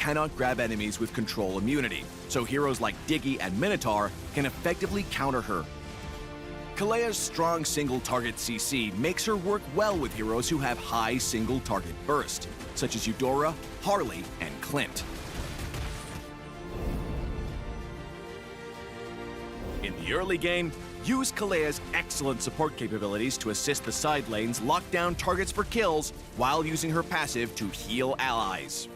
cannot grab enemies with control immunity, so heroes like Diggy and Minotaur can effectively counter her. Kalea's strong single-target CC makes her work well with heroes who have high single-target burst, such as Eudora, Harley, and Clint. In the early game, use Kalea's excellent support capabilities to assist the side lanes lock down targets for kills while using her passive to heal allies.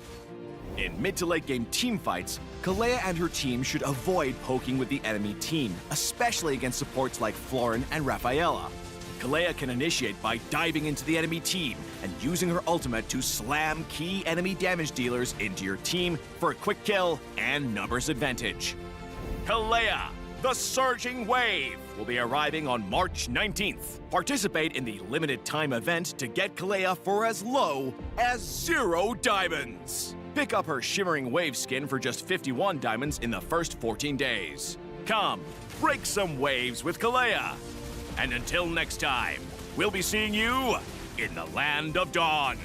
In mid to late game teamfights, Kalea and her team should avoid poking with the enemy team, especially against supports like Florin and Rafaela. Kalea can initiate by diving into the enemy team and using her ultimate to slam key enemy damage dealers into your team for a quick kill and numbers advantage. Kalea, the Surging Wave, will be arriving on March 19th. Participate in the limited time event to get Kalea for as low as 0 diamonds. Pick up her Shimmering Wave skin for just 51 diamonds in the first 14 days. Come, break some waves with Kalea. And until next time, we'll be seeing you in the Land of Dawn.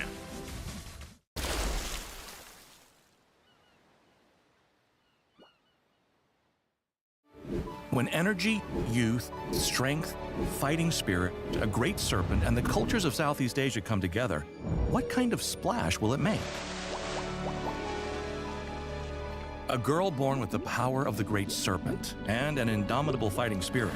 When energy, youth, strength, fighting spirit, a great serpent, and the cultures of Southeast Asia come together, what kind of splash will it make? A girl born with the power of the great serpent and an indomitable fighting spirit.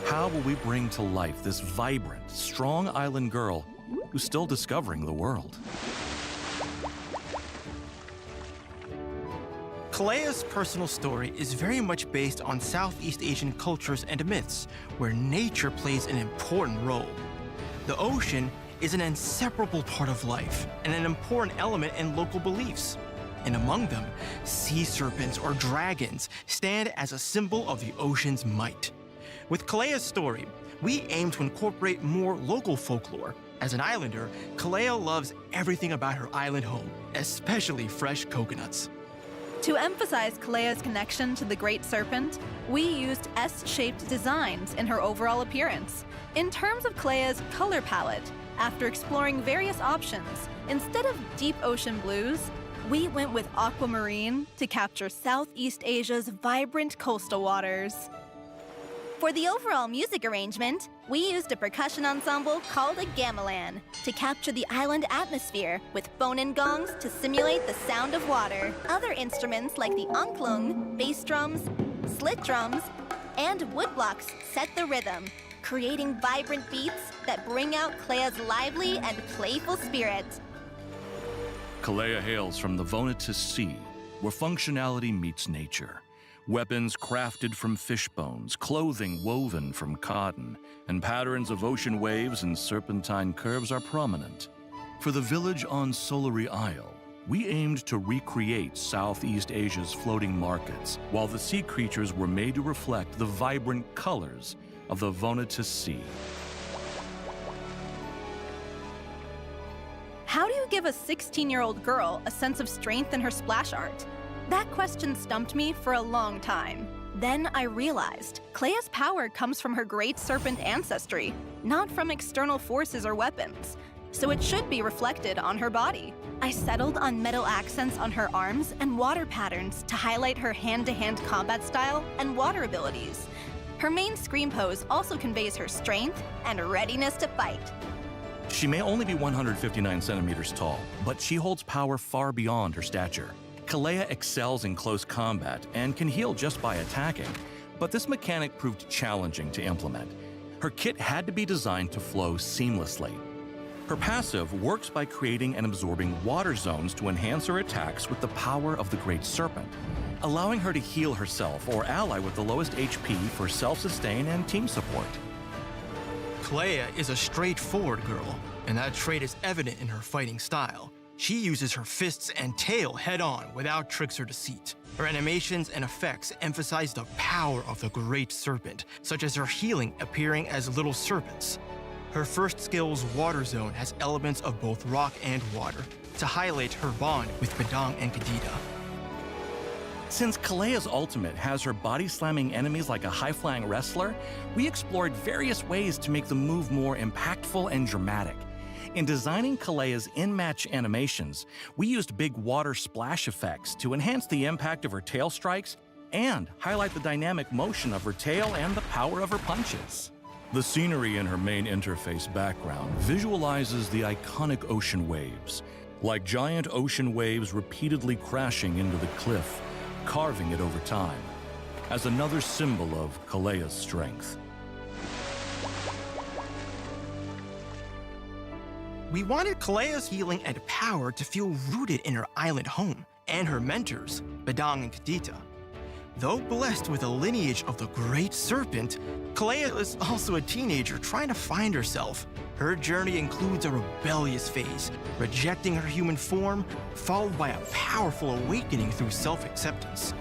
How will we bring to life this vibrant, strong island girl who's still discovering the world? Kalea's personal story is very much based on Southeast Asian cultures and myths, where nature plays an important role. The ocean is an inseparable part of life and an important element in local beliefs. And among them, sea serpents or dragons stand as a symbol of the ocean's might. With Kalea's story, we aim to incorporate more local folklore. As an islander, Kalea loves everything about her island home, especially fresh coconuts. To emphasize Kalea's connection to the Great Serpent, we used S-shaped designs in her overall appearance. In terms of Kalea's color palette, after exploring various options, instead of deep ocean blues, we went with aquamarine to capture Southeast Asia's vibrant coastal waters. For the overall music arrangement, we used a percussion ensemble called a gamelan to capture the island atmosphere with phone-in gongs to simulate the sound of water. Other instruments like the angklung, bass drums, slit drums, and woodblocks set the rhythm, creating vibrant beats that bring out Kalea's lively and playful spirit. Kalea hails from the Vonatus Sea, where functionality meets nature. Weapons crafted from fish bones, clothing woven from cotton, and patterns of ocean waves and serpentine curves are prominent. For the village on Solari Isle, we aimed to recreate Southeast Asia's floating markets, while the sea creatures were made to reflect the vibrant colors of the Vonatus Sea. How do you give a 16-year-old girl a sense of strength in her splash art? That question stumped me for a long time. Then I realized Kalea's power comes from her great serpent ancestry, not from external forces or weapons, so it should be reflected on her body. I settled on metal accents on her arms and water patterns to highlight her hand-to-hand combat style and water abilities. Her main scream pose also conveys her strength and readiness to fight. She may only be 159 centimeters tall, but she holds power far beyond her stature. Kalea excels in close combat and can heal just by attacking, but this mechanic proved challenging to implement. Her kit had to be designed to flow seamlessly. Her passive works by creating and absorbing water zones to enhance her attacks with the power of the Great Serpent, allowing her to heal herself or ally with the lowest HP for self-sustain and team support. Kalea is a straightforward girl, and that trait is evident in her fighting style. She uses her fists and tail head-on without tricks or deceit. Her animations and effects emphasize the power of the Great Serpent, such as her healing appearing as little serpents. Her first skill's Water Zone has elements of both rock and water, to highlight her bond with Padang and Kadita. Since Kalea's ultimate has her body slamming enemies like a high-flying wrestler, we explored various ways to make the move more impactful and dramatic. In designing Kalea's in-match animations, we used big water splash effects to enhance the impact of her tail strikes and highlight the dynamic motion of her tail and the power of her punches. The scenery in her main interface background visualizes the iconic ocean waves, like giant ocean waves repeatedly crashing into the cliff, carving it over time, as another symbol of Kalea's strength. We wanted Kalea's healing and power to feel rooted in her island home and her mentors, Badang and Kadita. Though blessed with a lineage of the Great Serpent, Kalea is also a teenager trying to find herself. Her journey includes a rebellious phase, rejecting her human form, followed by a powerful awakening through self-acceptance.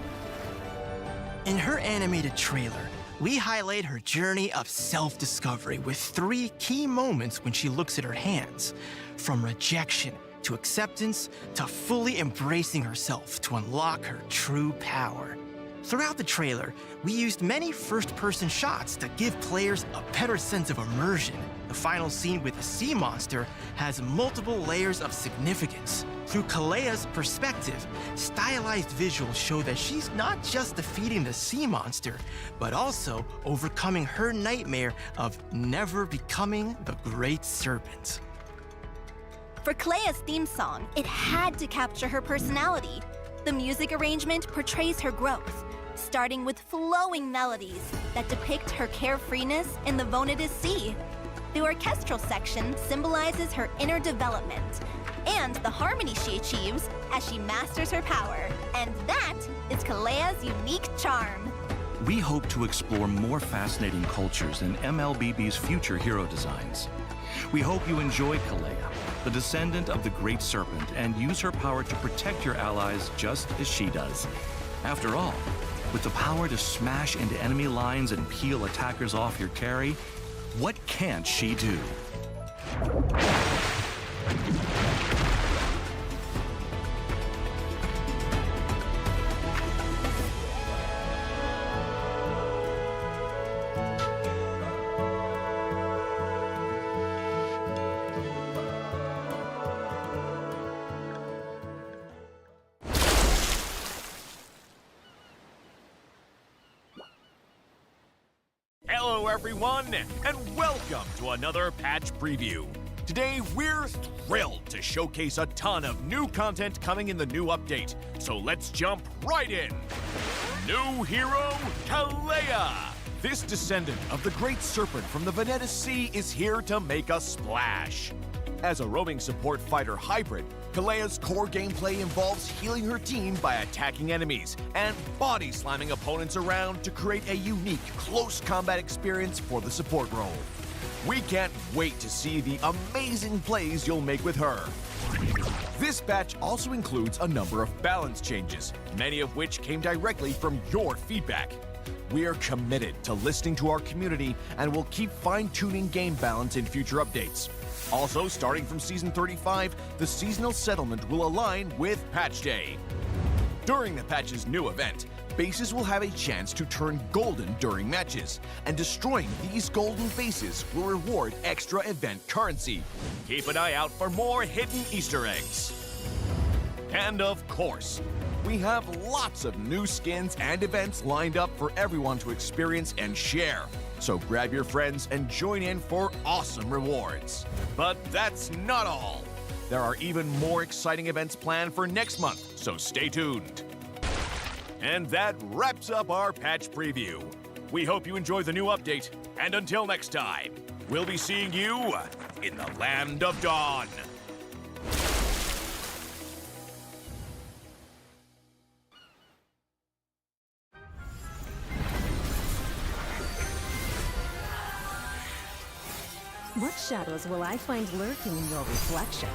In her animated trailer, we highlight her journey of self-discovery with 3 key moments when she looks at her hands, from rejection to acceptance to fully embracing herself to unlock her true power. Throughout the trailer, we used many first-person shots to give players a better sense of immersion. The final scene with the sea monster has multiple layers of significance. Through Kalea's perspective, stylized visuals show that she's not just defeating the sea monster, but also overcoming her nightmare of never becoming the Great Serpent. For Kalea's theme song, it had to capture her personality. The music arrangement portrays her growth, starting with flowing melodies that depict her carefreeness in the Vonidus Sea. The orchestral section symbolizes her inner development and the harmony she achieves as she masters her power. And that is Kalea's unique charm. We hope to explore more fascinating cultures in MLBB's future hero designs. We hope you enjoy Kalea, the descendant of the Great Serpent, and use her power to protect your allies just as she does. After all, with the power to smash into enemy lines and peel attackers off your carry, what can't she do? Hello everyone, and welcome to another patch preview. Today we're thrilled to showcase a ton of new content coming in the new update, so let's jump right in. New hero, Kalea! This descendant of the Great Serpent from the Vonidus Sea is here to make a splash. As a roaming support fighter hybrid, Kalea's core gameplay involves healing her team by attacking enemies and body slamming opponents around to create a unique close combat experience for the support role. We can't wait to see the amazing plays you'll make with her. This patch also includes a number of balance changes, many of which came directly from your feedback. We are committed to listening to our community and will keep fine-tuning game balance in future updates. Also, starting from Season 35, the seasonal settlement will align with Patch Day. During the patch's new event, bases will have a chance to turn golden during matches, and destroying these golden bases will reward extra event currency. Keep an eye out for more hidden Easter eggs. And of course, we have lots of new skins and events lined up for everyone to experience and share. So grab your friends and join in for awesome rewards. But that's not all. There are even more exciting events planned for next month, so stay tuned. And that wraps up our patch preview. We hope you enjoy the new update, and until next time, we'll be seeing you in the Land of Dawn. What shadows will I find lurking in your reflection?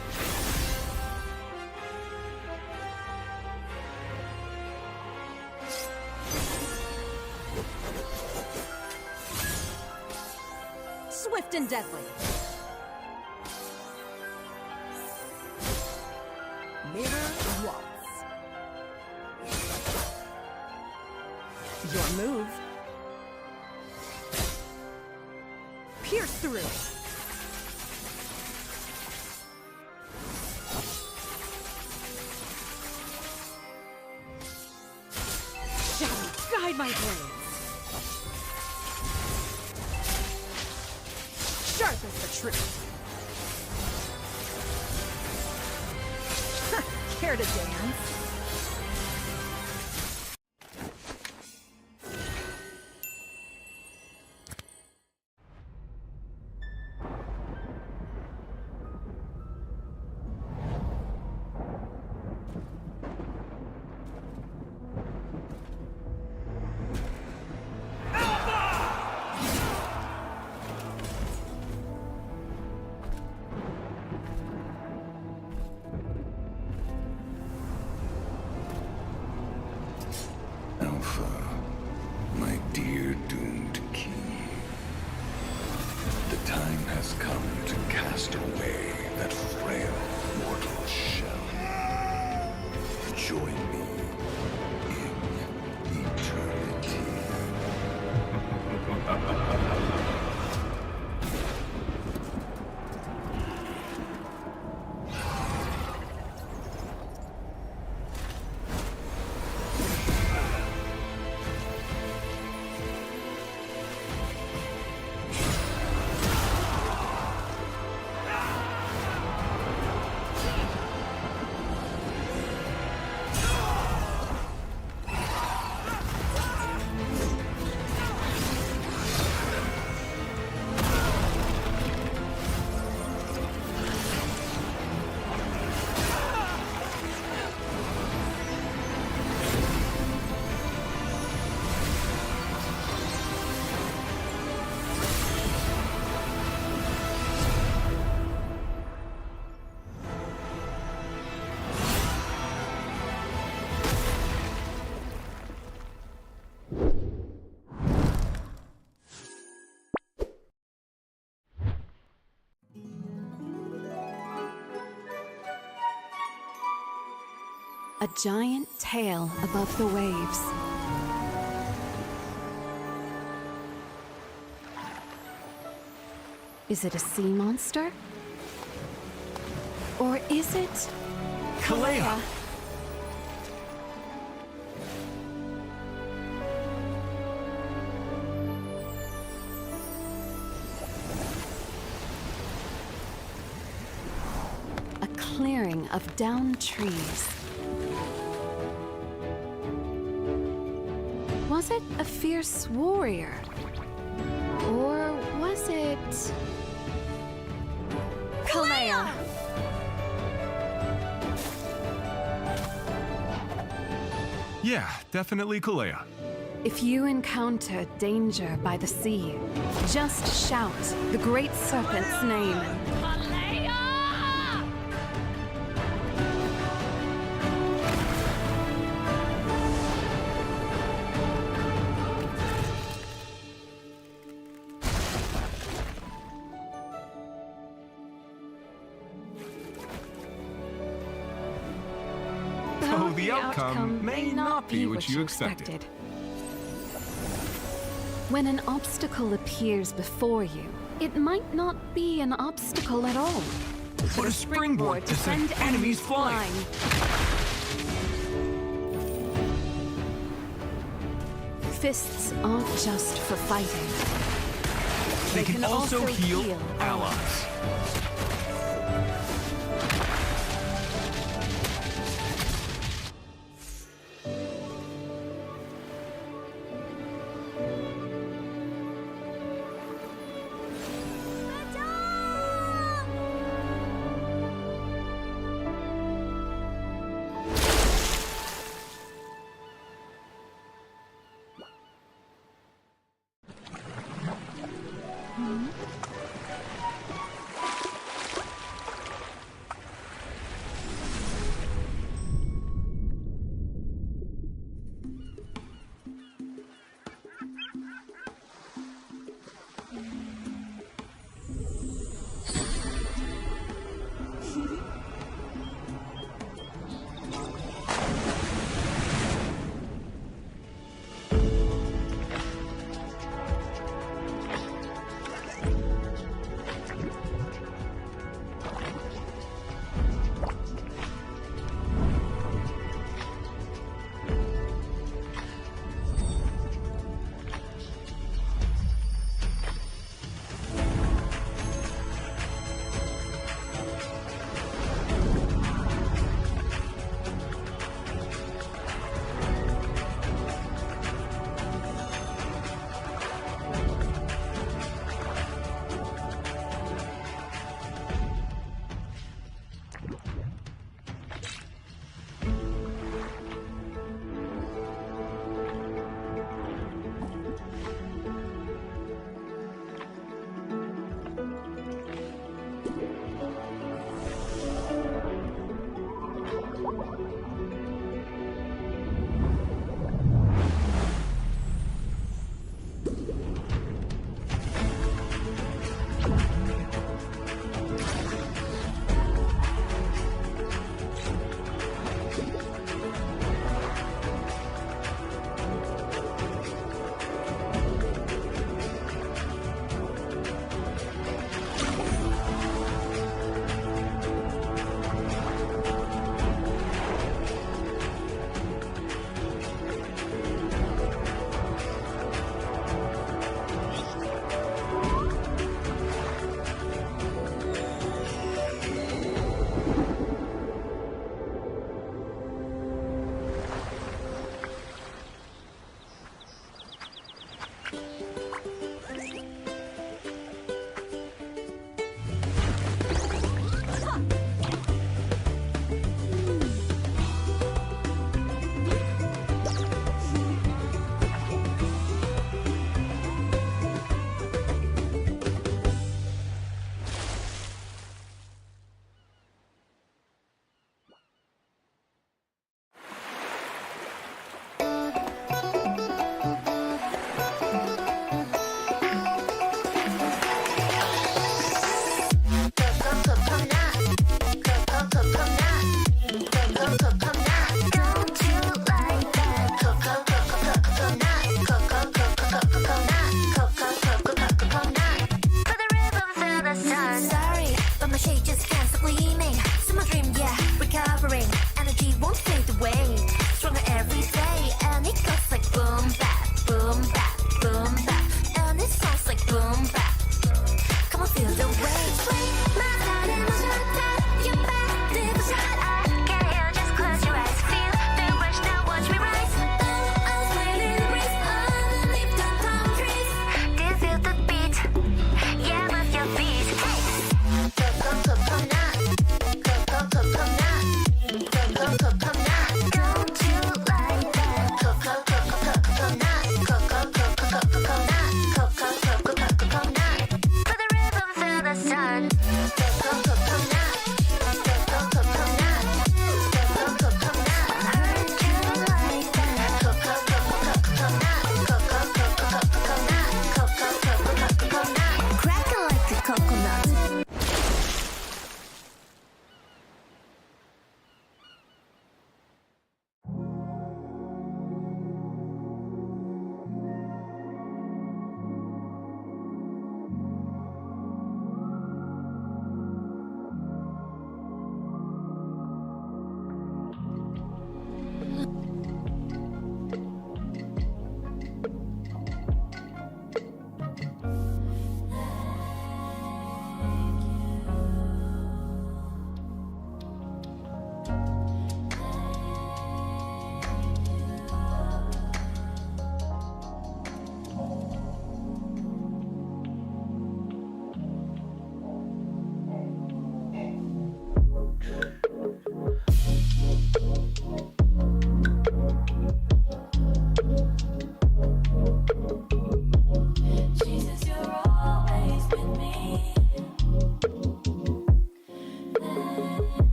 Swift and deadly. Mirror waltz. Your move. Pierce through. hide my brains. Sharp as the truth. Care to dance? Alpha, my dear doomed king. The time has come to cast away that frail mortal shell. Join me in eternity. A giant tail above the waves. Is it a sea monster? Or is it... Kalea! A clearing of downed trees. Was it a fierce warrior? Or was it... Kalea! Yeah, definitely Kalea. If you encounter danger by the sea, just shout the Great Serpent's name. So the outcome may not be what you expected. When an obstacle appears before you, it might not be an obstacle at all, But a springboard to send enemies flying. Fists aren't just for fighting. They can also heal allies.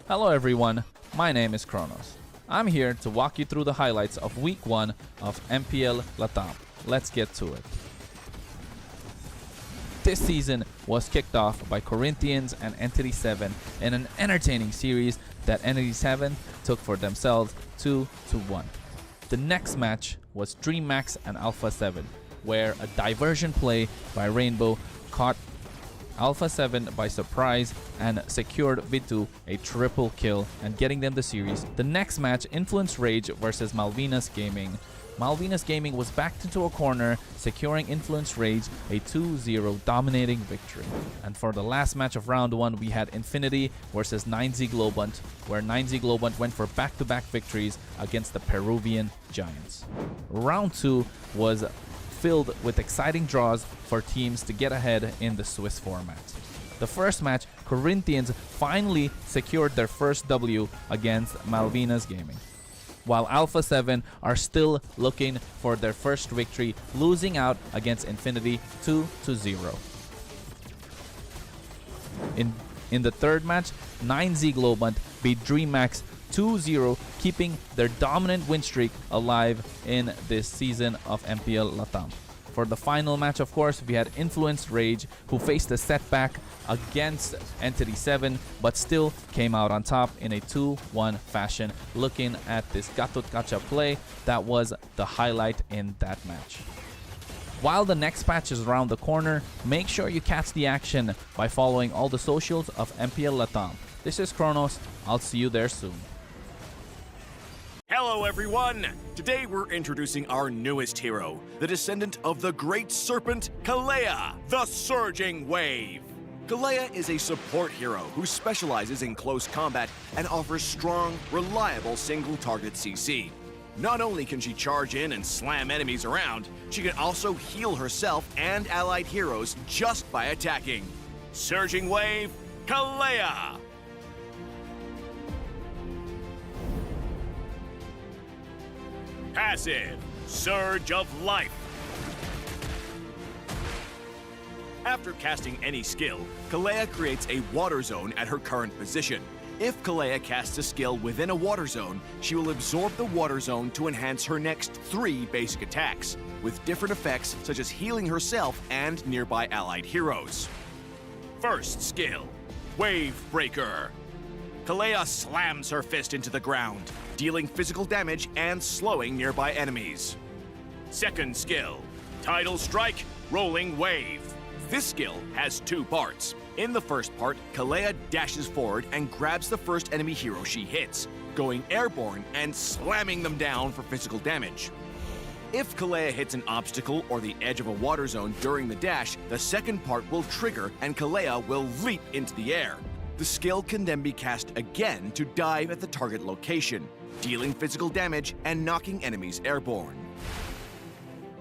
Hello everyone, my name is Kronos. I'm here to walk you through the highlights of Week 1 of MPL LATAM. Let's get to it. This season was kicked off by Corinthians and Entity 7 in an entertaining series that Entity 7 took for themselves 2-1. The next match was DreamMax and Alpha 7, where a diversion play by Rainbow caught Alpha 7 by surprise and secured Vitu a triple kill and getting them the series. The next match, Influence Rage versus Malvinas Gaming. Malvinas Gaming was backed into a corner, securing Influence Rage a 2-0 dominating victory. And for the last match of round 1, we had Infinity versus 9Z Globant, where 9Z Globant went for back-to-back victories against the Peruvian Giants. Round 2 was filled with exciting draws for teams to get ahead in the Swiss format. The first match, Corinthians finally secured their first W against Malvinas Gaming, while Alpha 7 are still looking for their first victory, losing out against Infinity 2-0. In the third match, 9Z Globant beat DreamMax 2-0, keeping their dominant win streak alive in this season of MPL LATAM. For the final match, of course, we had Influence Rage, who faced a setback against Entity 7, but still came out on top in a 2-1 fashion. Looking at this Gatot Kacha play, that was the highlight in that match. While the next match is around the corner, make sure you catch the action by following all the socials of MPL LATAM. This is Kronos. I'll see you there soon. Hello everyone! Today we're introducing our newest hero, the descendant of the great serpent, Kalea, the Surging Wave. Kalea is a support hero who specializes in close combat and offers strong, reliable single-target CC. Not only can she charge in and slam enemies around, she can also heal herself and allied heroes just by attacking. Surging Wave, Kalea! Passive, Surge of Life. After casting any skill, Kalea creates a water zone at her current position. If Kalea casts a skill within a water zone, she will absorb the water zone to enhance her next 3 basic attacks, with different effects such as healing herself and nearby allied heroes. First skill, Wave Breaker. Kalea slams her fist into the ground, dealing physical damage and slowing nearby enemies. Second skill, Tidal Strike, Rolling Wave. This skill has 2 parts. In the first part, Kalea dashes forward and grabs the first enemy hero she hits, going airborne and slamming them down for physical damage. If Kalea hits an obstacle or the edge of a water zone during the dash, the second part will trigger and Kalea will leap into the air. The skill can then be cast again to dive at the target location, dealing physical damage and knocking enemies airborne.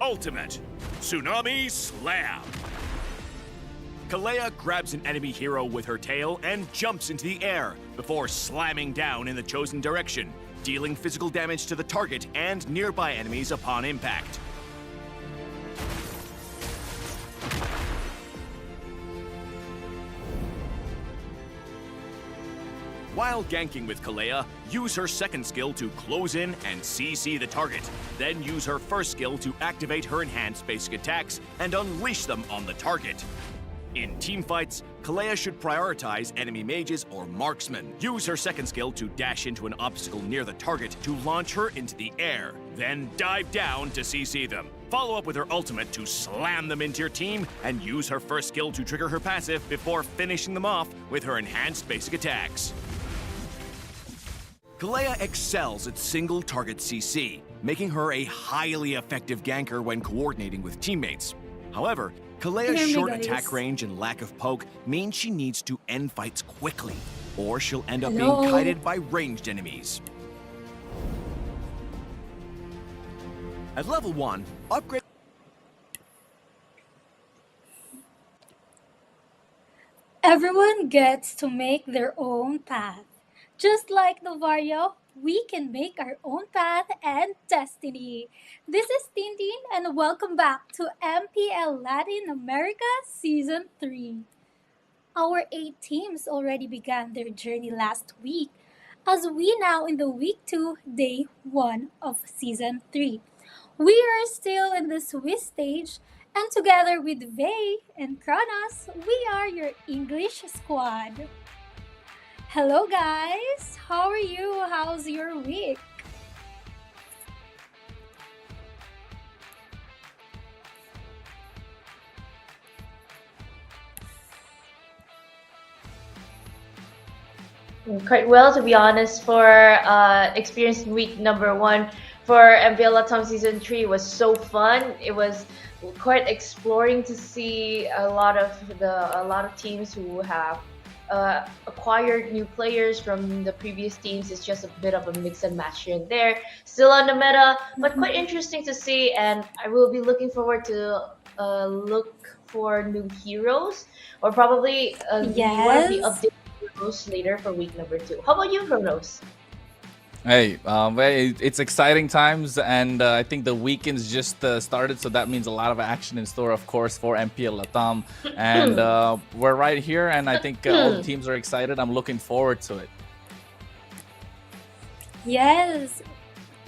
Ultimate, Tsunami Slam. Kalea grabs an enemy hero with her tail and jumps into the air before slamming down in the chosen direction, dealing physical damage to the target and nearby enemies upon impact. While ganking with Kalea, use her second skill to close in and CC the target. Then use her first skill to activate her enhanced basic attacks and unleash them on the target. In teamfights, Kalea should prioritize enemy mages or marksmen. Use her second skill to dash into an obstacle near the target to launch her into the air. Then dive down to CC them. Follow up with her ultimate to slam them into your team, and use her first skill to trigger her passive before finishing them off with her enhanced basic attacks. Kalea excels at single-target CC, making her a highly effective ganker when coordinating with teammates. However, Kalea's short attack range and lack of poke means she needs to end fights quickly, or she'll end up being kited by ranged enemies. At level 1, upgrade... Everyone gets to make their own path. Just like Novario, we can make our own path and destiny. This is Tintin and welcome back to MPL Latin America Season 3. Our 8 teams already began their journey last week, as we now in the week 2, day 1 of season 3. We are still in the Swiss stage, and together with Vey and Kronos, we are your English squad. Hello, guys! How are you? How's your week? Quite well, to be honest. For experienced week number one for MPL LATAM season 3 was so fun. It was quite exploring to see a lot of teams who have acquired new players from the previous teams. It's just a bit of a mix and match here and there. Still on the meta, but quite interesting to see. And I will be looking forward to look for new heroes, or probably one of the Yes. updated heroes later for week number 2. How about you, Kronos? Hey, it's exciting times, and I think the weekend's just started, so that means a lot of action in store, of course, for MPL Latam. And we're right here, and I think all the teams are excited. I'm looking forward to it. Yes,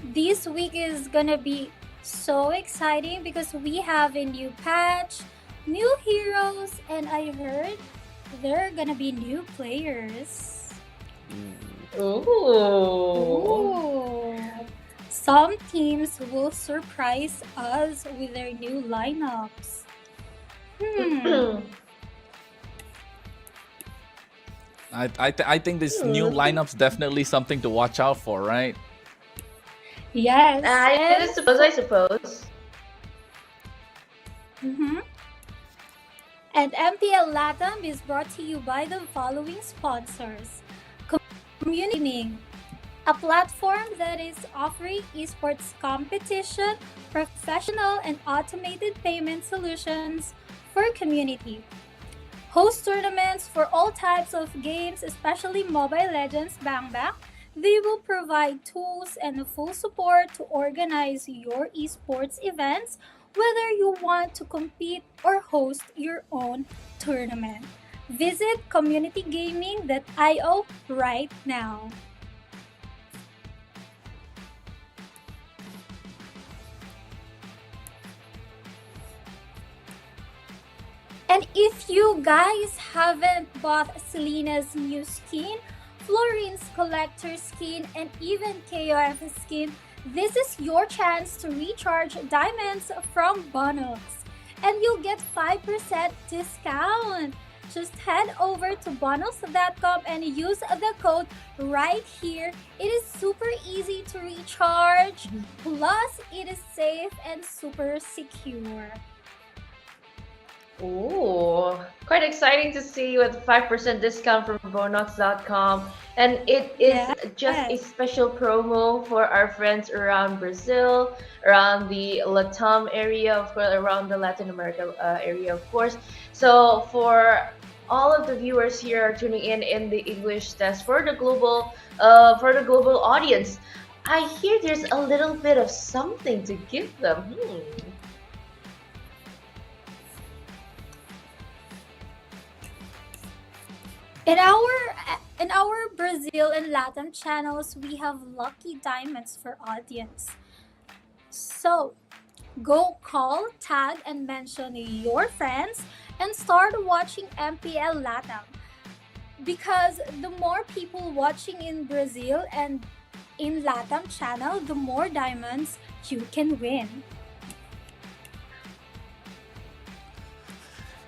this week is gonna be so exciting because we have a new patch, new heroes, and I heard there are gonna be new players. Ooh. Ooh. Some teams will surprise us with their new lineups. Hmm. I think this new lineup's definitely something to watch out for, right? Yes. I suppose. Mhm. And MPL LATAM is brought to you by the following sponsors. Community, a platform that is offering esports competition, professional and automated payment solutions for community. Host tournaments for all types of games, especially Mobile Legends Bang Bang. They will provide tools and full support to organize your esports events, whether you want to compete or host your own tournament. Visit communitygaming.io right now. And if you guys haven't bought Selena's new skin, Florine's collector skin, and even KOF skin, this is your chance to recharge diamonds from Bonux. And you'll get 5% discount. Just head over to bonus.com and use the code right here. It is super easy to recharge, plus it is safe and super secure. Ooh, quite exciting to see with 5% discount from Bonox.com. And it is just a special promo for our friends around Brazil, around the LATAM area, of course, around the Latin America area, of course. So for all of the viewers here are tuning in the English test for the global audience, I hear there's a little bit of something to give them. In our Brazil and Latin channels, we have lucky diamonds for audience. So, go call, tag, and mention your friends and start watching MPL LATAM. Because the more people watching in Brazil and in LATAM channel, the more diamonds you can win.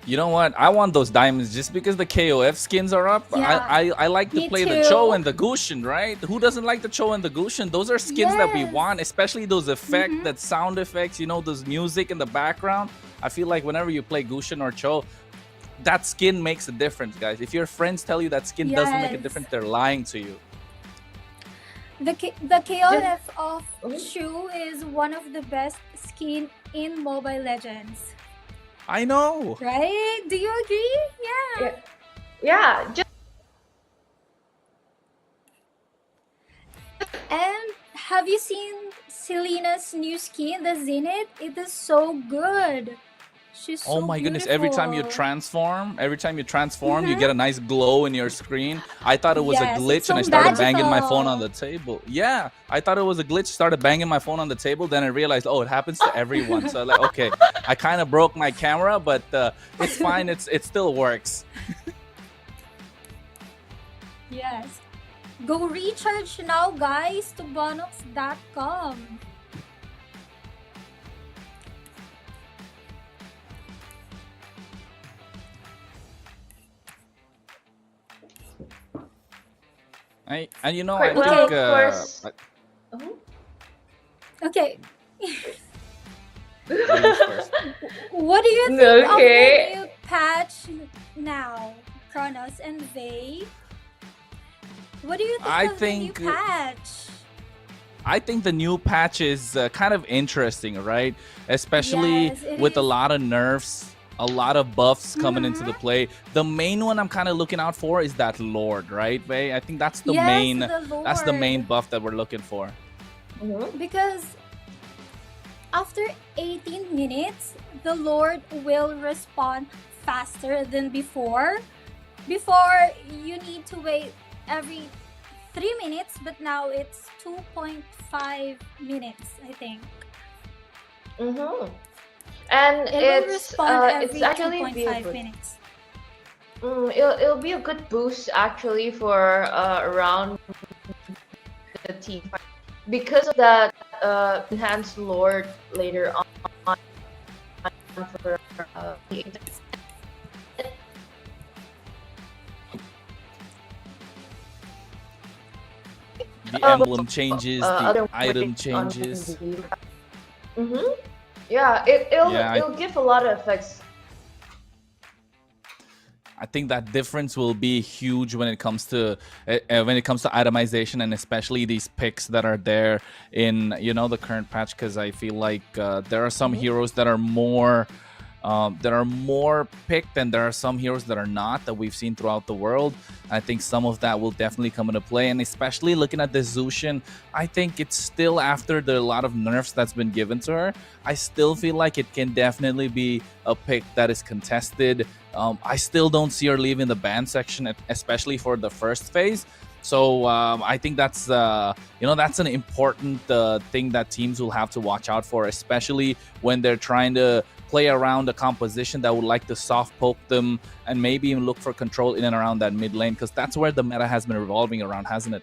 You know what? I want those diamonds just because the KOF skins are up. Yeah, I like to me play the Cho too. and the Gushin, right? Who doesn't like the Cho and the Gushin? Those are skins that we Yes. want, especially those effects, that sound effects, those music in the background. I feel like whenever you play Gushin or Cho, that skin makes a difference, guys. If your friends tell you that skin doesn't make a Yes. difference, they're lying to you. The KOF of Chu is one of the best skin in Mobile Legends. I know. Right? Do you agree? Yeah. Yeah, just And have you seen Selena's new skin, the Zenith? It is so good. She's Oh so my goodness, every time you beautiful. transform, you get a nice glow in your screen. I thought it was a Yes, it's glitch and so I started banging my phone on magical. the table. Yeah, I thought it was a glitch, started banging my phone on the table, then I realized, oh, it happens to everyone. So like, okay, I kind of broke my camera, but it's fine, it still works. Yes. Go recharge now, guys, to bonox.com. And you know, I Quite think well, of course. Mhm. Okay. ladies first. What do you think of the Okay. new patch now, Kronos and Vey? What do you think I of the new think patch? I think the new patch is kind of interesting, right? Especially Yes, it with a is. lot of nerfs, a lot of buffs coming into the play. The main one I'm kind of looking out for is that Lord, right, Vey? I think that's the Yes, main the main Lord. buff that we're looking for. Mhm. Because after 18 minutes, the Lord will respond faster than before. Before, you need to wait every 3 minutes, but now it's 2.5 minutes, I think. Mhm. And It will it's respond it's every actually be a 2.5 good. minutes. It'll be a good boost actually for around the team because of that enhanced Lord later on for the The emblem changes, the other item ways on changes. the Yeah, it'll Yeah, it'll give a lot of effects. I think that difference will be huge when it comes to itemization, and especially these picks that are there in the current patch, because I feel like there are some heroes that are more picked, and there are some heroes that are not, that we've seen throughout the world. I think some of that will definitely come into play, and especially looking at the Zushin, I think it's still, after the lot of nerfs that's been given to her, I still feel like it can definitely be a pick that is contested. I still don't see her leaving the ban section, especially for the first phase. So I think that's that's an important thing that teams will have to watch out for, especially when they're trying to play around a composition that would like to soft poke them and maybe even look for control in and around that mid lane, because that's where the meta has been revolving around, hasn't it?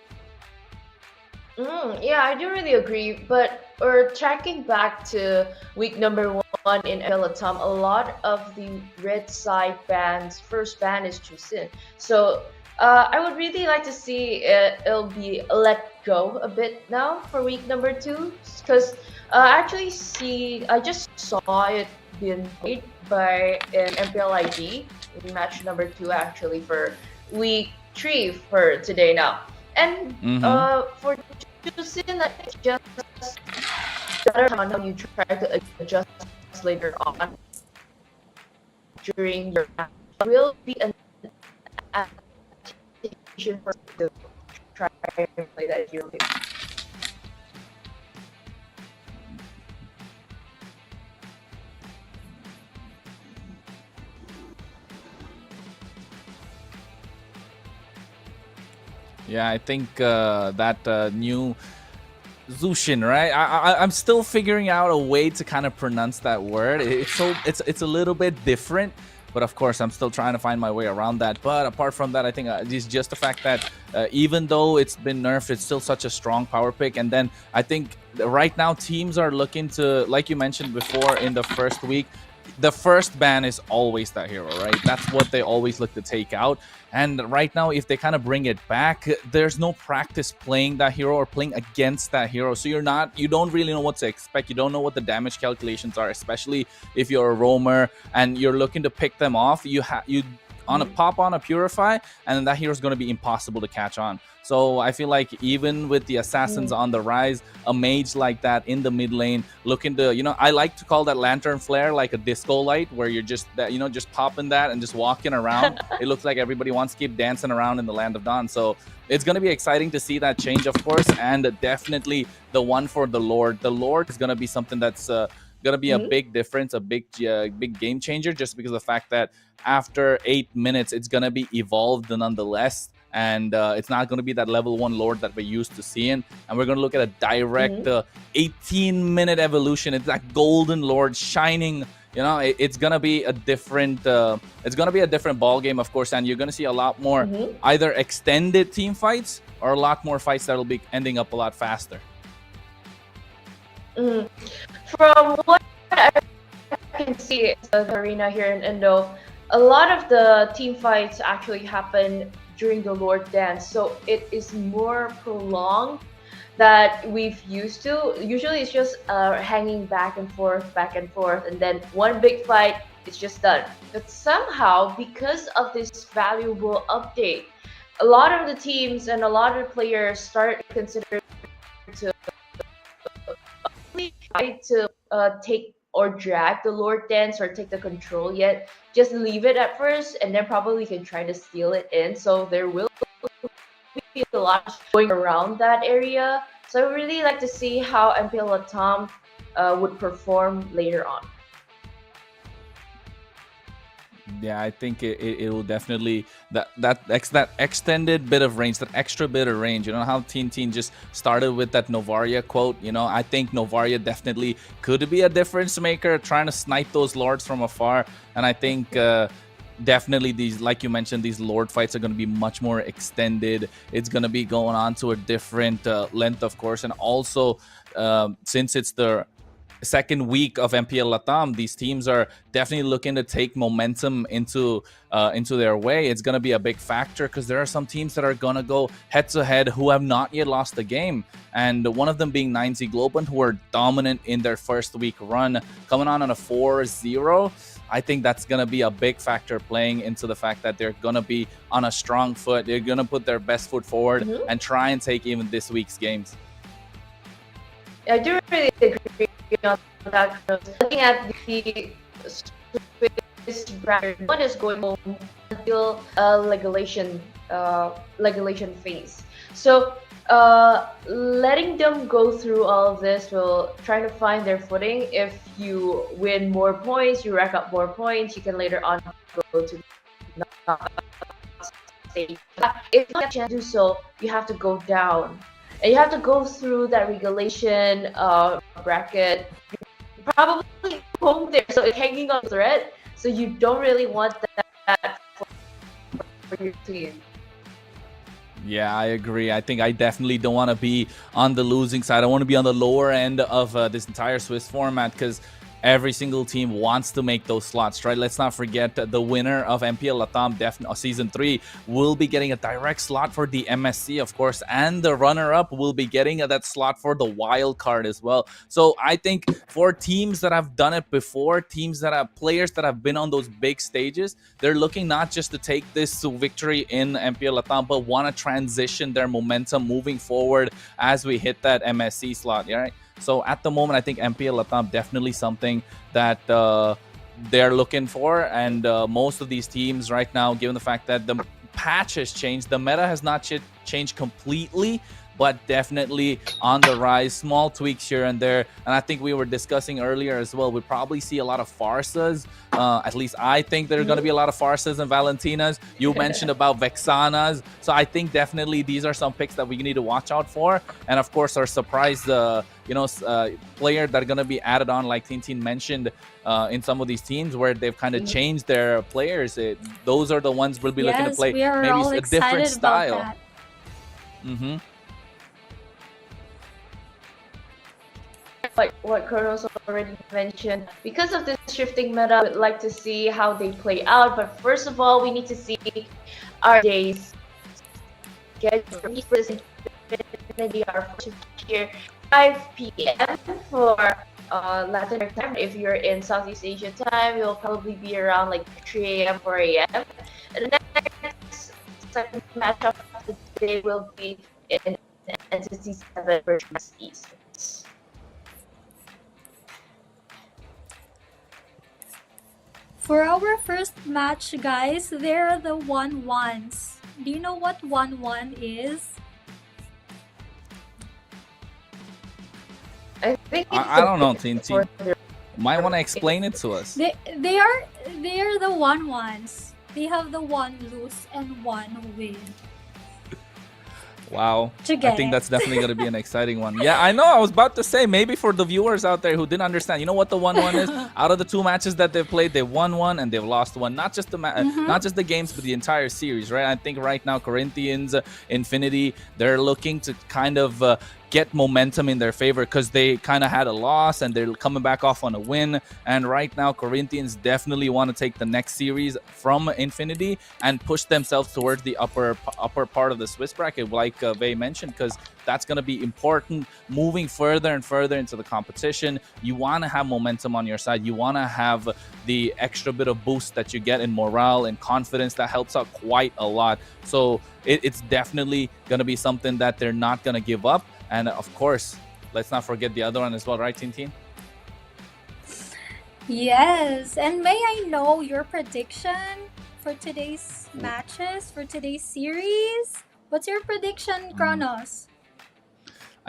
Yeah, I do really agree. But we're tracking back to week number 1 in LATAM. A lot of the red side bans, first ban is Chusin. So I would really like to see it'll be let go a bit now for week number 2, because I just saw it being made by an MPL ID in match number 2 actually for week 3 for today now. And for Chusin, I think just better on how you try to adjust later on during your match will be an adaptation for to try and play that hero. Yeah, I think that new Zushin, right? I'm still figuring out a way to kind of pronounce that word. It's a little bit different, but of course I'm still trying to find my way around that. But apart from that, I think it's just the fact that even though it's been nerfed, it's still such a strong power pick. And then I think right now teams are looking to, like you mentioned before in the first week, the first ban is always that hero, right? That's what they always look to take out. And right now, if they kind of bring it back, there's no practice playing that hero or playing against that hero. So you don't really know what to expect. You don't know what the damage calculations are, especially if you're a roamer and you're looking to pick them off. You pop on a Purify, and then that hero is going to be impossible to catch on. So I feel like even with the assassins on the rise, a mage like that in the mid lane, looking to, I like to call that lantern flare like a disco light, where you're just popping that and just walking around. It looks like everybody wants to keep dancing around in the land of dawn. So it's going to be exciting to see that change, of course, and definitely the one for the Lord. The Lord is going to be something that's gonna be a big difference, a big game changer, just because of the fact that after 8 minutes, it's gonna be evolved nonetheless. And it's not going to be that level 1 Lord that we're used to seeing. And we're going to look at a direct 18-minute evolution. It's that golden Lord shining. You know, it's going to be a different ball game, of course. And you're going to see a lot more either extended team fights or a lot more fights that will be ending up a lot faster. From what I can see in the arena here in Indo, a lot of the team fights actually happen during the Lord Dance, so it is more prolonged that we've used to. Usually it's just hanging back and forth, and then one big fight, it's just done. But somehow, because of this valuable update, a lot of the teams and a lot of the players start considering to try to take or drag the Lord Dance or take the control yet. Just leave it at first, and then probably can try to steal it in. So there will be a lot going around that area. So I would really like to see how MPL LATAM would perform later on. Yeah, I think it will definitely that extended bit of range, that extra bit of range. You know how Teen just started with that Novaria quote. You know, I think Novaria definitely could be a difference maker, trying to snipe those lords from afar. And I think definitely these, like you mentioned, these Lord fights are going to be much more extended. It's going to be going on to a different length, of course, and also since it's the second week of MPL LATAM, these teams are definitely looking to take momentum into their way. It's going to be a big factor because there are some teams that are going to go head-to-head who have not yet lost a game. And one of them being 9Z Globen, who are dominant in their first week run, coming on a 4-0. I think that's going to be a big factor playing into the fact that they're going to be on a strong foot. They're going to put their best foot forward and try and take even this week's games. I do really agree on that. Looking at the Swiss bracket, one is going home until legalization phase. So letting them go through all of this will try to find their footing. If you win more points, you rack up more points, you can later on go to knockout stage. If you can't do so, you have to go down. And you have to go through that regulation bracket. You're probably home there, so it's hanging on thread. So you don't really want that for your team. Yeah, I agree. I think I definitely don't want to be on the losing side. I want to be on the lower end of this entire Swiss format because every single team wants to make those slots, right? Let's not forget that the winner of MPL LATAM Season 3 will be getting a direct slot for the MSC, of course, and the runner-up will be getting that slot for the wild card as well. So I think for teams that have done it before, teams that have players that have been on those big stages, they're looking not just to take this to victory in MPL LATAM, but want to transition their momentum moving forward as we hit that MSC slot, right? So at the moment, I think MPL LATAM definitely something that they're looking for. And most of these teams right now, given the fact that the patch has changed, the meta has not yet changed completely, but definitely on the rise, small tweaks here and there. And I think we were discussing earlier as well, we probably see a lot of Farsas. At least I think there are going to be a lot of Farsas and Valentinas. You mentioned about Vexanas. So I think definitely these are some picks that we need to watch out for. And of course, our surprise, player that are going to be added on, like Tintin mentioned, in some of these teams where they've kind of changed their players. Those are the ones we'll be looking to play we are maybe all a different style. about that. Like what Kronos already mentioned, because of this shifting meta, we'd like to see how they play out. But first of all, we need to see our days get our here 5 p.m. for Latin time. If you're in Southeast Asia time, you'll probably be around like 3 a.m. 4 a.m. And the next matchup of the day will be in Entity 7 versus East. For our first match, guys, they're the 1-1s. Do you know what 1-1 is? I think I don't know, Tintin. Might want to explain it to us. They are the ones. They have the one lose and one win. Wow. To I get think it. that's definitely going to be an exciting one. Yeah, I know. I was about to say, maybe for the viewers out there who didn't understand, you know what the 1-1 is? Out of the 2 matches that they've played, they won one and they've lost one. Not just the not just the games, but the entire series, right? I think right now Corinthians, Infinity, they're looking to kind of get momentum in their favor because they kind of had a loss and they're coming back off on a win. And right now, Corinthians definitely want to take the next series from Infinity and push themselves towards the upper part of the Swiss bracket, like Vey mentioned, because that's going to be important moving further and further into the competition. You want to have momentum on your side. You want to have the extra bit of boost that you get in morale and confidence. That helps out quite a lot. So it's definitely going to be something that they're not going to give up. And of course, let's not forget the other one as well, right, Tintin? Yes, and may I know your prediction for today's matches, for today's series? What's your prediction, Kronos?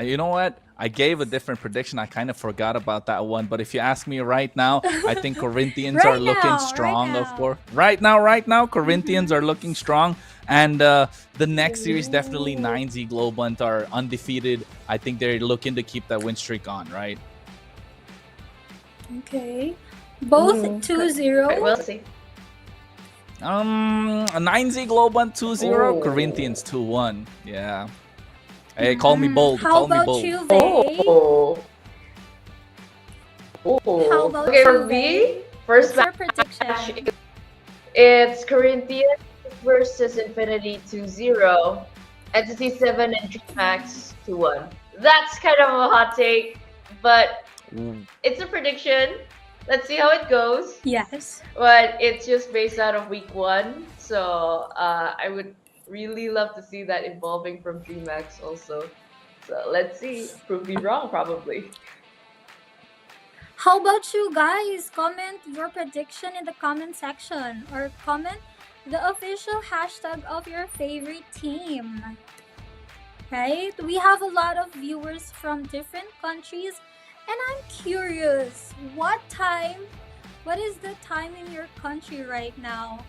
You know what? I gave a different prediction. I kind of forgot about that one. But if you ask me right now, I think Corinthians are looking strong, of course. Right now, Corinthians are looking strong. And the next series, definitely 9Z Globant are undefeated. I think they're looking to keep that win streak on, right? Okay. Both 2-0. We'll see. 9Z Globant 2-0, Corinthians 2-1. Yeah. Hey, call me bold. How Call me about bold. you, Vey? How about Okay, you, for Vey? me, first What's your match, prediction? it's Corinthians versus Infinity 2-0, Entity 7 and DreamHack 2-1. That's kind of a hot take, but it's a prediction. Let's see how it goes. Yes. But it's just based out of week 1, so I would really love to see that evolving from DreamHack also. So let's see. Prove me wrong, probably. How about you guys? Comment your prediction in the comment section or comment the official hashtag of your favorite team. Right? We have a lot of viewers from different countries and I'm curious, what is the time in your country right now?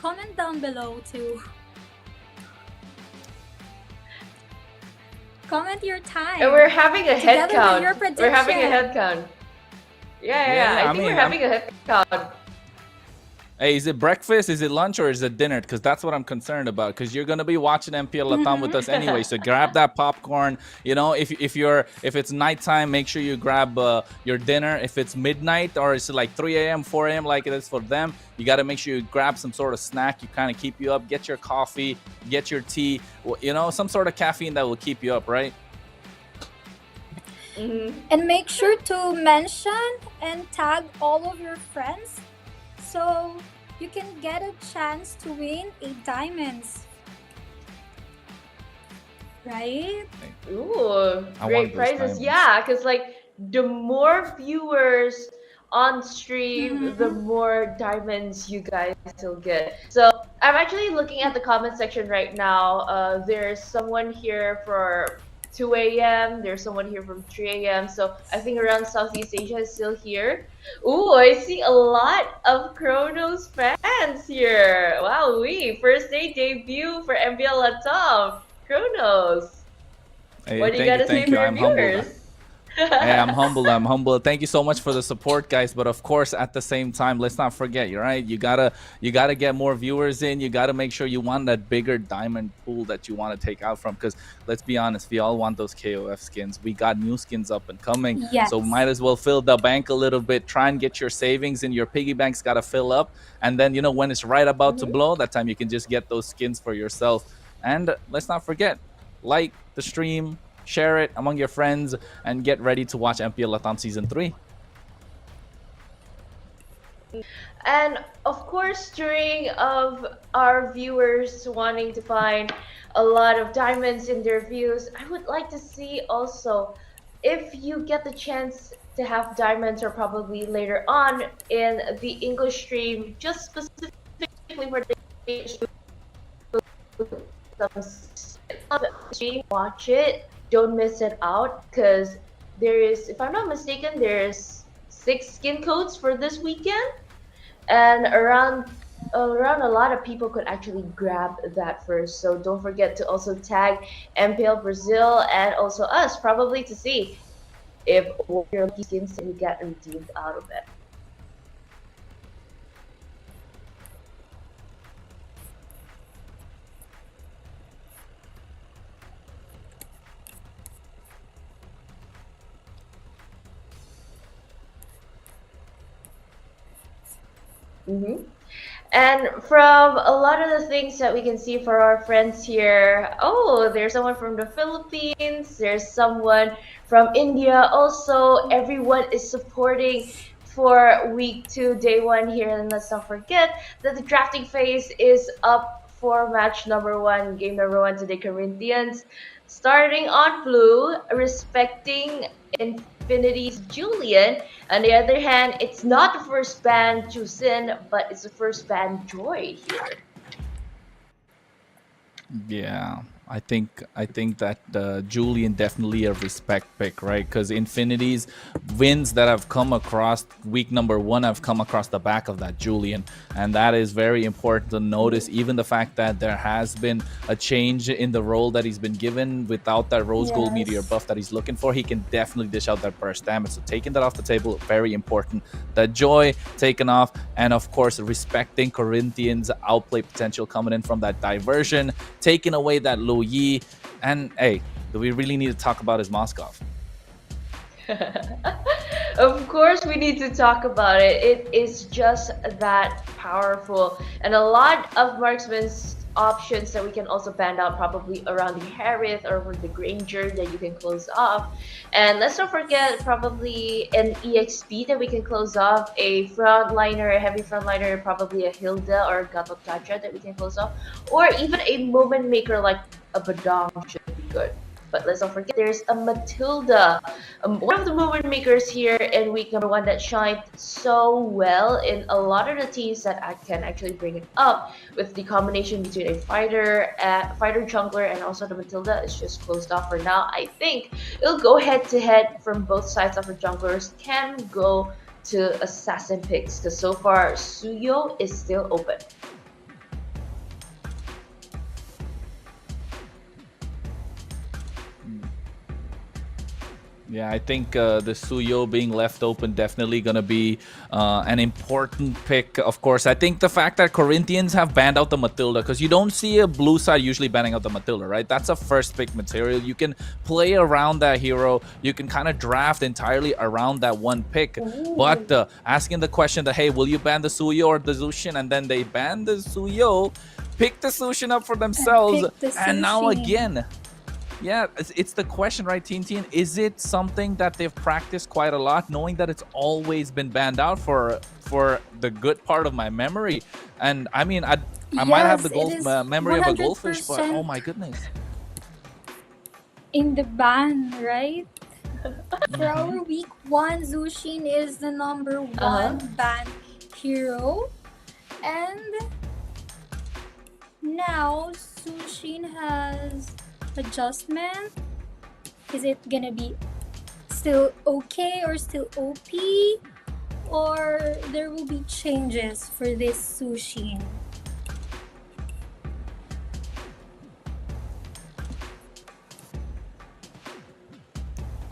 Comment down below too. Comment your time. And we're having a head Together with your count. We're having a prediction. head count. Yeah. I think we're having a head count. Hey, is it breakfast, is it lunch, or is it dinner? Because that's what I'm concerned about. Because you're gonna be watching MPL LATAM with us anyway, so grab that popcorn. You know, if it's nighttime, make sure you grab your dinner. If it's midnight or it's like 3 a.m., 4 a.m. like it is for them, you got to make sure you grab some sort of snack. You kind of keep you up. Get your coffee, get your tea. You know, some sort of caffeine that will keep you up, right? And make sure to mention and tag all of your friends so you can get a chance to win 8 diamonds. Right? Ooh, I great want those prizes. diamonds. Yeah, because like the more viewers on stream, the more diamonds you guys will get. So I'm actually looking at the comment section right now. There's someone here for 2 a.m. There's someone here from 3 a.m. So I think around Southeast Asia is still here. Ooh, I see a lot of Kronos fans here. Wow, first day debut for MPL LATAM. Kronos. Hey, What do you gotta say for your I'm humbled. viewers? Hey, I'm humbled. Thank you so much for the support, guys. But of course, at the same time, let's not forget, you're right. You gotta get more viewers in. You gotta make sure you want that bigger diamond pool that you want to take out from. Because let's be honest, we all want those KOF skins. We got new skins up and coming, so might as well fill the bank a little bit. Try and get your savings and your piggy bank's gotta fill up. And then when it's right about to blow, that time you can just get those skins for yourself. And let's not forget, like the stream, share it among your friends, and get ready to watch MPL LATAM Season 3. And of course, during of our viewers wanting to find a lot of diamonds in their views, I would like to see also if you get the chance to have diamonds, or probably later on in the English stream, just specifically for the stream, watch it. Don't miss it out, because there is, if I'm not mistaken, there's 6 skin codes for this weekend, and around a lot of people could actually grab that first. So don't forget to also tag MPL Brazil and also us, probably to see if what your lucky skins that you get redeemed out of it. Mm-hmm. And from a lot of the things that we can see for our friends here, oh, there's someone from the Philippines, there's someone from India. Also, everyone is supporting for week 2, day 1 here. And let's not forget that the drafting phase is up for match number 1, game number 1 today, Corinthians. Starting on blue, respecting Infinity's Julian. On the other hand, it's not the first ban Jusin, but it's the first ban Joy here. Yeah, I think that Julian definitely a respect pick, right? Because Infinity's wins that have come across week number 1 have come across the back of that Julian, and that is very important to notice. Even the fact that there has been a change in the role that he's been given without that rose gold meteor buff that he's looking for, he can definitely dish out that burst damage. So taking that off the table, very important. That Joy taken off, and of course respecting Corinthians' outplay potential coming in from that diversion, taking away that Lu Yi, and hey, do we really need to talk about his Moskov? Of course, we need to talk about it. It is just that powerful, and a lot of marksman's options that we can also band out, probably around the Harith or the Granger that you can close off. And let's not forget probably an EXP that we can close off, a frontliner, a heavy frontliner, probably a Hilda or a Gapaptacha that we can close off, or even a moment maker like a Badong should be good. But let's not forget there's a Matilda, one of the movement makers here in week number 1 that shined so well in a lot of the teams that I can actually bring it up with the combination between a fighter jungler and also the Matilda is just closed off for now. I think it'll go head to head from both sides of the junglers, can go to assassin picks because so far Suyo is still open. Yeah, I think the Suyo being left open definitely going to be an important pick. Of course, I think the fact that Corinthians have banned out the Matilda, because you don't see a blue side usually banning out the Matilda, right? That's a first pick material. You can play around that hero. You can kind of draft entirely around that one pick. Ooh. But asking the question that, hey, will you ban the Suyo or the Zushin? And then they ban the Suyo, pick the Zushin up for themselves. And now again... Yeah, it's the question, right, Teen? Is it something that they've practiced quite a lot, knowing that it's always been banned out for the good part of my memory? And I mean, I might have the memory of a goldfish, but oh my goodness. In the ban, right? For our week 1, Zushin is the number 1 ban hero. And now Zushin has adjustment. Is it gonna be still okay or still OP, or there will be changes for this Zushin?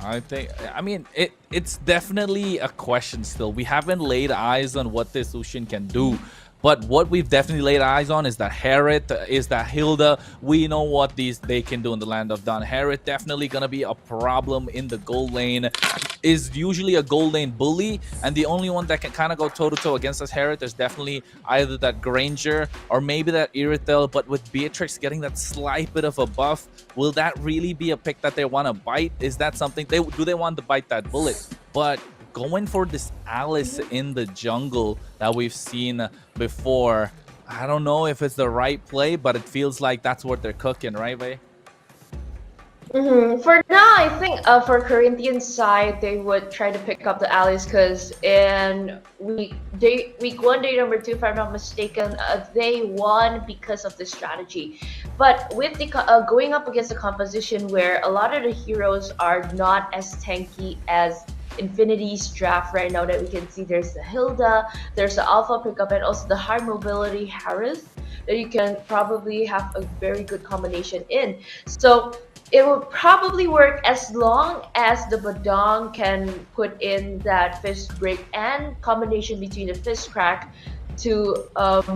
I mean, it's definitely a question still. We haven't laid eyes on what this Zushin can do. But what we've definitely laid eyes on is that Harith, is that Hilda. We know what they can do in the land of Dawn. Harith definitely going to be a problem in the gold lane. Is usually a gold lane bully, and the only one that can kind of go toe-to-toe against us Harith is definitely either that Granger or maybe that Irithel. But with Beatrix getting that slight bit of a buff, will that really be a pick that they want to bite? Is that something do they want to bite that bullet? But going for this Alice in the jungle that we've seen before, I don't know if it's the right play, but it feels like that's what they're cooking, right, Vay? For now, I think for Corinthians side, they would try to pick up the Alice because in week 1, day number 2, if I'm not mistaken, they won because of the strategy. But with the going up against a composition where a lot of the heroes are not as tanky as Infinity's draft right now that we can see there's the Hilda, there's the Alpha pickup, and also the high mobility Harris that you can probably have a very good combination in. So it will probably work as long as the Badong can put in that fist break and combination between the fist crack to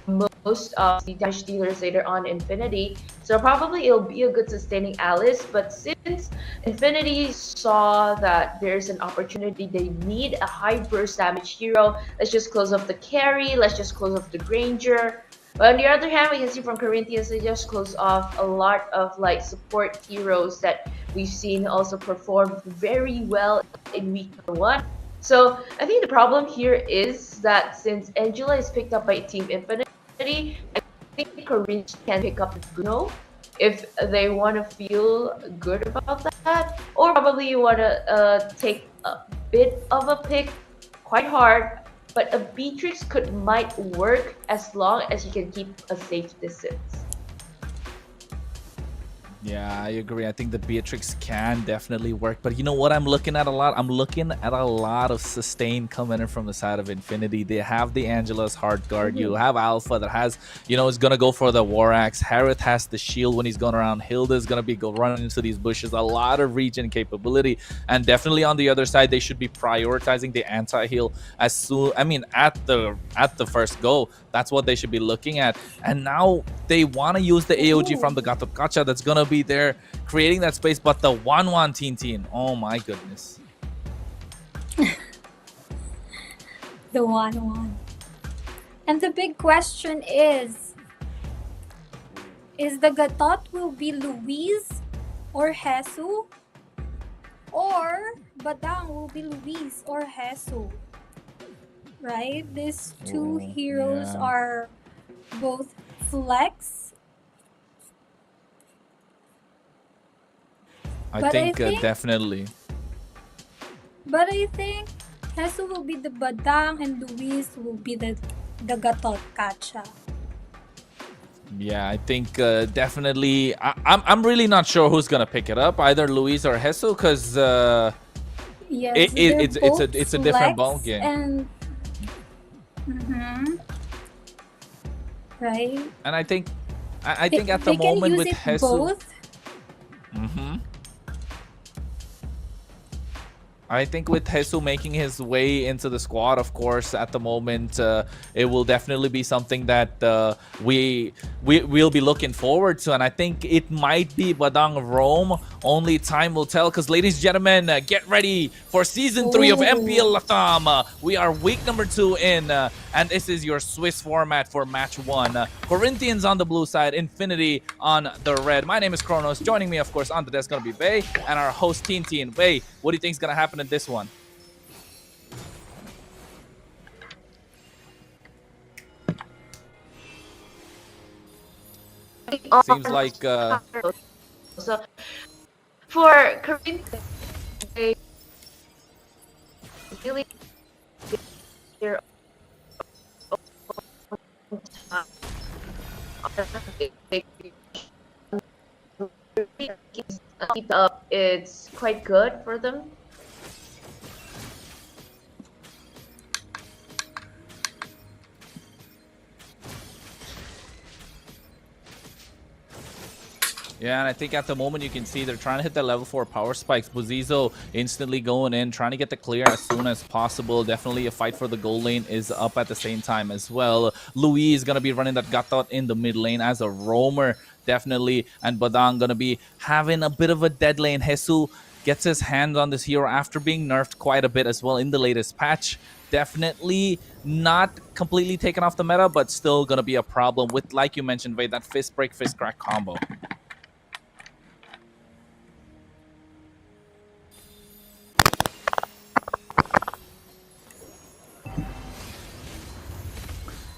most of the damage dealers later on Infinity. So probably it'll be a good sustaining Alice, but since Infinity saw that there's an opportunity, they need a high burst damage hero, let's just close off the carry, let's just close off the Granger. But on the other hand, we can see from Corinthians, they just close off a lot of like support heroes that we've seen also perform very well in week 1. So I think the problem here is that since Angela is picked up by Team Infinity, I think Corinthians can pick up Bruno if they want to feel good about that, or probably you want to take a bit of a pick quite hard. But a Beatrix might work as long as you can keep a safe distance. Yeah, I agree. I think the Beatrix can definitely work. But you know what I'm looking at a lot? I'm looking at a lot of sustain coming in from the side of Infinity. They have the Angela's hard guard. You have Alpha that has, you know, is going to go for the War Axe. Harith has the shield when he's going around. Hilda's going to be running into these bushes. A lot of regen capability. And definitely on the other side, they should be prioritizing the anti-heal as soon, I mean, at the first go. That's what they should be looking at. And now they want to use the AOG from the Gacha that's going to be there creating that space. But the 1-1 Teen, oh my goodness. The 1-1. And the big question is the Gatot will be Luis or Jesus? Or Badang will be Luis or Jesus? Right? These two heroes are both flex. I think definitely. But I think Jesus will be the Badang and Luis will be the Gatot Kacha. Yeah, I think definitely. I'm really not sure who's gonna pick it up, either Luis or Jesus, because yes, it's a different ball game. And right. And I think at the moment with Jesus. Both. I think with Jesus making his way into the squad, of course, at the moment, it will definitely be something that we'll be looking forward to. And I think it might be Badang Rome. Only time will tell. Because, ladies and gentlemen, get ready for Season 3 of MPL LATAM. We are week number 2 in. And this is your Swiss format for match 1. Corinthians on the blue side, Infinity on the red. My name is Kronos. Joining me, of course, on the desk is going to be Vey and our host, Teen. Vey, what do you think is going to happen in this one? Seems like... So, for Corinthians, they really... It's quite good for them. Yeah, and I think at the moment you can see they're trying to hit the level 4 power spikes. Buzizo instantly going in, trying to get the clear as soon as possible. Definitely a fight for the gold lane is up at the same time as well. Louis is going to be running that Gatot in the mid lane as a roamer, definitely. And Badang going to be having a bit of a dead lane. Jesus gets his hands on this hero after being nerfed quite a bit as well in the latest patch. Definitely not completely taken off the meta, but still going to be a problem with, like you mentioned, Vey, that fist break, fist crack combo.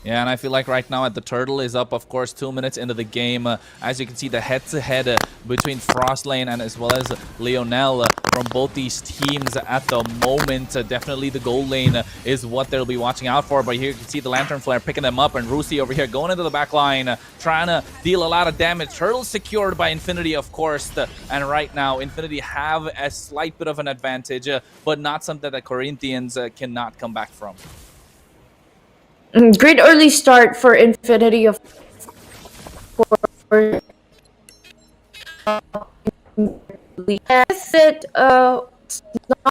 Yeah, and I feel like right now at the Turtle is up, of course, 2 minutes into the game. As you can see, the head-to-head between Frostlane and as well as Leonel from both these teams at the moment. Definitely the gold lane is what they'll be watching out for, but here you can see the Lantern Flare picking them up, and Rusi over here going into the back line, trying to deal a lot of damage. Turtle secured by Infinity, of course, and right now Infinity have a slight bit of an advantage, but not something that Corinthians cannot come back from. Great early start for Infinity, of course. Yes, it's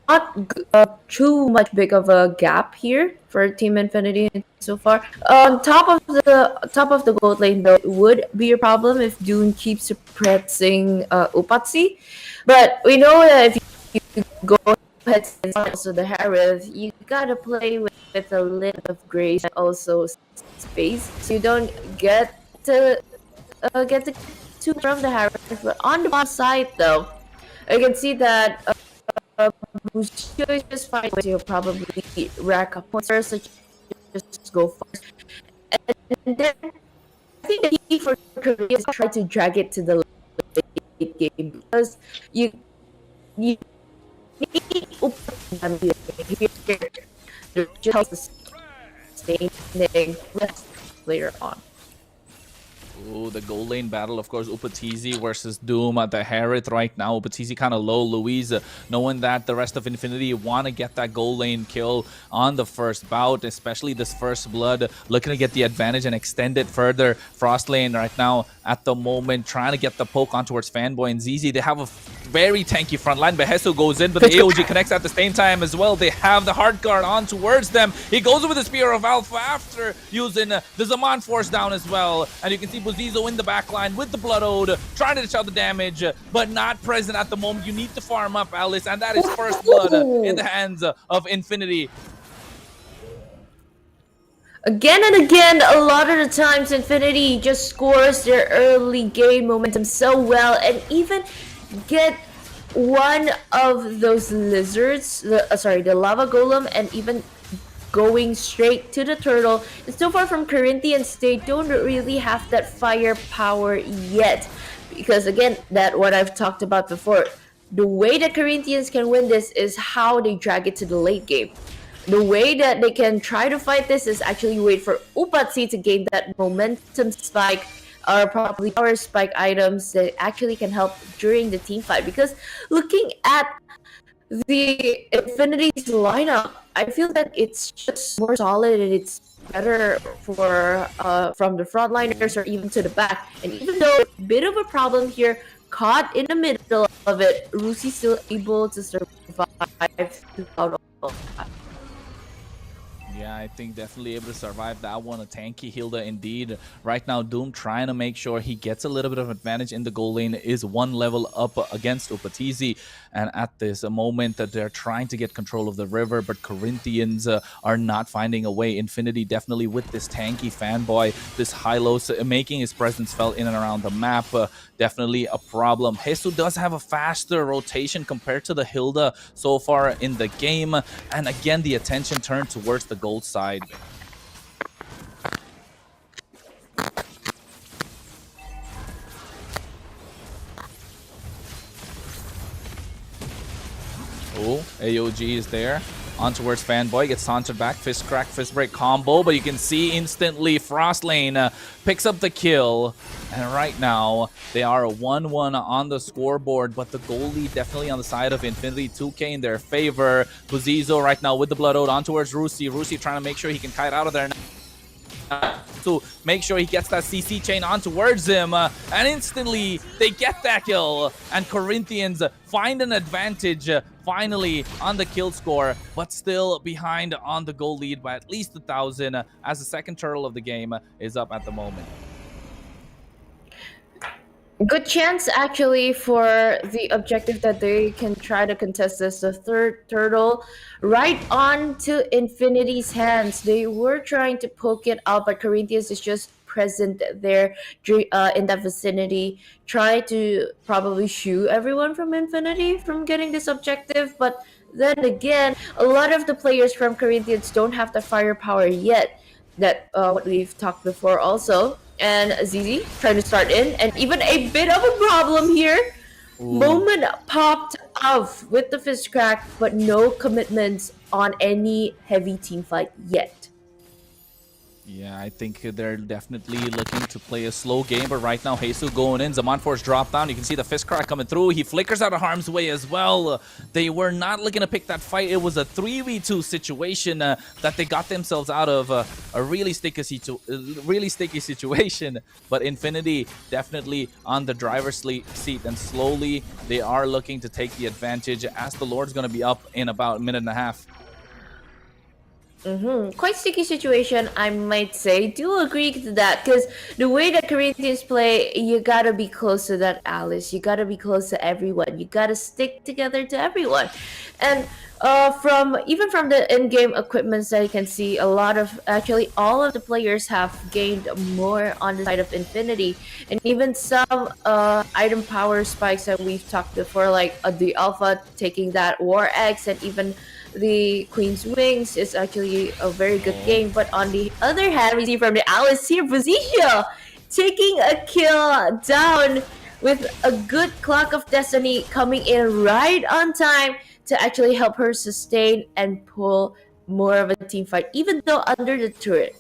not too much big of a gap here for Team Infinity so far. On top of the gold lane, though, it would be a problem if Dune keeps suppressing Upatsi. But we know that if you go ahead and also the Harith, you gotta play with a little of grace and also space, so you don't get to two from the Harith. But on the bottom side, though, I can see that Busio is just fine. You'll probably rack up points first, so just go first. And then I think the key for Korea is try to drag it to the late game, because you need here just sustaining later on. Ooh, the gold lane battle, of course, Upatizi versus Doom at the Harith right now. Upatizi kind of low. Louise, knowing that the rest of Infinity want to get that gold lane kill on the first bout, especially this first blood, looking to get the advantage and extend it further. Frost lane right now at the moment trying to get the poke on towards Fanboy and ZZ. They have a very tanky front line. Behesto goes in, but the AOG connects at the same time as well. They have the hard guard on towards them. He goes with the Spear of Alpha after using the Zaman Force down as well. And you can see Buzizo in the backline with the Blood Ode, trying to dish out the damage, but not present at the moment. You need to farm up, Alice, and that is first blood in the hands of Infinity. Again and again, a lot of the times Infinity just scores their early game momentum so well, and even get one of those lizards, the lava golem, and even going straight to the turtle. And so far from Corinthians, they don't really have that firepower yet, because again, that what I've talked about before, the way that Corinthians can win this is how they drag it to the late game. The way that they can try to fight this is actually wait for Upatsi to gain that momentum spike, or probably power spike items that actually can help during the team fight. Because looking at the Infinity's lineup, I feel that it's just more solid and it's better for from the frontliners or even to the back. And even though a bit of a problem here, caught in the middle of it, Rusi's still able to survive throughout all of that. Yeah, I think definitely able to survive that one. A tanky Hilda indeed. Right now, Doom trying to make sure he gets a little bit of advantage in the goal lane, is one level up against Upatizi. And at this moment that they're trying to get control of the river, but Corinthians are not finding a way. Infinity definitely with this tanky Fanboy, this Hylos making his presence felt in and around the map. Definitely a problem. Hesu does have a faster rotation compared to the Hilda so far in the game. And again, the attention turned towards the gold side. Oh, AOG is there. On towards Fanboy, gets sauntered back, fist crack, fist break combo, but you can see instantly Frostlane picks up the kill. And right now, they are a 1-1 on the scoreboard, but the goal lead definitely on the side of Infinity, 2K in their favor. Buzizo right now with the Blood Ode on towards Rusi. Rusi trying to make sure he can kite out of there to make sure he gets that CC chain on towards him. And instantly, they get that kill. And Corinthians find an advantage finally on the kill score, but still behind on the goal lead by at least 1,000 as the second turtle of the game is up at the moment. Good chance actually for the objective that they can try to contest this. The third turtle right on to Infinity's hands. They were trying to poke it out, but Corinthians is just present there in that vicinity. Try to probably shoo everyone from Infinity from getting this objective, but then again, a lot of the players from Corinthians don't have the firepower yet. That what we've talked before also. and ZZ trying to start in, and even a bit of a problem here. Moment popped off with the fist crack, but no commitments on any heavy team fight yet. Yeah, I think they're definitely looking to play a slow game, but right now Jesus going in. Zaman Force drop down. You can see the fist crack coming through. He flickers out of harm's way as well. They were not looking to pick that fight. It was a 3v2 situation that they got themselves out of a really sticky situation. But Infinity definitely on the driver's seat, and slowly they are looking to take the advantage as the Lord's going to be up in about a minute and a half. Quite sticky situation, I might say. Do agree to that, because the way that Corinthians play, you gotta be close to that Alice. You gotta be close to everyone. You gotta stick together to everyone. And from the in-game equipments that you can see, actually all of the players have gained more on the side of Infinity, and even some item power spikes that we've talked before, like the Alpha taking that War X, and even the Queen's Wings is actually a very good game. But on the other hand, we see from the Alice here, Buzizio taking a kill down with a good Clock of Destiny coming in right on time to actually help her sustain and pull more of a team fight, even though under the turret.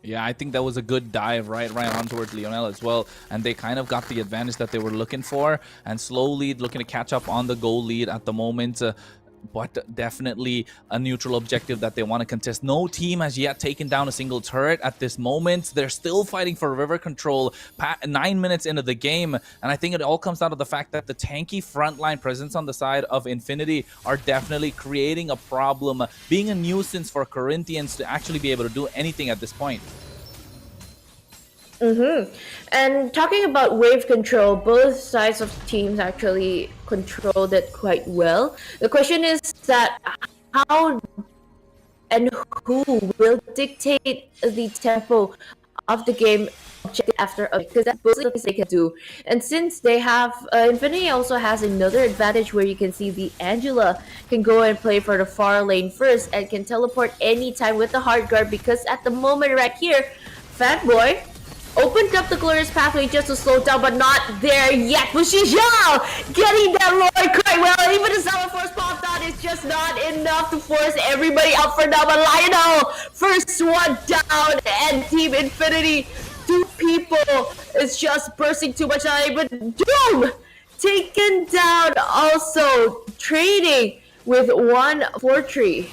Yeah, I think that was a good dive right on towards Lionel as well. And they kind of got the advantage that they were looking for, and slowly looking to catch up on the goal lead at the moment. But definitely a neutral objective that they want to contest. No team has yet taken down a single turret at this moment. They're still fighting for river control 9 minutes into the game, and I think it all comes down to the fact that the tanky frontline presence on the side of Infinity are definitely creating a problem, being a nuisance for Corinthians to actually be able to do anything at this point. And talking about wave control, both sides of teams actually controlled it quite well. The question is that how and who will dictate the tempo of the game after, because that's both things they can do. And since they have Infinity also has another advantage where you can see the Angela can go and play for the far lane first and can teleport anytime with the hard guard, because at the moment right here, Fatboy opened up the glorious pathway just to slow down, but not there yet. Buzizio getting that Lord quite well, and even the Zealot Force popped on. It's just not enough to force everybody up for now. But Lionel, first one down, and Team Infinity, 2 people is just bursting too much out. But Doom taken down, also trading with 1 Fortree.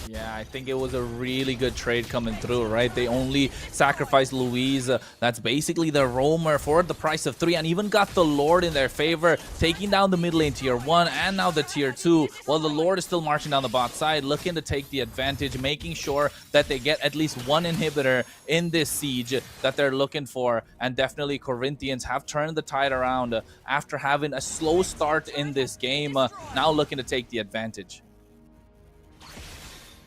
Yeah, I think it was a really good trade coming through, right? They only sacrificed Louise. That's basically the roamer for the price of 3, and even got the Lord in their favor, taking down the mid lane tier 1 and now the tier 2, while the Lord is still marching down the bot side, looking to take the advantage, making sure that they get at least 1 inhibitor in this siege that they're looking for. And definitely Corinthians have turned the tide around after having a slow start in this game, now looking to take the advantage.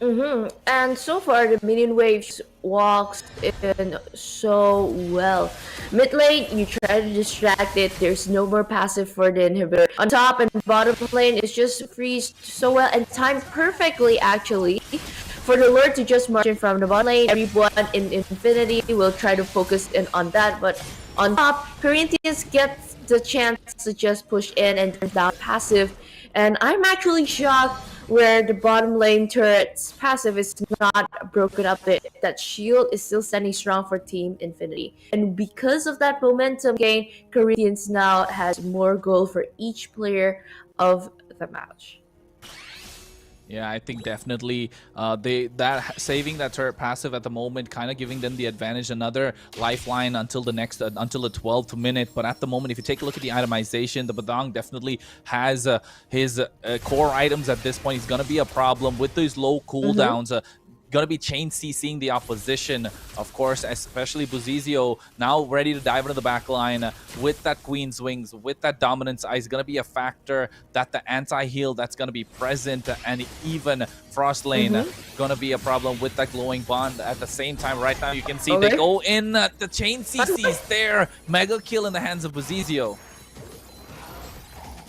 And so far, the minion waves walks in so well. Mid lane, you try to distract it. There's no more passive for the inhibitor. On top and bottom lane, it's just freezed so well and timed perfectly, actually, for the Lord to just march in from the bottom lane. Everyone in Infinity will try to focus in on that, but on top, Corinthians gets the chance to just push in and turn down passive. And I'm actually shocked where the bottom lane turret's passive is not broken up. That shield is still standing strong for Team Infinity. And because of that momentum gain, Corinthians now has more gold for each player of the match. Yeah, I think definitely saving that turret passive at the moment, kind of giving them the advantage, another lifeline until the 12th minute. But at the moment, if you take a look at the itemization, the Badang definitely has his core items at this point. He's going to be a problem with those low cooldowns. Going to be chain CCing the opposition, of course, especially Buzizio, now ready to dive into the back line with that Queen's Wings, with that Dominance Eye, is going to be a factor. That the anti-heal that's going to be present, and even Frost Lane going to be a problem with that Glowing Bond. At the same time, right now, you can see they go in, the chain CCs there. Mega kill in the hands of Buzizio.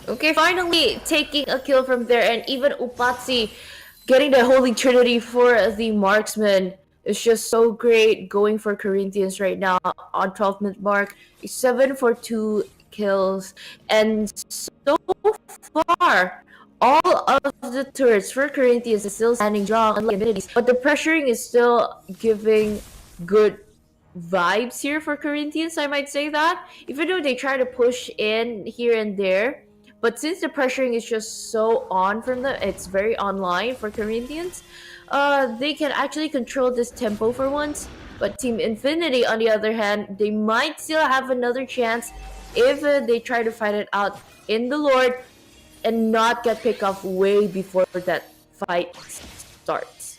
Okay, finally taking a kill from there, and even Upatsi getting the Holy Trinity for the marksman. is just so great going for Corinthians right now on 12-minute mark. 7 for 2 kills, and so far all of the turrets for Corinthians is still standing strong, unlike Infinities, but the pressuring is still giving good vibes here for Corinthians, I might say that. Even though they try to push in here and there, but since the pressuring is just so on from them, it's very online for Corinthians, they can actually control this tempo for once. But Team Infinity, on the other hand, they might still have another chance if they try to fight it out in the Lord and not get picked off way before that fight starts.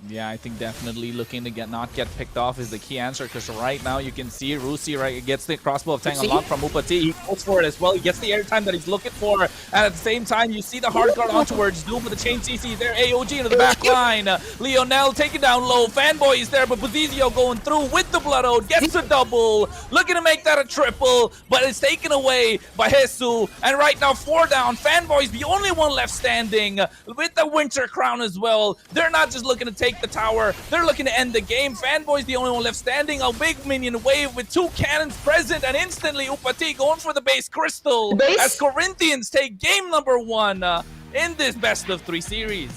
Yeah, I think definitely looking to not get picked off is the key answer, because right now you can see Rusi gets the crossbow of Tang unlocked from Upati. He goes for it as well. He gets the airtime that he's looking for. And at the same time, you see the hard guard onwards. Doom with the chain CC there. AOG into the back line. Leonel taken down low. Fanboy is there, but Buzizio going through with the Blood Oath. Gets a double. Looking to make that a triple, but it's taken away by Jesus. And right now, 4 down. Fanboy's the only one left standing with the Winter Crown as well. They're not just looking to take the tower, they're looking to end the game. Fanboy's the only one left standing. A big minion wave with 2 cannons present, and instantly Upati going for the base crystal as Corinthians take game number 1 in this best of 3 series.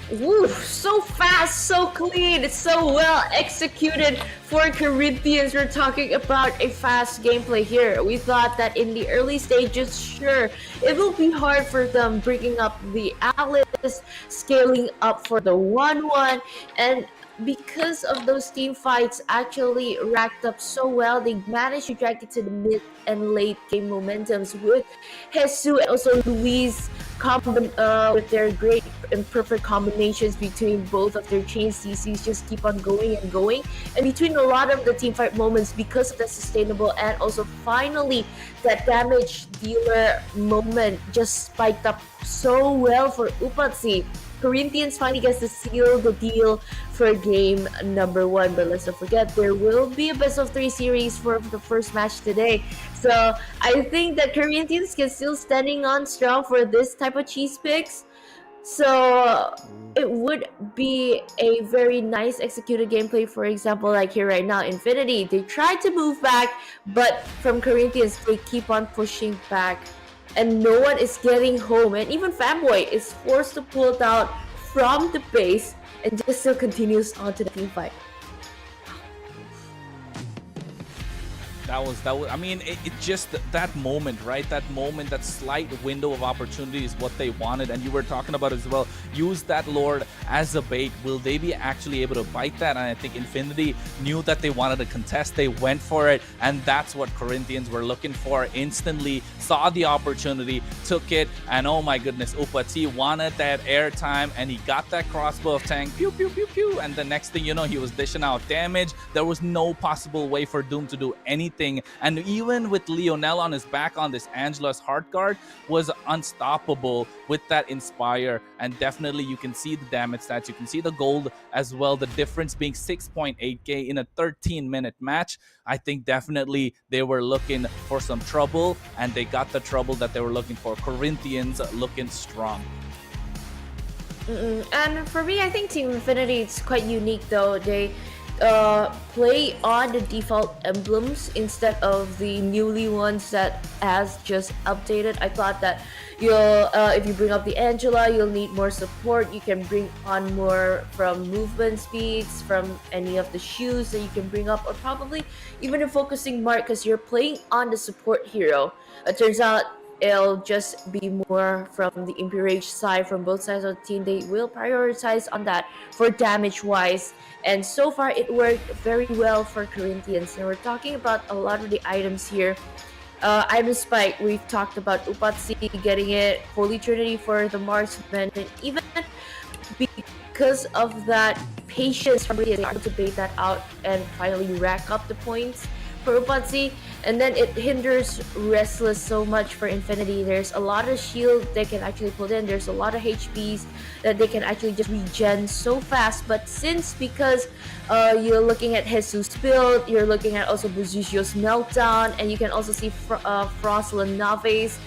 Woo, so fast, so clean, so well executed for Corinthians. We're talking about a fast gameplay here. We thought that in the early stages, sure, it will be hard for them bringing up the Atlas, scaling up for the 1-1, and because of those team fights actually racked up so well, they managed to drag it to the mid and late game momentums with Jesus and also Luis with their great and perfect combinations between both of their chain CCs just keep on going and going. And between a lot of the team fight moments, because of the sustainable and also finally that damage dealer moment just spiked up so well for Upatsi. Corinthians finally gets to seal the deal for game number 1. But let's not forget, there will be a best of 3 series for the first match today. So I think that Corinthians can still standing on strong for this type of cheese picks. So it would be a very nice executed gameplay. For example, like here right now, Infinity, they tried to move back, but from Corinthians, they keep on pushing back. And no one is getting home, and even Fanboy is forced to pull it out from the base and just still continues on to the team fight. That was I mean, it just that moment, right? That moment, that slight window of opportunity is what they wanted. And you were talking about as well, use that Lord as a bait. Will they be actually able to bite that? And I think Infinity knew that they wanted to contest. They went for it, and that's what Corinthians were looking for. Instantly saw the opportunity, took it, and oh my goodness, Upati wanted that airtime, and he got that crossbow of Tang, pew pew pew pew, and the next thing you know, he was dishing out damage. There was no possible way for Doom to do anything. And even with Leonel on his back on this Angela's heart guard, was unstoppable with that Inspire. And definitely you can see the damage stats, you can see the gold as well, the difference being 6.8k in a 13-minute match. I think definitely they were looking for some trouble, and they got the trouble that they were looking for. Corinthians looking strong. And for me, I think Team Infinity is quite unique though. They play on the default emblems instead of the newly ones that has just updated. I thought that you'll if you bring up the Angela, you'll need more support. You can bring on more from movement speeds, from any of the shoes that you can bring up, or probably even a focusing mark because you're playing on the support hero. It turns out it'll just be more from the Imperial side, from both sides of the team. They will prioritize on that for damage wise, and so far it worked very well for Corinthians. And we're talking about a lot of the items here. Item Spike, we've talked about Upatsi getting it, Holy Trinity for the marksman, and even because of that patience from Ria, able to bait that out and finally rack up the points for Upatsi. And then it hinders Restless so much for Infinity. There's a lot of shield they can actually put in. There's a lot of HPs that they can actually just regen so fast. But because you're looking at Jesus' build, you're looking at also Buzicio's meltdown, and you can also see Frost Naves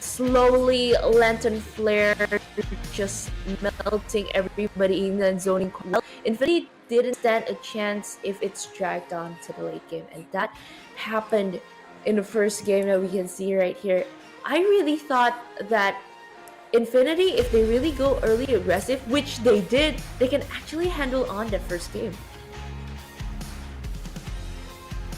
slowly Lantern Flare just melting everybody in and zoning. Infinity didn't stand a chance if it's dragged on to the late game, and that happened in the first game that we can see right here. I really thought that Infinity, if they really go early aggressive, which they did, they can actually handle on that first game.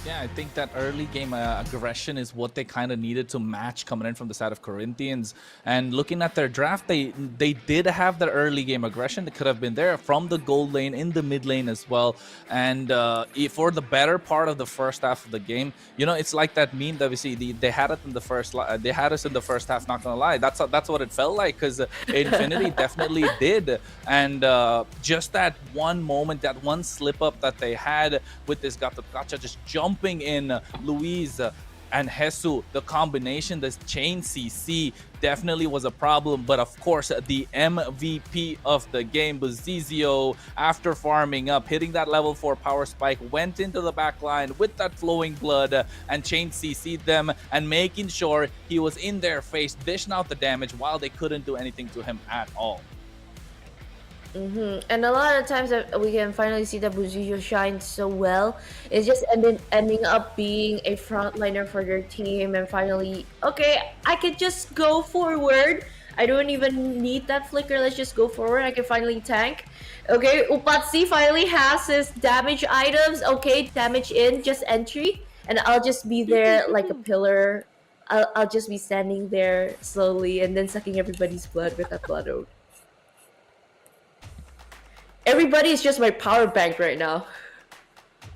Yeah, I think that early game aggression is what they kind of needed to match coming in from the side of Corinthians. And looking at their draft, they did have the early game aggression that could have been there from the gold lane, in the mid lane as well. And for the better part of the first half of the game, you know, it's like that meme that we see. They had it in the first. They had us in the first half. Not gonna lie, that's what it felt like, because Infinity definitely did. And just that one moment, that one slip up that they had with this Gotcha just jumping in Luis and Jesus, the combination, this chain CC definitely was a problem. But of course, the MVP of the game, Buzizio, after farming up, hitting that level 4 power spike, went into the back line with that flowing blood and chain CC'd them, and making sure he was in their face, dishing out the damage while they couldn't do anything to him at all. And a lot of times that we can finally see that Buzizio shines so well. It's just ending up being a frontliner for their team, and finally, okay, I could just go forward. I don't even need that flicker. Let's just go forward. I can finally tank. Okay, Upatsi finally has his damage items. Okay, damage in, just entry, and I'll just be there like a pillar. I'll just be standing there slowly and then sucking everybody's blood with that blood oath. Everybody is just my power bank right now.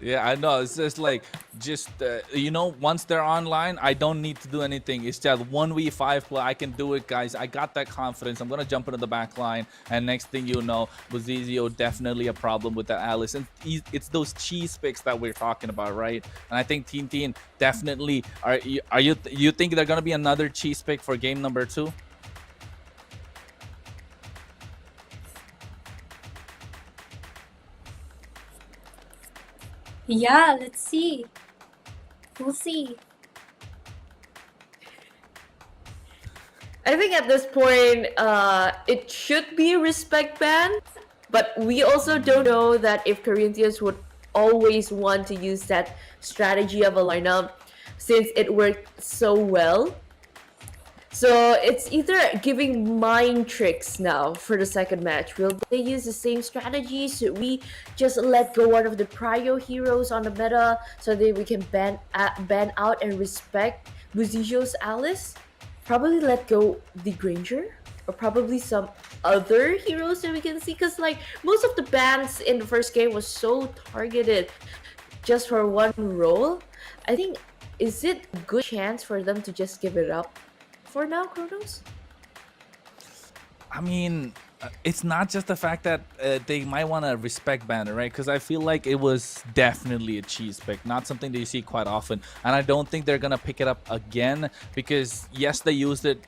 Yeah, I know. It's just like, you know, once they're online, I don't need to do anything. It's just 1v5 play. I can do it, guys. I got that confidence. I'm going to jump into the back line. And next thing you know, Buzizio definitely a problem with that Alice. And it's those cheese picks that we're talking about, right? And I think Team definitely, you think they're going to be another cheese pick for game number 2? Yeah, let's see. We'll see. I think at this point, it should be a respect ban, but we also don't know that if Corinthians would always want to use that strategy of a lineup, since it worked so well. So it's either giving mind tricks now for the second match. Will they use the same strategy? Should we just let go one of the prio heroes on the meta so that we can ban out and respect Buzizio's Alice? Probably let go the Granger, or probably some other heroes that we can see, because like most of the bans in the first game was so targeted just for one role. I think, is it a good chance for them to just give it up for now, Kronos? I mean, it's not just the fact that they might want to respect banner, right? Because I feel like it was definitely a cheese pick, not something that you see quite often. And I don't think they're going to pick it up again, because yes, they used it.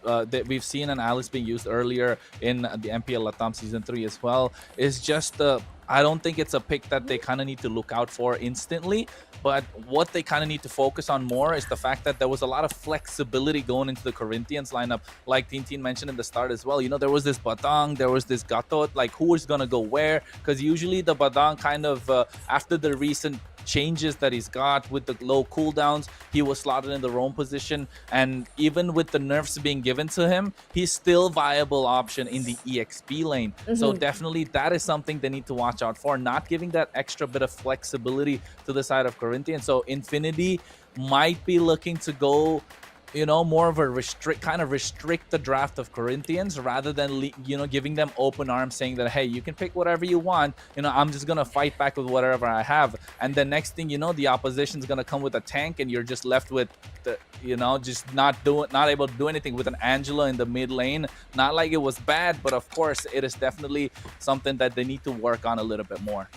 We've seen an Alice being used earlier in the MPL LATAM Season 3 as well. It's just I don't think it's a pick that they kind of need to look out for instantly. But what they kind of need to focus on more is the fact that there was a lot of flexibility going into the Corinthians lineup, like Tintin mentioned in the start as well. You know, there was this Batang, there was this Gatot, like who is going to go where? Because usually the Batang kind of, after the recent changes that he's got with the low cooldowns, he was slotted in the roam position, and even with the nerfs being given to him, he's still viable option in the EXP lane. So definitely that is something they need to watch out for, not giving that extra bit of flexibility to the side of Corinthians. So Infinity might be looking to go, you know, more of a restrict the draft of Corinthians, rather than, you know, giving them open arms, saying that, hey, you can pick whatever you want, you know, I'm just gonna fight back with whatever I have. And the next thing you know, the opposition's gonna come with a tank, and you're just left with the, you know, just not able to do anything with an Angela in the mid lane. Not like it was bad, but of course it is definitely something that they need to work on a little bit more.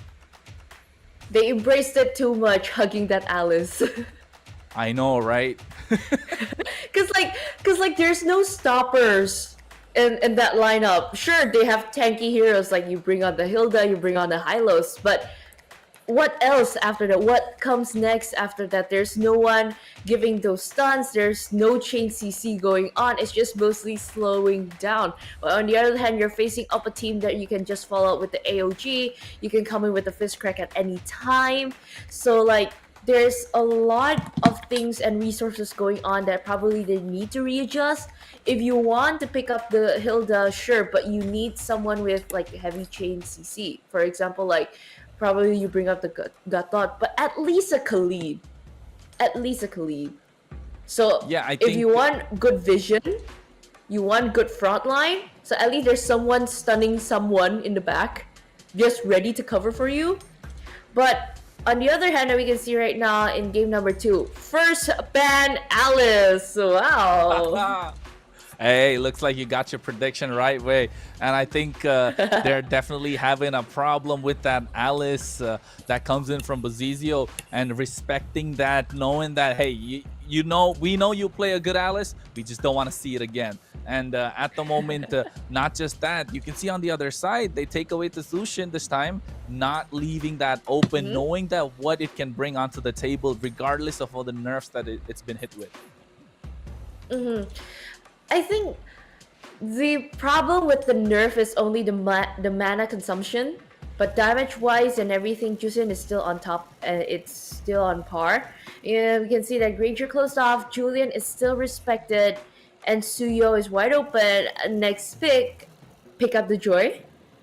They embraced it too much, hugging that Alice. I know, right? Cause like there's no stoppers in that lineup. Sure, they have tanky heroes, like you bring on the Hilda, you bring on the Hylos, but what else after that? What comes next after that? There's no one giving those stuns. There's no chain CC going on. It's just mostly slowing down. But on the other hand, you're facing up a team that you can just follow up with the AOG. You can come in with the fist crack at any time. So like there's a lot of things and resources going on that probably they need to readjust. If you want to pick up the Hilda, sure, but you need someone with like heavy chain CC. For example, like probably you bring up the Gatot, but at least a Khalid. At least a Khalid. So Yeah, I if think you want good vision, you want good front line, so at least there's someone stunning someone in the back, just ready to cover for you. But on the other hand, we can see right now in game number 2, first ban Alice. Wow. Hey, looks like you got your prediction right way. And I think they're definitely having a problem with that Alice that comes in from Bozizio, and respecting that, knowing that, hey, we know you play a good Alice, we just don't want to see it again. And at the moment, not just that, you can see on the other side, they take away the Zushin this time, not leaving that open, knowing that what it can bring onto the table, regardless of all the nerfs that it's been hit with. I think the problem with the nerf is only the mana consumption, but damage-wise and everything, Jusin is still on top, and it's still on par. Yeah, we can see that Granger closed off, Julian is still respected, and Suyo is wide open. Next pick up the Joy,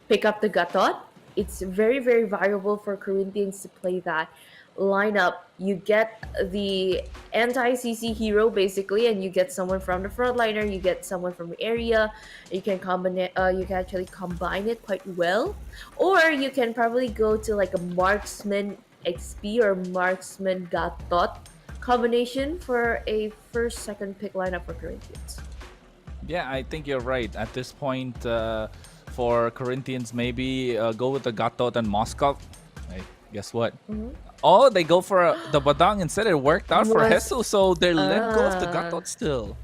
pick up the Gatot. It's very, very viable for Corinthians to play that lineup. You get the anti-CC hero basically, and you get someone from the frontliner, you get someone from the area. You can you can actually combine it quite well, or you can probably go to like a marksman XP or marksman Gatot combination for a first second pick lineup for Corinthians. Yeah, I think you're right. At this point, for Corinthians, maybe go with the Gatot and Moskov. Hey, guess what? Oh, they go for the Badang instead. It worked out for Hesu, so they let go of the Gatot still.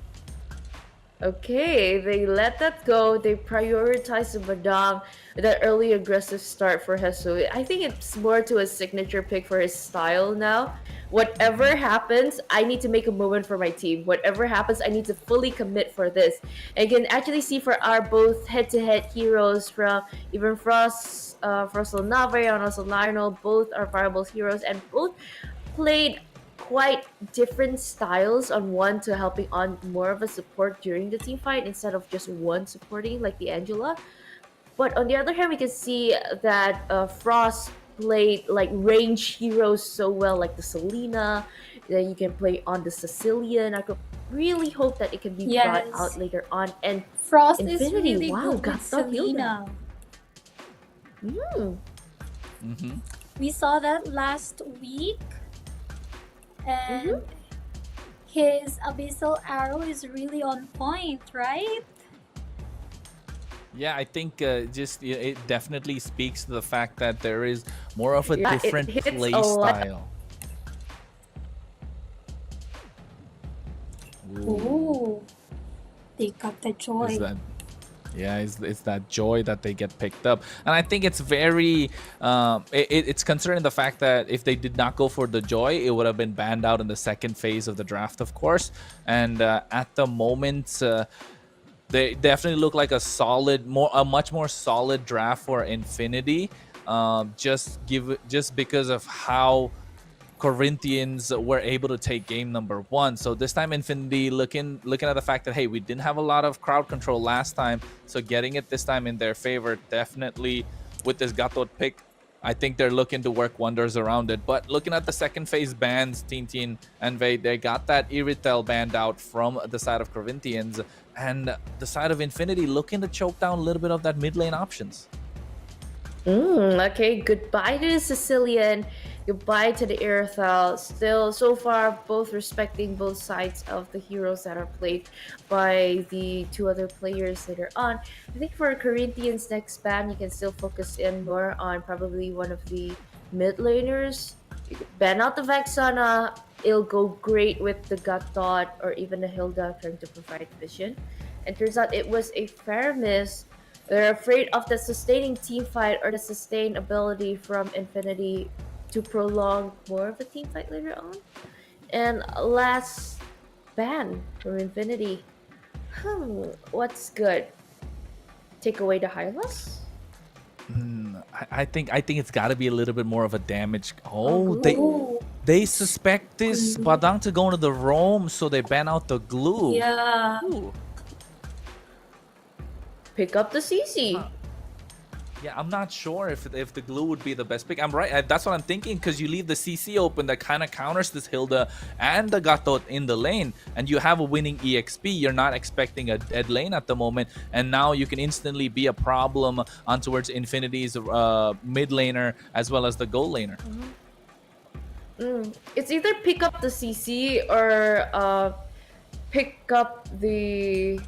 Okay, they let that go. They prioritize the Badang, that early aggressive start for Hesu. I think it's more to a signature pick for his style now. Whatever happens, I need to make a moment for my team. Whatever happens, I need to fully commit for this. And you can actually see for our both head-to-head heroes from even Frost Nave and also Lionel, both are viable heroes and both played quite different styles, on one to helping on more of a support during the team fight instead of just one supporting like the Angela. But on the other hand, we can see that Frost played like range heroes so well, like the Selena, that you can play on the Sicilian. I could really hope that it can be brought out later on. And Frost Infinity, is really wow, good with Selena. We saw that last week, and his Abyssal Arrow is really on point, right? Yeah, I think it definitely speaks to the fact that there is more of a different play style. Ooh, they got the joy. It's that joy that they get picked up. And I think it's very it's considering the fact that if they did not go for the joy, it would have been banned out in the second phase of the draft, of course. And at the moment, they definitely look like a much more solid draft for Infinity, just because of how Corinthians were able to take game number 1. So this time Infinity looking at the fact that, hey, we didn't have a lot of crowd control last time, so getting it this time in their favor, definitely with this Gatot pick, I think they're looking to work wonders around it. But looking at the second phase bans, Tintin and Vade, they got that Iritel banned out from the side of Corinthians, and the side of Infinity looking to choke down a little bit of that mid lane options. Okay, goodbye to the Sicilian, goodbye to the Irithel. Still, so far, both respecting both sides of the heroes that are played by the two other players later on. I think for Corinthians next ban, you can still focus in more on probably one of the mid laners. You could ban out the Vexana, it'll go great with the Gatot or even the Hilda trying to provide vision. And turns out it was a fair miss. They're afraid of the sustaining team fight or the sustain ability from Infinity to prolong more of a team fight later on. And last ban from Infinity. What's good? Take away the Hylas? I think it's got to be a little bit more of a damage. Oh, Ooh. they suspect this Badang to go into the roam, so they ban out the glue. Yeah. Ooh. Pick up the CC. Yeah, I'm not sure if the glue would be the best pick. I'm right. That's what I'm thinking, because you leave the CC open, that kind of counters this Hilda and the Gatot in the lane, and you have a winning EXP. You're not expecting a dead lane at the moment, and now you can instantly be a problem on towards Infinity's mid laner as well as the gold laner. It's either pick up the CC or pick up the...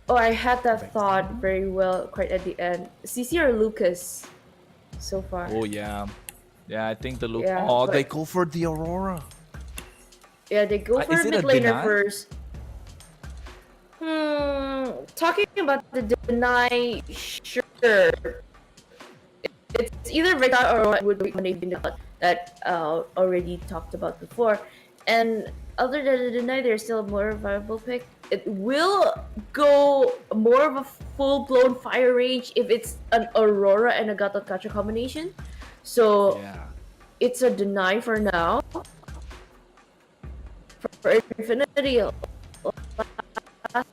Oh, I had that thought very well quite at the end. CC or Lucas so far. Oh, yeah. Yeah, I think the Lucas... Yeah, oh, but- they go for the Aurora. Yeah, they go for Is a it a mid laner deny? first. Talking about the deny, sure. It's either Vega or would be that already talked about before. And other than the deny, there's still a more viable pick. It will go more of a full-blown fire range if it's an Aurora and a Gatot Kacha combination. So Yeah. it's a deny for now. For Infinity, last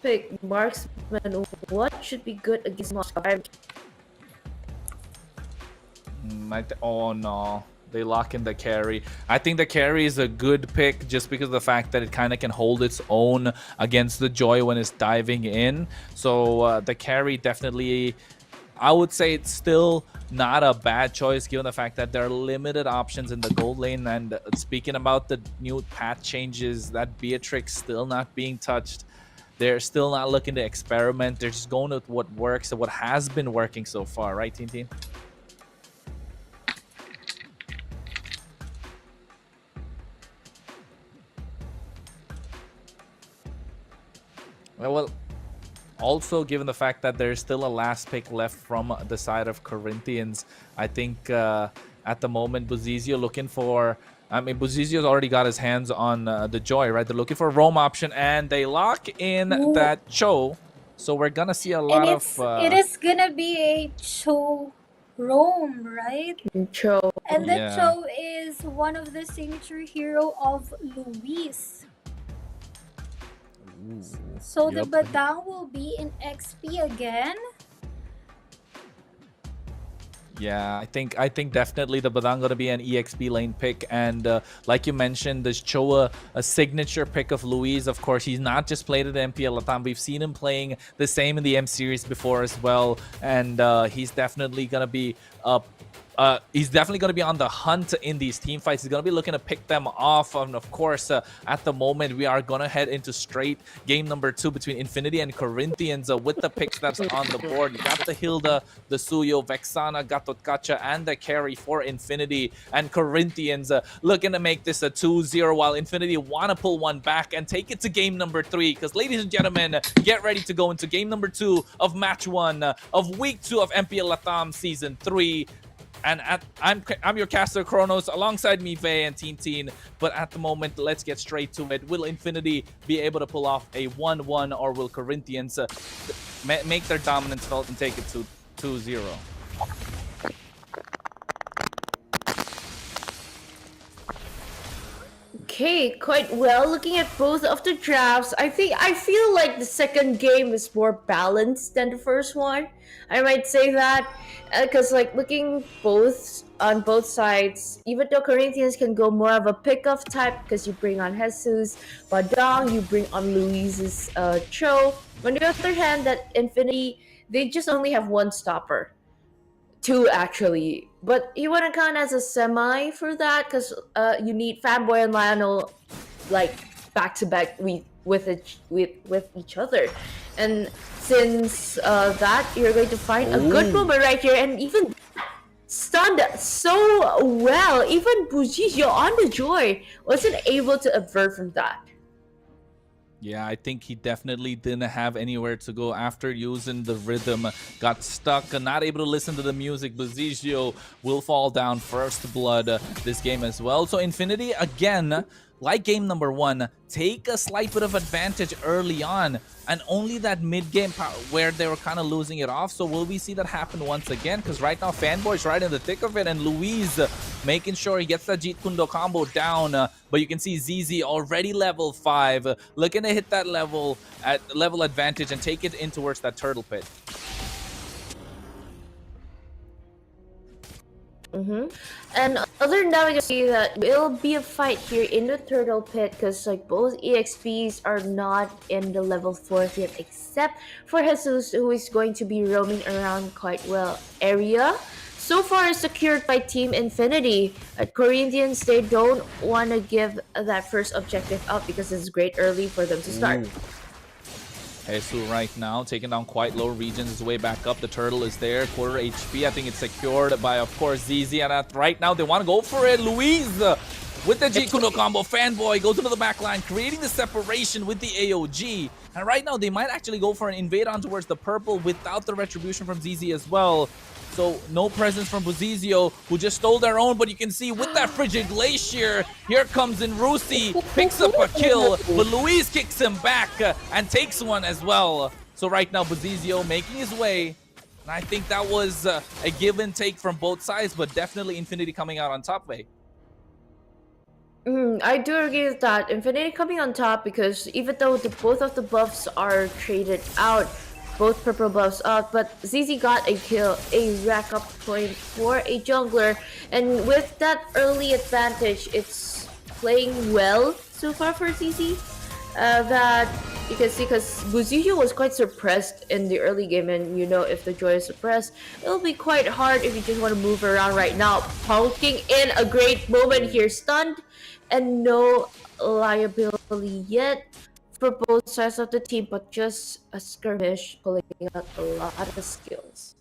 pick, Marksman. What should be good against Marksman? Oh no, they lock in the carry. I think the carry is a good pick just because of the fact that it kind of can hold its own against the Joy when it's diving in. So the carry definitely, I would say it's still not a bad choice given the fact that there are limited options in the gold lane. And speaking about the new path changes, that Beatrix still not being touched. They're still not looking to experiment. They're just going with what works and what has been working so far, right, Tintin? Well, also given the fact that there's still a last pick left from the side of Corinthians, I think at the moment Buzizio looking for... I mean, Buzizio's already got his hands on the Joy, right? They're looking for a roam option, and they lock in that Cho. So we're gonna see a lot And of... it is gonna be a Cho roam, right? Cho. And the Yeah. Cho is one of the signature hero of Luis. So the Yup. Badang will be in XP again. Yeah, I think definitely the Badang gonna be an EXP lane pick, and like you mentioned, there's Choa, a signature pick of Luis. Of course, he's not just played at the MPL LATAM. We've seen him playing the same in the M series before as well, and he's definitely gonna be he's definitely going to be on the hunt in these team fights. He's going to be looking to pick them off. And of course, at the moment, we are going to head into straight game number 2 between Infinity and Corinthians with the picks that's on the board. You got the Hilda, the Suyo, Vexana, Gatot Kacha, and the carry for Infinity. And Corinthians looking to make this a 2-0, while Infinity want to pull one back and take it to game number 3. Because, ladies and gentlemen, get ready to go into game number 2 of match 1 of week 2 of MPL LATAM Season 3. And I'm your caster Kronos, alongside me Vey and Tintin. But at the moment, let's get straight to it. Will Infinity be able to pull off a 1-1, or will Corinthians make their dominance felt and take it to 2-0? Okay, quite well. Looking at both of the drafts, I feel like the second game is more balanced than the first one. I might say that because like looking on both sides, even though Corinthians can go more of a pick-off type because you bring on Jesus, Badang, you bring on Luis's Cho. On the other hand, that Infinity, they just only have one stopper. 2 actually, but you want to count as a semi for that because you need Fanboy and Lionel like back to back with each other, and since that you're going to find a good moment right here, and even stunned so well, even Bujizio on the Joy wasn't able to avert from that. Yeah, I think he definitely didn't have anywhere to go after using the rhythm. Got stuck, not able to listen to the music. Buzizio will fall down first blood this game as well. So Infinity, again, like game number 1, take a slight bit of advantage early on, and only that mid-game where they were kind of losing it off. So will we see that happen once again? Because right now, Fanboy's right in the thick of it, and Luis making sure he gets that Jeet Kune Do combo down. But you can see ZZ already level 5, looking to hit that level advantage and take it in towards that turtle pit. And other than that, we can see that it'll be a fight here in the turtle pit, because like both EXPs are not in the level 4th yet, except for Jesus, who is going to be roaming around quite well area. So far is secured by Team Infinity. At Corinthians, they don't want to give that first objective up because it's great early for them to start. Jesus right now taking down quite low regions, his way back up. The turtle is there, quarter HP. I think it's secured by, of course, ZZ. And right now they want to go for it. Luis with the Jeet Kune Do combo. Fanboy goes into the back line, creating the separation with the AOG. And right now they might actually go for an invade on towards the purple without the retribution from ZZ as well. So no presence from Buzizio, who just stole their own, but you can see with that Frigid Glacier, here comes in Rusi, picks up a kill, but Luis kicks him back and takes one as well. So right now Buzizio making his way, and I think that was a give and take from both sides, but definitely Infinity coming out on top, Vay. I do agree with that. Infinity coming on top, because even though both of the buffs are traded out, both purple buffs up, but ZZ got a kill, a rack up point for a jungler, and with that early advantage, it's playing well so far for ZZ. That you can see, because Buzizio was quite suppressed in the early game, and you know, if the Joy is suppressed, it'll be quite hard if you just want to move around right now. Poking in a great moment here, stunned, and no liability yet for both sides of the team, but just a skirmish pulling out a lot of skills.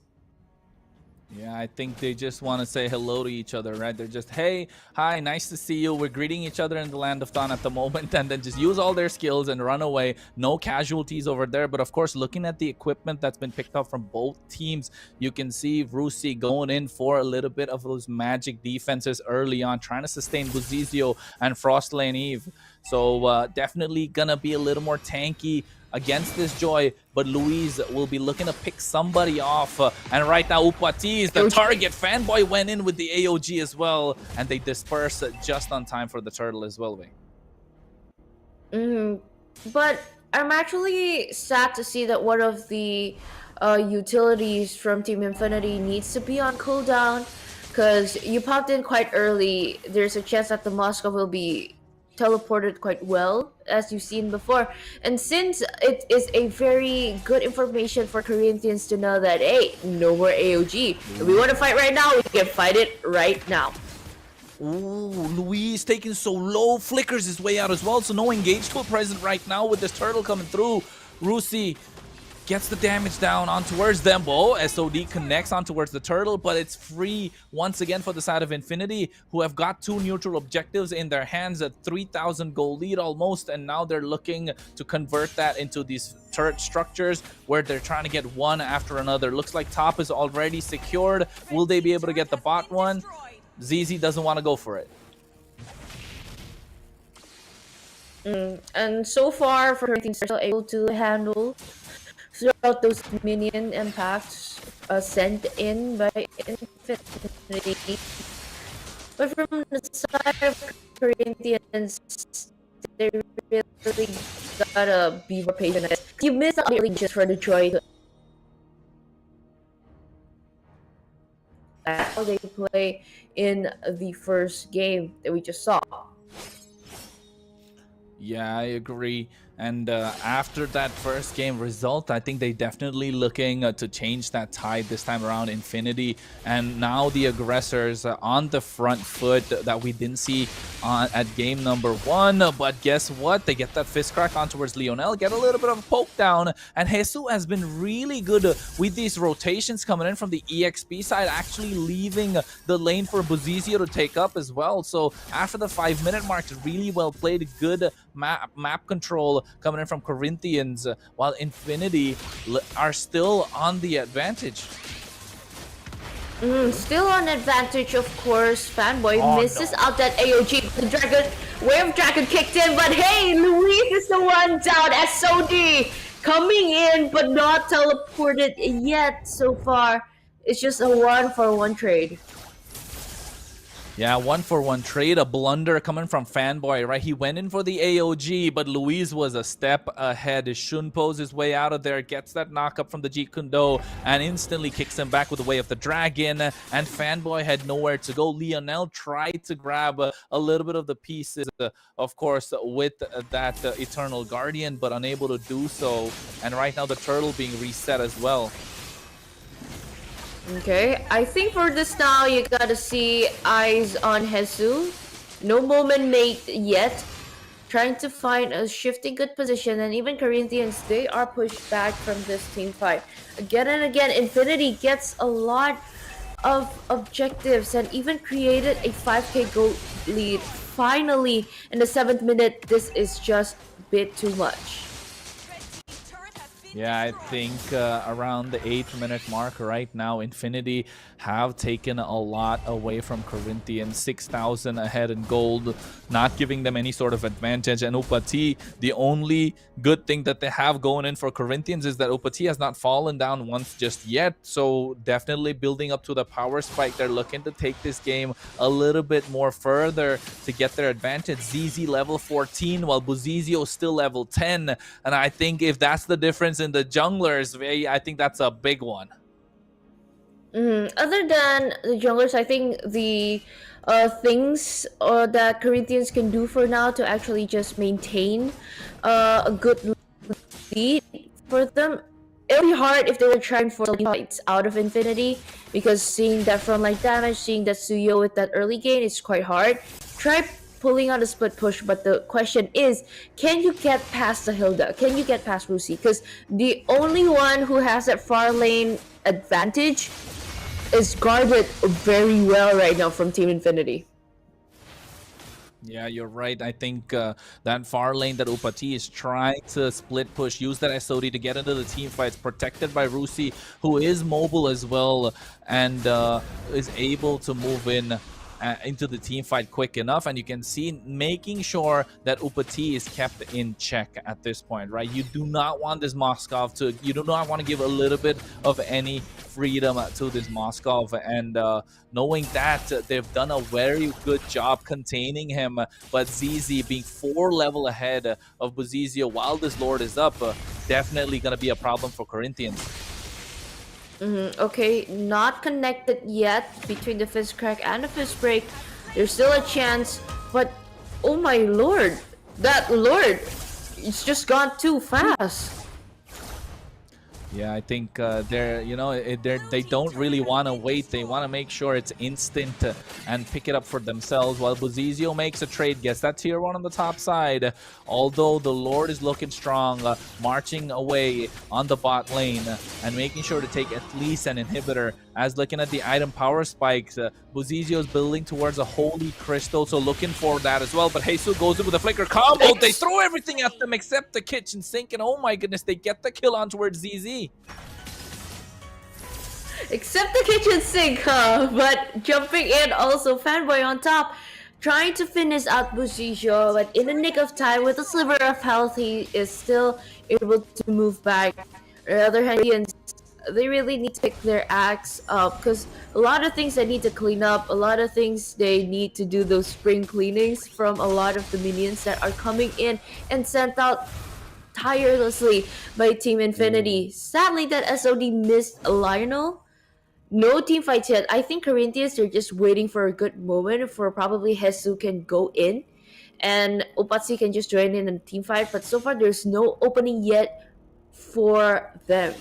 Yeah, I think they just want to say hello to each other, right? They're just, hey, hi, nice to see you. We're greeting each other in the land of Dawn at the moment, and then just use all their skills and run away. No casualties over there. But of course, looking at the equipment that's been picked up from both teams, you can see Rusi going in for a little bit of those magic defenses early on, trying to sustain Buzizio and Frostlane Eve. So definitely gonna be a little more tanky against this Joy, but Luis will be looking to pick somebody off. And right now, Upati is the target. Fanboy went in with the AOG as well, and they disperse just on time for the turtle as well, Vay. But I'm actually sad to see that one of the utilities from Team Infinity needs to be on cooldown, because you popped in quite early. There's a chance that the Moscow will be teleported quite well, as you've seen before, and since it is a very good information for Corinthians to know that, hey, no more AOG. If we want to fight right now, we can fight it right now. Ooh, Luis taking so low, flickers his way out as well, so no engage full present right now with this turtle coming through. Rusi gets the damage down on towards Dembo. SOD connects on towards the turtle, but it's free once again for the side of Infinity, who have got 2 neutral objectives in their hands, a 3,000 goal lead almost, and now they're looking to convert that into these turret structures where they're trying to get one after another. Looks like top is already secured. Will they be able to get the bot one? ZZ doesn't want to go for it. And so far, for Corinthians, they're still able to handle throughout those minion impacts sent in by Infinity. But from the side of Corinthians, they really gotta be more patient. You miss out really just for the Joy. How they play in the first game that we just saw. Yeah, I agree. And after that first game result, I think they definitely looking to change that tide this time around, Infinity. And now the aggressors on the front foot that we didn't see at game number 1. But guess what? They get that fist crack on towards Lionel, get a little bit of a poke down. And Jesus has been really good with these rotations coming in from the EXP side, actually leaving the lane for Buzizio to take up as well. So after the 5-minute mark, really well played, good map control coming in from Corinthians, while Infinity are still on the advantage. Still on advantage, of course. Fanboy misses out that AOG. The Dragon, Wave Dragon kicked in, but hey, Luis is the one down. SOD coming in, but not teleported yet so far. It's just a 1-for-1 trade. Yeah, 1-for-1 trade, a blunder coming from Fanboy, right? He went in for the AOG, but Luis was a step ahead. Shun pulls his way out of there, gets that knock up from the Jeet Kune Do, and instantly kicks him back with the Way of the Dragon, and Fanboy had nowhere to go. Lionel tried to grab a little bit of the pieces, of course, with that Eternal Guardian, but unable to do so, and right now the Turtle being reset as well. Okay, I think for this now, you gotta see eyes on Jesus. No moment made yet. Trying to find a shifting good position, and even Corinthians, they are pushed back from this team fight. Again and again, Infinity gets a lot of objectives and even created a 5k goal lead. Finally, in the 7th minute, this is just a bit too much. Yeah, I think around the 8th minute mark right now, Infinity have taken a lot away from Corinthians. 6,000 ahead in gold, not giving them any sort of advantage. And Upati, the only good thing that they have going in for Corinthians is that Upati has not fallen down once just yet. So definitely building up to the power spike. They're looking to take this game a little bit more further to get their advantage. ZZ level 14, while Buzizio still level 10. And I think if that's the difference in the junglers, I think that's a big one. Other than the junglers, I think the things that Corinthians can do for now to actually just maintain a good lead for them. It would be hard if they were trying for fights out of Infinity, because seeing that frontline damage, seeing that Suyo with that early gain is quite hard. Try pulling out a split push, but the question is, can you get past the Hilda? Can you get past Rusi? Because the only one who has that far lane advantage is guarded very well right now from Team Infinity. Yeah, you're right. I think that far lane that Upati is trying to split push, use that SOD to get into the team fights, protected by Rusi, who is mobile as well and is able to move in into the team fight quick enough. And you can see making sure that Upati is kept in check at this point, right? You do not want this Moskov to, you do not want to give a little bit of any freedom to this Moskov, and knowing that they've done a very good job containing him, but ZZ being 4 level ahead of Buzizio while this Lord is up, definitely going to be a problem for Corinthians. Okay, not connected yet between the Fist Crack and the Fist Break. There's still a chance, but oh my lord, that Lord, it's just gone too fast. Yeah, I think they're, you know, they don't really want to wait. They want to make sure it's instant and pick it up for themselves, while Buzizio makes a trade, gets that tier 1 on the top side. Although the Lord is looking strong, marching away on the bot lane and making sure to take at least an inhibitor. As looking at the item power spikes, Buzizio is building towards a Holy Crystal, so looking for that as well. But Jesus goes in with a flicker combo. They throw everything at them except the kitchen sink, and oh my goodness, they get the kill on towards ZZ. Except the kitchen sink, huh? But jumping in also, Fanboy on top, trying to finish out Buzizio, but in the nick of time with a sliver of health, he is still able to move back. On the other hand, they really need to pick their acts up, because a lot of things they need to clean up, a lot of things they need to do those spring cleanings from a lot of the minions that are coming in and sent out tirelessly by Team Infinity. Sadly, that SOD missed Lionel. No team fights yet. I think Corinthians, they're just waiting for a good moment for probably Jesus can go in and Opatsi can just join in a team fight, but so far there's no opening yet for them.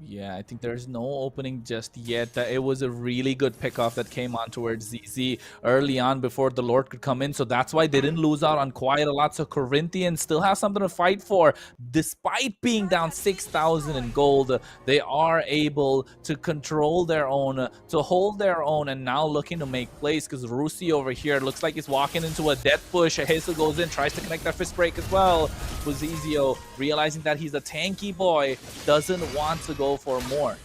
Yeah, I think there's no opening just yet. It was a really good pickoff that came on towards ZZ early on before the Lord could come in. So that's why they didn't lose out on quite a lot. So Corinthians still have something to fight for. Despite being down 6,000 in gold, they are able to control their own, to hold their own, and now looking to make plays because Rusi over here looks like he's walking into a death push. Hazel goes in, tries to connect that fist break as well. Buzizio, realizing that he's a tanky boy, doesn't want to go for more.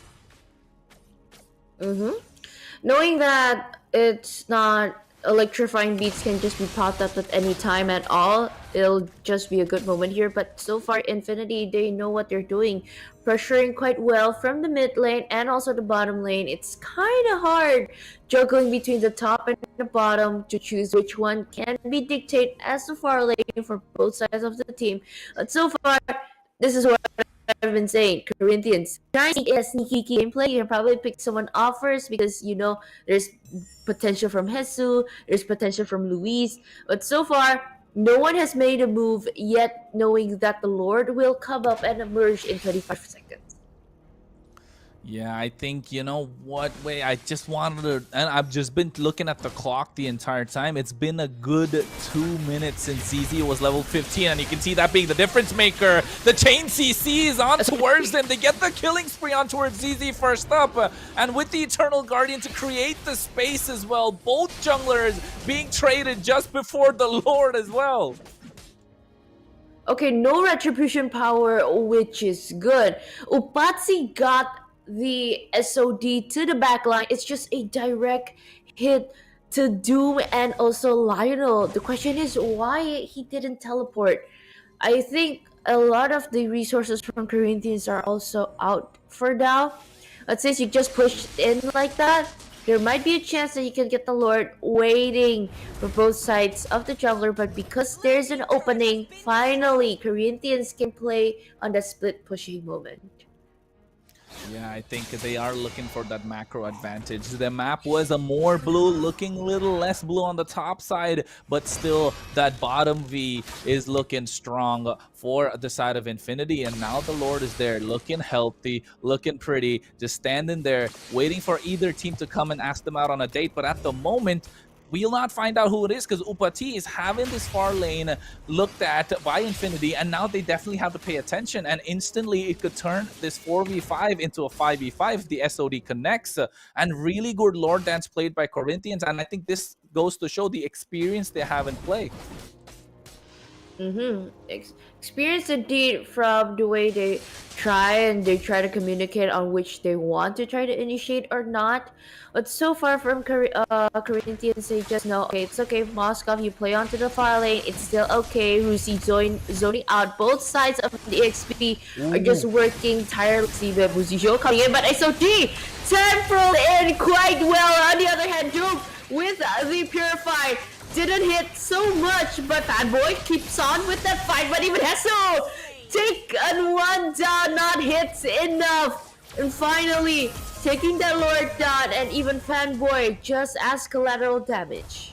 Knowing that it's not electrifying beats can just be popped up at any time at all, it'll just be a good moment here. But so far, Infinity, they know what they're doing, pressuring quite well from the mid lane and also the bottom lane. It's kind of hard juggling between the top and the bottom to choose which one can be dictated as the far lane for both sides of the team. But so far, this is what I've been saying. Corinthians trying to get a sneaky gameplay. You can probably pick someone off first because you know there's potential from Hesu, there's potential from Luis, but so far no one has made a move yet, knowing that the Lord will come up and emerge in 25 seconds. Yeah, I think, you know what, wait, I just wanted to, and I've just been looking at the clock the entire time. It's been a good 2 minutes since ZZ was level 15, and you can see that being the difference maker. The chain CC is on towards them. They get the killing spree on towards ZZ first up, and with the Eternal Guardian to create the space as well. Both junglers being traded just before the Lord as well. Okay, no retribution power, which is good. Upatsi got the SOD to the backline. It's just a direct hit to Doom and also Lionel. The question is why he didn't teleport. I think a lot of the resources from Corinthians are also out for now. But since you just pushed in like that, there might be a chance that you can get the Lord waiting for both sides of the jungler. But because there's an opening, finally Corinthians can play on the split pushing moment. Yeah, I think they are looking for that macro advantage. The map was a more blue, looking a little less blue on the top side, but still that bottom V is looking strong for the side of Infinity. And now the Lord is there, looking healthy, looking pretty, just standing there, waiting for either team to come and ask them out on a date. But at the moment, we'll not find out who it is because Upati is having this far lane looked at by Infinity, and now they definitely have to pay attention, and instantly it could turn this 4v5 into a 5v5 if the SOD connects. And really good Lord Dance played by Corinthians, and I think this goes to show the experience they have in play. Experience indeed from the way they try to communicate on which they want to try to initiate or not. But so far from Corinthians, they just know, okay, it's okay, Moskov, you play onto the far lane, it's still okay. Rusi zoning out. Both sides of the XP are just working tirelessly. With Buzizio coming in, but SOD temporal in quite well. On the other hand, Doom with the Purify didn't hit so much, but Fanboy keeps on with that fight. But even Hesu take one down, not hits enough. And finally taking that Lord down, and even Fanboy just as collateral damage.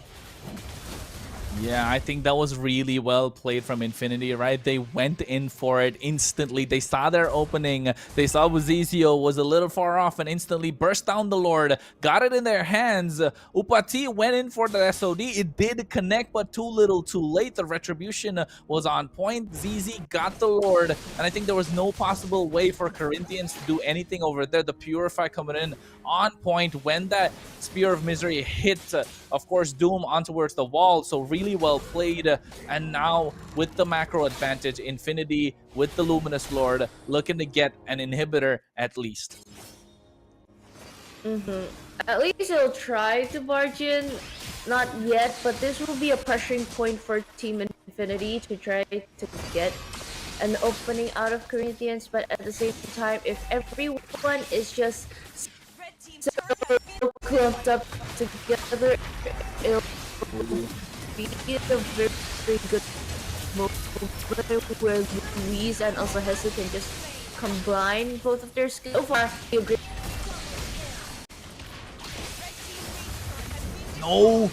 Yeah, I think that was really well played from Infinity, right? They went in for it instantly. They saw their opening. They saw Buzizio was a little far off and instantly burst down the Lord. Got it in their hands. Upati went in for the SOD. It did connect, but too little too late. The retribution was on point. ZZ got the Lord, and I think there was no possible way for Corinthians to do anything over there. The Purify coming in on point when that Spear of Misery hit, of course, Doom on towards the wall. So really well played. And now with the macro advantage, Infinity with the Luminous Lord looking to get an inhibitor at least. At least he'll try to barge in. Not yet, but this will be a pressuring point for Team Infinity to try to get an opening out of Corinthians. But at the same time, if everyone is just so clumped up together, it'll be a very, very good moment where Luis and also Hesu can just combine both of their skills. So far, No,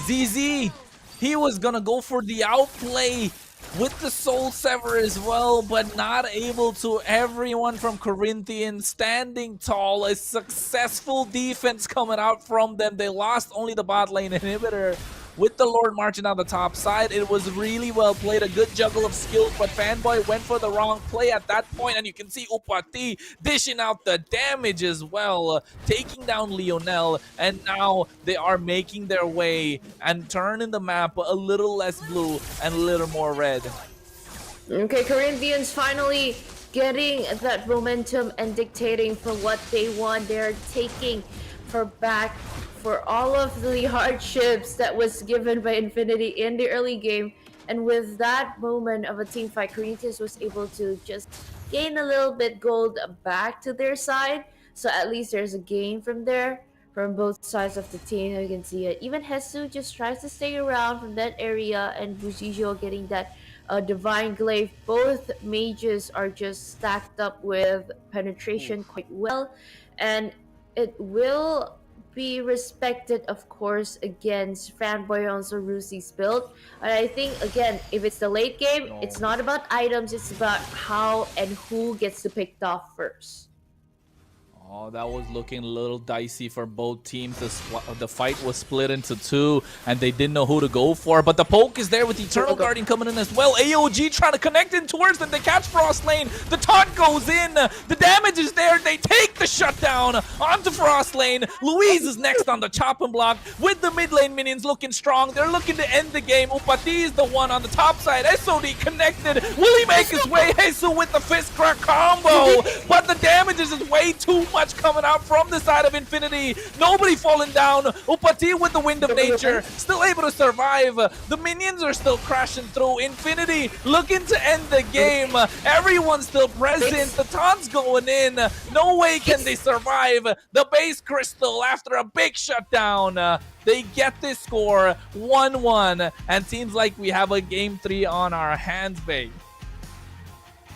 ZZ, he was gonna go for the outplay. with the Soul Sever as well, but not able to. Everyone from Corinthians standing tall. A successful defense coming out from them. They lost only the bot lane inhibitor. With the Lord marching on the top side, it was really well played. A good juggle of skills, but Fanboy went for the wrong play at that point, and you can see Upati dishing out the damage as well, taking down Lionel, and now they are making their way and turning the map a little less blue and a little more red. Okay, Corinthians finally getting that momentum and dictating for what they want. They're taking back for all of the hardships that was given by Infinity in the early game. And with that moment of a team fight, Corinthians was able to just gain a little bit gold back to their side. So at least there's a gain from there, from both sides of the team. You can see it. Even Hesu just tries to stay around from that area, and Buzijo getting that Divine Glaive. Both mages are just stacked up with penetration quite well, and it will be respected, of course, against Fanboy on Sarusi's build. And I think, again, if it's the late game, it's not about items, it's about how and who gets to picked off first. Oh, that was looking a little dicey for both teams. The fight was split into two, and they didn't know who to go for. But the poke is there with Eternal Guardian coming in as well. AOG trying to connect in towards them. They catch Frost Lane. The taunt goes in. The damage is there. They take the shutdown onto Frost Lane. Louise is next on the chopping block with the mid lane minions looking strong. They're looking to end the game. Upati is the one on the top side. SOD connected. Will he make his way? Jesus with the fist crack combo. But the damage is way too much coming out from the side of Infinity. Nobody falling down. Upati with the Wind of Nature, still able to survive. The minions are still crashing through. Infinity looking to end the game. Everyone's still present. The taunts going in. No way can they survive. The base crystal after a big shutdown. They get this score 1-1, and seems like we have a game 3 on our hands, babe.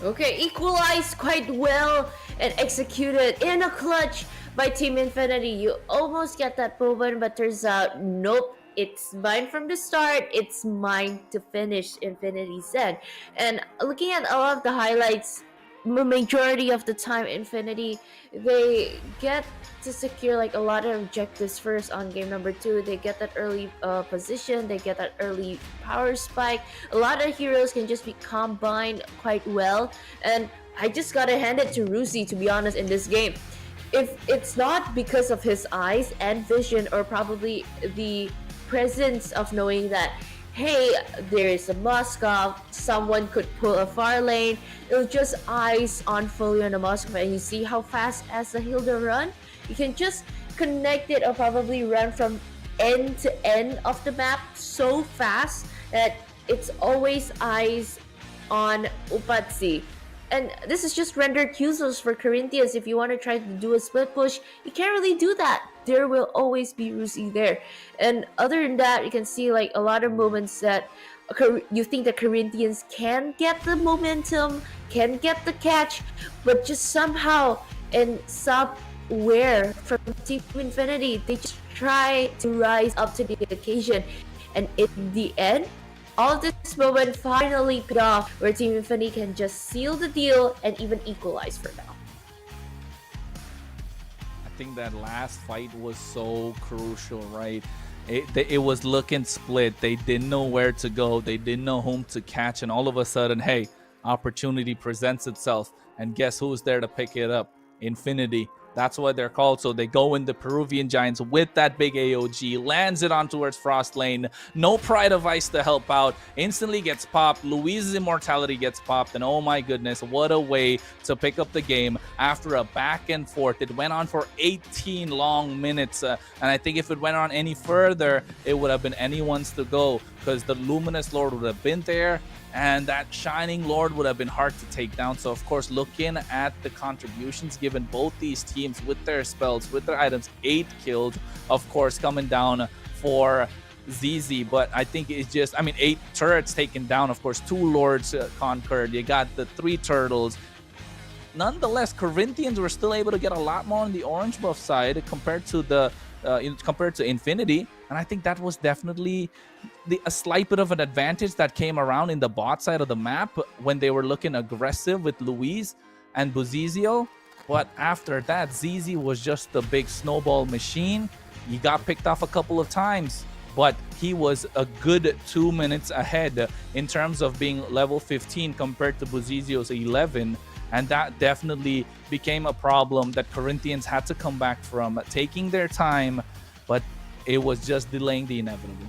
Okay, equalized quite well and executed in a clutch by Team Infinity. You almost get that moment, but turns out, nope, it's mine from the start, it's mine to finish, Infinity said. And looking at a lot of the highlights, majority of the time Infinity, they get to secure like a lot of objectives first on game number 2. They get that early position, they get that early power spike. A lot of heroes can just be combined quite well, and I just gotta hand it to Rusi, to be honest, in this game. If it's not because of his eyes and vision, or probably the presence of knowing that, hey, there is a Moskov, someone could pull a far lane, it was just eyes on fully on the Moskov, and you see how fast as the Hilda run, you can just connect it or probably run from end to end of the map so fast that it's always eyes on Upatsi. And this is just rendered useless for Corinthians. If you want to try to do a split push, you can't really do that. There will always be Rusi there. And other than that, you can see like a lot of moments that you think the Corinthians can get the momentum, can get the catch, but just somehow and somewhere from Team Infinity, they just try to rise up to the occasion. And in the end, all this moment finally paid off, where Team Infinity can just seal the deal and even equalize for now. I think that last fight was so crucial, right? It was looking split. They didn't know where to go. They didn't know whom to catch. And all of a sudden, hey, opportunity presents itself. And guess who's there to pick it up? Infinity. That's what they're called. So they go in the Peruvian Giants with that big AOG, lands it on towards Frost Lane. No Pride of Ice to help out. Instantly gets popped. Louise's immortality gets popped. And oh my goodness, what a way to pick up the game after a back and forth. It went on for 18 long minutes. And I think if it went on any further, it would have been anyone's to go, because the Luminous Lord would have been there, and that Shining Lord would have been hard to take down. So, of course, looking at the contributions given both these teams with their spells, with their items, 8 killed, of course, coming down for ZZ. But I think it's just, 8 turrets taken down. Of course, 2 Lords conquered. You got the 3 turtles. Nonetheless, Corinthians were still able to get a lot more on the orange buff side compared to the compared to Infinity. And I think that was definitely a slight bit of an advantage that came around in the bot side of the map when they were looking aggressive with Luis and Buzizio. But after that, ZZ was just a big snowball machine. He got picked off a couple of times, but he was a good 2 minutes ahead in terms of being level 15 compared to Buzizio's 11. And that definitely became a problem that Corinthians had to come back from, taking their time, but it was just delaying the inevitable.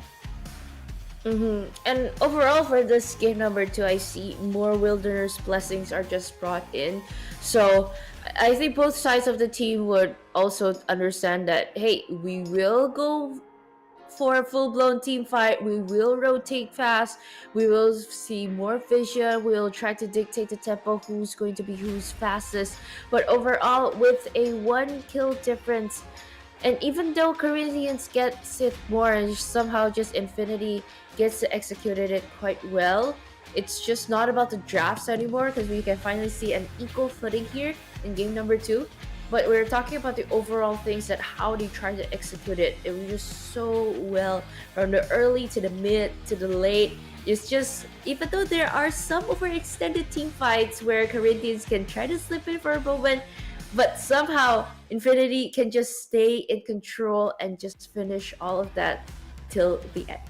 And overall, for this game number 2, I see more Wilderness Blessings are just brought in. So I think both sides of the team would also understand that, hey, we will go for a full-blown team fight. We will rotate fast. We will see more vision. We will try to dictate the tempo, who's going to be who's fastest. But overall, with a 1 kill difference, and even though Corinthians gets it more and somehow just Infinity gets to execute it quite well, it's just not about the drafts anymore, because we can finally see an equal footing here in game number 2. But we're talking about the overall things, that how they try to execute it. It was just so well from the early to the mid to the late. It's just, even though there are some overextended team fights where Corinthians can try to slip in for a moment, but somehow Infinity can just stay in control and just finish all of that till the end.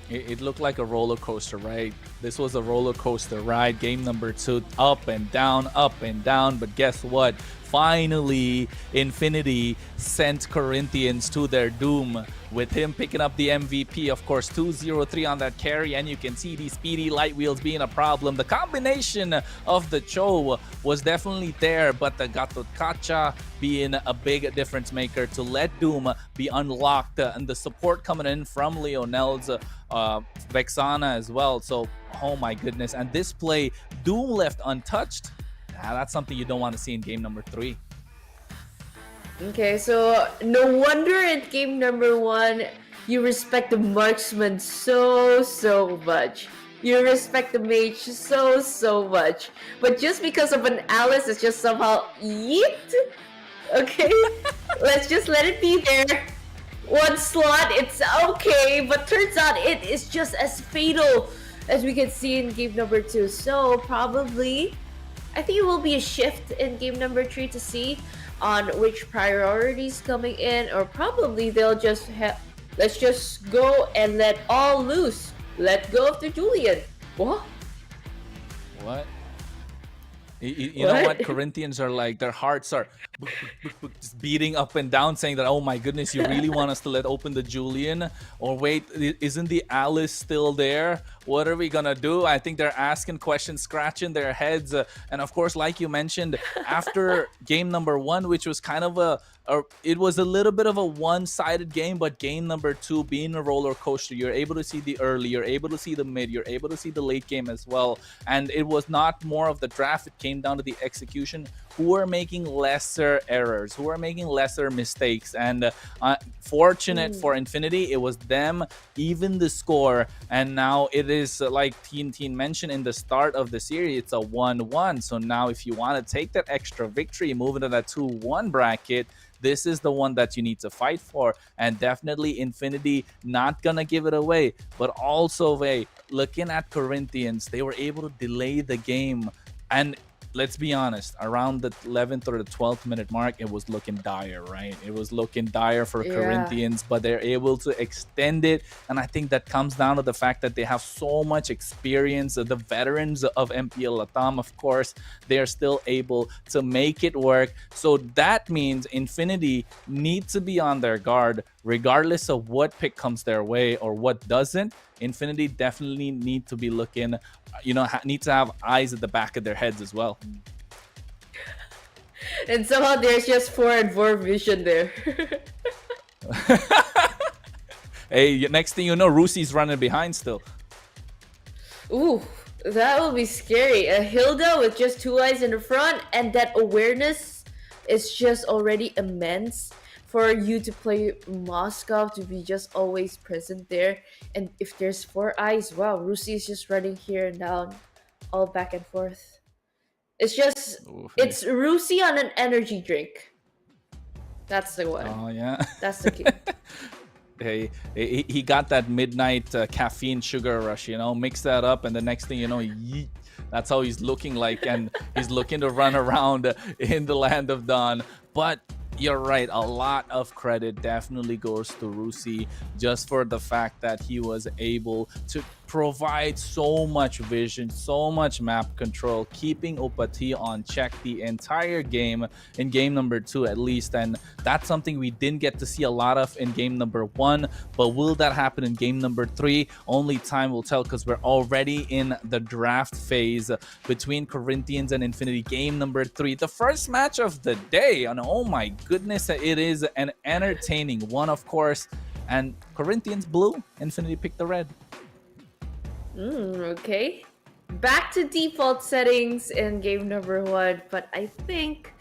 It looked like a roller coaster, right? This was a roller coaster ride. Game number 2, up and down, up and down. But guess what? Finally, Infinity sent Corinthians to their doom, with him picking up the MVP. Of course, 2-0-3 on that carry, and you can see these speedy light wheels being a problem. The combination of the Cho was definitely there, but the Gatot Kacha being a big difference maker to let Doom be unlocked, and the support coming in from Leonel's Vexana as well. So, oh my goodness. And this play, Doom left untouched. That's something you don't want to see in game number 3. Okay, so no wonder in game number 1 you respect the marksman so much. You respect the mage so much. But just because of an Alice, it's just somehow yeet. Okay, let's just let it be there. 1 slot, it's okay, but turns out it is just as fatal as we can see in game number 2. So probably, I think it will be a shift in game number 3 to see on which priorities coming in, or probably they'll just let's just go and let all loose. Let go of the Julian. What? You know what? Corinthians are like, their hearts are just beating up and down, saying that, oh my goodness, you really want us to let open the Julian? Or wait, isn't the Alice still there? What are we gonna do? I think they're asking questions, scratching their heads. And of course, like you mentioned, after game number 1, which was kind of it was a little bit of a one-sided game, but game number 2 being a roller coaster, you're able to see the early, you're able to see the mid, you're able to see the late game as well. And it was not more of the draft, it came down to the execution. Who are making lesser errors, who are making lesser mistakes. And fortunate for Infinity, it was them even the score. And now it is, like Teen mentioned in the start of the series, it's a 1-1. So now if you want to take that extra victory, move into that 2-1 bracket, this is the one that you need to fight for. And definitely Infinity not gonna give it away. But also, looking at Corinthians, they were able to delay the game. And let's be honest, around the 11th or the 12th minute mark, it was looking dire, right? It was looking dire for Corinthians, but they're able to extend it. And I think that comes down to the fact that they have so much experience. The veterans of MPL LATAM, of course, they're still able to make it work. So that means Infinity need to be on their guard, regardless of what pick comes their way or what doesn't. Infinity definitely need to be looking, need to have eyes at the back of their heads as well. And somehow there's just 4-4 vision there. Hey, next thing you know, Rusi's running behind still. Ooh, that will be scary. A Hilda with just 2 eyes in the front, and that awareness is just already immense. For you to play Moscow, to be just always present there. And if there's 4 eyes, wow, Rusi is just running here and down, all back and forth. It's just, it's Rusi on an energy drink. That's the one. Oh yeah. That's the key. Hey, he got that midnight caffeine sugar rush, mix that up, and the next thing you know, that's how he's looking like, and he's looking to run around in the land of Dawn. But you're right, a lot of credit definitely goes to Rusi just for the fact that he was able to provide so much vision, so much map control, keeping Opati on check the entire game, in game number 2 at least. And that's something we didn't get to see a lot of in game number 1, but will that happen in game number 3? Only time will tell, because we're already in the draft phase between Corinthians and Infinity, game number 3, the first match of the day. And oh my goodness, it is an entertaining one, of course. And Corinthians blue, Infinity picked the red. Okay. Back to default settings in game number 1, but I think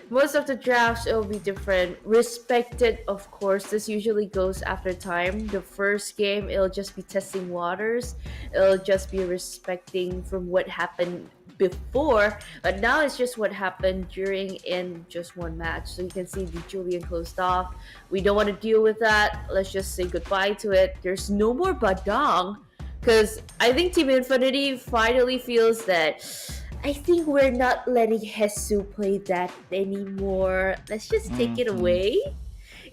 most of the drafts will be different. Respected, of course. This usually goes after time. The first game, it'll just be testing waters. It'll just be respecting from what happened before, but now it's just what happened during in just one match. So you can see the Julian closed off. We don't want to deal with that. Let's just say goodbye to it. There's no more Badang, because I think Team Infinity finally feels that I think we're not letting Hesu play that anymore. Let's just take it away.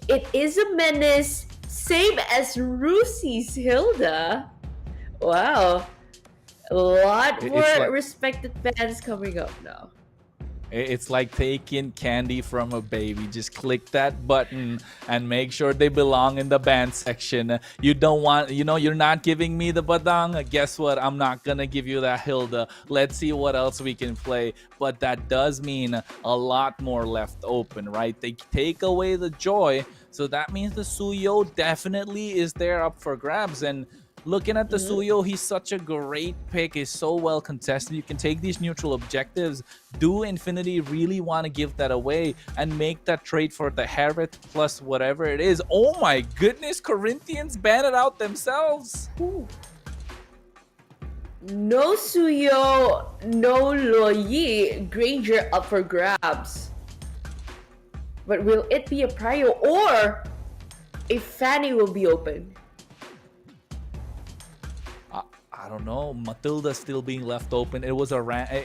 It is a menace, same as Rusi's Hilda. Wow. A lot more respected fans coming up now. It's like taking candy from a baby. Just click that button and make sure they belong in the band section. You don't want, you're not giving me the Badang. Guess what? I'm not gonna give you that Hilda. Let's see what else we can play. But that does mean a lot more left open, right? They take away the joy. So that means the Suyo definitely is there up for grabs. And looking at the Suyo, he's such a great pick. He's so well contested. You can take these neutral objectives. Do Infinity really want to give that away and make that trade for the Hereth plus whatever it is? Oh my goodness, Corinthians ban it out themselves. Ooh. No Suyo, no Loyi, Granger up for grabs. But will it be a prio, or a Fanny will be open? I don't know. Matilda still being left open. It was a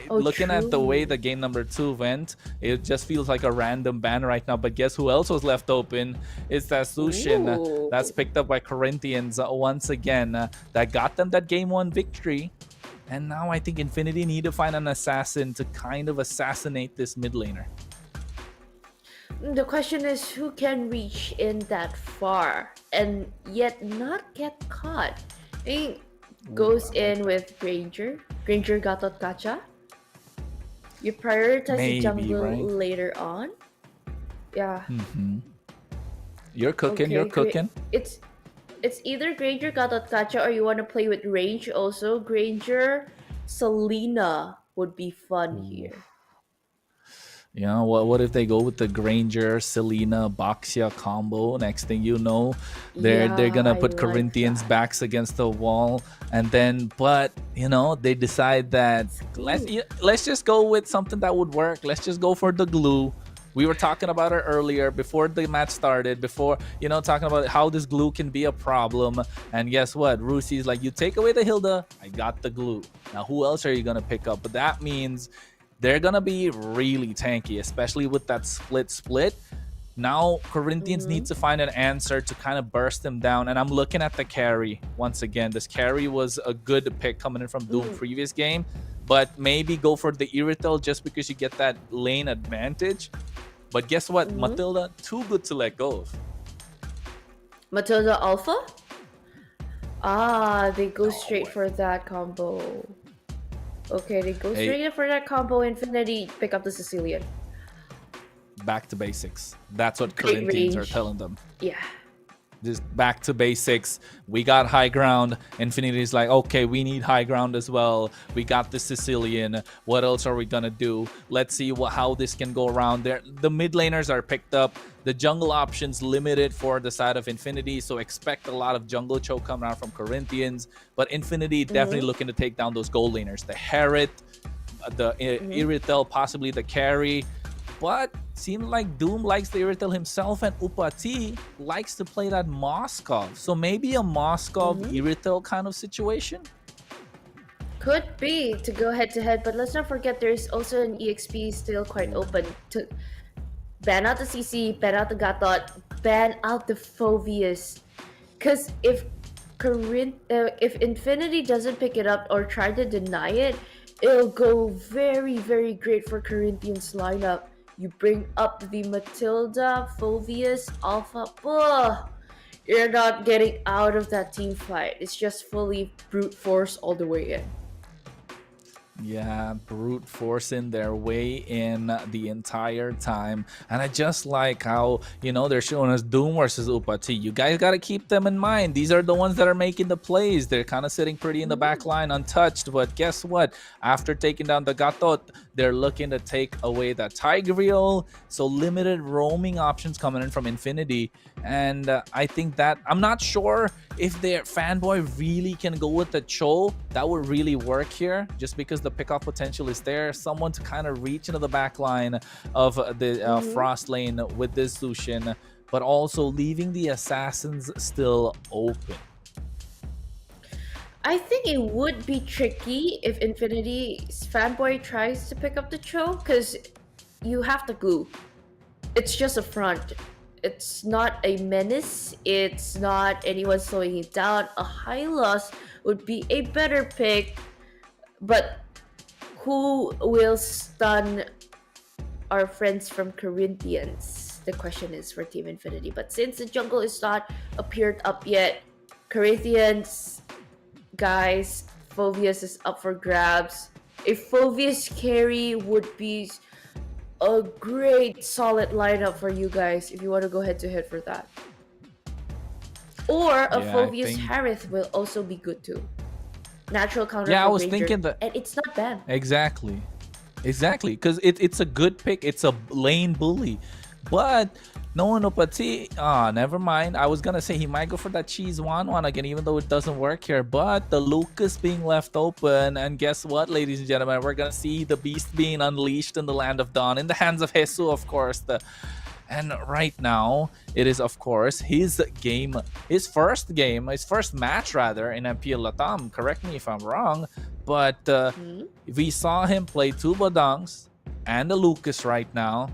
looking at the way the game number 2 went, it just feels like a random ban right now. But guess who else was left open? It's that Sushin that's picked up by Corinthians once again. That got them that game 1 victory. And now I think Infinity need to find an assassin to kind of assassinate this mid laner. The question is, who can reach in that far and yet not get caught? I mean, goes in with Granger. Granger Gatot Kacha. You prioritize the jungle later on. Yeah. You're cooking. Okay, you're cooking. It's either Granger Gatot Kacha, or you want to play with range also. Granger Selena would be fun here. What if they go with the Granger, Selena, Baxia combo? Next thing you know, they're gonna put Corinthians' backs against the wall, and then they decide that let's just go with something that would work. Let's just go for the glue. We were talking about it earlier before the match started, talking about how this glue can be a problem. And guess what? Rusi's like, you take away the Hilda, I got the glue. Now, who else are you going to pick up? But that means they're going to be really tanky, especially with that split. Now, Corinthians need to find an answer to kind of burst them down. And I'm looking at the carry once again. This carry was a good pick coming in from Doom previous game. But maybe go for the Irithel just because you get that lane advantage. But guess what? Matilda, too good to let go of. Matilda Alpha? They go straight for that combo. Okay, they go straight for that combo. Infinity, pick up the Sicilian. Back to basics. That's what Corinthians are telling them. Yeah. Just back to basics. We got high ground. Infinity's like, okay, we need high ground as well. We got the Sicilian. What else are we gonna do? Let's see how this can go around there. The mid laners are picked up. The jungle options limited for the side of Infinity, so expect a lot of jungle choke coming out from Corinthians. But Infinity definitely looking to take down those gold laners. The Hereth, the Irithel, possibly the carry. But seems like Doom likes the Irrital himself, and Upati likes to play that Moskov. So maybe a Moskov Irrital kind of situation? Could be to go head to head, but let's not forget there's also an EXP still quite open to ban out the CC, ban out the Gatot, ban out the Phoveus. Because if Infinity doesn't pick it up or try to deny it, it'll go very, very great for Corinthians lineup. You bring up the Matilda, Phoveus, Alpha, you're not getting out of that team fight. It's just fully brute force all the way in. Yeah, brute forcing their way in the entire time. And I just like how, they're showing us Doom versus Upati. You guys got to keep them in mind. These are the ones that are making the plays. They're kind of sitting pretty in the back line untouched. But guess what? After taking down the Gatot, they're looking to take away the Tigreal. So limited roaming options coming in from Infinity. And I think that, I'm not sure if their Fanboy really can go with the Cho. That would really work here, just because the pickoff potential is there. Someone to kind of reach into the back line of the Frost lane with this Lucian, but also leaving the Assassins still open. I think it would be tricky if Infinity's Fanboy tries to pick up the Cho, because you have the glue. It's just a front. It's not a menace. It's not anyone slowing it down. A Hylos would be a better pick, but who will stun our friends from Corinthians? The question is for Team Infinity. But since the jungle is not appeared up yet, Corinthians, guys, Phoveus is up for grabs. A Phoveus carry would be a great solid lineup for you guys if you want to go head to head for that. Or a Phoveus Harith will also be good too. Natural counter. Yeah, for I was Ranger, thinking that. and it's not bad. Exactly, because it's a good pick. It's a lane bully, but no one Upati. Never mind. I was gonna say he might go for that cheese one again, even though it doesn't work here. But the Lucas being left open, and guess what, ladies and gentlemen, we're gonna see the beast being unleashed in the land of Dawn, in the hands of Jesus, of course. And right now, it is, of course, his first match rather in MPL LATAM. Correct me if I'm wrong, but we saw him play two Badangs and the Lucas right now.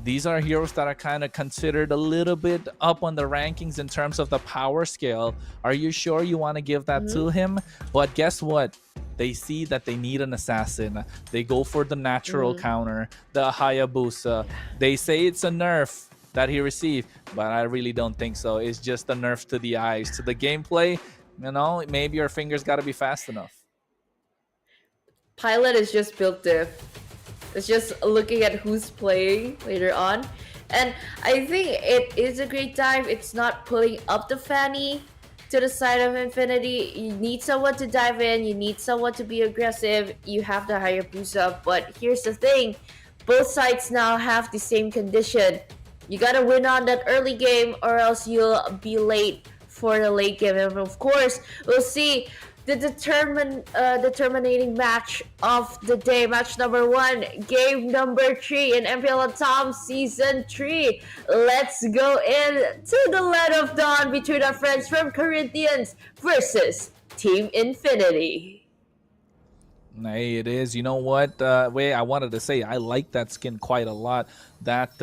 These are heroes that are kind of considered a little bit up on the rankings in terms of the power scale. Are you sure you want to give that to him? But guess what? They see that they need an assassin. They go for the natural counter, the Hayabusa. They say it's a nerf that he received, but I really don't think so. It's just a nerf to the eyes. To the gameplay, maybe your fingers got to be fast enough. Pilot is just built diff. It's just looking at who's playing later on. And I think it is a great dive. It's not pulling up the Fanny to the side of Infinity. You need someone to dive in. You need someone to be aggressive. You have the Hayabusa. But here's the thing. Both sides now have the same condition. You gotta win on that early game or else you'll be late for the late game. And of course, we'll see the determining match of the day, match number 1, game number 3 in MPL LATAM Season 3. Let's go into the Land of Dawn between our friends from Corinthians versus Team Infinity. Hey, it is. You know what? I wanted to say I like that skin quite a lot. That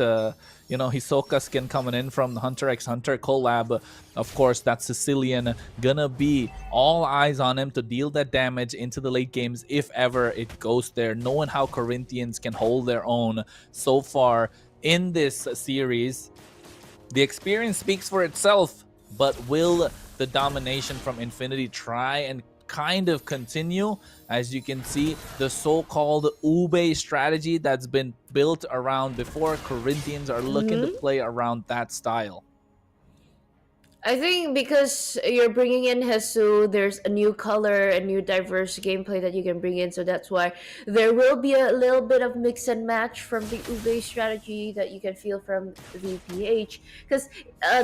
Hisoka skin coming in from the Hunter x Hunter collab. Of course, that Sicilian gonna be all eyes on him to deal that damage into the late games if ever it goes there. Knowing how Corinthians can hold their own so far in this series, the experience speaks for itself. But will the domination from Infinity try and kind of continue? As you can see, the so-called Ube strategy that's been built around before, Corinthians are looking to play around that style. I think because you're bringing in Jesus, there's a new color, a new diverse gameplay that you can bring in, so that's why there will be a little bit of mix and match from the Ube strategy that you can feel from VPH. Because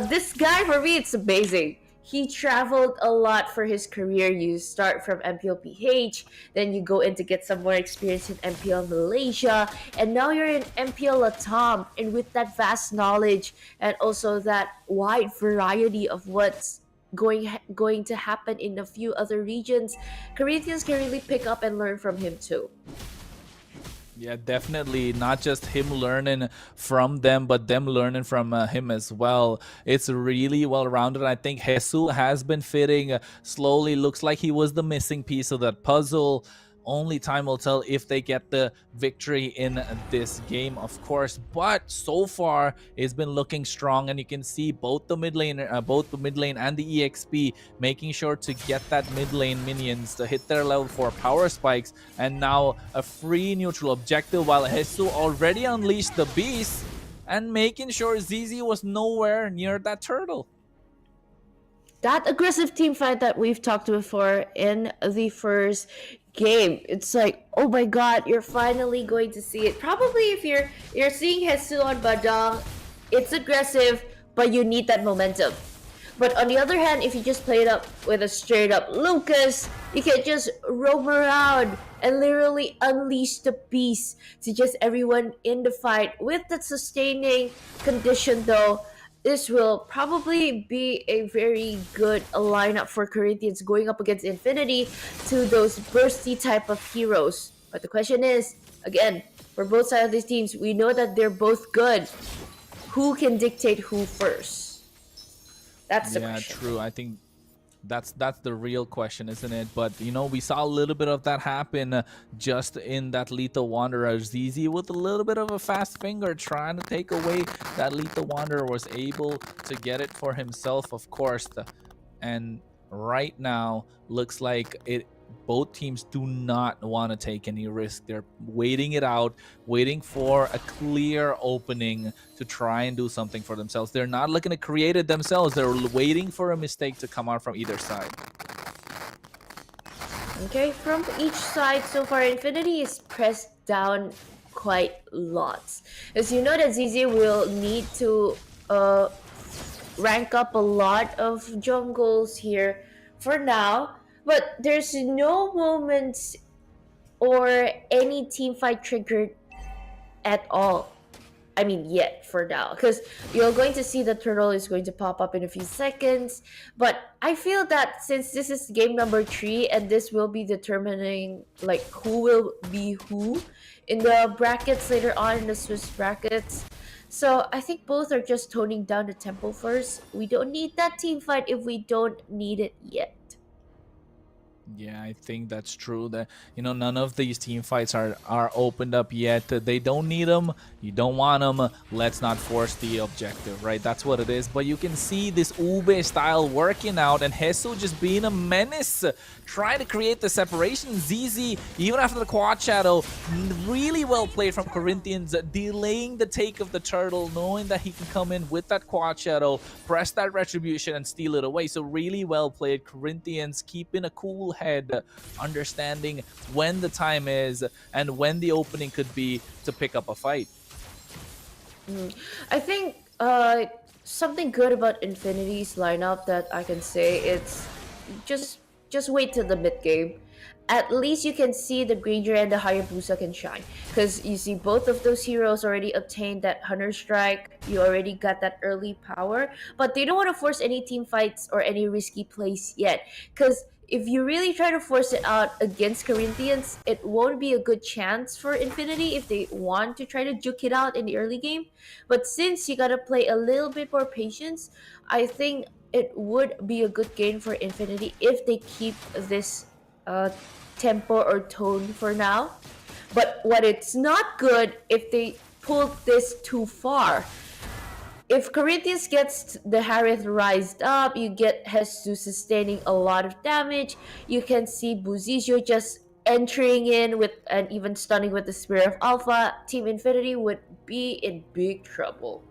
this guy, for me, it's amazing. he traveled a lot for his career. You start from MPL PH, then you go in to get some more experience in MPL Malaysia, and now you're in MPL LATAM. And with that vast knowledge and also that wide variety of what's going to happen in a few other regions, Corinthians can really pick up and learn from him too. Yeah, definitely. Not just him learning from them, but them learning from him as well. It's really well-rounded. I think Jesus has been fitting slowly. Looks like he was the missing piece of that puzzle. Only time will tell if they get the victory in this game, of course. But so far, it's been looking strong, and you can see both the mid lane and the EXP making sure to get that mid lane minions to hit their level 4 power spikes, and now a free neutral objective while Jesus already unleashed the beast and making sure ZZ was nowhere near that turtle. That aggressive team fight that we've talked before in the first game, it's like, oh my god, you're finally going to see it. Probably if you're seeing Jesus on Badang, it's aggressive, but you need that momentum. But on the other hand, if you just play it up with a straight up Lucas, you can just roam around and literally unleash the beast to just everyone in the fight. With that sustaining condition though, this will probably be a very good lineup for Corinthians going up against Infinity to those bursty type of heroes. But the question is, again, for both sides of these teams, we know that they're both good. Who can dictate who first? That's the question. Yeah, true. I think that's the real question, isn't it? But you know, we saw a little bit of that happen just in that Lethal Wanderer. ZZ with a little bit of a fast finger trying to take away that Lethal Wanderer, was able to get it for himself, of course. And right now looks like both teams do not want to take any risk. They're waiting it out, waiting for a clear opening to try and do something for themselves. They're not looking to create it themselves. They're waiting for a mistake to come out from either side. Okay, from each side so far, Infinity is pressed down quite lots. As you know that ZZ will need to rank up a lot of jungles here for now. But there's no moments or any team fight triggered at all. I mean, yet for now. Because you're going to see the turtle is going to pop up in a few seconds. But I feel that since this is game number 3 and this will be determining like who will be who in the brackets later on in the Swiss brackets. So I think both are just toning down the tempo first. We don't need that team fight if we don't need it yet. Yeah, I think that's true. That, you know, none of these team fights are opened up yet. They don't need them. You don't want them. Let's not force the objective, right? That's what it is. But you can see this Ube style working out, and Jesus just being a menace, trying to create the separation. ZZ, even after the quad shadow, really well played from Corinthians, delaying the take of the turtle, knowing that he can come in with that quad shadow, press that retribution, and steal it away. So really well played. Corinthians keeping a cool head, understanding when the time is and when the opening could be to pick up a fight. I think something good about Infinity's lineup that I can say, it's just wait till the mid game. At least you can see the Granger and the Hayabusa can shine, because you see both of those heroes already obtained that Hunter Strike. You already got that early power, but they don't want to force any team fights or any risky plays yet, because if you really try to force it out against Corinthians, it won't be a good chance for Infinity if they want to try to juke it out in the early game. But since you gotta play a little bit more patience, I think it would be a good game for Infinity if they keep this tempo or tone for now. But what it's not good if they pull this too far. If Corinthians gets the Harith rised up, you get Jesus sustaining a lot of damage. You can see Buzizio just entering in with and even stunning with the Spear of Alpha. Team Infinity would be in big trouble.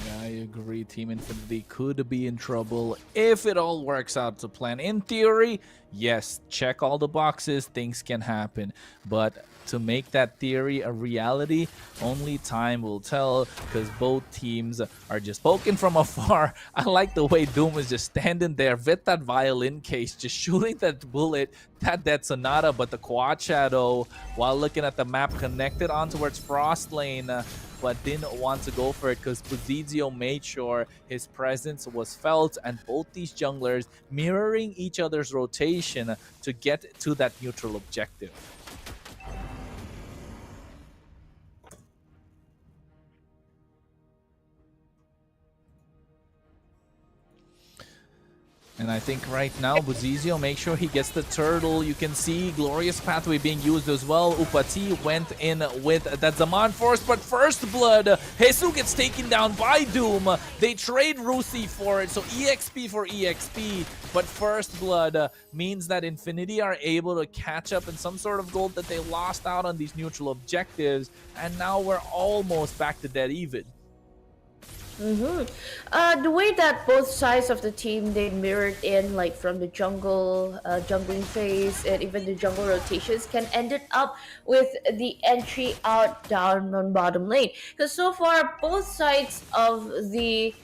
Yeah, I agree. Team Infinity could be in trouble if it all works out to plan. In theory, yes, check all the boxes, things can happen. But to make that theory a reality, only time will tell, because both teams are just poking from afar. I like the way Doom is just standing there with that violin case, just shooting that bullet, that Dead Sonata, but the Quad Shadow, while looking at the map, connected on towards Frost Lane, but didn't want to go for it because Puzizio made sure his presence was felt, and both these junglers mirroring each other's rotation to get to that neutral objective. And I think right now, Buzizio, make sure he gets the turtle. You can see Glorious Pathway being used as well. Upati went in with that Zaman Force, but First Blood, Jesus gets taken down by Doom. They trade Rusi for it, so EXP for EXP. But First Blood means that Infinity are able to catch up in some sort of gold that they lost out on these neutral objectives. And now we're almost back to dead even. The way that both sides of the team they mirrored in, like from the jungling phase and even the jungle rotations, can end it up with the entry out down on bottom lane. Because so far, both sides of the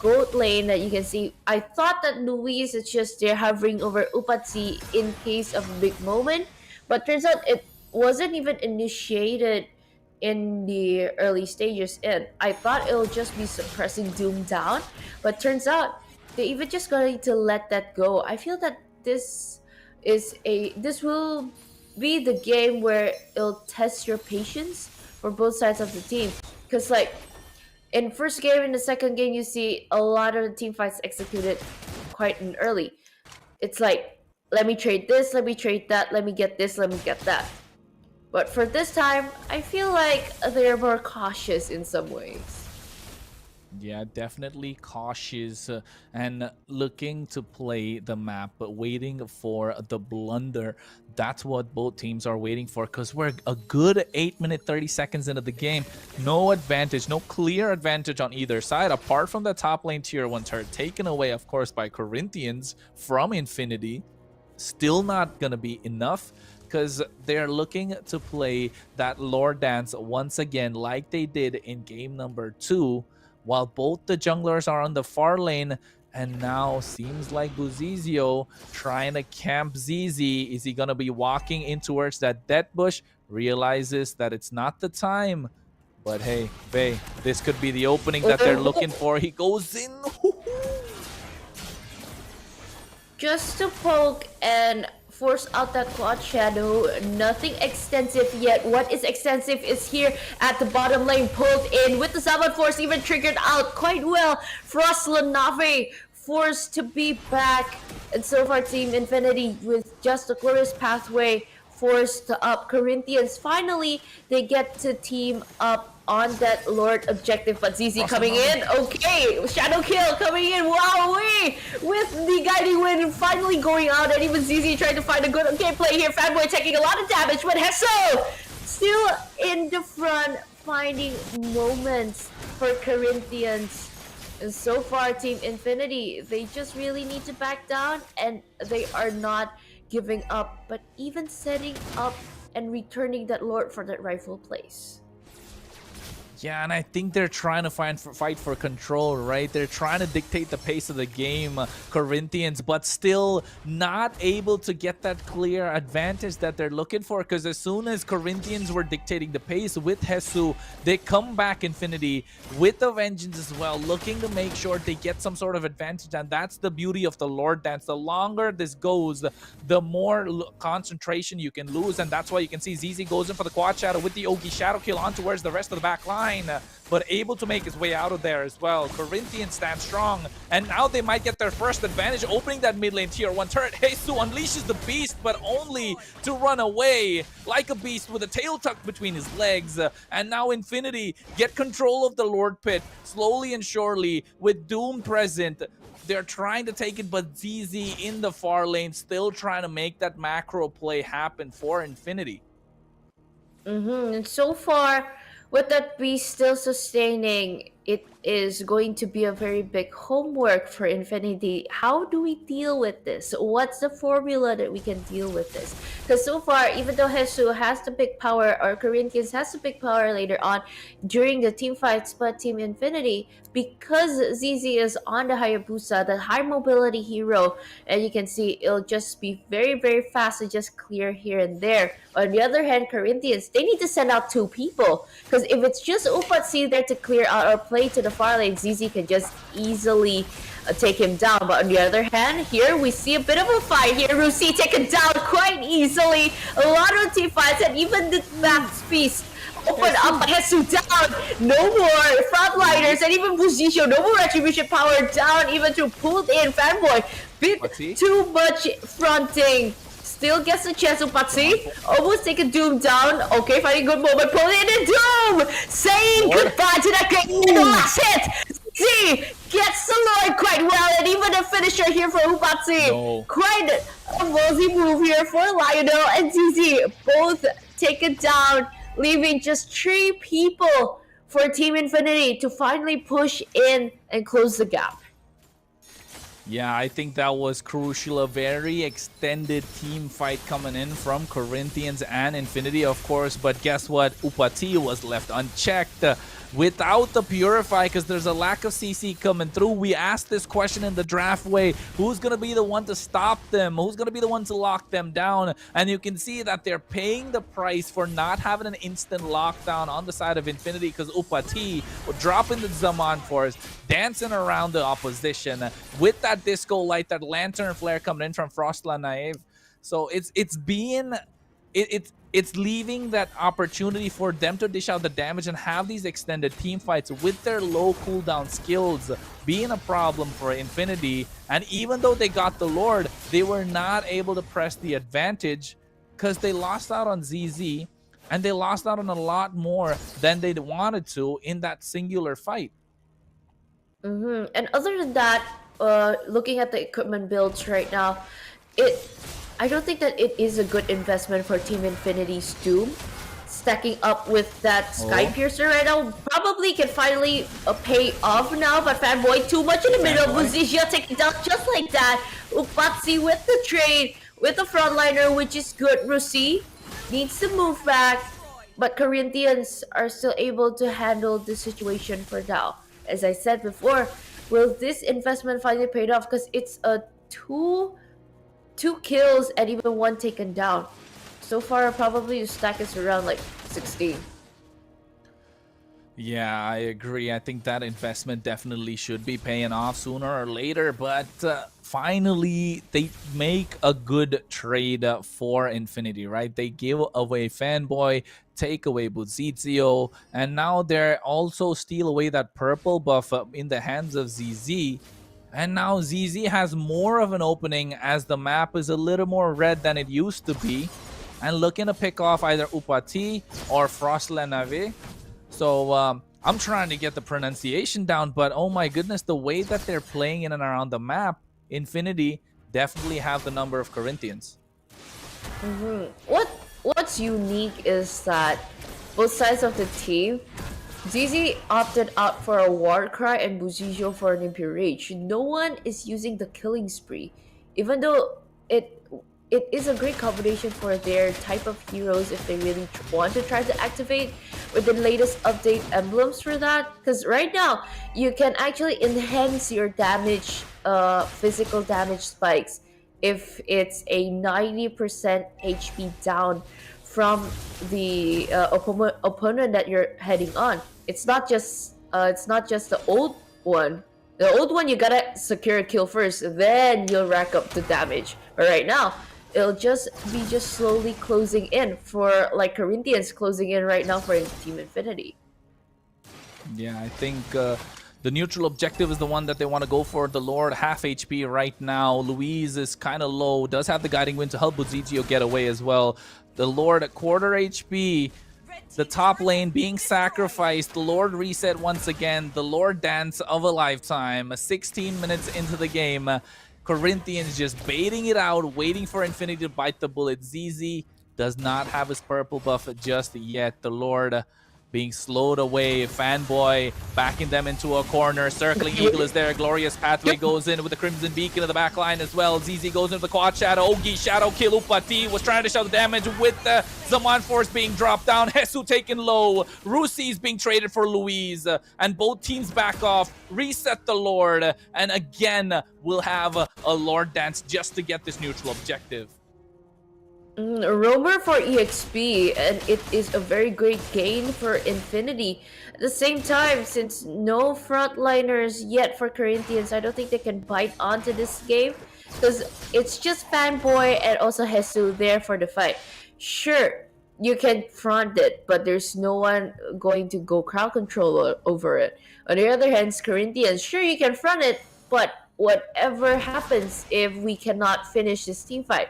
gold lane that you can see, I thought that Luis is just there hovering over Upatsi in case of a big moment, but turns out it wasn't even initiated in the early stages, and I thought it'll just be suppressing Doom down, but turns out they even just going to let that go. I feel that this will be the game where it'll test your patience for both sides of the team, because like in first game and the second game, you see a lot of the team fights executed quite early. It's like, let me trade this, let me trade that, let me get this, let me get that. But for this time, I feel like they're more cautious in some ways. Yeah, definitely cautious and looking to play the map, but waiting for the blunder. That's what both teams are waiting for, because we're a good 8 minute 30 seconds into the game. No advantage, no clear advantage on either side, apart from the top lane tier 1 turret, taken away, of course, by Corinthians from Infinity. Still not going to be enough, because they're looking to play that lore dance once again like they did in game number 2, while both the junglers are on the far lane. And now seems like Buzizio trying to camp ZZ. Is he going to be walking in towards that death bush? Realizes that it's not the time. But hey, Faye, this could be the opening that they're looking for. He goes in. Just to poke and force out that Quad Shadow. Nothing extensive yet. What is extensive is here at the bottom lane, pulled in with the Zaman Force even triggered out quite well. Frost Lanave forced to be back. And so far, Team Infinity with just the Glorious Pathway forced up. Corinthians, finally, they get to team up on that Lord objective, but ZZ coming in. Okay, Shadow Kill coming in. Wow, with the guiding wind finally going out, and even ZZ trying to find a good gameplay here. Fanboy taking a lot of damage, but Hesso still in the front, finding moments for Corinthians. And so far, Team Infinity, they just really need to back down, and they are not giving up, but even setting up and returning that Lord for that rightful place. Yeah, and I think they're trying to fight for control, right? They're trying to dictate the pace of the game, Corinthians, but still not able to get that clear advantage that they're looking for, because as soon as Corinthians were dictating the pace with Hesu, they come back Infinity with the Vengeance as well, looking to make sure they get some sort of advantage, and that's the beauty of the Lord Dance. The longer this goes, the more concentration you can lose, and that's why you can see ZZ goes in for the Quad Shadow with the Ogi Shadow Kill on towards the rest of the back line. But able to make his way out of there as well. Corinthians stand strong, and now they might get their first advantage, opening that mid lane tier 1 turret. Jesus unleashes the beast, but only to run away like a beast with a tail tucked between his legs. And now Infinity get control of the Lord Pit slowly and surely with Doom present. They're trying to take it, but ZZ in the far lane still trying to make that macro play happen for Infinity. And so far, with that beast still sustaining, it is going to be a very big homework for Infinity. How do we deal with this? What's the formula that we can deal with this? Because so far, even though Hesu has the big power, or Corinthians has the big power later on during the team fights, but Team Infinity, because ZZ is on the Hayabusa, the high mobility hero, and you can see it'll just be very, very fast to just clear here and there. On the other hand, Corinthians, they need to send out 2 people, because if it's just Upatsi there to clear out or play to the far lane, ZZ can just easily take him down. But on the other hand, here we see a bit of a fight here. Rusi taken down quite easily. A lot of team fights, and even the Max Feast open up. Hesu down. No more frontliners, and even Buzisho, no more retribution power down, even to pulled in Fanboy. Bit too much fronting. Still gets a chance to Patsy. Almost take a Doom down. Okay, finding a good moment. Pull in a Doom! Saying goodbye to that great last hit! Z gets the Lord quite well, and even a finisher here for Upatsi. No. Quite a ballsy move here for Lionel and ZZ. Both taken down, leaving just 3 people for Team Infinity to finally push in and close the gap. Yeah, I think that was crucial. A very extended team fight coming in from Corinthians and Infinity, of course. But guess what? Upati was left unchecked without the Purify, because there's a lack of CC coming through. We asked this question in the draft way. Who's going to be the one to stop them? Who's going to be the one to lock them down? And you can see that they're paying the price for not having an instant lockdown on the side of Infinity, because Upati will drop in the Zaman Force, dancing around the opposition with that disco light, that lantern flare coming in from Frostla Naive. So it's leaving that opportunity for them to dish out the damage and have these extended team fights with their low cooldown skills being a problem for Infinity. And even though they got the Lord, they were not able to press the advantage because they lost out on ZZ, and they lost out on a lot more than they wanted to in that singular fight. And other than that, looking at the equipment builds right now, I don't think that it is a good investment for Team Infinity's Doom. Stacking up with that Sky Piercer right now probably can finally pay off now, but Fanboy too much in the middle. Buzizia taking down just like that. Upatsi with the trade, with the frontliner, which is good. Rusi needs to move back, but Corinthians are still able to handle the situation for now. As I said before, will this investment finally paid off? Because it's a two kills and even 1 taken down. So far, probably the stack is around like 16. Yeah, I agree. I think that investment definitely should be paying off sooner or later, but finally they make a good trade for Infinity, right? They give away Fanboy, take away Buzizio, and now they're also steal away that purple buff in the hands of ZZ. And now ZZ has more of an opening as the map is a little more red than it used to be, and looking to pick off either Upati or Frostlanave. So I'm trying to get the pronunciation down, but oh my goodness, the way that they're playing in and around the map, Infinity definitely have the number of Corinthians. What's unique is that both sides of the team, ZZ opted out for a War Cry and Buzizio for an Impure Rage. No one is using the Killing Spree, even though it is a great combination for their type of heroes if they really want to try to activate with the latest update emblems for that. Because right now, you can actually enhance your damage, physical damage spikes if it's a 90% HP down from the opponent that you're heading on. It's not just the old one. The old one, you gotta secure a kill first, then you'll rack up the damage. But right now, it'll just be slowly closing in for like Corinthians closing in right now for Team Infinity. Yeah, I think the neutral objective is the one that they want to go for. The Lord half HP right now. Louise is kind of low. Does have the Guiding Wind to help Buzizio get away as well. The Lord at quarter HP. The top lane being sacrificed. The Lord reset once again. The Lord dance of a lifetime. 16 minutes into the game. Corinthians just baiting it out, waiting for Infinity to bite the bullet. ZZ does not have his purple buff just yet. The Lord being slowed away. Fanboy backing them into a corner. Circling Eagle is there. Glorious Pathway goes in with the Crimson Beacon in the back line as well. ZZ goes into the quad shadow. Ogi shadow kill. Upati was trying to show the damage with the Zaman Force being dropped down. Hesu taken low. Rusi's being traded for Louise. And both teams back off. Reset the Lord. And again, we'll have a Lord dance just to get this neutral objective. Roamer for EXP, and it is a very great gain for Infinity. At the same time, since no frontliners yet for Corinthians, I don't think they can bite onto this game because it's just Fanboy and also Hesu there for the fight. Sure, you can front it, but there's no one going to go crowd control over it. On the other hand, Corinthians, sure, you can front it, but whatever happens if we cannot finish this team fight,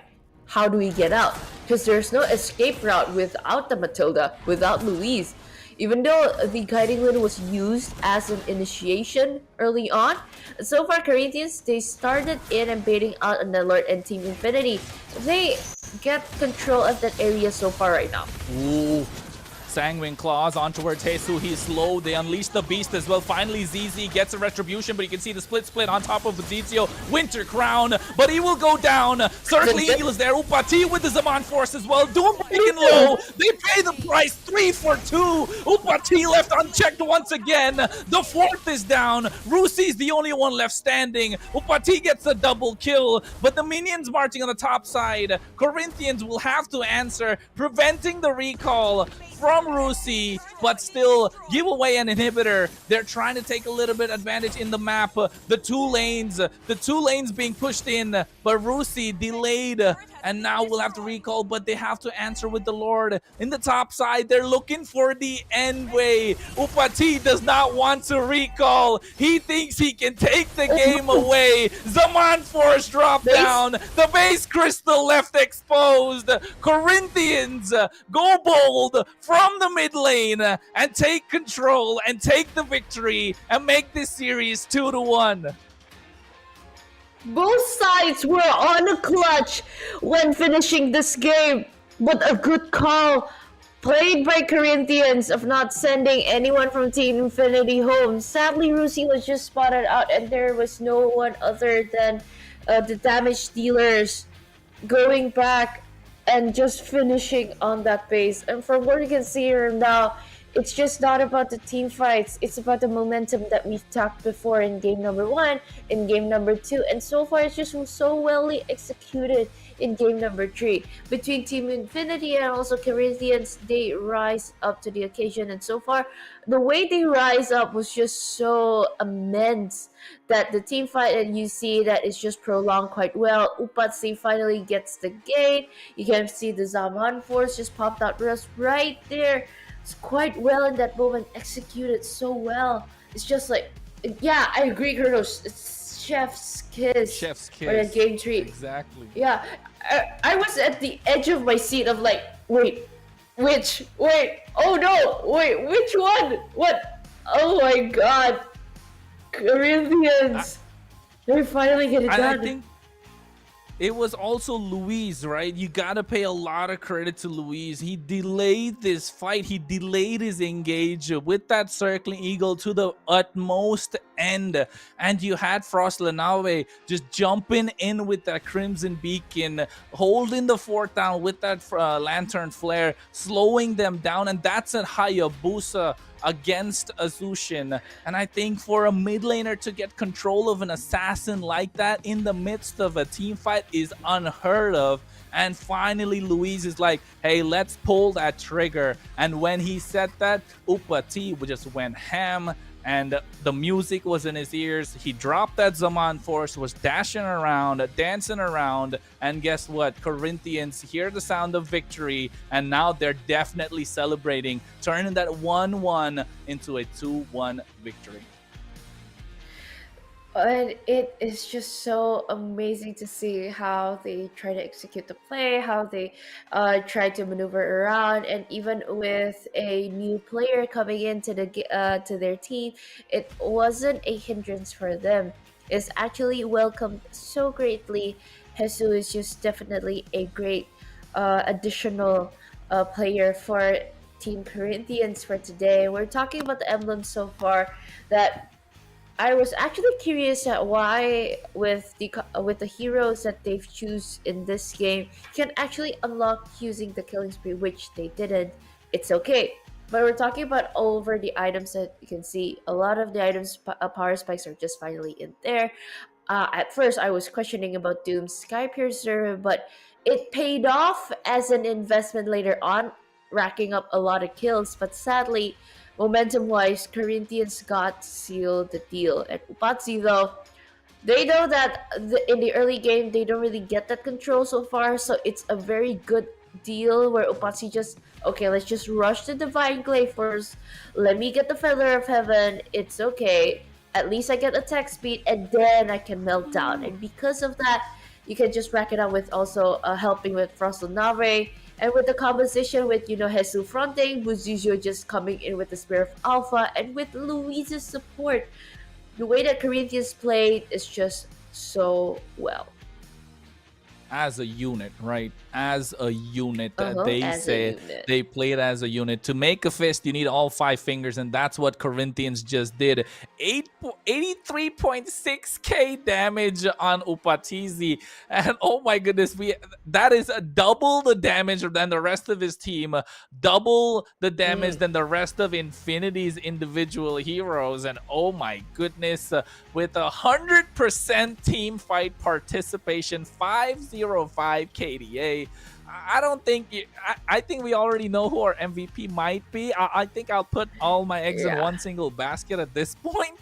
how do we get out? Because there's no escape route without the Matilda, without Louise. Even though the Guiding Wind was used as an initiation early on, so far Corinthians, they started in and baiting out an alert and Team Infinity. They get control of that area so far right now. Ooh. Sanguine Claws on towards Hesu. He's slow. They unleash the beast as well. Finally, ZZ gets a retribution, but you can see the split on top of Ezio. Winter Crown, but he will go down. Circling Eagle is there. Upati with the Zaman Force as well. Doom taken low. They pay the price. 3 for 2. Upati left unchecked once again. The 4th is down. Rusi's the only one left standing. Upati gets a double kill, but the minions marching on the top side. Corinthians will have to answer, preventing the recall from Rusi, but still give away an inhibitor. They're trying to take a little bit advantage in the map. The two lanes being pushed in, but Rusi delayed, and now we'll have to recall, but they have to answer with the Lord. In the top side, they're looking for the end way. Upati does not want to recall. He thinks he can take the game away. Zaman Force dropped down. The base crystal left exposed. Corinthians go bold from the mid lane and take control and take the victory and make this series 2-1. Both sides were on a clutch when finishing this game, but a good call played by Corinthians of not sending anyone from Team Infinity home. Sadly, Rusi was just spotted out and there was no one other than the damage dealers going back and just finishing on that base. And from what you can see here now, it's just not about the team fights. It's about the momentum that we talked before in game number 1, in game number 2, and so far it's just so well executed in game number 3. Between Team Infinity and also Corinthians, they rise up to the occasion, and so far the way they rise up was just so immense that the team fight that you see that is just prolonged quite well. Upatsi finally gets the gain. You can see the Zaman Force just popped out right there. It's quite well in that moment, executed so well. It's just like, yeah, I agree, Kurnos. It's Chef's kiss. Chef's kiss. For that game 3. Exactly. Yeah, I was at the edge of my seat of like, wait, oh no, wait, which one? What? Oh my god. Corinthians. They finally get it done. I think it was also Luis, right? You gotta pay a lot of credit to Luis. He delayed this fight. He delayed his engage with that circling eagle to the utmost end. And you had Frost Lenawe just jumping in with that Crimson Beacon, holding the fort down with that lantern flare, slowing them down. And that's a Hayabusa against Azushin. And I think for a mid laner to get control of an assassin like that in the midst of a team fight is unheard of. And finally Luis is like, hey, let's pull that trigger. And when he said that, Upati just went ham, and the music was in his ears. He dropped that Zaman Force, was dashing around, dancing around, and guess what? Corinthians hear the sound of victory, and now they're definitely celebrating, turning that 1-1 into a 2-1 victory. And it is just so amazing to see how they try to execute the play, how they try to maneuver around, and even with a new player coming into to their team, it wasn't a hindrance for them. It's actually welcomed so greatly. Hesu is just definitely a great additional player for Team Corinthians for today. We're talking about the emblems so far that I was actually curious at why with the heroes that they've choose in this game you can actually unlock using the killing spree, which they didn't. It's okay. But we're talking about over the items that you can see. A lot of the items, power spikes are just finally in there. At first, I was questioning about Doom's Sky Piercer, but it paid off as an investment later on, racking up a lot of kills. But sadly, momentum-wise, Corinthians got sealed the deal. And Upatzi, though, they know that in the early game, they don't really get that control so far, so it's a very good deal where Upatzi just, okay, let's just rush the Divine Glaive first. Let me get the Feather of Heaven. It's okay. At least I get attack speed, and then I can melt down. And because of that, you can just rack it up with also helping with Frostal Nave. And with the composition with, Jesus fronting, Buzizio just coming in with the Spirit of Alpha, and with Luis's support, the way that Corinthians played is just so well. As a unit, right? As a unit, they played as a unit. To make a fist, you need all 5 fingers, and that's what Corinthians just did. 83.6k damage on Upatizi, and oh my goodness, that is double the damage than the rest of his team, double the damage than the rest of Infinity's individual heroes, and oh my goodness, with 100% team fight participation, 505 KDA. I don't think I think we already know who our MVP might be. I think I'll put all my eggs in one single basket at this point,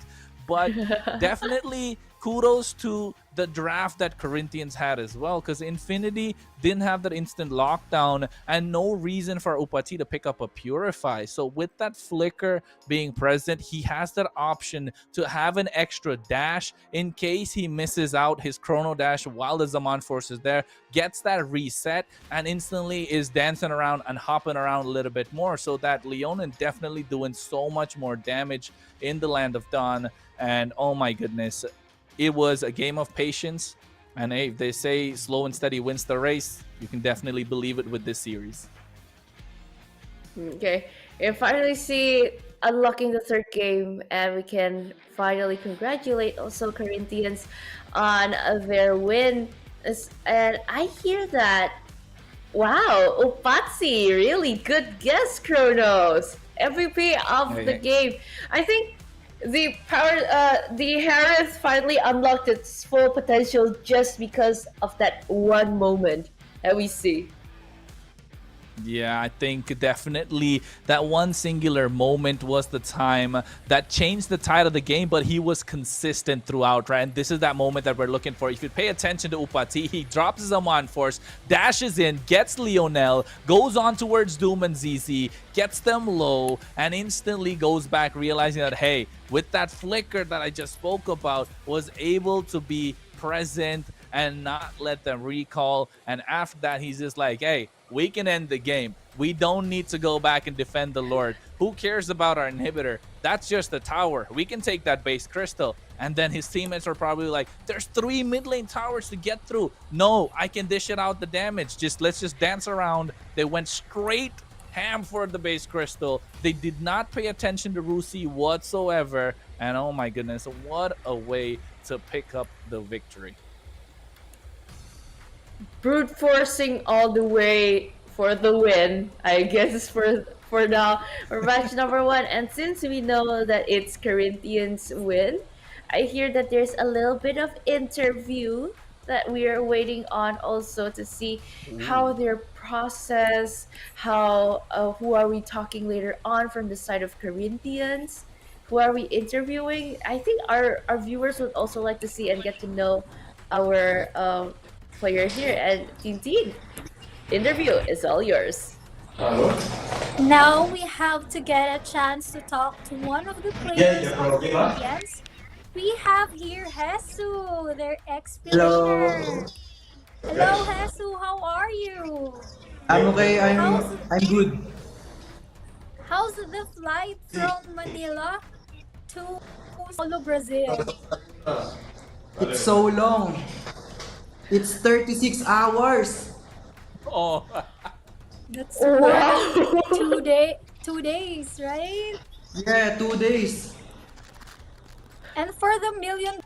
but definitely kudos to the draft that Corinthians had as well, because Infinity didn't have that instant lockdown and no reason for Upati to pick up a Purify. So with that flicker being present, he has that option to have an extra dash in case he misses out his chrono dash while the Zaman Force is there, gets that reset, and instantly is dancing around and hopping around a little bit more, so that Leonin definitely doing so much more damage in the Land of Dawn. And oh my goodness, it was a game of patience, and hey, if they say slow and steady wins the race, you can definitely believe it with this series. Okay, and finally see unlocking the 3rd game, and we can finally congratulate also Corinthians on their win. And I hear that, wow, Upatzi, really good guess, Kronos. MVP of the game. I think the Harith finally unlocked its full potential just because of that one moment that we see. Yeah, I think definitely that one singular moment was the time that changed the tide of the game, but he was consistent throughout, right? And this is that moment that we're looking for. If you pay attention to Upati, he drops his Zaman Force, dashes in, gets Leonel, goes on towards Doom and ZZ, gets them low, and instantly goes back, realizing that, hey, with that flicker that I just spoke about, was able to be present and not let them recall. And after that, he's just like, hey, we can end the game. We don't need to go back and defend the Lord. Who cares about our inhibitor? That's just a tower. We can take that base crystal. And then his teammates are probably like, there's 3 mid lane towers to get through. No, I can dish it out the damage. Let's just dance around. They went straight ham for the base crystal. They did not pay attention to Rusi whatsoever. And oh my goodness, what a way to pick up the victory. Brute forcing all the way for the win, I guess, for now, for match number 1. And since we know that it's Corinthians win, I hear that there's a little bit of interview that we are waiting on also to see how their process, who are we talking later on from the side of Corinthians, who are we interviewing. I think our viewers would also like to see and get to know our player here. And Tintin, interview is all yours. Now we have to get a chance to talk to one of the players of the Indians. We have here Jesu, their ex-player. Hello Jesu, how are you? I'm okay, I'm good. How's the flight from Manila to Solo, Brazil? It's so long. It's 36 hours. Oh. That's wow. 2 days, right? Yeah, 2 days. And for the $1 million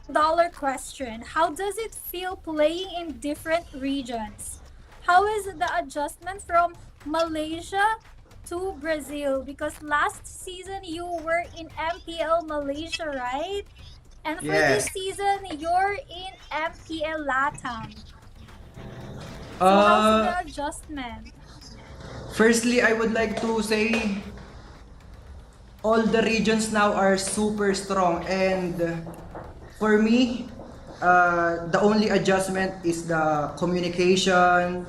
question, how does it feel playing in different regions? How is the adjustment from Malaysia to Brazil? Because last season you were in MPL Malaysia, right? And for this Yes. season, you're in MPL LATAM. So how's the Uh, adjustment? Firstly, I would like to say all the regions now are super strong, and for me, the only adjustment is the communication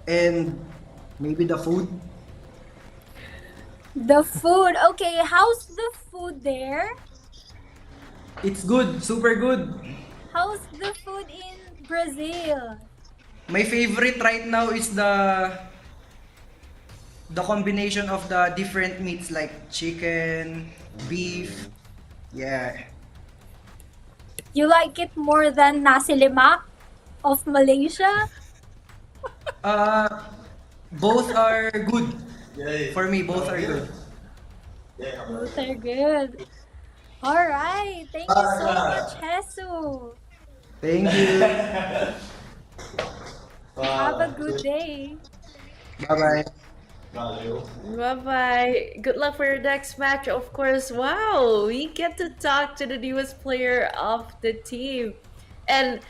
and maybe the food. The food. Okay, how's the food there? It's good, super good. How's the food in Brazil? My favorite right now is the combination of the different meats like chicken, beef. Yeah. You like it more than nasi lemak of Malaysia? Uh, both are good. For me, both are good. Both are good. All right. Thank you so much, Jesus. Thank you. Have a good day. Bye-bye. Bye bye. Good luck for your next match, of course. Wow, we get to talk to the newest player of the team. And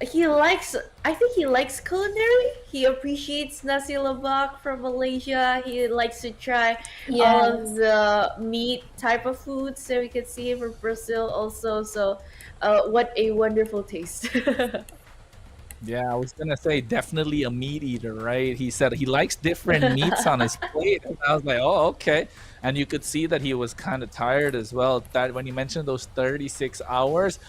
he likes, I think he likes culinary. He appreciates nasi lemak from Malaysia. He likes to try all Yes. of the meat type of foods. So we can see him from Brazil also. So, what a wonderful taste. Yeah, I was gonna say definitely a meat eater, right? He said he likes different meats on his plate, and I was like, oh, okay. And you could see that he was kind of tired as well. That when you mentioned those 36 hours,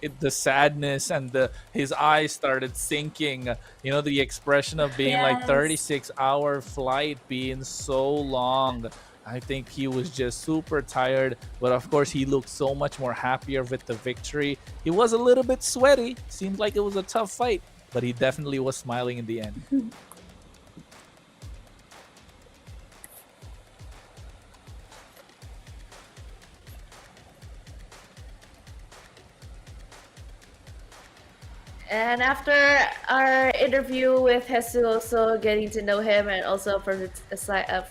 the sadness and his eyes started sinking. You know, the expression of being like Yes. 36-hour flight being so long. I think he was just super tired, but of course he looked so much more happier with the victory. He was a little bit sweaty. Seemed like it was a tough fight, but he definitely was smiling in the end. And after our interview with Jesus, also getting to know him, and also from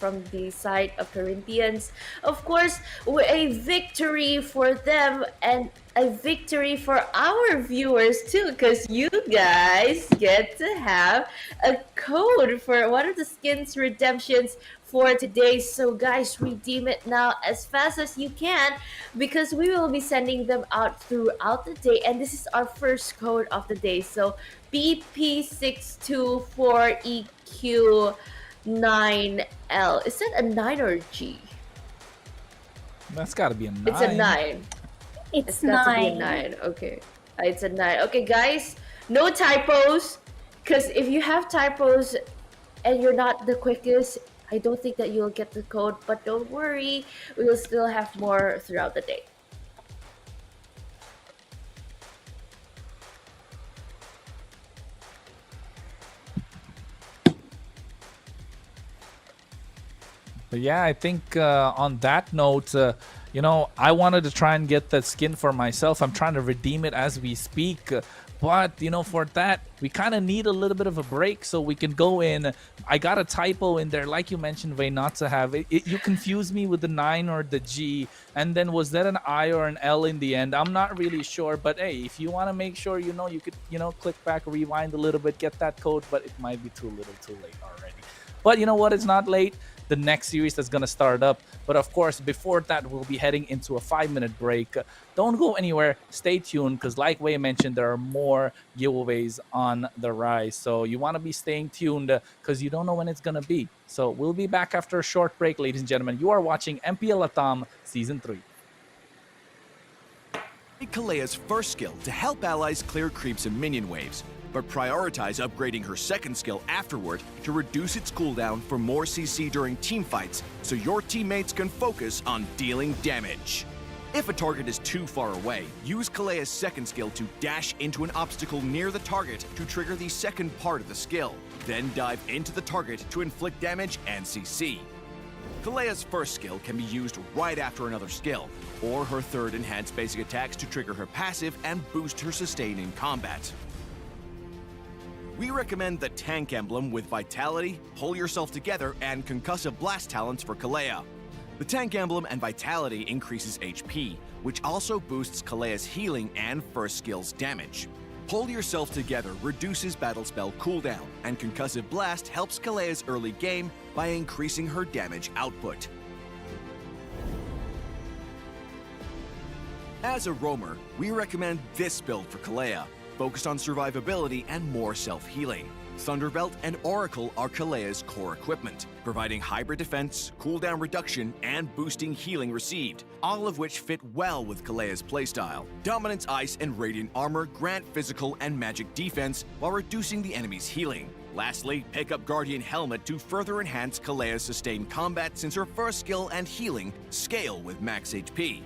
from the side of Corinthians, of course, a victory for them and a victory for our viewers too, because you guys get to have a code for one of the skins redemptions for today. So guys, redeem it now as fast as you can, because we will be sending them out throughout the day, and this is our first code of the day. So BP624EQ9L. Is that a 9 or a G? That's got to be a 9. It's a 9. It's got to be a 9. 9. Okay. It's a 9. Okay, guys, no typos, because if you have typos and you're not the quickest, I don't think that you'll get the code, but don't worry, we will still have more throughout the day. But yeah, I think on that note, you know, I wanted to try and get that skin for myself. I'm trying to redeem it as we speak. But, you know, for that, we kind of need a little bit of a break so we can go in. I got a typo in there, like you mentioned, Vay, not to have it. You confused me with the 9 or the G. And then was that an I or an L in the end? I'm not really sure. But, hey, if you want to make sure, you know, you could, you know, click back, rewind a little bit, get that code. But it might be too little too late already. But you know what? It's not late. The next series that's going to start up. But of course, before that, we'll be heading into a 5-minute break. Don't go anywhere. Stay tuned, because like Wei mentioned, there are more giveaways on the rise. So you want to be staying tuned, because you don't know when it's going to be. So we'll be back after a short break, ladies and gentlemen. You are watching MPL LATAM Season 3. Kalea's first skill to help allies clear creeps and minion waves, but prioritize upgrading her second skill afterward to reduce its cooldown for more CC during teamfights, so your teammates can focus on dealing damage. If a target is too far away, use Kalea's second skill to dash into an obstacle near the target to trigger the second part of the skill, then dive into the target to inflict damage and CC. Kalea's first skill can be used right after another skill, or her third enhanced basic attacks to trigger her passive and boost her sustain in combat. We recommend the Tank emblem with Vitality, Pull Yourself Together, and Concussive Blast talents for Kalea. The Tank emblem and Vitality increases HP, which also boosts Kalea's healing and first skill's damage. Pull Yourself Together reduces battle spell cooldown, and Concussive Blast helps Kalea's early game by increasing her damage output. As a roamer, we recommend this build for Kalea, focused on survivability and more self-healing. Thunderbelt and Oracle are Kalea's core equipment, providing hybrid defense, cooldown reduction, and boosting healing received, all of which fit well with Kalea's playstyle. Dominance Ice and Radiant Armor grant physical and magic defense while reducing the enemy's healing. Lastly, pick up Guardian Helmet to further enhance Kalea's sustained combat since her first skill and healing scale with max HP.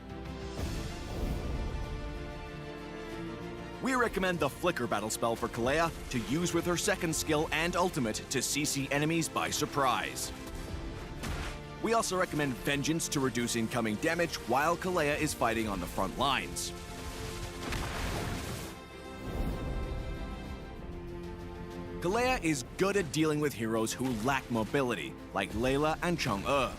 We recommend the Flicker battle spell for Kalea to use with her second skill and ultimate to CC enemies by surprise. We also recommend Vengeance to reduce incoming damage while Kalea is fighting on the front lines. Kalea is good at dealing with heroes who lack mobility, like Layla and Chang'e.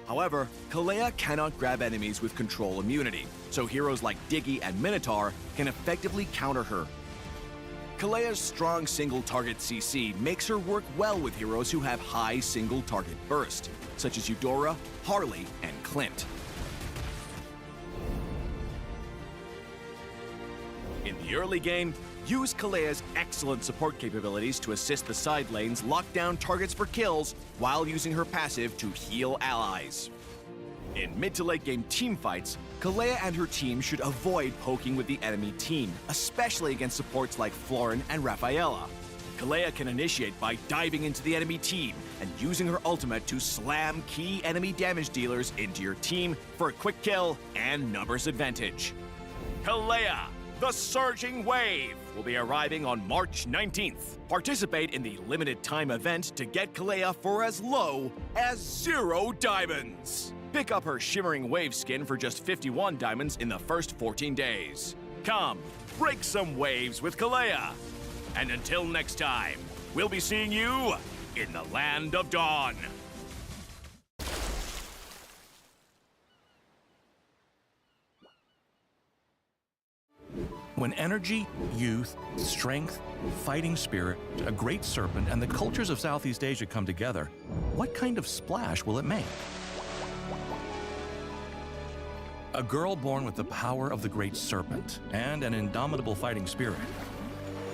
However, Kalea cannot grab enemies with control immunity, so heroes like Diggy and Minotaur can effectively counter her. Kalea's strong single-target CC makes her work well with heroes who have high single-target burst, such as Eudora, Harley, and Clint. In the early game, use Kalea's excellent support capabilities to assist the side lanes lock down targets for kills while using her passive to heal allies. In mid to late game teamfights, Kalea and her team should avoid poking with the enemy team, especially against supports like Florin and Rafaela. Kalea can initiate by diving into the enemy team and using her ultimate to slam key enemy damage dealers into your team for a quick kill and numbers advantage. Kalea, the Surging Wave, will be arriving on March 19th. Participate in the limited time event to get Kalea for as low as 0 diamonds. Pick up her Shimmering Wave skin for just 51 diamonds in the first 14 days. Come, break some waves with Kalea. And until next time, we'll be seeing you in the Land of Dawn. When energy, youth, strength, fighting spirit, a great serpent, and the cultures of Southeast Asia come together, what kind of splash will it make? A girl born with the power of the great serpent and an indomitable fighting spirit.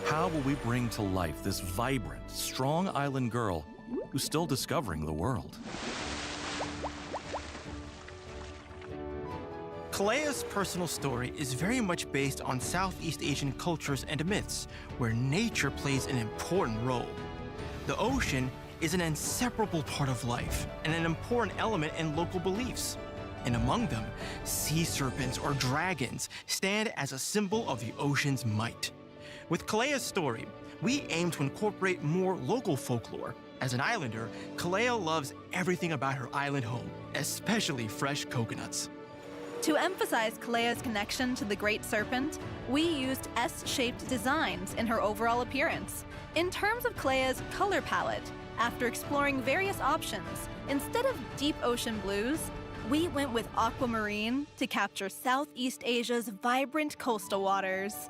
How will we bring to life this vibrant, strong island girl who's still discovering the world? Kalea's personal story is very much based on Southeast Asian cultures and myths, where nature plays an important role. The ocean is an inseparable part of life and an important element in local beliefs. And among them, sea serpents or dragons stand as a symbol of the ocean's might. With Kalea's story, we aim to incorporate more local folklore. As an islander, Kalea loves everything about her island home, especially fresh coconuts. To emphasize Kalea's connection to the Great Serpent, we used S-shaped designs in her overall appearance. In terms of Kalea's color palette, after exploring various options, instead of deep ocean blues, we went with aquamarine to capture Southeast Asia's vibrant coastal waters.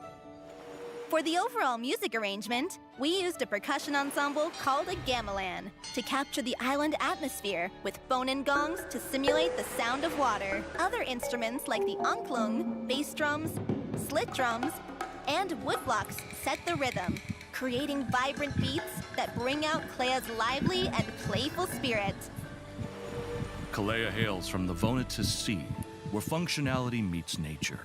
For the overall music arrangement, we used a percussion ensemble called a gamelan to capture the island atmosphere with bonin gongs to simulate the sound of water. Other instruments like the angklung, bass drums, slit drums, and woodblocks set the rhythm, creating vibrant beats that bring out Kalea's lively and playful spirit. Kalea hails from the Vonatus Sea, where functionality meets nature.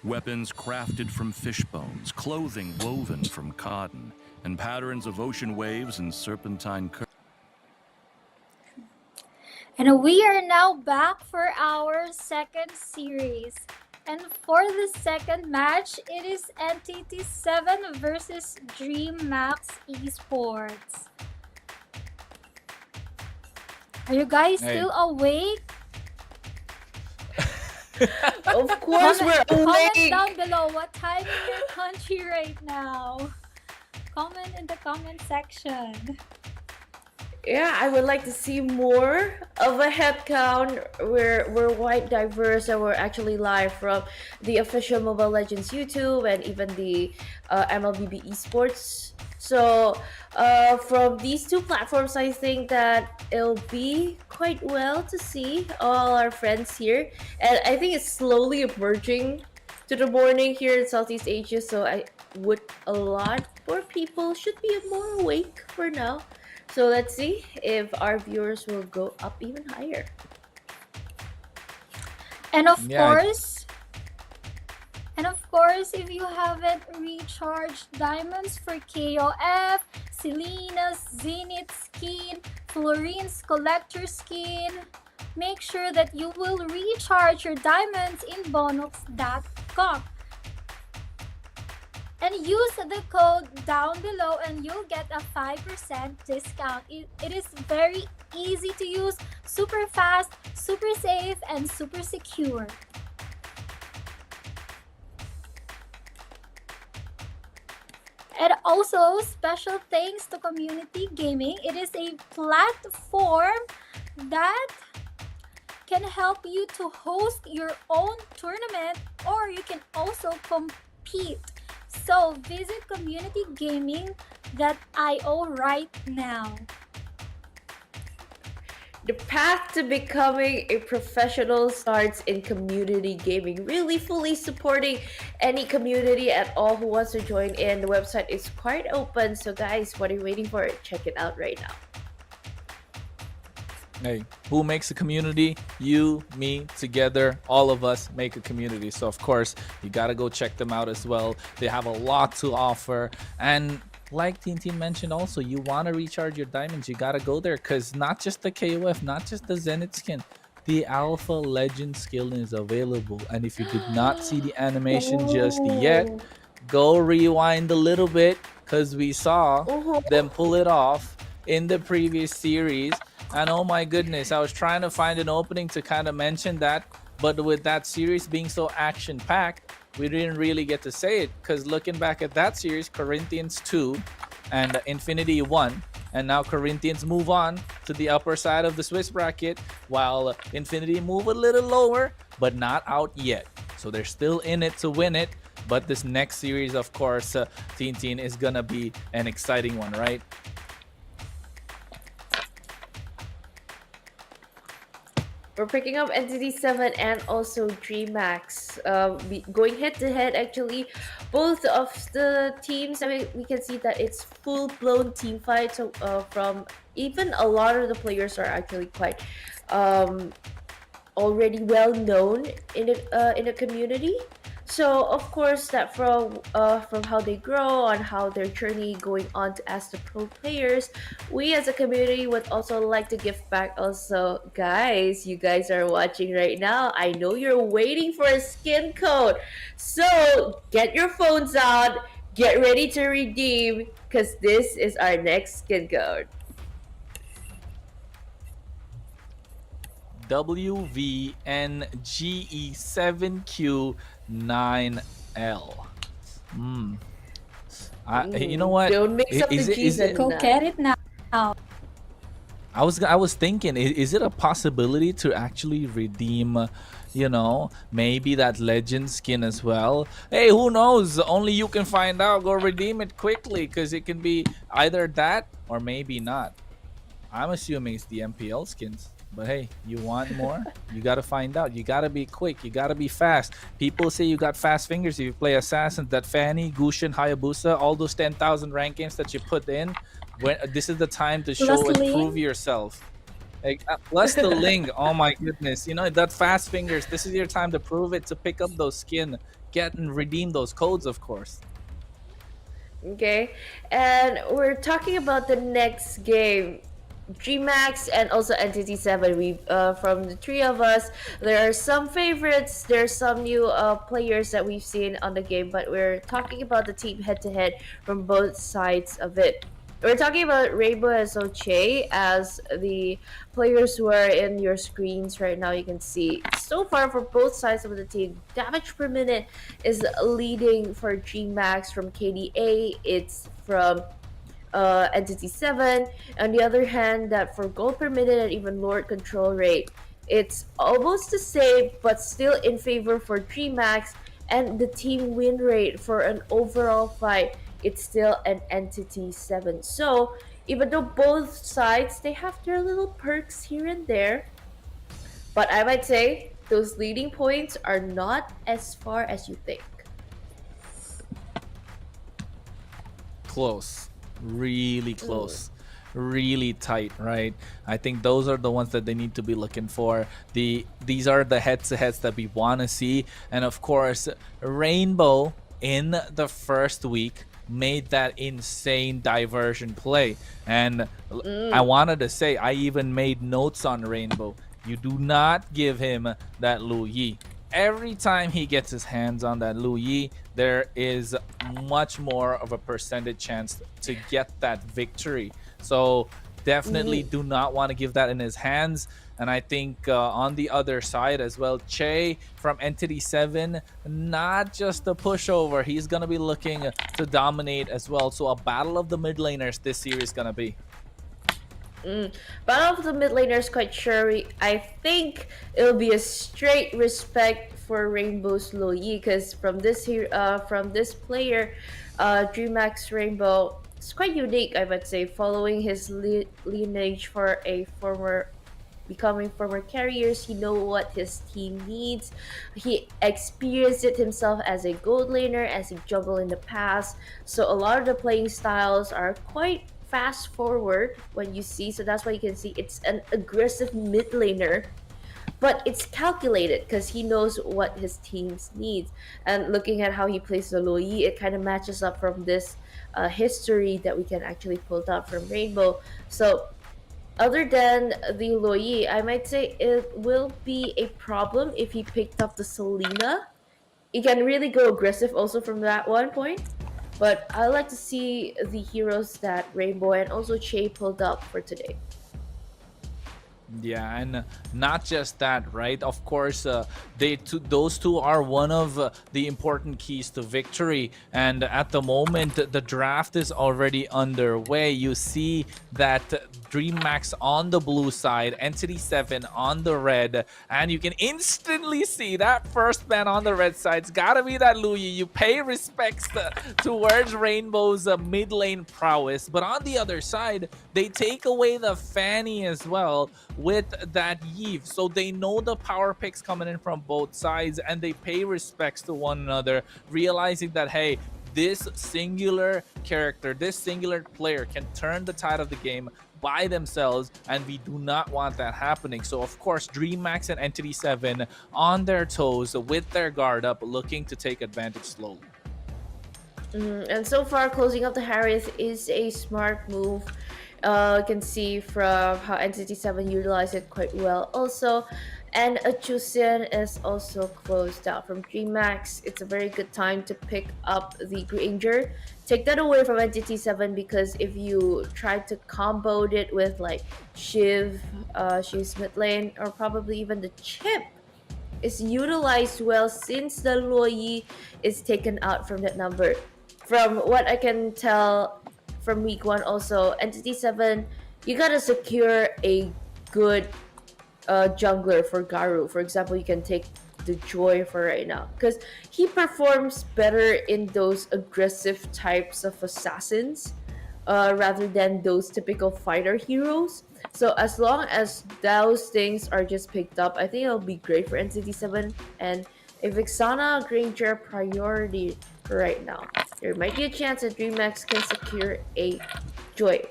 Weapons crafted from fish bones, clothing woven from cotton, and patterns of ocean waves and serpentine currents. And we are now back for our second series. And for the second match, it is NTT7 versus DreamMax Esports. Are you guys Hey. still awake? Of course, we're Comment awake. down below what time in your country right now. Comment in the comment section. Yeah, I would like to see more of a head count. We're quite diverse, and we're actually live from the official Mobile Legends YouTube and even the MLBB esports. So from these two platforms, I think that it'll be quite well to see all our friends here, and I think it's slowly emerging to the morning here in Southeast Asia. So I would a lot more people should be more awake for now. So let's see if our viewers will go up even higher. And of Yeah. course, if you haven't recharged diamonds for KOF, Selena's Zenith skin, Florine's collector skin, make sure that you will recharge your diamonds in bonux.com. And use the code down below and you'll get a 5% discount. It is very easy to use, super fast, super safe, and super secure. And also, special thanks to Community Gaming. It is a platform that can help you to host your own tournament, or you can also compete. So visit communitygaming.io right now. The path to becoming a professional starts in community gaming. Really fully supporting any community at all who wants to join in. The website is quite open. So guys, what are you waiting for? Check it out right now. Hey, who makes a community? You, me, together, all of us make a community. So of course, you gotta go check them out as well. They have a lot to offer. And like Tintin mentioned also, you want to recharge your diamonds, you gotta go there, because not just the KOF, not just the Zenith skin, the Alpha Legend skin is available. And if you did not see the animation just yet, go rewind a little bit, because we saw them pull it off in the previous series. And oh my goodness, I was trying to find an opening to kind of mention that, but with that series being so action-packed, we didn't really get to say it, because looking back at that series, Corinthians 2 and Infinity 1, and now Corinthians move on to the upper side of the Swiss bracket, while Infinity move a little lower, but not out yet. So they're still in it to win it, but this next series, of course, Tintin, is gonna be an exciting one, right? We're picking up Entity 7 and also DreamHack. Going head to head, actually, both of the teams, I mean, we can see that it's full-blown team fight. So from even a lot of the players are actually quite already well known in the community. So of course that from how they grow and how their journey going on to as the pro players, we as a community would also like to give back. Also, guys, you guys are watching right now, I know you're waiting for a skin code, so get your phones out, get ready to redeem, because this is our next skin code. WVNGE7Q9L. You know what? Don't mix up the G's and Go get it now. I was thinking, is it a possibility to actually redeem, you know, maybe that legend skin as well? Hey, who knows? Only you can find out. Go redeem it quickly, because it can be either that or maybe not. I'm assuming it's the MPL skins. But hey, you want more? You gotta find out. You gotta be quick. You gotta be fast. People say you got fast fingers if you play Assassin. That Fanny, Gushin, Hayabusa, all those 10,000 rank games that you put in, when this is the time to show and prove yourself. Like, plus the Ling, oh my goodness. You know, that fast fingers, this is your time to prove it, to pick up those skin, get and redeem those codes, of course. Okay, and we're talking about the next game. DreamHack and also Entity 7. We from the three of us, there are some favorites, there are some new players that we've seen on the game, but we're talking about the team head to head from both sides of it. we're talking about Rainbow and Soche as the players who are in your screens right now. You can see so far for both sides of the team, damage per minute is leading for G-Max from KDA. It's from Entity 7. On the other hand, that for gold per minute and even Lord control rate, it's almost the same, but still in favor for G-Max, and the team win rate for an overall fight, it's still an Entity 7. So, even though both sides, they have their little perks here and there, but I might say those leading points are not as far as you think. Close, really close, really tight, right? I think those are the ones that they need to be looking for. These are the head-to-heads that we want to see, and of course, Rainbow in the first week made that insane diversion play, and I wanted to say I even made notes on Rainbow. You do not give him that Lu Yi. Every time he gets his hands on that Lu Yi, there is much more of a percentage chance to get that victory. So definitely do not want to give that in his hands. And I think on the other side as well, Che from Entity 7, not just a pushover. He's going to be looking to dominate as well. So a battle of the mid laners this series is going to be. Battle of the mid laners, quite sure. I think it'll be a straight respect for Rainbow's Lo Yi, because from this player, DreamHack's Rainbow, it's quite unique, I would say, following his lineage for a becoming former carriers. He know what his team needs. He experienced it himself as a gold laner, as a jungle in the past. So a lot of the playing styles are quite fast forward when you see, so that's why you can see it's an aggressive mid laner, but it's calculated because he knows what his teams needs. And looking at how he plays the Lo Yi, it kind of matches up from this history that we can actually pull out from Rainbow. So other than the Lo Yi, I might say it will be a problem if he picked up the Selena. He can really go aggressive also from that one point. But I like to see the heroes that Rainbow and also Che pulled up for today. Yeah, and not just that, right? Of course, those two are one of the important keys to victory. And at the moment, the draft is already underway. You see that DreamHack on the blue side, Entity 7 on the red, and you can instantly see that first ban on the red side. It's gotta be that Lu Yi. You pay respects towards Rainbow's mid lane prowess, but on the other side, they take away the Fanny as well with that Yves. So they know the power picks coming in from both sides, and they pay respects to one another, realizing that, hey, this singular character, this singular player can turn the tide of the game by themselves, and we do not want that happening. So of course, DreamHack and Entity 7 on their toes with their guard up, looking to take advantage slowly. And so far, closing up the Harith is a smart move. You can see from how Entity 7 utilized it quite well also. And a Chuseon is also closed out from DreamHack. It's a very good time to pick up the Granger. Take that away from Entity 7, because if you try to combo it with like Shiv's mid lane, or probably even the Chip, is utilized well since the Lo Yi is taken out from that number. From what I can tell from week 1 also, Entity 7, you gotta secure a good jungler for Garu. For example, you can take the Joy for right now, because he performs better in those aggressive types of assassins rather than those typical fighter heroes. So as long as those things are just picked up, I think it'll be great for Entity 7. And if Vixana Granger priority right now, there might be a chance that DreamHack can secure a Joy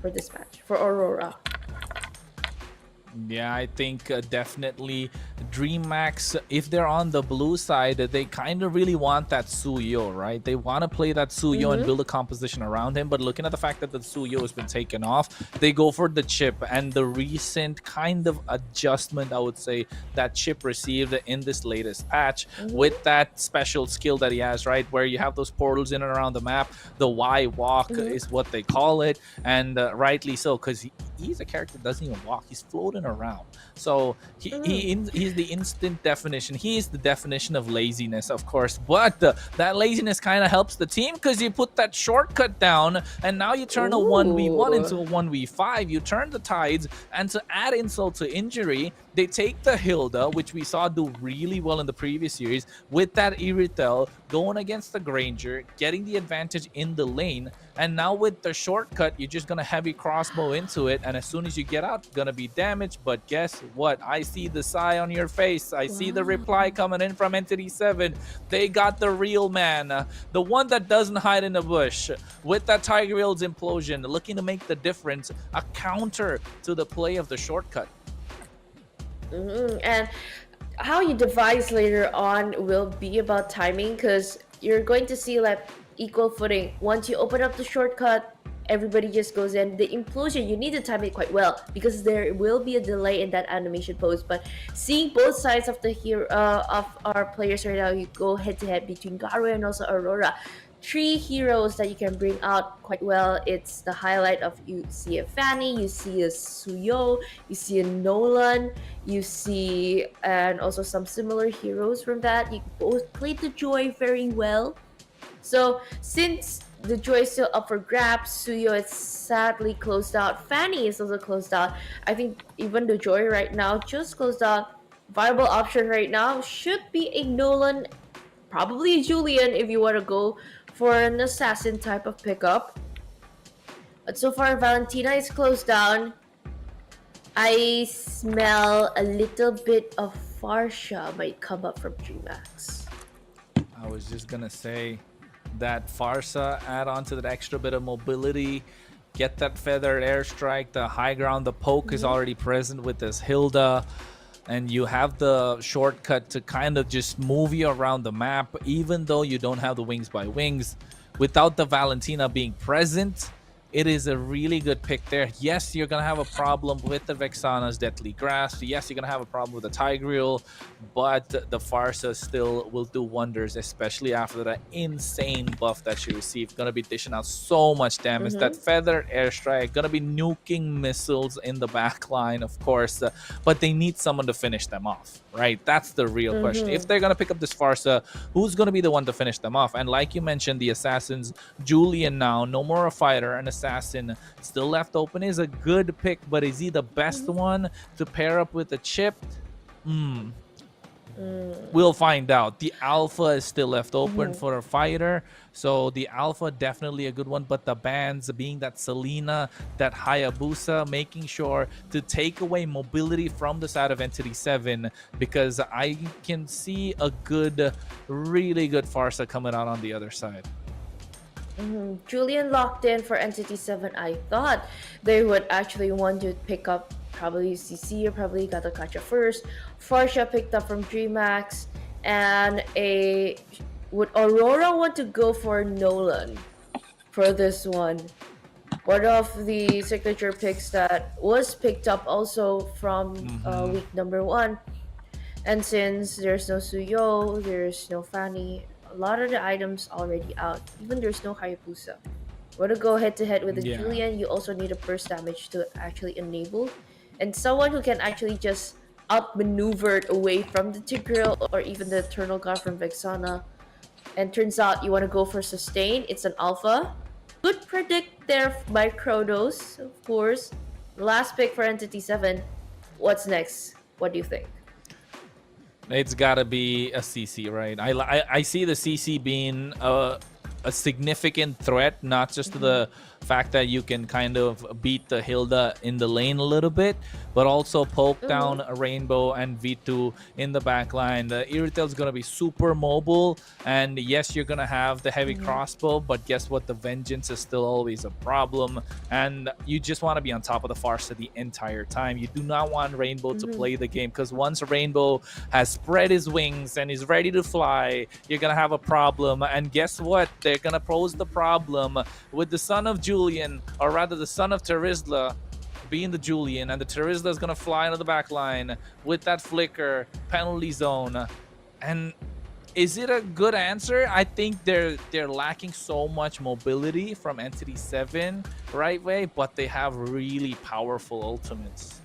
for this match, for Aurora. Yeah, I think definitely DreamHack, if they're on the blue side, they kind of really want that Suyo, right? They want to play that Suyo and build a composition around him, but looking at the fact that the Suyo has been taken off, they go for the chip. And the recent kind of adjustment, I would say, that chip received in this latest patch with that special skill that he has, right? Where you have those portals in and around the map. The Y walk is what they call it, and rightly so, because he's a character that doesn't even walk, he's floating around. So he's the instant definition. He's the definition of laziness, of course, but that laziness kind of helps the team because you put that shortcut down and now you turn a 1v1 into a 1v5. You turn the tides, and to add insult to injury, they take the Hilda, which we saw do really well in the previous series, with that Iritel going against the Granger, getting the advantage in the lane. And now with the shortcut, you're just going to heavy crossbow into it. And as soon as you get out, going to be damaged. But guess what? I see the sigh on your face. I see the reply coming in from Entity 7. They got the real man. The one that doesn't hide in the bush. With that Tiger Wheels implosion, looking to make the difference. A counter to the play of the shortcut. And how you devise later on will be about timing, because you're going to see like equal footing. Once you open up the shortcut, everybody just goes in. The implosion, you need to time it quite well because there will be a delay in that animation pose. But seeing both sides of the hero of our players right now, you go head to head between Garwe and also Aurora. Three heroes that you can bring out quite well. It's the highlight of, you see a Fanny, you see a Suyo, you see a Nolan, you see, and also some similar heroes from that. You both played the Joy very well. So since the Joy is still up for grabs, Suyo is sadly closed out. Fanny is also closed out. I think even the Joy right now just closed out. Viable option right now should be a Nolan, probably a Julian if you want to go for an assassin type of pickup. But so far, Valentina is closed down. I smell a little bit of Farsha might come up from DreamHack. I was just gonna say that Farsa add on to that extra bit of mobility, get that feathered airstrike, the high ground, the poke is already present with this Hilda, and you have the shortcut to kind of just move you around the map, even though you don't have the wings by wings. Without the Valentina being present, it is a really good pick there. Yes, you're going to have a problem with the Vexana's Deathly Grasp. Yes, you're going to have a problem with the Tigreal, but the Farsa still will do wonders, especially after that insane buff that she received. Going to be dishing out so much damage. That feathered airstrike, going to be nuking missiles in the back line, of course, but they need someone to finish them off, right? That's the real question. If they're going to pick up this Farsa, who's going to be the one to finish them off? And like you mentioned, the Assassins, Julian now, no more a fighter, an assassin still left open is a good pick, but is he the best one to pair up with the chip? We'll find out. The Alpha is still left open for a fighter, so the Alpha definitely a good one, but the bands being that Selena, that Hayabusa, making sure to take away mobility from the side of Entity 7, because I can see a good, really good Farsa coming out on the other side. Julian locked in for Entity 7. I thought they would actually want to pick up probably CC or probably Gatakacha first. Farsha picked up from DreamHack, and would Aurora want to go for Nolan for this one? One of the signature picks that was picked up also from week number 1. And since there's no Suyo, there's no Fanny, a lot of the items already out. Even there's no Hayabusa. Want to go head to head with the Julian, you also need a burst damage to actually enable. And someone who can actually just outmaneuver it away from the Tigreal or even the Eternal God from Vexana. And turns out you want to go for sustain. It's an alpha. Good predict there by Kronos, of course. Last pick for Entity 7. What's next? What do you think? It's gotta be a CC, right? I see the CC being a significant threat, not just to the fact that you can kind of beat the Hilda in the lane a little bit, but also poke down a Rainbow and V2 in the back line. The Irritel's gonna be super mobile, and yes, you're gonna have the heavy crossbow, but guess what? The Vengeance is still always a problem, and you just want to be on top of the Farsa the entire time. You do not want Rainbow to play the game, because once Rainbow has spread his wings and is ready to fly, you're gonna have a problem. And guess what? They're gonna pose the problem with the son of Julian, or rather the son of Terizla being the Julian, and the Terizla is gonna fly into the back line with that flicker penalty zone. And is it a good answer? I think they're lacking so much mobility from Entity 7 right way, but they have really powerful ultimates.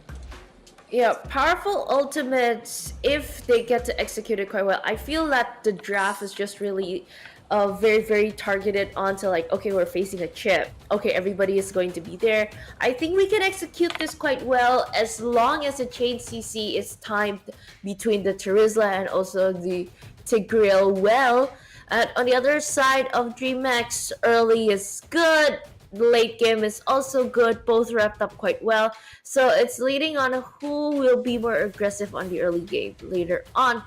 Yeah, powerful ultimates, if they get to execute it quite well. I feel that the draft is just really very, very targeted onto like, okay, we're facing a chip. Okay, everybody is going to be there. I think we can execute this quite well as long as the chain CC is timed between the Terizla and also the Tigreal well. And on the other side of DreamHack, early is good. Late game is also good. Both wrapped up quite well. So it's leading on who will be more aggressive on the early game later on.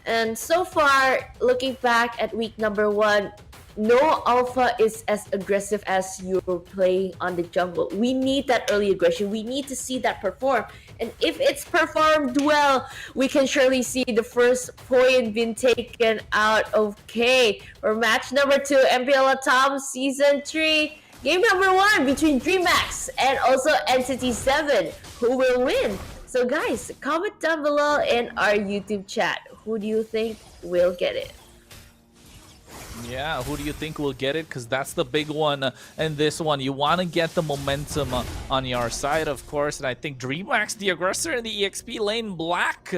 And so far, looking back at week number 1, no alpha is as aggressive as you're playing on the jungle. We need that early aggression. We need to see that perform. And if it's performed well, we can surely see the first point being taken out. Okay, for match number 2, MPL LATAM Season 3. Game number 1 between DreamHack and also Entity 7. Who will win? So guys, comment down below in our YouTube chat. Who do you think will get it? Yeah, who do you think will get it? Because that's the big one in this one. You want to get the momentum on your side, of course. And I think DreamHack, the aggressor in the EXP lane, Black,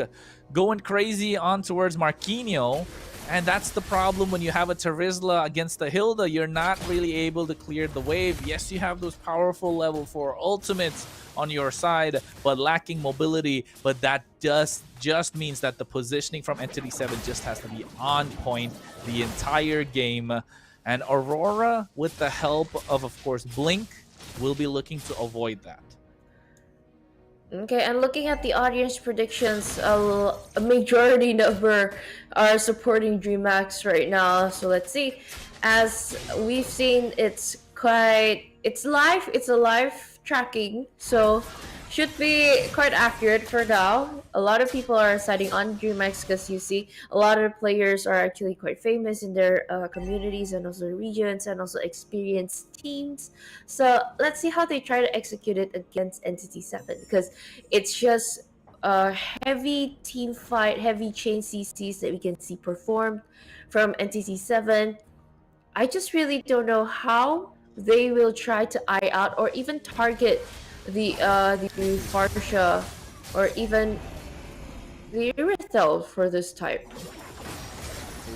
going crazy on towards Marquinhos. And that's the problem when you have a Terizla against the Hilda. You're not really able to clear the wave. Yes, you have those powerful level 4 ultimates on your side, but lacking mobility. But that just means that the positioning from Entity 7 just has to be on point the entire game. And Aurora, with the help of course, Blink, will be looking to avoid that. Okay, and looking at the audience predictions, a majority number are supporting DreamHack right now. So let's see. As we've seen, it's live. It's a live tracking, so should be quite accurate for now. A lot of people are siding on DreamHack because you see a lot of players are actually quite famous in their communities and also regions and also experienced teams. So let's see how they try to execute it against Entity 7, because it's just a heavy team fight, heavy chain CCs that we can see performed from Entity 7. I just really don't know how they will try to eye out or even target the Farsha or even the Irithel for this type.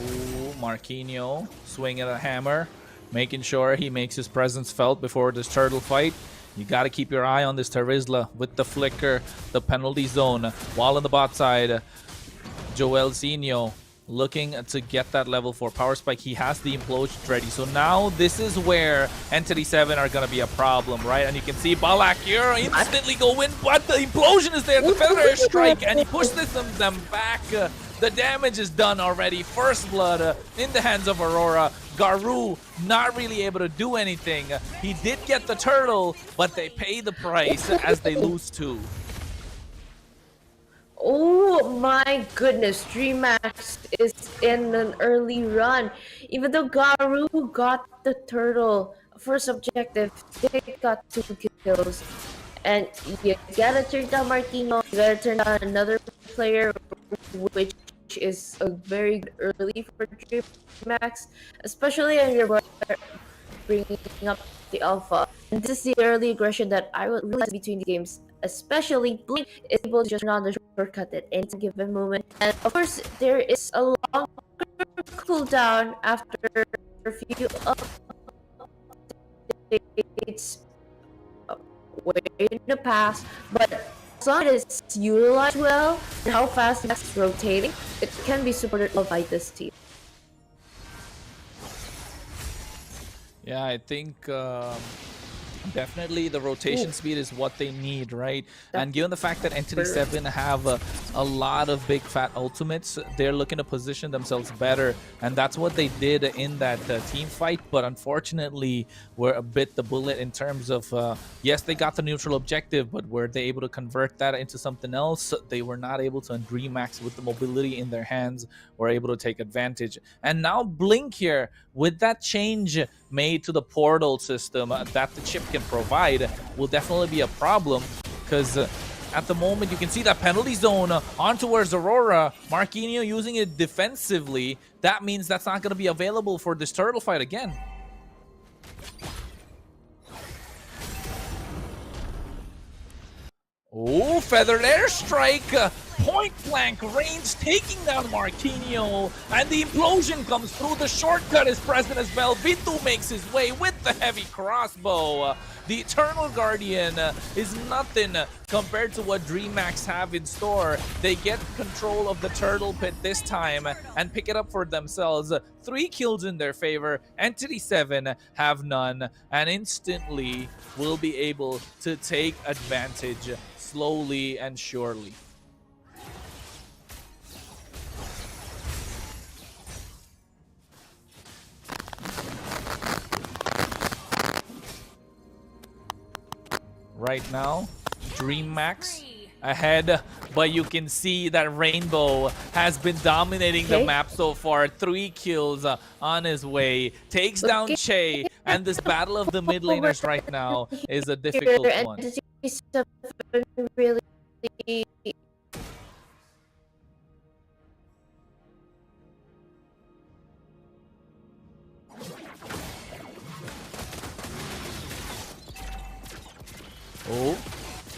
Ooh, Marquinhos swinging a hammer, making sure he makes his presence felt before this turtle fight. You got to keep your eye on this Terizla with the flicker, the penalty zone. While on the bot side, Joelzinho looking to get that level 4 power spike. He has the implosion ready. So now this is where Entity 7 are going to be a problem, right? And you can see Balak here instantly go in, but the implosion is there. The feather strike, and he pushes them back. The damage is done already. First blood in the hands of Aurora. Garu not really able to do anything. He did get the turtle, but they pay the price as they lose 2. Oh my goodness, DreamHack is in an early run. Even though Garu got the turtle first objective, they got 2 kills. And you gotta turn down Marquinhos, you gotta turn down another player, which is a very good early for DreamHack, especially when you're bringing up the alpha. And this is the early aggression that I would realize between the games. Especially Blink is able to just turn on the shortcut at any given moment. And of course, there is a longer cooldown after a few updates way in the past. But as long as it's utilized well and how fast it's rotating, it can be supported well by this team. Yeah, I think definitely the rotation speed is what they need, right? And given the fact that Entity 7 have a lot of big fat ultimates, they're looking to position themselves better, and that's what they did in that team fight. But unfortunately, were a bit the bullet in terms of yes, they got the neutral objective, but were they able to convert that into something else? They were not able to. And DreamHack, with the mobility in their hands, were able to take advantage. And now Blink here, with that change made to the portal system that the chip can provide, will definitely be a problem, because at the moment you can see that penalty zone on towards Aurora. Marquinhos using it defensively. That means that's not going to be available for this turtle fight again. Oh, feathered airstrike, point blank range, taking down Marquinhos, and the implosion comes through. The shortcut is present as well. Vitu makes his way with the heavy crossbow. The Eternal Guardian is nothing compared to what DreamHack have in store. They get control of the turtle pit this time and pick it up for themselves. 3 kills in their favor. Entity 7 have none, and instantly will be able to take advantage slowly and surely. Right now, DreamHack ahead, but you can see that Rainbow has been dominating the map so far. 3 kills on his way, takes down Che, and this battle of the mid laners right now is a difficult one. Really Oh,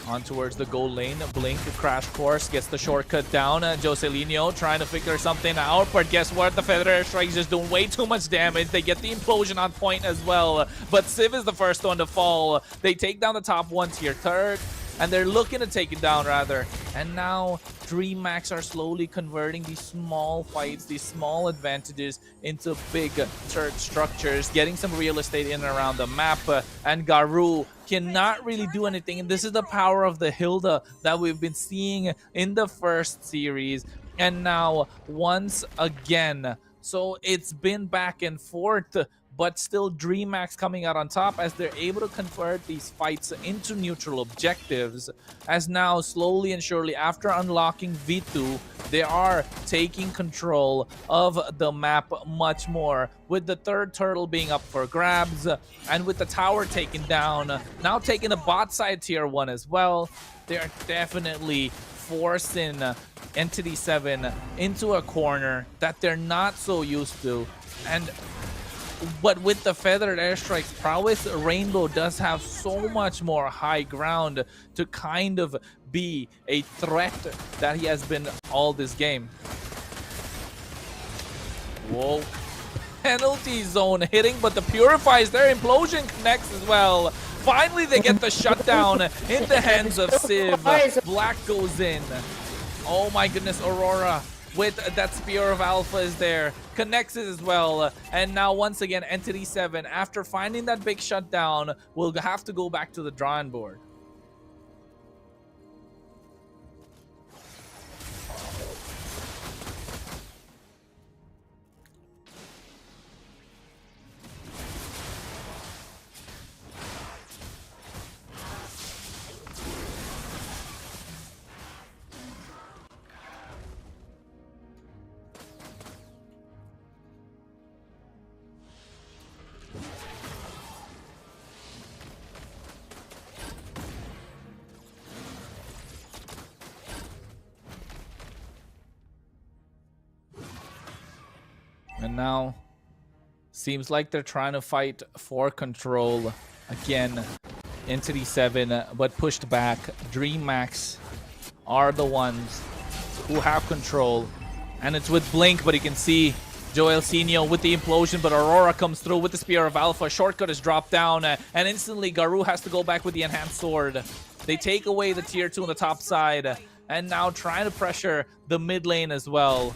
on towards the goal lane. Blink, crash course, gets the shortcut down. Joselino trying to figure something out, but guess what? The Feather Airstrike is just doing way too much damage. They get the implosion on point as well, but Civ is the first one to fall. They take down the top 1 tier turret, and they're looking to take it down rather. And now DreamHack are slowly converting these small fights, these small advantages into big turret structures, getting some real estate in and around the map. And Garou cannot really do anything. And this is the power of the Hilda that we've been seeing in the first series. And now once again, so it's been back and forth, but still DreamHack coming out on top as they're able to convert these fights into neutral objectives. As now, slowly and surely, after unlocking V2, they are taking control of the map much more, with the 3rd turtle being up for grabs, and with the tower taken down, now taking the bot side tier 1 as well. They're definitely forcing Entity 7 into a corner that they're not so used to. But with the feathered airstrike's prowess, Rainbow does have so much more high ground to kind of be a threat that he has been all this game. Whoa. Penalty zone hitting, but the Purifies there. Implosion connects as well. Finally, they get the shutdown in the hands of Civ. Black goes in. Oh my goodness, Aurora with that Spear of Alpha is there. Connects it as well. And now once again, Entity 7, after finding that big shutdown, will have to go back to the drawing board. And now, seems like they're trying to fight for control again. Entity 7, but pushed back. DreamHack are the ones who have control. And it's with Blink, but you can see Joelsinho with the implosion, but Aurora comes through with the Spear of Alpha. Shortcut is dropped down, and instantly Garou has to go back with the Enhanced Sword. They take away the tier 2 on the top side, and now trying to pressure the mid lane as well.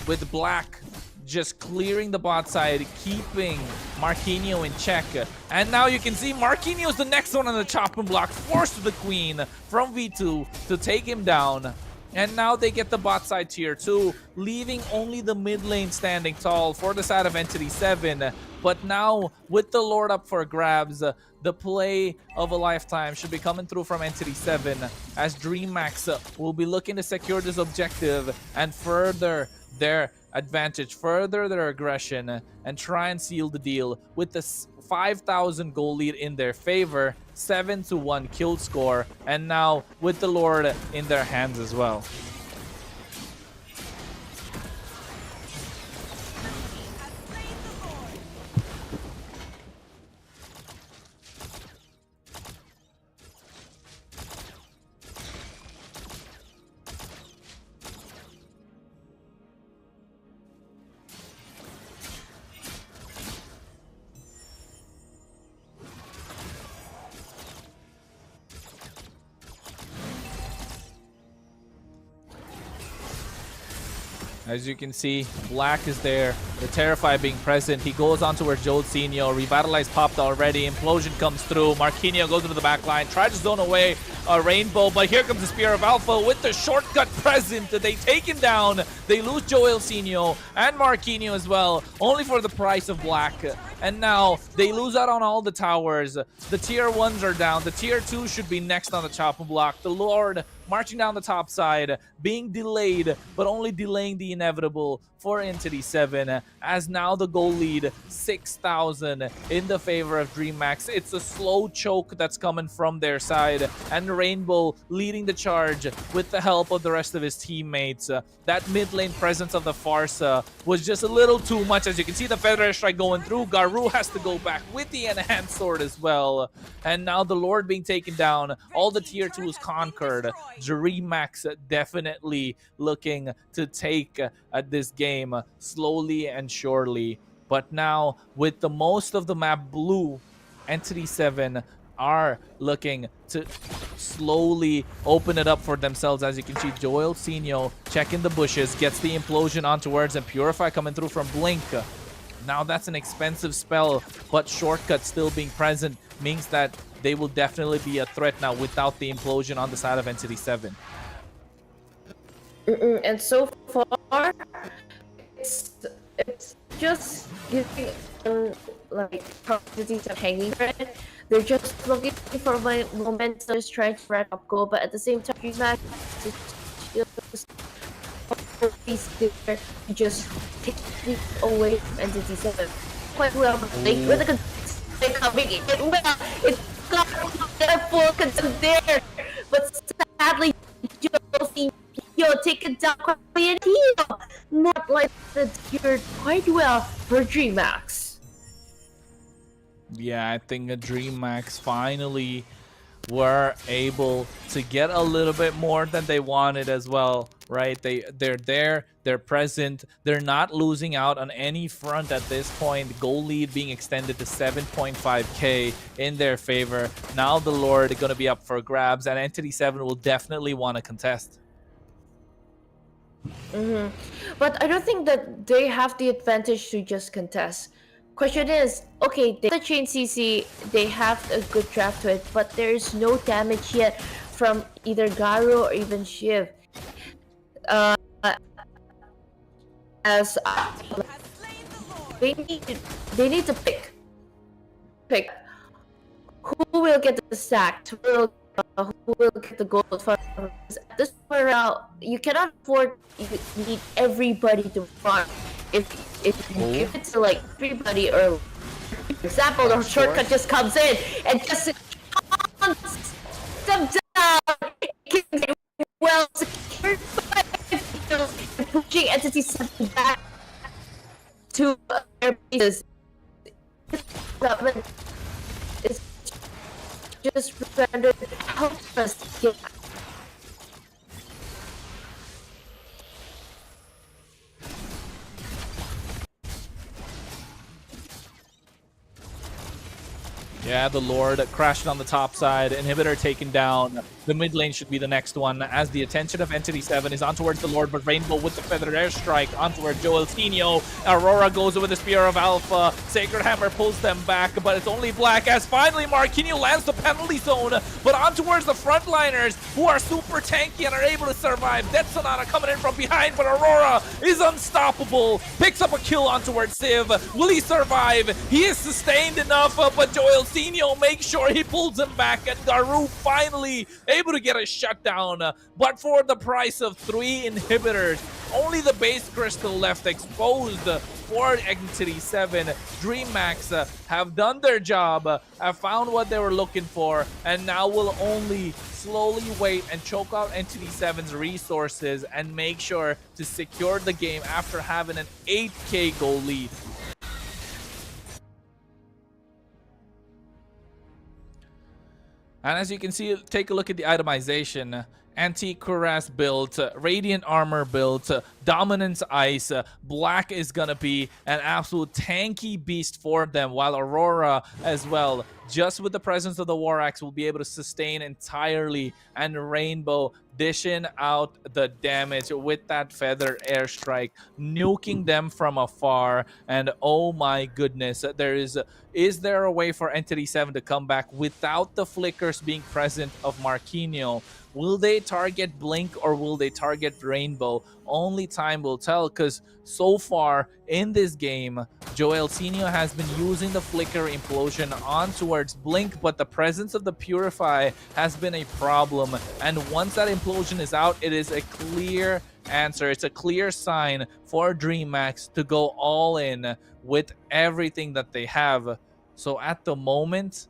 With Black just clearing the bot side, keeping Marquinhos in check. And now you can see Marquinhos the next one on the chopping block, forced the Queen from V2 to take him down. And now they get the bot side tier 2, leaving only the mid lane standing tall for the side of Entity 7. But now, with the Lord up for grabs, the play of a lifetime should be coming through from Entity 7, as DreamHack will be looking to secure this objective and further their advantage, further their aggression, and try and seal the deal with the 5,000 goal lead in their favor, 7-1 kill score, and now with the Lord in their hands as well. As you can see, Black is there. The Terrify being present. He goes on towards Jolcinho. Revitalize popped already. Implosion comes through. Marquinhos goes into the back line. Tries to zone away a Rainbow, but here comes the Spear of Alpha with the shortcut present. They take him down. They lose Jolcinho and Marquinhos as well, only for the price of Black. And now they lose out on all the towers. The tier 1s are down. The tier 2 should be next on the chopping block. The Lord marching down the top side, being delayed, but only delaying the inevitable for Entity 7, as now the goal lead 6,000 in the favor of DreamHack. It's a slow choke that's coming from their side, and Rainbow leading the charge with the help of the rest of his teammates. That mid lane presence of the Farsa was just a little too much. As you can see, the Feather Strike going through. Garou has to go back with the Enhanced Sword as well. And now the Lord being taken down. All the tier 2s conquered. DreamHack definitely looking to take this game slowly and surely. But now, with the most of the map blue, Entity 7 are looking to slowly open it up for themselves. As you can see, Jolcinho checking the bushes, gets the Implosion on towards, and Purify coming through from Blink. Now that's an expensive spell, but Shortcut still being present means that they will definitely be a threat now without the Implosion on the side of Entity 7. And so far, it's just giving them like probabilities of hanging thread. They're just looking for my momentum, just trying to rack up goal, but at the same time, DreamHack just take away from Entity 7 quite well. Like with the coming in, well, it's got a full content there, but sadly, Jolcinho taken down quickly and heal. Not like the cured quite well for DreamHack. Yeah, I think the DreamHack finally were able to get a little bit more than they wanted as well, right? They're there, they're present, they're not losing out on any front at this point. Goal lead being extended to 7.5k in their favor. Now the Lord are going to be up for grabs, and Entity 7 will definitely want to contest. But I don't think that they have the advantage to just contest. Question is, okay, the chain CC, they have a good draft to it, but there's no damage yet from either Garou or even Shiv. As they need to pick who will get the stack, who will get the gold. At this point around, you cannot afford. You need everybody to farm. If you give it to like everybody, or for example, the shortcut just comes in and just hunts them down. It can be well secured by pushing Entity 7 back to their bases. It's just rendered helpless. Yeah, the Lord crashed on the top side. Inhibitor taken down. The mid lane should be the next one, as the attention of Entity 7 is on towards the Lord, but Rainbow with the Feathered Airstrike on towards Joelsinho. Aurora goes with the Spear of Alpha. Sacred Hammer pulls them back, but it's only Black as finally Marquinhos lands the penalty zone, but on towards the frontliners, who are super tanky and are able to survive. Death Sonata coming in from behind, but Aurora is unstoppable. Picks up a kill on towards Civ. Will he survive? He is sustained enough, but Joelsinho makes sure he pulls him back, and Garou finally able to get a shutdown, but for the price of 3 inhibitors. Only the base crystal left exposed for Entity 7. DreamHack have done their job, have found what they were looking for, and now will only slowly wait and choke out Entity 7's resources and make sure to secure the game after having an 8k goal lead. And as you can see, take a look at the itemization. Anti-Cuirass built, Radiant Armor built, Dominance Ice. Black is gonna be an absolute tanky beast for them, while Aurora as well, just with the presence of the War Axe, will be able to sustain entirely, and Rainbow dishing out the damage with that Feather Airstrike, nuking them from afar. And oh my goodness, is there a way for Entity 7 to come back without the flickers being present of Marquinhos? Will they target Blink or will they target Rainbow? Only time will tell, because so far in this game, Joelsinho has been using the Flicker Implosion on towards Blink, but the presence of the Purify has been a problem. And once that Implosion is out, it is a clear answer. It's a clear sign for DreamHack to go all in with everything that they have. So at the moment,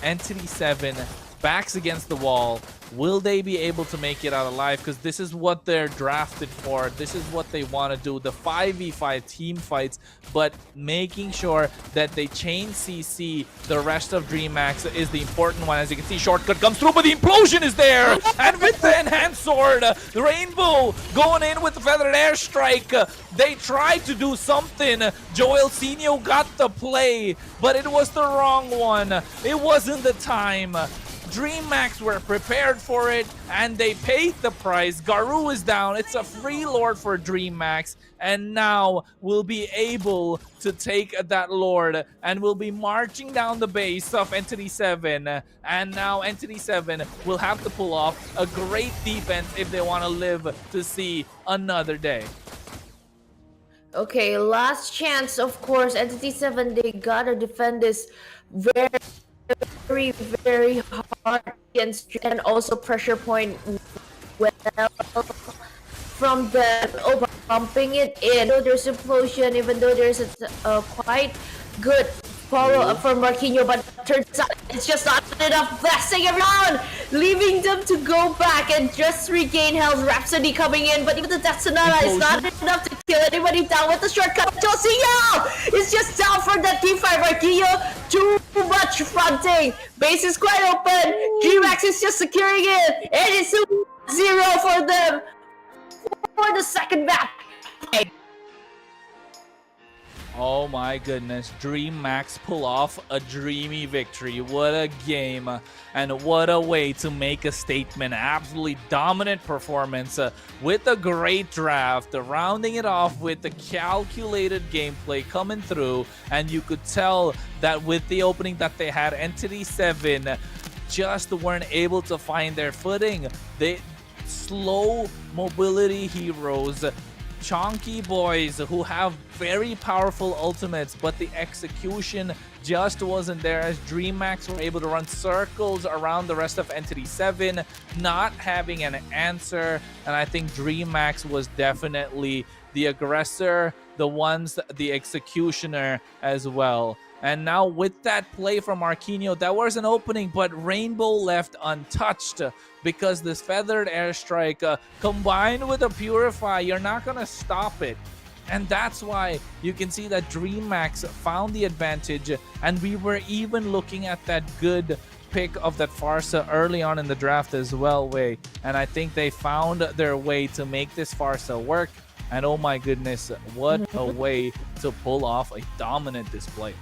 Entity 7 backs against the wall. Will they be able to make it out alive? Because this is what they're drafted for. This is what they want to do. The 5v5 team fights, but making sure that they chain CC the rest of DreamHack is the important one. As you can see, Shortcut comes through, but the Implosion is there! And with the Enhanced Sword, the Rainbow going in with the Feathered Airstrike. They tried to do something. Joelsinho got the play, but it was the wrong one. It wasn't the time. DreamHack were prepared for it, and they paid the price. Garou is down. It's a free Lord for DreamHack, and now we'll be able to take that Lord, and we'll be marching down the base of Entity 7. And now Entity 7 will have to pull off a great defense if they want to live to see another day. Okay, last chance, of course. Entity 7, they gotta defend this very hard and also pressure point well from the bumping it in. Though there's implosion, even though there's a quite good follow-up from Marquinhos, but turns out it's just not enough. Blasting everyone, leaving them to go back and just regain health. Rhapsody coming in, but even the Death Sonata is not enough to kill anybody down with the shortcut. Joelsinho is just down for that team fight. Marquinhos, too much fronting. Base is quite open. DreamHack is just securing it, and it's 0 for them for the second map. Oh my goodness, DreamHack pull off a dreamy victory. What a game, and what a way to make a statement. Absolutely dominant performance with a great draft, rounding it off with the calculated gameplay coming through. And you could tell that with the opening that they had, Entity 7 just weren't able to find their footing. They slow mobility heroes, chunky boys who have very powerful ultimates, but the execution just wasn't there, as DreamHack were able to run circles around the rest of Entity 7, not having an answer. And I think DreamHack was definitely the aggressor, the executioner as well. And now with that play from Marquinhos, that was an opening, but Rainbow left untouched because this Feathered Airstrike combined with a Purify, you're not going to stop it. And that's why you can see that DreamHack found the advantage, and we were even looking at that good pick of that Farsa early on in the draft as well, Wei. And I think they found their way to make this Farsa work. And oh my goodness, what a way to pull off a dominant display.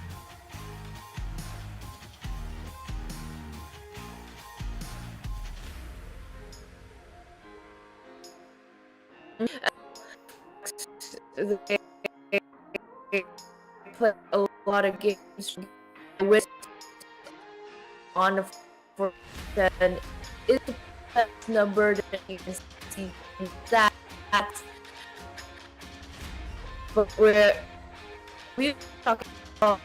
They play a lot of games with on for then it's the best number that you can see that, but we're talking about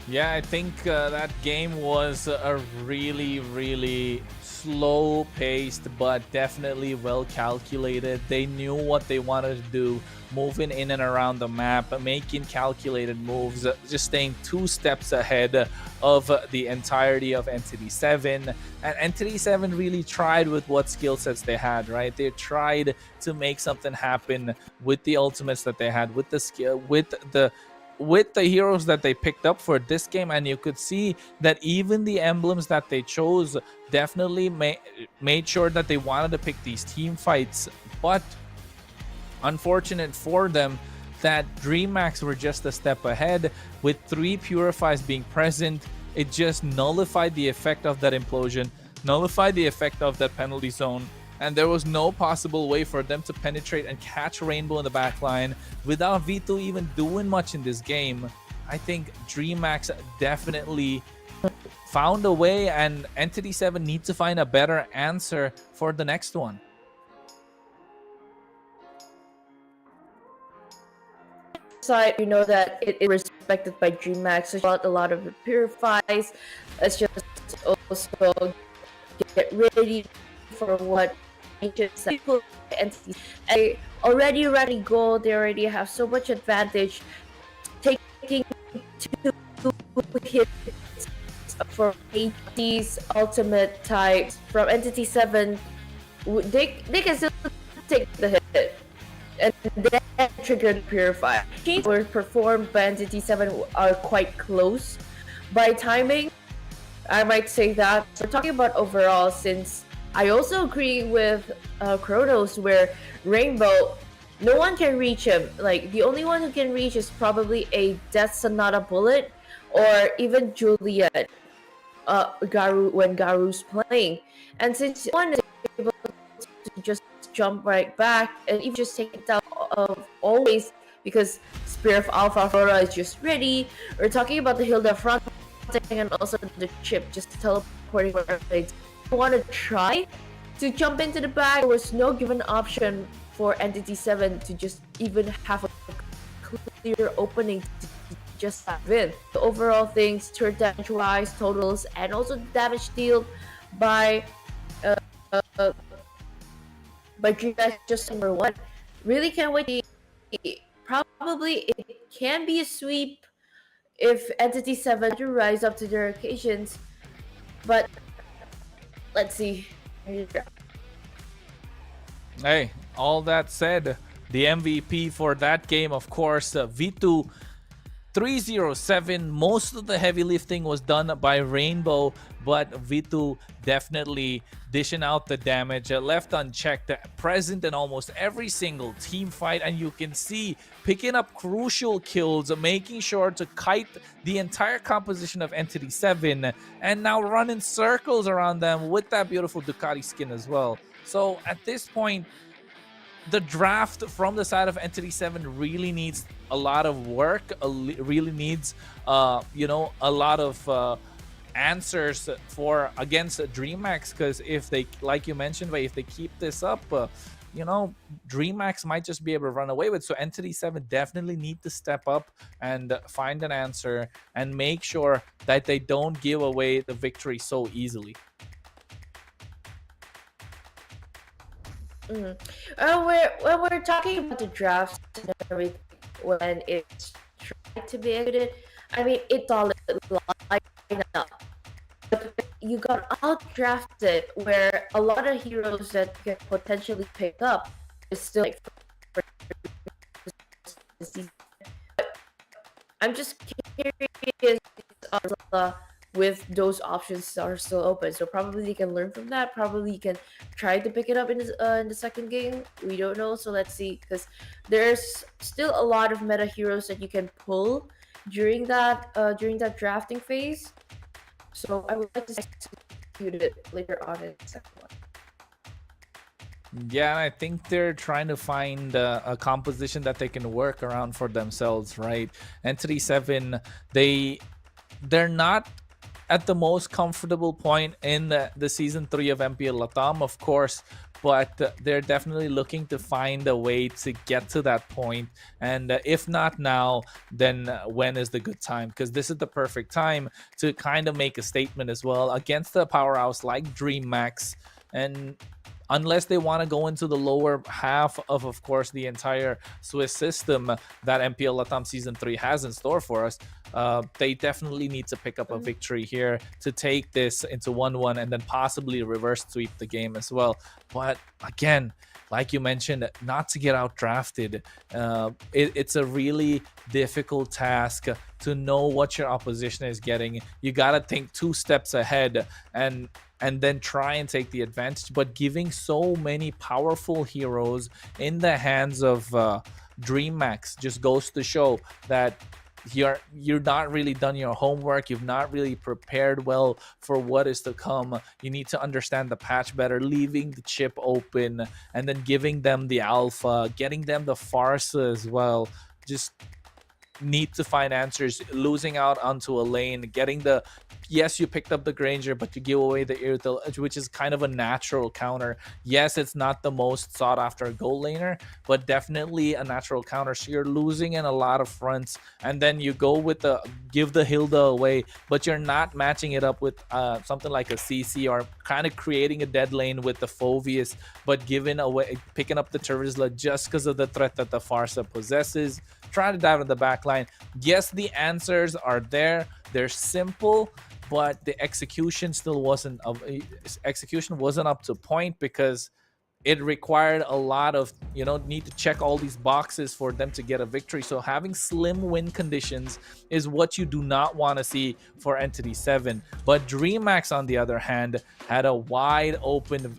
Yeah, I think that game was a really, really slow-paced, but definitely well-calculated. They knew what they wanted to do, moving in and around the map, making calculated moves, just staying 2 steps ahead of the entirety of Entity 7. And Entity 7 really tried with what skill sets they had, right? They tried to make something happen with the ultimates that they had, with the skill, with the heroes that they picked up for this game. And you could see that even the emblems that they chose definitely made sure that they wanted to pick these team fights. But unfortunate for them that DreamHack were just a step ahead. With 3 Purifies being present, it just nullified the effect of that implosion, nullified the effect of that penalty zone, and there was no possible way for them to penetrate and catch Rainbow in the backline without V2 even doing much in this game. I think DreamHack definitely found a way, and Entity 7 needs to find a better answer for the next one. Side, you know that it is respected by DreamHack, so a lot of Purifies. Let's just also get ready for what people entities. They already ready goal. They already have so much advantage. Taking 2 hits for these ultimate types from Entity 7, they can still take the hit and then trigger the Purify. Things were performed by Entity 7 are quite close by timing. I might say that. We're talking about overall, since I also agree with Kronos, where Rainbow, no one can reach him. Like, the only one who can reach is probably a Death Sonata Bullet, or even Juliet, Garu, when Garu's playing. And since one is able to just jump right back and even just take it down always, because Spear of Alpha Aurora is just ready. We're talking about the Hilda front and also the chip just teleporting wherever they want to try to jump into the bag. There was no given option for Entity 7 to just even have a clear opening to just dive in. The overall things, turret damage wise, totals, and also damage dealt by DreamHack just number 1. Really can't wait. Probably it can be a sweep if Entity 7 to rise up to their occasions, but let's see. Hey, all that said, the MVP for that game, of course, V2 307. Most of the heavy lifting was done by Rainbow, but V2 definitely dishing out the damage, left unchecked, present in almost every single team fight, and you can see picking up crucial kills, making sure to kite the entire composition of Entity 7, and now running circles around them with that beautiful Ducati skin as well. So at this point, the draft from the side of Entity 7 really needs a lot of work, really needs a lot of answers for against DreamHack, because if they, like you mentioned, if they keep this up, DreamHack might just be able to run away with. So Entity 7 definitely need to step up and find an answer and make sure that they don't give away the victory so easily. When we're talking about the drafts and everything, when it's tried to be edited, I mean, it's all line up. But you got out drafted, where a lot of heroes that can potentially pick up is still like. But I'm just curious with those options are still open, so probably they can learn from that. Probably you can try to pick it up in the second game. We don't know, so let's see, because there's still a lot of meta heroes that you can pull during that drafting phase. So I would like to execute it later on in the second one. Yeah, I think they're trying to find a composition that they can work around for themselves, right? Entity 7, they're not at the most comfortable point in the season 3 of MPL LATAM, of course, but they're definitely looking to find a way to get to that point. And if not now, then when is the good time? Because this is the perfect time to kind of make a statement as well against a powerhouse like DreamMax. And unless they want to go into the lower half of course, the entire Swiss system that MPL Latam Season 3 has in store for us, they definitely need to pick up a victory here to take this into 1-1 and then possibly reverse sweep the game as well. But again, like you mentioned, not to get out drafted, it's a really difficult task to know what your opposition is getting. You got to think 2 steps ahead and then try and take the advantage. But giving so many powerful heroes in the hands of DreamMax just goes to show that you're not really done your homework. You've not really prepared well for what is to come. You need to understand the patch better, leaving the chip open and then giving them the alpha, getting them the Farsa as well. Just need to find answers, losing out onto a lane, getting the yes, you picked up the Granger, but you give away the Irithel, which is kind of a natural counter. Yes, it's not the most sought after goal laner, but definitely a natural counter. So you're losing in a lot of fronts, and then you go with the give the Hilda away, but you're not matching it up with something like a CC or kind of creating a dead lane with the Phoveus, but giving away, picking up the Terizla just because of the threat that the Farsa possesses. Trying to dive in the back line. Yes, the answers are there. They're simple, but the execution still wasn't up to point because it required a lot of, need to check all these boxes for them to get a victory. So having slim win conditions is what you do not want to see for Entity 7. But DreamMax, on the other hand, had a wide open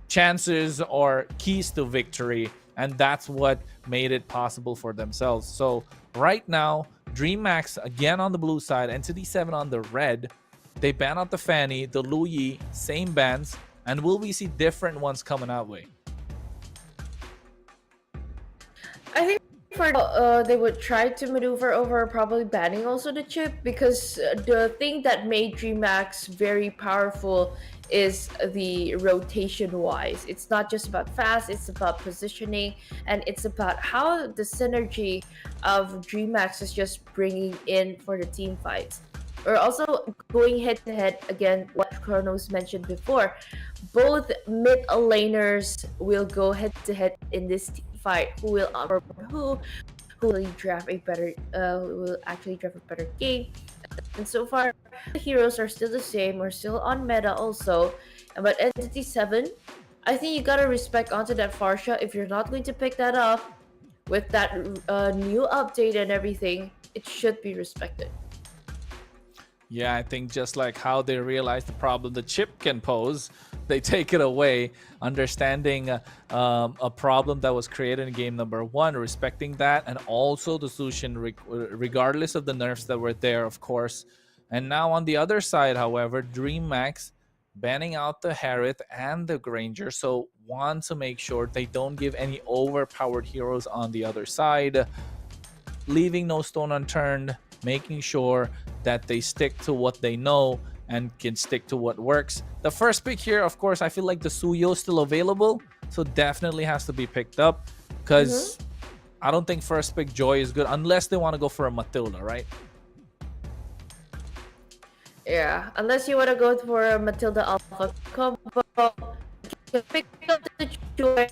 chances or keys to victory, and that's what made it possible for themselves. So right now, DreamMax again on the blue side, Entity 7 on the red. They ban out the Fanny, the Lu Yi, same bans, and will we see different ones coming out way? I think for they would try to maneuver over probably banning also the chip, because the thing that made DreamMax very powerful is the rotation wise. It's not just about fast, it's about positioning, and it's about how the synergy of DreamMax is just bringing in for the team fights. We're also going head to head again, what Kronos mentioned before. Both mid laners will go head to head in this team fight. Who will will draft a better will actually draft a better game. And so far, the heroes are still the same. We're still on meta also. But Entity 7, I think you gotta respect onto that Farsha. If you're not going to pick that up with that new update and everything, it should be respected. Yeah, I think just like how they realize the problem the chip can pose, they take it away, understanding a problem that was created in game number 1, respecting that, and also the solution regardless of the nerfs that were there, of course. And now on the other side, however, DreamMax banning out the Harith and the Granger, so want to make sure they don't give any overpowered heroes on the other side, leaving no stone unturned, making sure that they stick to what they know and can stick to what works. The first pick here, of course, I feel like the Suyo is still available, so definitely has to be picked up, because I don't think first pick Joy is good unless they want to go for a Matilda, right? Yeah, unless you want to go for a Matilda Alpha combo, pick up the Joy,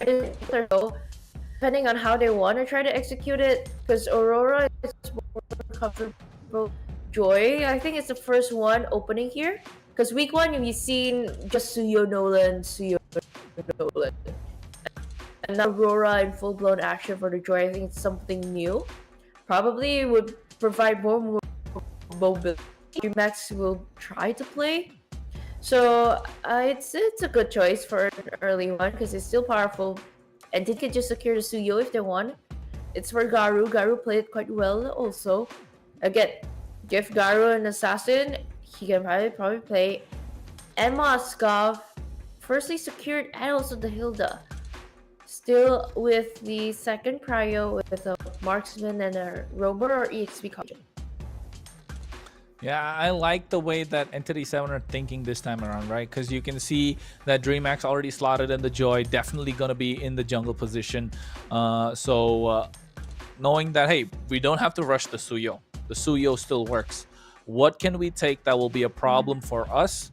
depending on how they want to try to execute it, because Aurora is more comfortable. Joy, I think it's the first one opening here, because week 1 you've seen just Suyo Nolan, and now Aurora in full-blown action for the Joy. I think it's something new. Probably would provide more mobility. Max will try to play, so it's a good choice for an early one because it's still powerful, and they could just secure the Suyo if they want. it's for Garu. Garu played quite well also. Again, give Garu an assassin, he can probably play. And Moskov, firstly secured, and also the Hilda. Still with the second prio with a marksman and a rover or EXP caution. Yeah, I like the way that Entity 7 are thinking this time around, right? Because you can see that DreamHack's already slotted in the Joy, definitely going to be in the jungle position. Knowing that, hey, we don't have to rush the Suyo. The Suyo still works. What can we take that will be a problem for us?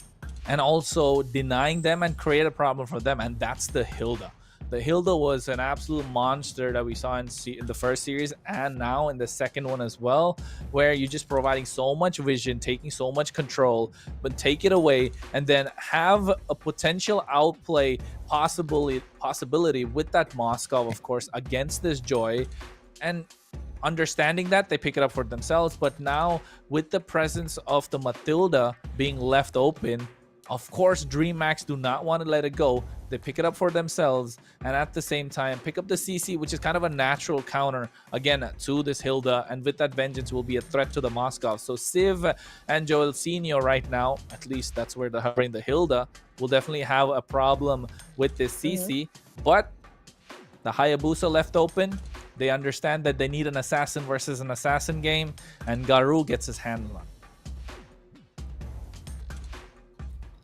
And also denying them and create a problem for them, and that's the Hilda. The Hilda was an absolute monster that we saw in the first series and now in the second one as well, where you're just providing so much vision, taking so much control, but take it away and then have a potential outplay possibility with that Moskov, of course, against this Joy. And understanding that, they pick it up for themselves. But now with the presence of the Matilda being left open, of course, DreamHack do not want to let it go. They pick it up for themselves, and at the same time, pick up the CC, which is kind of a natural counter, again, to this Hilda. And with that Vengeance will be a threat to the Moskov. So Civ and Joelsinho right now, at least that's where they're hovering, the Hilda, will definitely have a problem with this CC. But the Hayabusa left open. They understand that they need an assassin versus an assassin game, and Garu gets his hand on.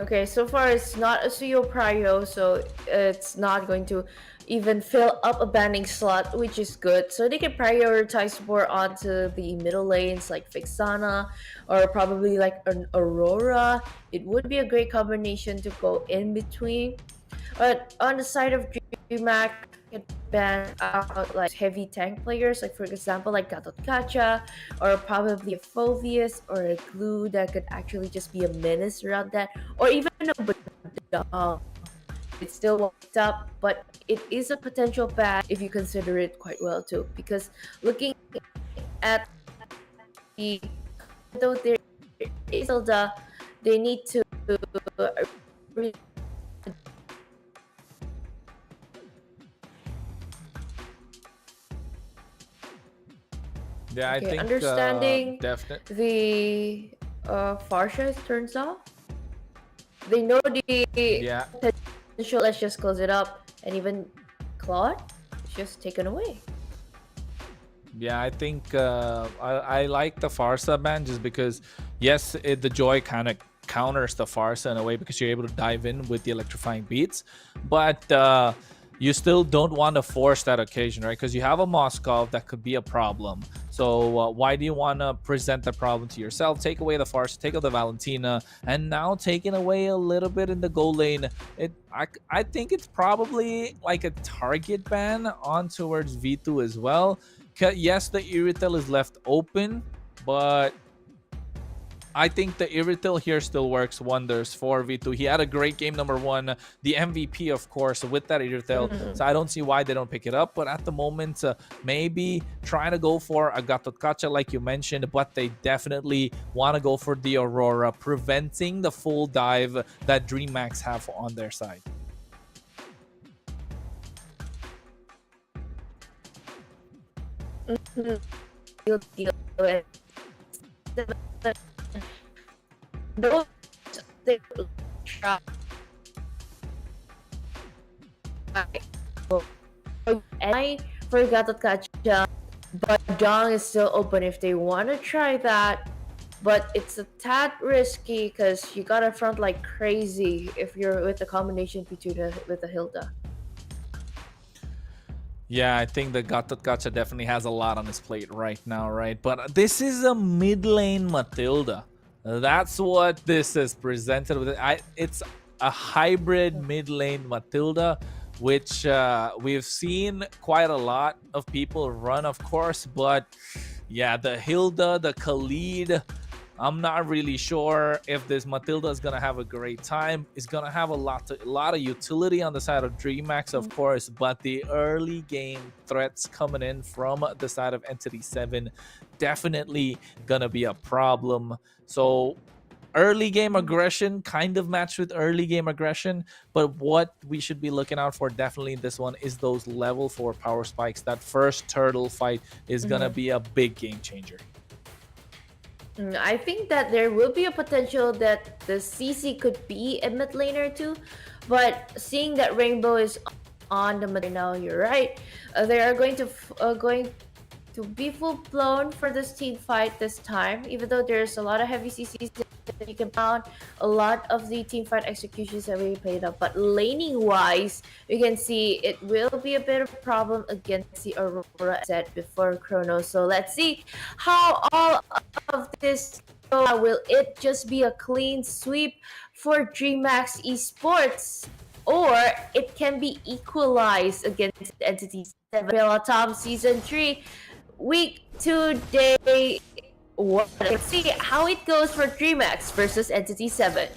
Okay, so far it's not a Suyo Prio, so it's not going to even fill up a banning slot, which is good. So they can prioritize more onto the middle lanes like Vixana or probably like an Aurora. It would be a great combination to go in between. But on the side of DreamHack, can ban out like heavy tank players, like for example like Gatot Kacha, or probably a Phoveus or a Glue that could actually just be a menace around that, or even a Badang. It's still worked up, but it is a potential ban if you consider it quite well too, because looking at the, though there is Zelda, they need to yeah, I think understanding definitely the Farsha turns off. They know the potential. Let's just close it up, and even Claude is just taken away. Yeah, I think I like the Farsa ban just because, yes, the Joy kind of counters the Farsa in a way because you're able to dive in with the electrifying beats, but you still don't want to force that occasion, right? Because you have a Moskov that could be a problem. So why do you want to present the problem to yourself? Take away the Farsa, take out the Valentina, and now taking away a little bit in the goal lane. I think it's probably like a target ban on towards V2 as well. Yes, the Irritel is left open, but I think the Irritel here still works wonders for V2. He had a great game number one, the MVP, of course, with that Irritel. So I don't see why they don't pick it up. But at the moment, maybe trying to go for a Gatot Kacha, like you mentioned, but they definitely want to go for the Aurora, preventing the full dive that DreamHack have on their side. Those they try. And I forgot to catch up, but Dong is still open if they want to try that. But it's a tad risky because you gotta front like crazy if you're with the combination between with the Hilda. Yeah, I think the Gatot Kacha definitely has a lot on his plate right now, right? But this is a mid lane Matilda. That's what this is presented with. It's a hybrid mid lane Matilda, which we've seen quite a lot of people run, of course. But yeah, the Hilda, the Khalid, I'm not really sure if this Matilda is gonna have a great time. It's gonna have a lot of utility on the side of DreamHack, of course, but the early game threats coming in from the side of Entity 7 definitely gonna be a problem. So early game aggression, kind of matched with early game aggression. But what we should be looking out for definitely in this one is those level 4 power spikes. That first turtle fight is gonna be a big game changer. I think that there will be a potential that the CC could be a mid laner too, but seeing that Rainbow is on the mid now, you're right. They are going to be full blown for this team fight this time, even though there's a lot of heavy CCs that you can count, a lot of the team fight executions that we played up. But laning wise, you can see it will be a bit of a problem against the Aurora set before Chrono. So let's see how all of this go. Will it just be a clean sweep for DreamHack Esports? Or it can be equalized against Entity 7. LATAM Season 3, Week 2, Day 1. Let's see how it goes for DreamHack versus Entity 7.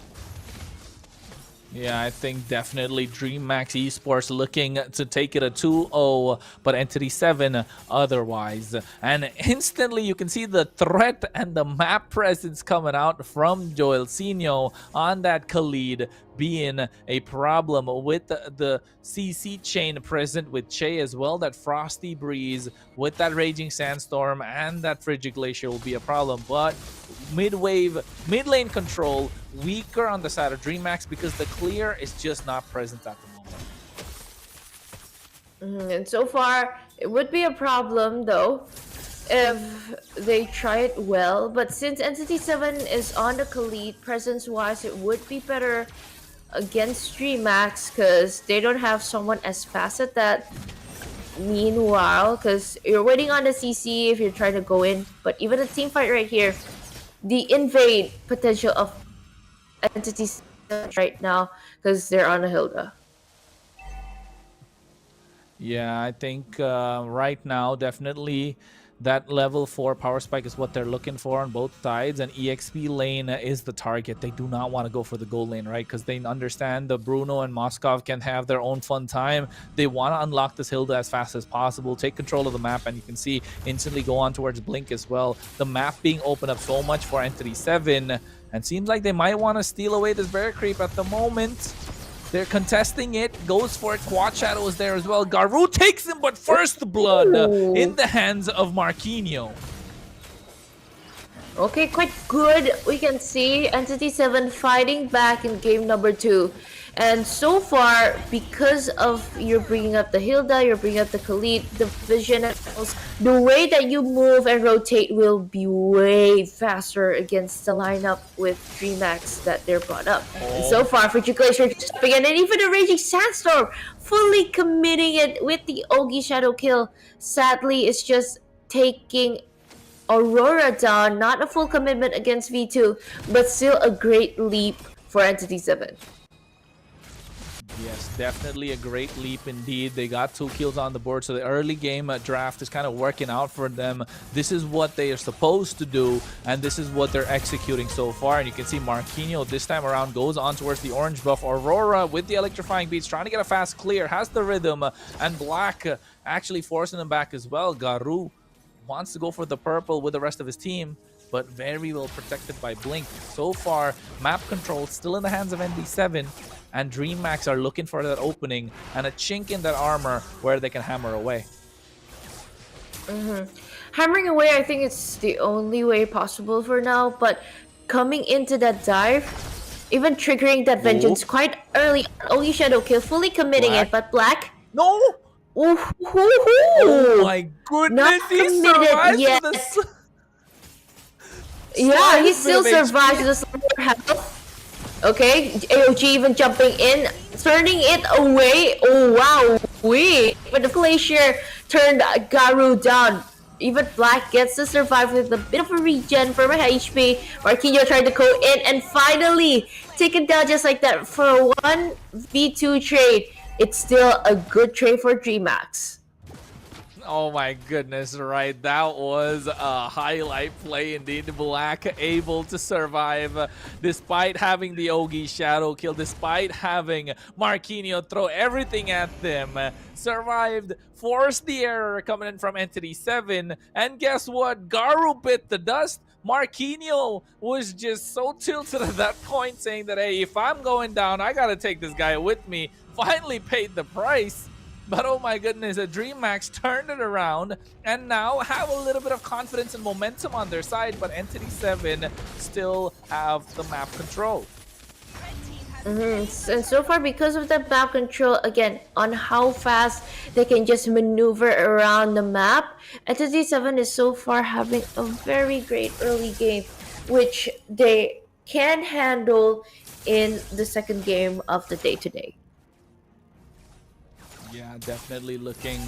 Yeah, I think definitely DreamHack Esports looking to take it a 2-0, but Entity 7 otherwise. And instantly you can see the threat and the map presence coming out from Joelsinho on that Khalid being a problem with the CC chain present with Che as well. That Frosty Breeze with that Raging Sandstorm and that Frigid Glacier will be a problem. But mid lane control weaker on the side of DreamHack because the clear is just not present at the moment. And so far, it would be a problem though if they try it well. But since Entity 7 is on the Khalid, presence-wise, it would be better against DreamHack because they don't have someone as fast at that. Meanwhile, because you're waiting on the CC if you're trying to go in, but even a team fight right here, the invade potential of Entities right now because they're on a Hilda. Yeah, I think right now definitely that level 4 power spike is what they're looking for on both sides, and EXP lane is the target. They do not want to go for the gold lane, right? Because they understand that Bruno and Moskov can have their own fun time. They want to unlock this Hilda as fast as possible, take control of the map, and you can see instantly go on towards Blink as well. The map being opened up so much for Entity 7, and seems like they might want to steal away this bear creep at the moment. They're contesting it, goes for it. Quad Shadow is there as well. Garou takes him, but first blood in the hands of Marquinhos. Okay, quite good. We can see Entity 7 fighting back in game number 2. And so far, because of you're bringing up the Hilda, you're bringing up the Khalid, the vision, the way that you move and rotate will be way faster against the lineup with DreamHack that they're brought up. And so far, Frigid Glacier just again, and even a Raging Sandstorm fully committing it with the Ogi Shadow kill. Sadly, it's just taking Aurora down. Not a full commitment against V2, but still a great leap for Entity 7. Yes, definitely a great leap indeed. They got 2 kills on the board, so the early game draft is kind of working out for them. This is what they are supposed to do, and this is what they're executing so far. And you can see Marquinhos this time around goes on towards the orange buff. Aurora with the electrifying beats, trying to get a fast clear, has the rhythm, and Black actually forcing them back as well. Garou wants to go for the purple with the rest of his team, but very well protected by Blink. So far, map control still in the hands of ND7, and DreamHack are looking for that opening and a chink in that armor where they can hammer away. Hammering away, I think it's the only way possible for now, but coming into that dive, even triggering that vengeance quite early, only Shadow kill, fully committing Black. it, but Black... No! Oh my goodness, not he committed survives yet. this. Yeah, he still bit of survives HP. the slower health. Okay, AOG even jumping in, turning it away. Oh wow, but the Glacier turned Garou down. Even Black gets to survive with a bit of a regen for my HP. Marquinhos tried to go in and finally taken down just like that for a 1v2 trade. It's still a good trade for DreamHack. Oh my goodness, right? That was a highlight play indeed. Black able to survive despite having the Ogi Shadow kill, despite having Marquinhos throw everything at them. Survived, forced the error coming in from Entity 7, and guess what? Garou bit the dust, Marquinhos was just so tilted at that point, saying that, hey, if I'm going down, I gotta take this guy with me. Finally paid the price. But oh my goodness, DreamHack turned it around and now have a little bit of confidence and momentum on their side, but Entity 7 still have the map control. And so far, because of the map control, again, on how fast they can just maneuver around the map, Entity 7 is so far having a very great early game, which they can handle in the second game of the day today. Yeah, definitely looking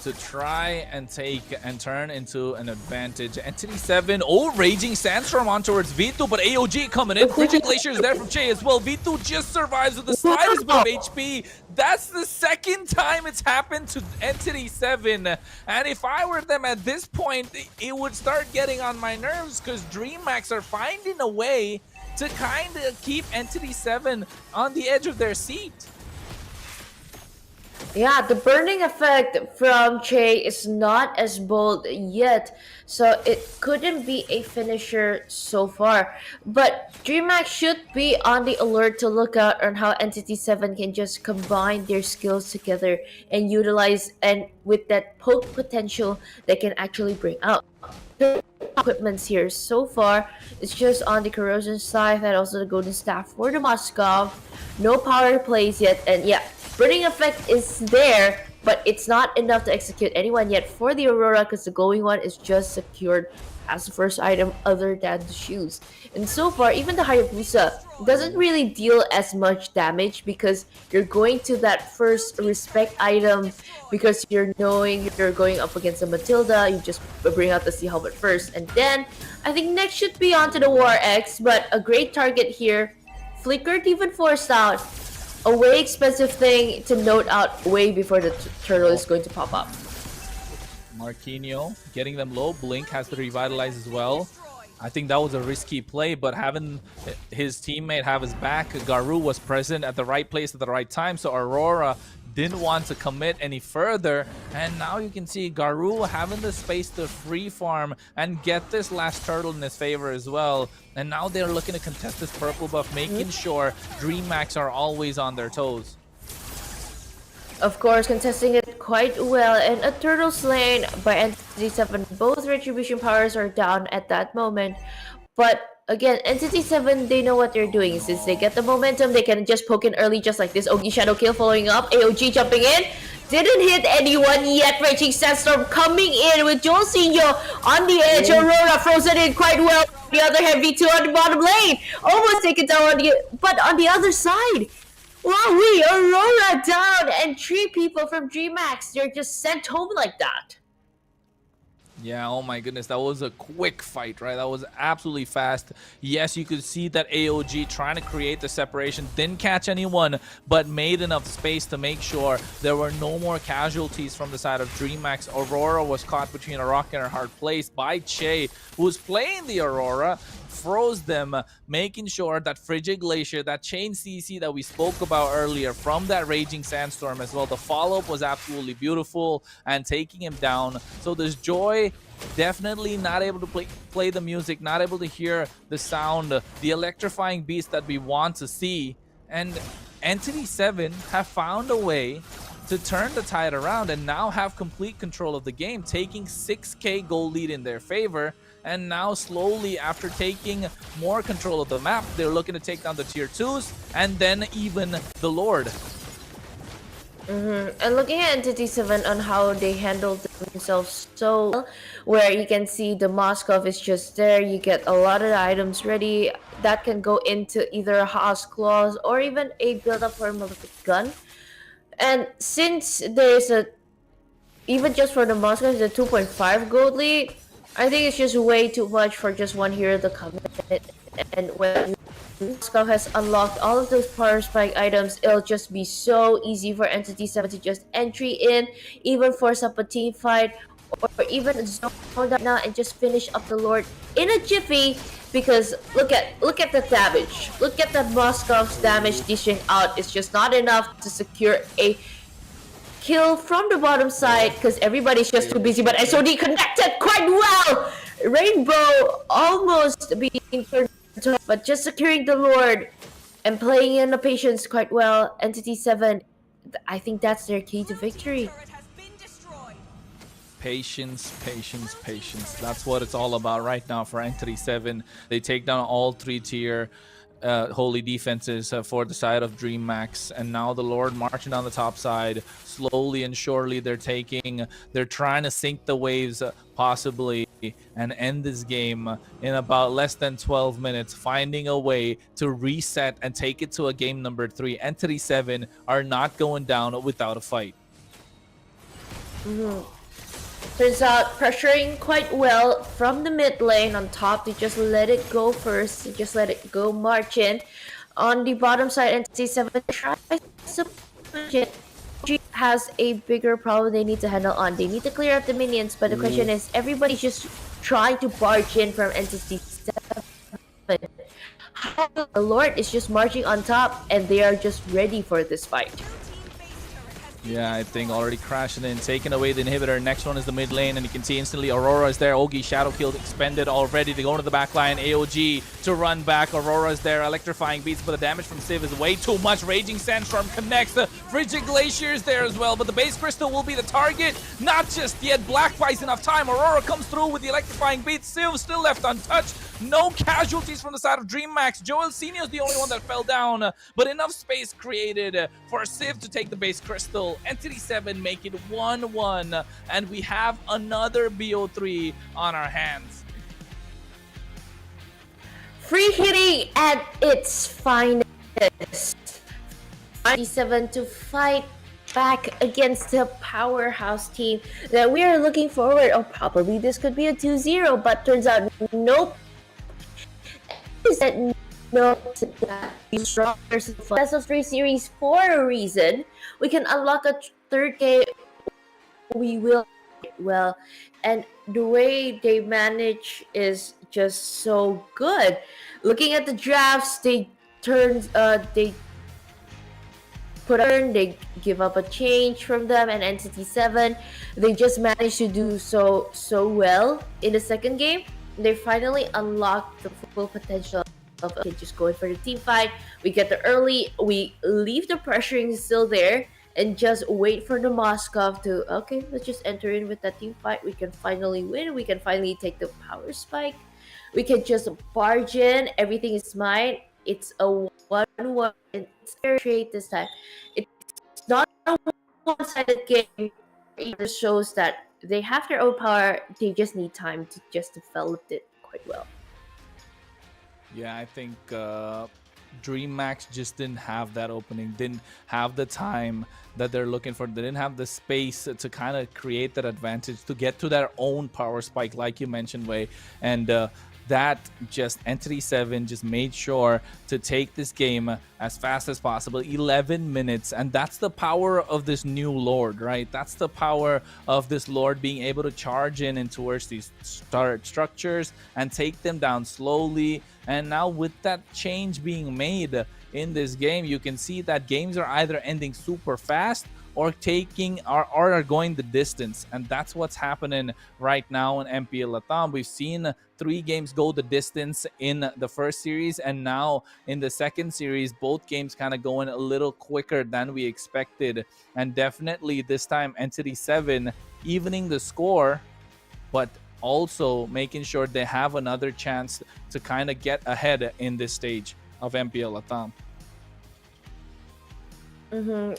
to try and take and turn into an advantage. Entity 7, Raging Sandstorm on towards Vito, but AOG coming in. Frigid Glacier is there from Che as well. Vito just survives with the slightest bit of HP. That's the second time it's happened to Entity 7. And if I were them at this point, it would start getting on my nerves because DreamHack are finding a way to kind of keep Entity 7 on the edge of their seat. Yeah, the burning effect from Che is not as bold yet, so it couldn't be a finisher so far. But DreamHack should be on the alert to look out on how Entity 7 can just combine their skills together and utilize, and with that poke potential they can actually bring out. The equipments here so far, it's just on the corrosion side and also the golden staff for the Moskov. No power plays yet, and yeah, burning effect is there, but it's not enough to execute anyone yet for the Aurora because the glowing one is just secured as the first item other than the shoes. And so far, even the Hayabusa doesn't really deal as much damage because you're going to that first respect item because you're knowing you're going up against a Matilda, you just bring out the Sea Helmet first. And then, I think next should be onto the War X, but a great target here. Flickered even forced out. A way expensive thing to note out way before the turtle is going to pop up. Marquinhos getting them low. Blink has to revitalize as well. I think that was a risky play, but having his teammate have his back, Garu was present at the right place at the right time, so Aurora didn't want to commit any further. And now you can see Garu having the space to free farm and get this last turtle in his favor as well. And now they're looking to contest this purple buff, making sure DreamHack are always on their toes. Of course, contesting it quite well, and a turtle slain by Entity 7. Both retribution powers are down at that moment. But again, Entity 7, they know what they're doing. Since they get the momentum, they can just poke in early just like this. Ogi Shadow Kill following up, AOG jumping in. Didn't hit anyone yet. Raging Sandstorm coming in with Jolcinho on the edge. Aurora frozen in quite well. The other hand, V2 on the bottom lane. Almost taken down on the, but on the other side. Wow, Aurora down, and 3 people from DreamHack, they're just sent home like that. Yeah, oh my goodness, that was a quick fight, right? That was absolutely fast. Yes, you could see that AOG trying to create the separation, didn't catch anyone, but made enough space to make sure there were no more casualties from the side of DreamHack. Aurora was caught between a rock and a hard place by Che, who was playing the Aurora, froze them, making sure that Frigid Glacier, that chain CC that we spoke about earlier from that Raging Sandstorm as well, the follow-up was absolutely beautiful and taking him down. So there's Joy definitely not able to play the music, not able to hear the sound, the electrifying beast that we want to see. And Entity 7 have found a way to turn the tide around and now have complete control of the game, taking 6k gold lead in their favor. And now slowly, after taking more control of the map, they're looking to take down the tier 2s and then even the Lord. And looking at Entity 7 on how they handled themselves so well, where you can see the Moskov is just there, you get a lot of the items ready that can go into either a Haas Claws or even a build-up for a malefic gun. And since there's a, even just for the Moskov, the 2.5 gold lead, I think it's just way too much for just one hero to come in. And when Moskov has unlocked all of those power spike items, it'll just be so easy for Entity 7 to just entry in, even force up a team fight, or even zone down now and just finish up the Lord in a jiffy. Because look at the damage. Look at the Moskov's damage dishing out. It's just not enough to secure a kill from the bottom side because everybody's just too busy. But SOD connected quite well. Rainbow almost being turned to, but just securing the Lord and playing in the patience quite well. Entity 7, I think that's their key to victory. Patience, patience, patience. That's what it's all about right now for Entity 7. They take down all 3-tier holy defenses for the side of DreamMax, and now the Lord marching down the top side. Slowly and surely they're trying to sink the waves possibly and end this game in about less than 12 minutes, finding a way to reset and take it to a game number 3. Entity 7 are not going down without a fight. Turns out pressuring quite well from the mid lane. On top, they just let it go first. They just let it go march in. On the bottom side, Entity 7 tries to push it. G has a bigger problem they need to handle on. They need to clear up the minions, but the question is, everybody's just trying to barge in from Entity 7. The Lord is just marching on top, and they are just ready for this fight. Yeah, I think already crashing in, taking away the inhibitor. Next one is the mid lane, and you can see instantly Aurora is there. Ogi Shadow Kill expended already to go into the back line. AOG to run back. Aurora is there. Electrifying beats, but the damage from Civ is way too much. Raging Sandstorm connects. The Frigid Glacier is there as well, but the base crystal will be the target. Not just yet. Black buys enough time. Aurora comes through with the electrifying beats. Civ still left untouched. No casualties from the side of DreamMax. Joel Senior is the only one that fell down, but enough space created for Civ to take the base crystal. Entity 7 make it 1-1, and we have another BO3 on our hands. Free hitting at its finest. Entity 7 to fight back against the powerhouse team that we are looking forward. Oh, probably this could be a 2-0, but turns out nope. Best of 3 series for a reason. We can unlock a third game. We will. Well, and the way they manage is just so good. Looking at the drafts, they they give up a change from them, and Entity 7, they just managed to do so well in the second game. They finally unlocked the full potential of just going for the team fight. We get the early, we leave the pressuring still there, and just wait for the Moskov to, okay, let's just enter in with that team fight. We can finally win. We can finally take the power spike. We can just barge in. Everything is mine. It's a 1-1. It's very straight this time. It's not a one-sided game. It just shows that they have their own power. They just need time to just develop it quite well. Yeah, I think DreamMax just didn't have that opening, didn't have the time that they're looking for. They didn't have the space to kind of create that advantage to get to their own power spike, like you mentioned, Wei. And that just Entity 7 just made sure to take this game as fast as possible. 11 minutes, and that's the power of this new Lord, right? That's the power of this Lord being able to charge in towards these structures and take them down slowly. And now with that change being made in this game, you can see that games are either ending super fast or are going the distance, and that's what's happening right now in MPL LATAM. We've seen 3 games go the distance in the first series, and now in the second series, both games kind of going a little quicker than we expected. And definitely this time, Entity 7 evening the score, but also making sure they have another chance to kind of get ahead in this stage of MPL LATAM.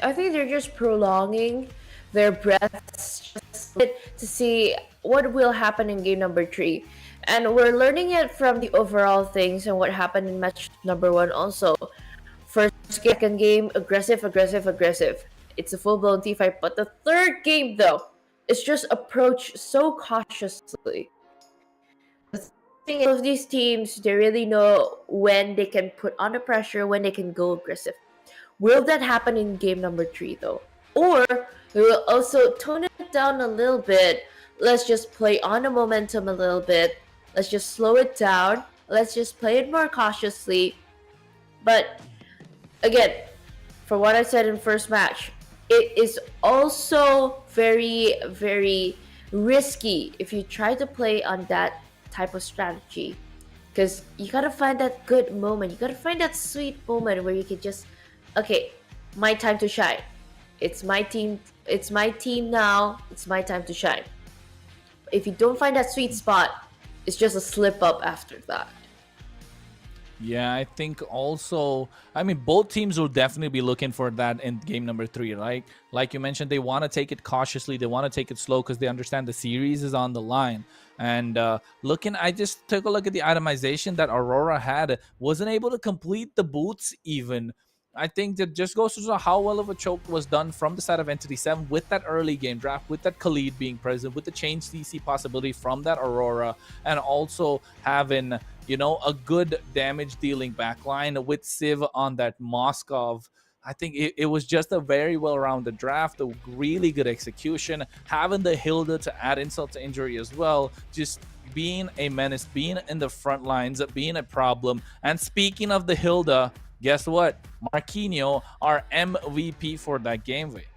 I think they're just prolonging their breaths just to see what will happen in game number 3. And we're learning it from the overall things and what happened in match number 1 also. First game, second game, aggressive. It's a full-blown team fight. But the third game, though, is just approached so cautiously. The thing is, of these teams, they really know when they can put on the pressure, when they can go aggressive. Will that happen in game number 3 though? Or we will also tone it down a little bit. Let's just play on the momentum a little bit. Let's just slow it down. Let's just play it more cautiously. But again, for what I said in first match, it is also very, very risky if you try to play on that type of strategy, because you gotta find that good moment. You gotta find that sweet moment where you can just, okay, my time to shine. It's my team. It's my team now. It's my time to shine. If you don't find that sweet spot, it's just a slip up after that. Yeah, I think also, I mean, both teams will definitely be looking for that in game number 3, right? Like you mentioned, they want to take it cautiously. They want to take it slow because they understand the series is on the line. And I just took a look at the itemization that Aurora had. Wasn't able to complete the boots even. I think that just goes to show how well of a choke was done from the side of Entity 7 with that early game draft, with that Khalid being present, with the change CC possibility from that Aurora, and also having, a good damage dealing backline with Civ on that Moskov. I think it was just a very well-rounded draft, a really good execution, having the Hilda to add insult to injury as well, just being a menace, being in the front lines, being a problem. And speaking of the Hilda, guess what? Marquinhos, our MVP for that game week.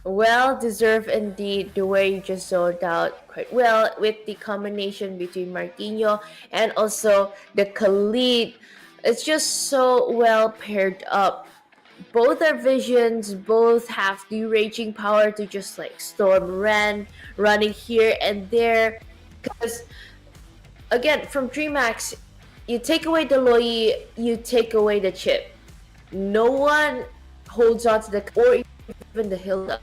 Well deserved indeed, the way you just zoned out quite well with the combination between Marquinhos and also the Khalid. It's just so well paired up. Both are visions, both have the raging power to just like storm running here and there. Because again, from DreamHack, you take away the Loi, you take away the chip. No one holds on to the, or even the Hilda.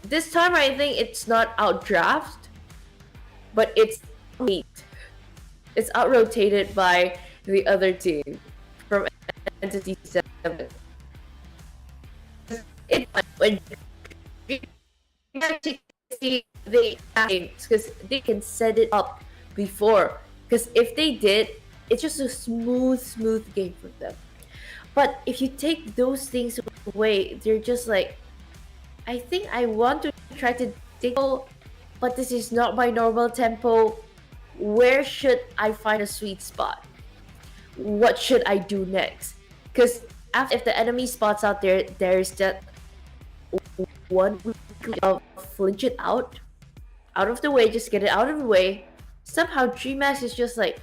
This time I think it's not outdraft, but it's out rotated by the other team from Entity 7. When they because they can set it up before, because if they did, it's just a smooth game for them. But if you take those things away, they're just like, I think I want to try to tempo, but this is not my normal tempo. Where should I find a sweet spot? What should I do next? Because if the enemy spots out there, there's that one of flinch it out of the way, just get it out of the way. Somehow DreamHack is just like,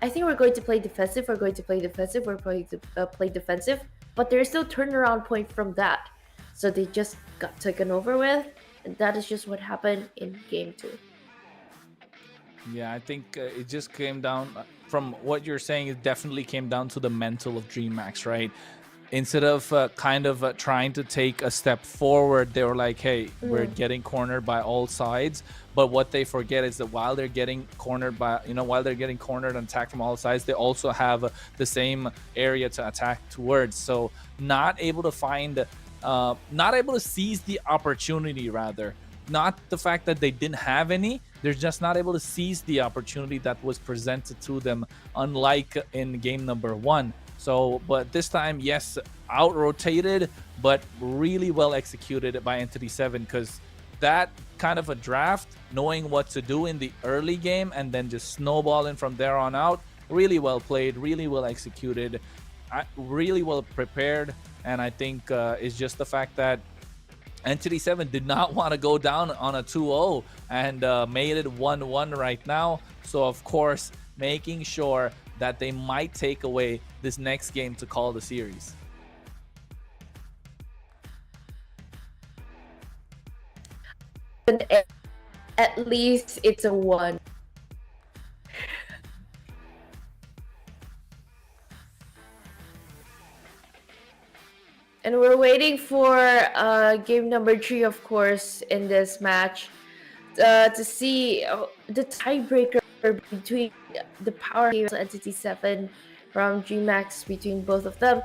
I think we're going to play defensive, we're going to play defensive, we're going to play defensive, but there's still turnaround point from that. So they just got taken over with, and that is just what happened in game 2. Yeah, I think it just came down, from what you're saying, it definitely came down to the mental of DreamHack, right? Instead of trying to take a step forward, they were like, hey, we're getting cornered by all sides. But what they forget is that while they're getting cornered and attacked from all sides, they also have the same area to attack towards. So not able to seize the opportunity, rather. Not the fact that they didn't have any, they're just not able to seize the opportunity that was presented to them, unlike in game number 1. So, but this time, yes, out-rotated, but really well executed by Entity 7, because that kind of a draft, knowing what to do in the early game and then just snowballing from there on out, really well played, really well executed, really well prepared. And I think it's just the fact that Entity 7 did not want to go down on a 2-0 and made it 1-1 right now. So, of course, making sure that they might take away this next game to call the series. At least it's a 1. And we're waiting for game number 3, of course, in this match, to see the tiebreaker between the power of Entity 7 from DreamHack, between both of them.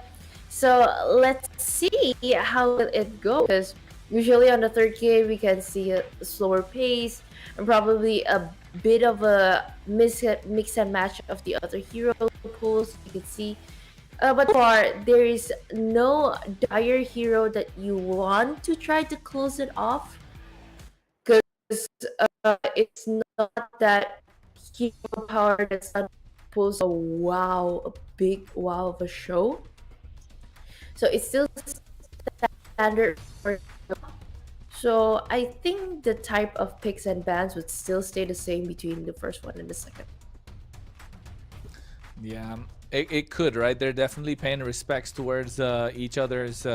So let's see how it goes, because usually on the third game we can see a slower pace and probably a bit of a mix and match of the other hero pools. You can see, but far there is no dire hero that you want to try to close it off, because it's not that hero power that's not pulls a big wow of a show. So it's still standard for, So I think the type of picks and bans would still stay the same between the first one and the second. Yeah, it could, right? They're definitely paying respects towards each other's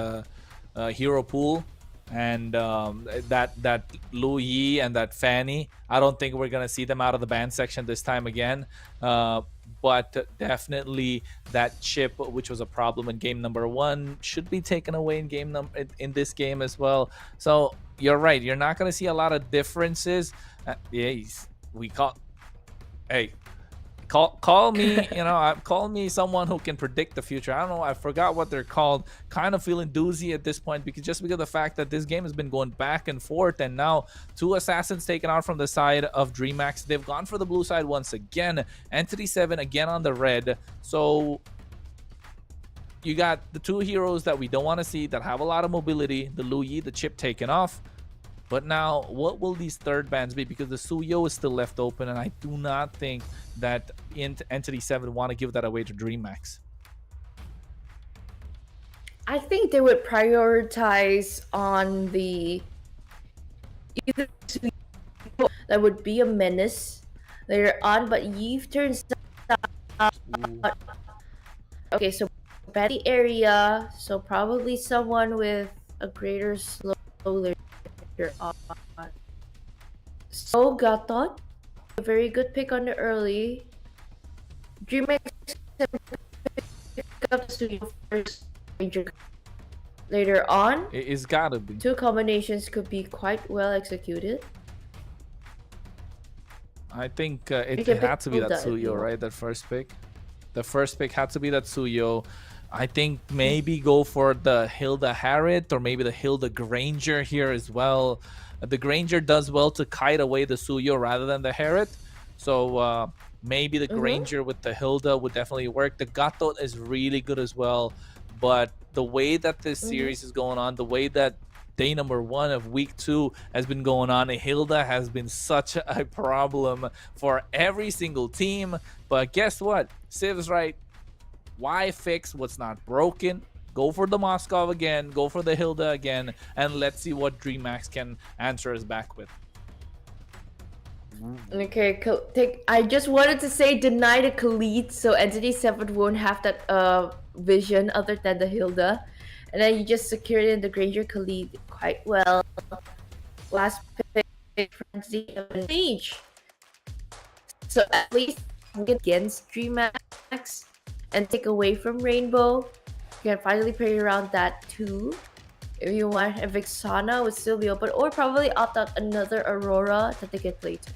hero pool, and that Lu Yi and that Fanny. I don't think we're gonna see them out of the ban section this time again. But definitely that chip, which was a problem in game number 1, should be taken away in in this game as well. So you're right. You're not gonna see a lot of differences. We call. Hey, call me, call me someone who can predict the future. I don't know, I forgot what they're called. Kind of feeling doozy at this point because of the fact that this game has been going back and forth, and now 2 assassins taken out from the side of DreamHack. They've gone for the blue side once again. Entity 7 again on the red. So you got the 2 heroes that we don't want to see, that have a lot of mobility. The Lu Yi, the chip taken off. But now, what will these third bans be? Because the Suyo is still left open, and I do not think that Entity 7 want to give that away to DreamHack. I think they would prioritize on the either that would be a menace later on, but Yves turns out. Okay, so bad area, so probably someone with a greater slow later on. So Gatot, a very good pick on the early. DreamHack pick up Studio first. Ranger later on. It's gotta be. 2 combinations could be quite well executed. I think it had to be that Suyo, right? That first pick. The first pick had to be that Suyo. I think maybe go for the Hilda Harriet or maybe the Hilda Granger here as well. The Granger does well to kite away the Suyo rather than the Harriet. So maybe the Granger with the Hilda would definitely work. The Gatot is really good as well. But the way that this series is going on, the way that day number 1 of week 2 has been going on, Hilda has been such a problem for every single team. But guess what? Civ's right. Why fix what's not broken? Go for the Moskov again, go for the Hilda again, and let's see what DreamHack can answer us back with. Okay, I just wanted to say deny the Khalid so Entity 7 won't have that vision other than the Hilda. And then you just secured in the Granger Khalid quite well. Last pick for Entity 7 Siege. So at least get against DreamHack and take away from Rainbow. You can finally play around that too. If you want, a Vixana would still be open, or probably opt out another Aurora that they can play to.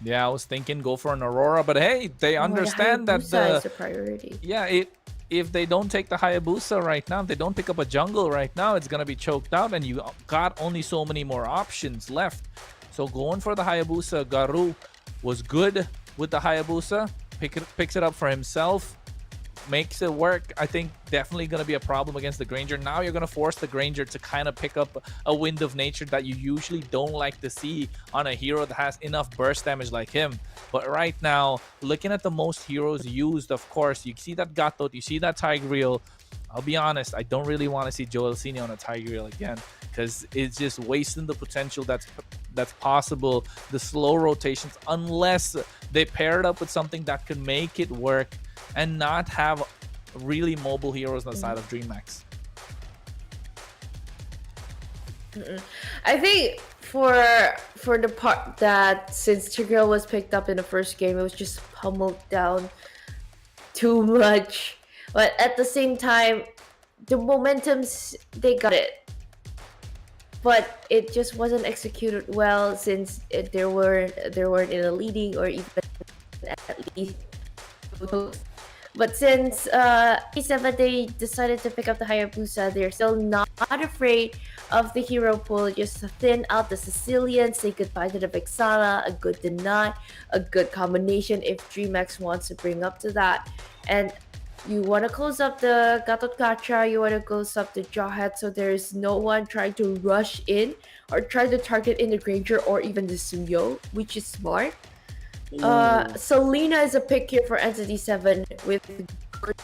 Yeah, I was thinking go for an Aurora, but hey, they understand that is the priority. Yeah, if they don't take the Hayabusa right now, if they don't pick up a jungle right now, it's gonna be choked out, and you got only so many more options left. So going for the Hayabusa, Garu was good with the Hayabusa. Picks it up for himself. Makes it work. I think definitely going to be a problem against the Granger. Now you're going to force the Granger to kind of pick up a Wind of Nature that you usually don't like to see on a hero that has enough burst damage like him. But right now, looking at the most heroes used, of course, you see that Gatot, you see that Tigreal. I'll be honest, I don't really want to see Joel Cini on a Tigreal again because it's just wasting the potential that's possible, the slow rotations, unless they pair it up with something that can make it work and not have really mobile heroes on the side of DreamHack. I think for the part that since Tigreal was picked up in the first game, it was just pummeled down too much. But at the same time, the momentums, they got it. But it just wasn't executed well since they weren't in a leading or even at least. But since E7 they decided to pick up the Hayabusa, they're still not afraid of the hero pool. Just thin out the Sicilians, say goodbye to the Vixana, a good deny, a good combination if DreamHack wants to bring up to that. And you want to close up the Gatot Kacha, you want to close up the Jawhead, so there's no one trying to rush in or try to target in the Granger or even the Suyo, which is smart. Selena is a pick here for Entity 7 with good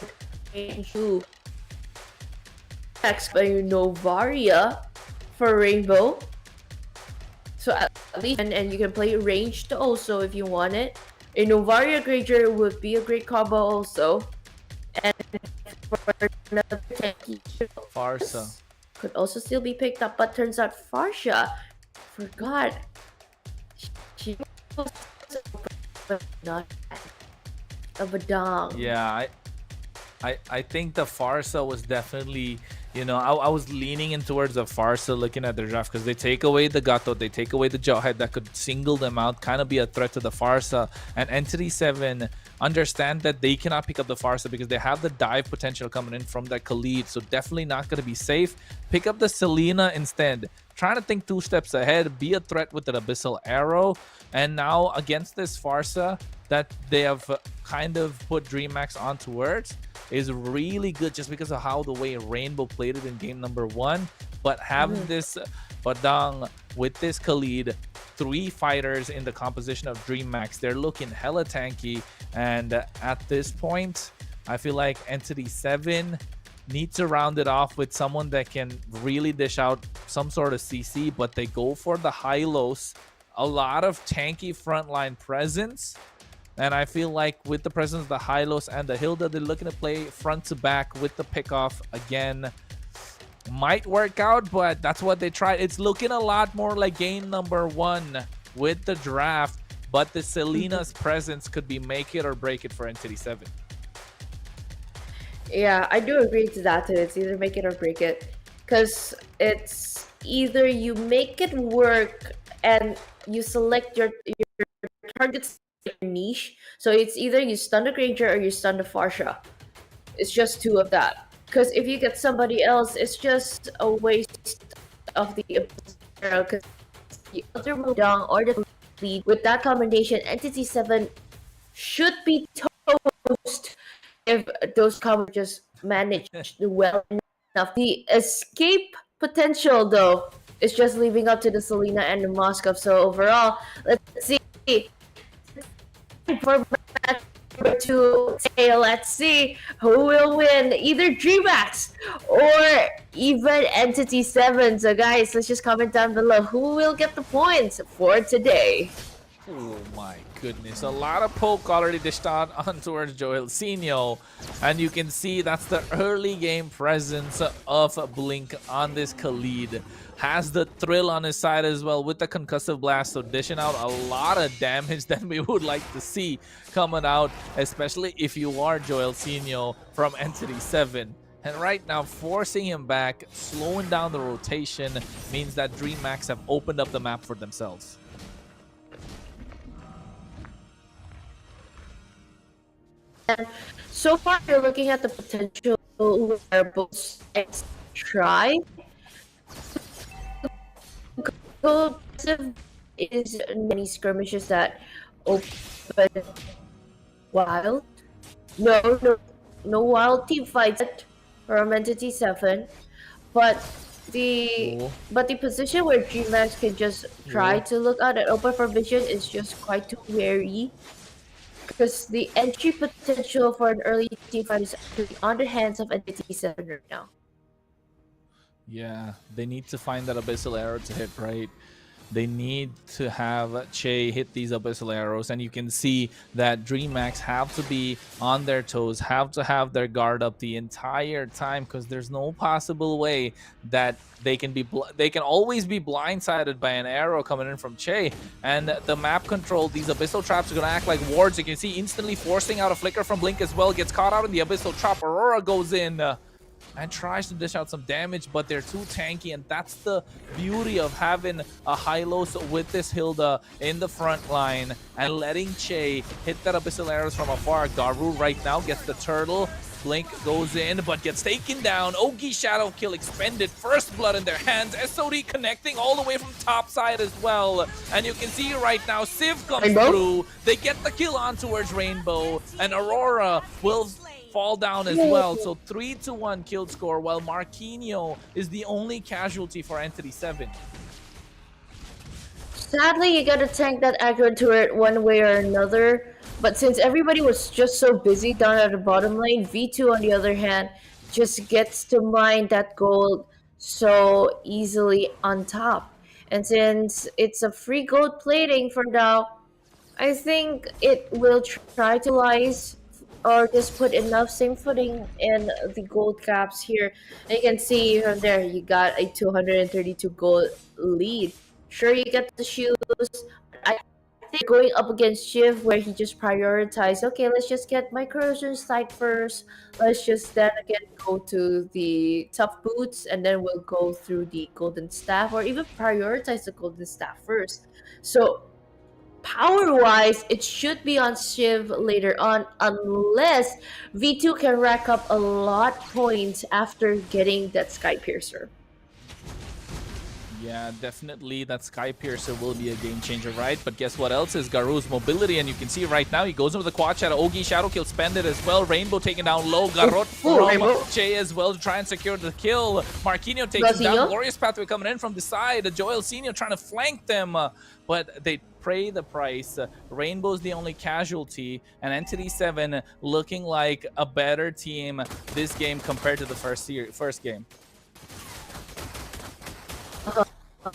range. Next by Novaria for Rainbow. So at least, and you can play ranged also if you want it. A Novaria Granger would be a great combo also. And for another tanky Farsa. could also still be picked up, but turns out Farsha forgot. She was not of a dong. Yeah, I think the Farsa was definitely, you know, I was leaning in towards the Farsa looking at their draft because they take away the Gato, they take away the Jawhead that could single them out, kind of be a threat to the Farsa. And Entity 7 understand that they cannot pick up the Farsa because they have the dive potential coming in from that Khalid, so definitely not going to be safe. Pick up the Selena instead. Trying to think 2 steps ahead, be a threat with an Abyssal Arrow. And now against this Farsa that they have kind of put DreamHack on towards is really good just because of how the way Rainbow played it in game number 1. But having this Badang with this Khalid, 3 fighters in the composition of DreamHack, they're looking hella tanky. And at this point, I feel like Entity 7 need to round it off with someone that can really dish out some sort of CC, but they go for the Hylos. A lot of tanky frontline presence. And I feel like with the presence of the Hylos and the Hilda, they're looking to play front to back with the pickoff again. Might work out, but that's what they tried. It's looking a lot more like game number 1 with the draft, but the Selena's presence could be make it or break it for Entity 7. Yeah, I do agree to that too. It's either make it or break it. Because it's either you make it work and you select your target's niche. So it's either you stun the Granger or you stun the Farsha. It's just 2 of that. Because if you get somebody else, it's just a waste of the arrow. Because the other Modong or the lead with that combination, Entity 7 should be toast if those combos just managed well enough. The escape potential, though, is just leaving up to the Selena and the Moskov. So overall, let's see. For match number 2, let's see who will win, either DreamHack or even Entity 7. So guys, let's just comment down below who will get the points for today. Oh my goodness, a lot of poke already dished out on towards Joel Senior, and you can see that's the early game presence of Blink on this Khalid. Has the Thrill on his side as well with the concussive blast, so dishing out a lot of damage that we would like to see coming out, especially if you are Joel Senior from Entity 7. And right now, forcing him back, slowing down the rotation, means that DreamHack have opened up the map for themselves. And so far, you're looking at the potential where both sides try. Is many skirmishes that open wild. No wild team fights from Entity 7, but the position where DreamHack can just try to look out and open for vision is just quite too wary. Because the entry potential for an early team fight is actually on the hands of Entity 7 right now. Yeah, they need to find that Abyssal Arrow to hit right. They need to have Che hit these Abyssal Arrows, and you can see that DreamHack have to be on their toes, have to have their guard up the entire time, because there's no possible way that they can always be blindsided by an arrow coming in from Che. And the map control, these Abyssal Traps are going to act like wards. You can see instantly forcing out a flicker from Blink as well, gets caught out in the Abyssal Trap. Aurora goes in and tries to dish out some damage, but they're too tanky, and that's the beauty of having a Hylos with this Hilda in the front line and letting Che hit that Abyssal Arrows from afar. Garu right now gets the turtle. Blink goes in, but gets taken down. Ogi Shadow Kill expended. First blood in their hands. SOD connecting all the way from top side as well. And you can see right now, Civ comes through. They get the kill on towards Rainbow, and Aurora will fall down as well. So 3-1 kill score, while Marquinhos is the only casualty for Entity 7. Sadly, you gotta tank that aggro turret one way or another. But since everybody was just so busy down at the bottom lane, V2 on the other hand just gets to mine that gold so easily on top. And since it's a free gold plating for now, I think it will try to lies or just put enough same footing in the gold caps here. And you can see from there, you got a 232 gold lead. Sure, you get the shoes. I think going up against Shiv, where he just prioritized, okay, let's just get my corrosion sight first. Let's just then again go to the tough boots, and then we'll go through the golden staff, or even prioritize the golden staff first. So power-wise, it should be on Shiv later on, unless V2 can rack up a lot points after getting that Sky Piercer. Yeah, definitely that Sky Piercer will be a game changer, right? But guess what else is Garu's mobility, and you can see right now he goes into the quad shadow. Ogi Shadow Kill spended as well. Rainbow taken down low. Garrot from Che as well to try and secure the kill. Marquinhos takes him down. Glorious Pathway coming in from the side. Joel Senior trying to flank them, but they pay the price. Rainbow's the only casualty, and Entity 7 looking like a better team this game compared to the first game.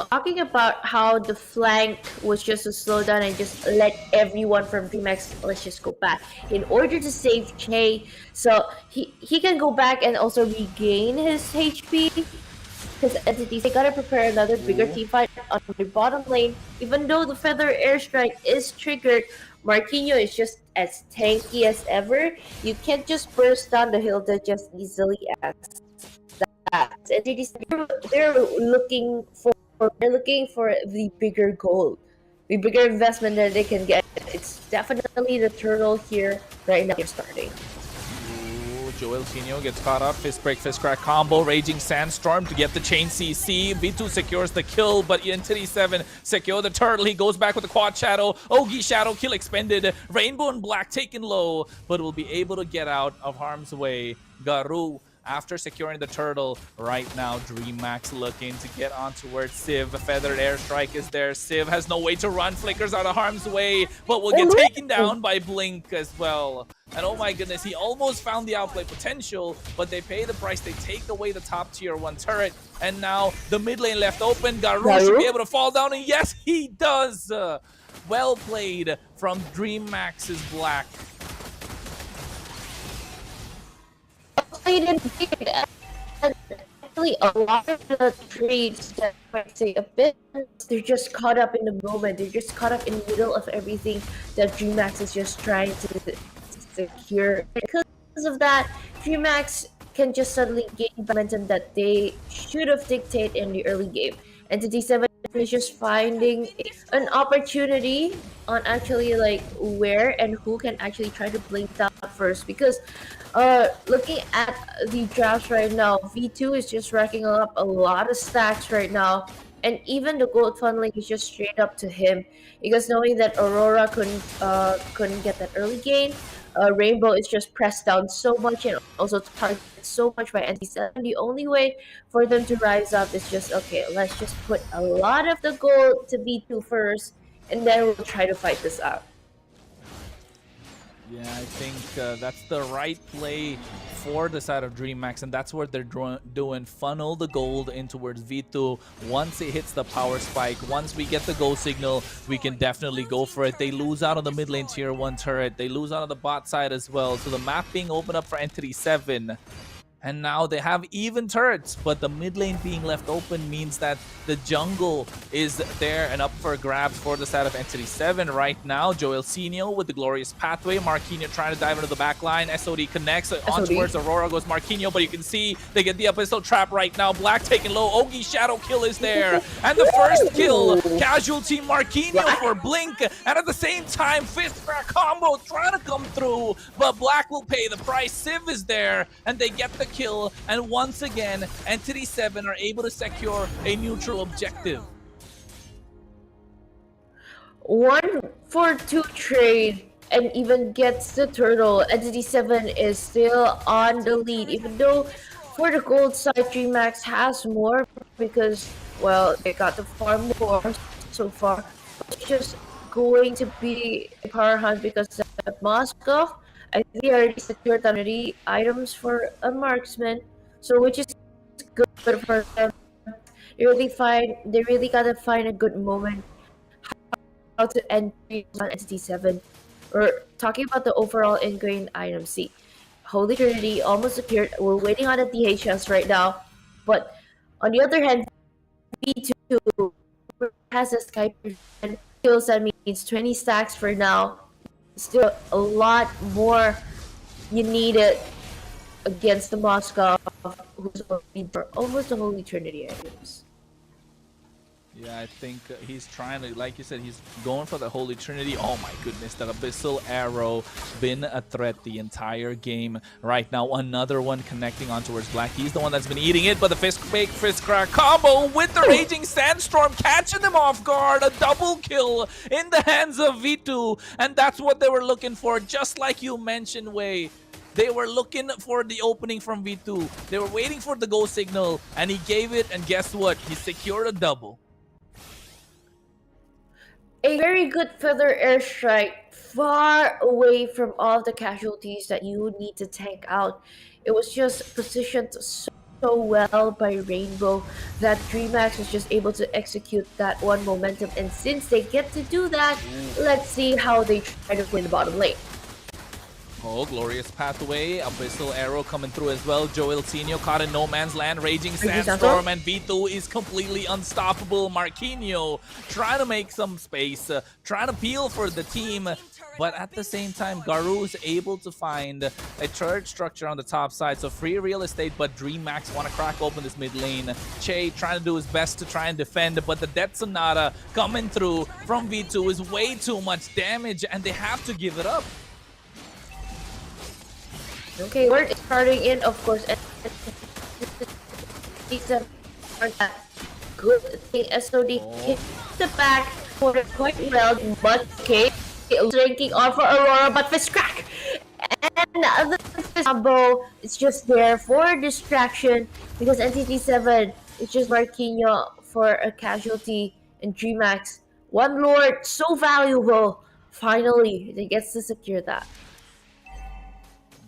Talking about how the flank was just a slowdown and just let everyone from VMAX, let's just go back in order to save Che, so he can go back and also regain his HP. His entities, they gotta prepare another bigger team fight on the bottom lane. Even though the feather airstrike is triggered, Marquinhos is just as tanky as ever. You can't just burst down the hill that just easily as that. Entities, they're looking for the bigger goal, the bigger investment that they can get. It's definitely the turtle here right now. They're starting. Joel Senior gets caught up. Fist break, fist crack combo. Raging Sandstorm to get the chain CC. V2 secures the kill, but Entity 7 secure the turtle. He goes back with the quad shadow. Ogi Shadow Kill expended. Rainbow and Black taken low, but will be able to get out of harm's way. Garu, after securing the turtle, right now DreamMax looking to get on towards Civ. Feathered airstrike is there. Civ has no way to run, flickers out of harm's way, but will get taken down by Blink as well. And oh my goodness, he almost found the outplay potential, but they pay the price. They take away the top tier 1 turret, and now the mid lane left open. Garu should be able to fall down, and yes, he does! Well played from DreamMax's Black. Actually, a lot of the trades that might say a bit, they're just caught up in the moment. They're just caught up in the middle of everything that DreamMax is just trying to secure. Because of that, DreamMax can just suddenly gain momentum that they should have dictated in the early game. Entity 7 is just finding an opportunity on actually like where and who can actually try to blink that first, because looking at the drafts right now, V2 is just racking up a lot of stacks right now, and even the gold funneling is just straight up to him, because knowing that Aurora couldn't get that early gain, Rainbow is just pressed down so much and also targeted so much by NT7. The only way for them to rise up is just, okay, let's just put a lot of the gold to V2 first, and then we'll try to fight this out. Yeah, I think that's the right play for the side of DreamMax, and that's what they're doing. Funnel the gold in towards V2. Once it hits the power spike, once we get the go signal, we can definitely go for it. They lose out on the mid lane tier 1 turret. They lose out on the bot side as well. So the map being opened up for Entity 7. And now they have even turrets, but the mid lane being left open means that the jungle is there and up for grabs for the side of Entity 7 right now. Joel Senior with the glorious pathway. Marquinhos trying to dive into the back line. SOD connects on towards Aurora, goes Marquinhos, but you can see they get the pistol trap right now. Black taking low. Ogi Shadow Kill is there. And the first kill, casualty Marquinhos for Blink. And at the same time, fist crack combo trying to come through, but Black will pay the price. Civ is there, and they get the kill, and once again Entity 7 are able to secure a neutral objective. 1-for-2 trade and even gets the turtle. Entity 7 is still on the lead, even though for the gold side DreamMax has more because, well, they got the farm more so far. It's just going to be a power hunt because of Moskov. I think they already secured already items for a marksman, so which is good for them. They really gotta find a good moment how to end on Entity 7. We're talking about the overall ingrained item. See, Holy Trinity almost secured. We're waiting on a DHS right now. But on the other hand, V2 has a Skype kills, that means 20 stacks for now. Still a lot more you need it against the Moscow, who's almost the Holy Trinity items. Yeah, I think he's trying to, like you said, he's going for the Holy Trinity. Oh my goodness, that Abyssal Arrow been a threat the entire game. Right now, another one connecting on towards Black. He's the one that's been eating it, but the Fist Crack combo with the Raging Sandstorm catching them off guard. A double kill in the hands of V2, and that's what they were looking for, just like you mentioned, Wei. They were looking for the opening from V2. They were waiting for the go signal, and he gave it, and guess what? He secured a double. A very good feather airstrike, far away from all the casualties that you would need to tank out. It was just positioned so well by Rainbow that DreamHack was just able to execute that one momentum. And since they get to do that, let's see how they try to win the bottom lane. Oh, glorious pathway. Abyssal Arrow coming through as well. Joel Senior caught in no man's land. Raging Sandstorm, and V2 is completely unstoppable. Marquinhos trying to make some space, trying to peel for the team. But at the same time, Garu is able to find a turret structure on the top side. So free real estate, but DreamHack want to crack open this mid lane. Che trying to do his best to try and defend, but the Death Sonata coming through from V2 is way too much damage, and they have to give it up. Okay, we're starting in, of course. It's a good thing. SOD hit the back for quite well, but okay, drinking on for Aurora, but Fist Crack. And the Fist combo is just there for distraction because NTT7 is just Marquinhos for a casualty, and DreamHack, one Lord, so valuable. Finally, they gets to secure that.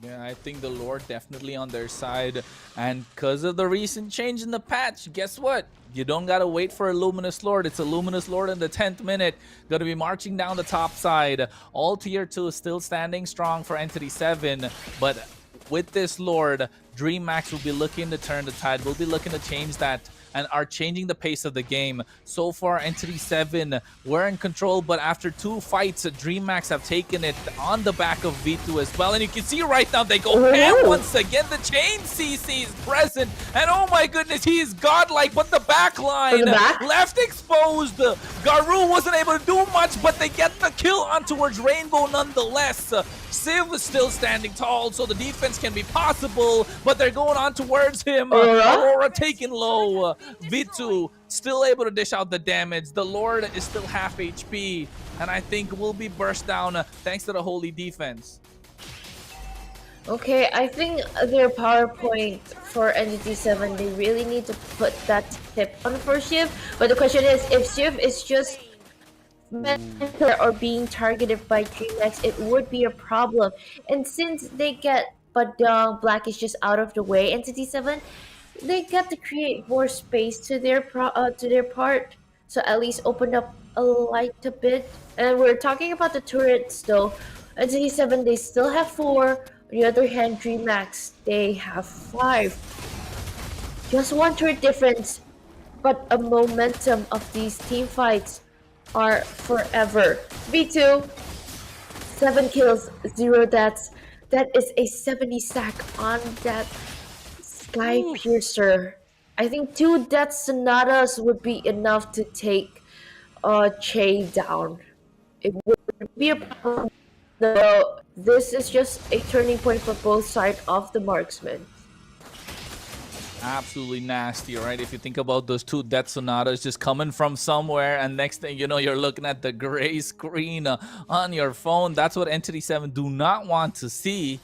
Yeah, I think the Lord definitely on their side. And because of the recent change in the patch, guess what? You don't gotta wait for a Luminous Lord. It's a Luminous Lord in the 10th minute. Gonna be marching down the top side. All tier 2 still standing strong for Entity 7. But with this Lord, DreamHack will be looking to turn the tide. We'll be looking to change that and are changing the pace of the game. So far, Entity 7 were in control, but after 2 fights, DreamHack have taken it on the back of V2 as well. And you can see right now, they go ham once again. The chain CC is present, and oh my goodness, he is godlike, but the back line left exposed. Garu wasn't able to do much, but they get the kill on towards Rainbow nonetheless. Civ is still standing tall, so the defense can be possible, but they're going on towards him. Aurora taken low. V2 still able to dish out the damage. The Lord is still half HP, and I think will be burst down thanks to the holy defense. Okay, I think their PowerPoint for NDT7, they really need to put that tip on for Shiv. But the question is, if Shiv is just mentor or being targeted by DreamHack, it would be a problem. And since they get Badang, Black is just out of the way, NCT7, they get to create more space to their part, so at least open up a light a bit. And we're talking about the turrets though. NCT7, they still have 4. On the other hand, DreamHack, they have 5. Just 1 turret difference, but a momentum of these team fights are forever. V2, 7 kills, 0 deaths. That is a 70 stack on that Sky Piercer. I think 2 Death Sonatas would be enough to take Che down. It would be a problem. So this is just a turning point for both sides of the marksman. Absolutely nasty, right? If you think about those 2 Death Sonatas just coming from somewhere, and next thing you know, you're looking at the gray screen on your phone. That's what Entity 7 do not want to see.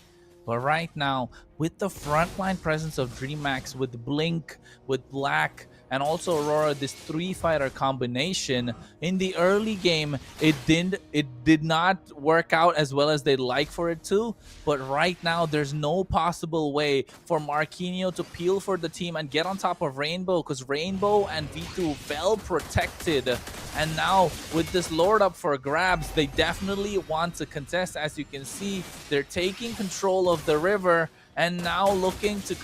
But right now, with the frontline presence of DreamHack, with Blink, with Black, and also Aurora, this 3-fighter combination in the early game, it did not work out as well as they'd like for it to. But right now, there's no possible way for Marquinhos to peel for the team and get on top of Rainbow, because Rainbow and V2 well protected. And now with this Lord up for grabs, they definitely want to contest. As you can see, they're taking control of the river and now looking to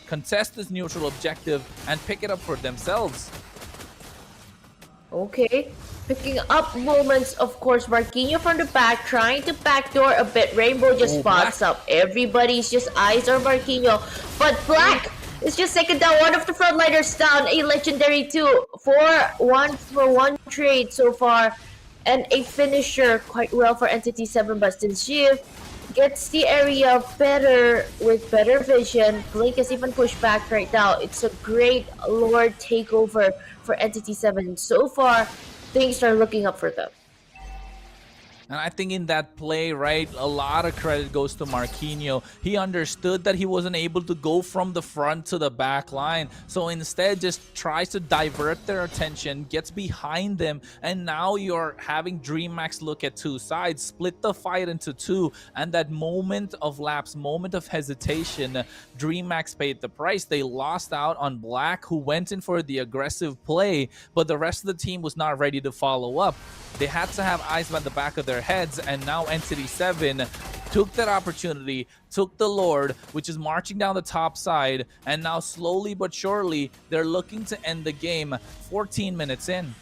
contest this neutral objective and pick it up for themselves. Okay, picking up moments, of course. Marquinhos from the back, trying to backdoor a bit. Rainbow just spots up. Everybody's just eyes on Marquinhos, but Black is just second down. One of the frontliners down. A legendary 2 for 1-for-1 trade so far, and a finisher quite well for Entity 7. But since Shiv gets the area better with better vision, Blink is even pushed back right now. It's a great Lord takeover for Entity 7. So far, things are looking up for them. And I think in that play, right, a lot of credit goes to Marquinhos. He understood that he wasn't able to go from the front to the back line. So instead, just tries to divert their attention, gets behind them. And now you're having DreamHack look at two sides, split the fight into two. And that moment of lapse, moment of hesitation, DreamHack paid the price. They lost out on Black, who went in for the aggressive play, but the rest of the team was not ready to follow up. They had to have eyes on the back of their heads, and now Entity 7 took that opportunity, took the Lord, which is marching down the top side, and now slowly but surely, they're looking to end the game 14 minutes in.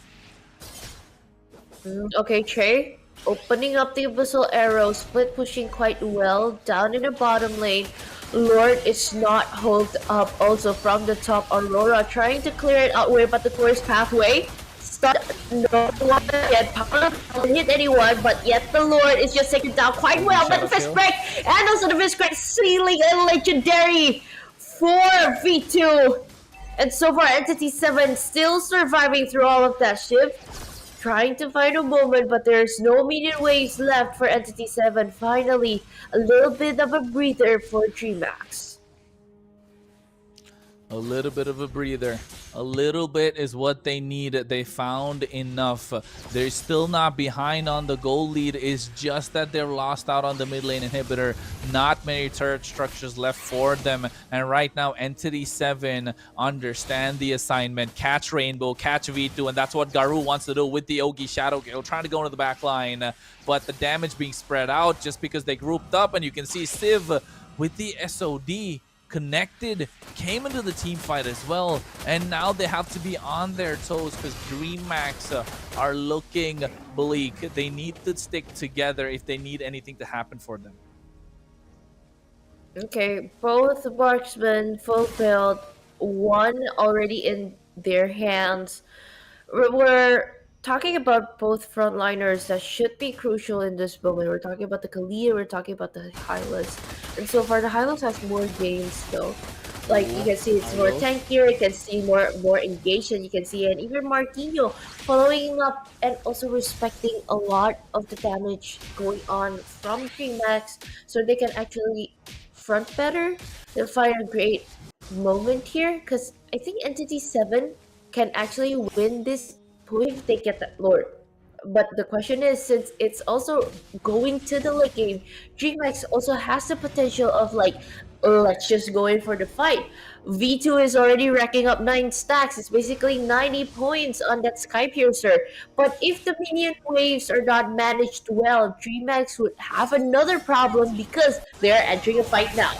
Okay, Trey, opening up the Abyssal Arrow, split pushing quite well, down in the bottom lane. Lord is not hold up also from the top. Aurora trying to clear it out way, but the tourist pathway. No one yet doesn't hit anyone, but yet the Lord is just taken down quite well. But the fist break and also the fist break sealing a legendary for V2. And so far, Entity 7 still surviving through all of that shift, trying to find a moment, but there's no minion waves left for Entity 7. Finally, a little bit of a breather for DreamHack. A little bit of a breather. A little bit is what they need. They found enough. They're still not behind on the goal lead. It's just that they're lost out on the mid lane inhibitor. Not many turret structures left for them. And right now, Entity 7 understand the assignment. Catch Rainbow, catch V2, and that's what Garu wants to do with the Ogi Shadow Gale, trying to go into the back line. But the damage being spread out just because they grouped up, and you can see Civ with the SOD connected, came into the team fight as well, and now they have to be on their toes because DreamHack are looking bleak. They need to stick together if they need anything to happen for them. Okay, both marksmen fulfilled, one already in their hands. We're talking about both frontliners that should be crucial in this moment. We're talking about the Kalia, we're talking about the Hylas. And so far, the Hylas has more games though. Like, you can see it's more tankier, you can see more engagement, you can see, and even Marquinhos following up and also respecting a lot of the damage going on from DreamHack, so they can actually front better. They'll find a great moment here, because I think Entity 7 can actually win this push if they get that Lord. But the question is, since it's also going to the late game, DreamHack also has the potential of like, let's just go in for the fight. V2 is already racking up 9 stacks. It's basically 90 points on that Skypiercer. But if the minion waves are not managed well, DreamHack would have another problem because they're entering a fight now.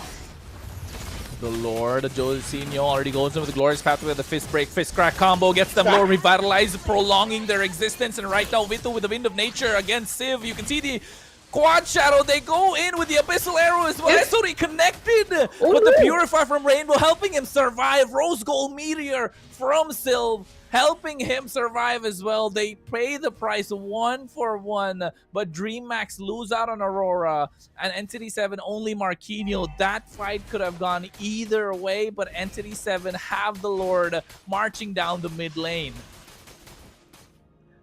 The Lord, Josinho already goes in with the glorious pathway of the fist break, fist crack combo, gets them Lord revitalized, prolonging their existence. And right now, Vito with the Wind of Nature against Civ. You can see the quad shadow. They go in with the Abyssal Arrow as well. So they connected with the Purify from Rainbow, helping him survive. Rose Gold Meteor from Civ, helping him survive as well. They pay the price 1-for-1, but DreamHack lose out on Aurora, and Entity 7 only Marquinhos. That fight could have gone either way, but Entity 7 have the Lord marching down the mid lane.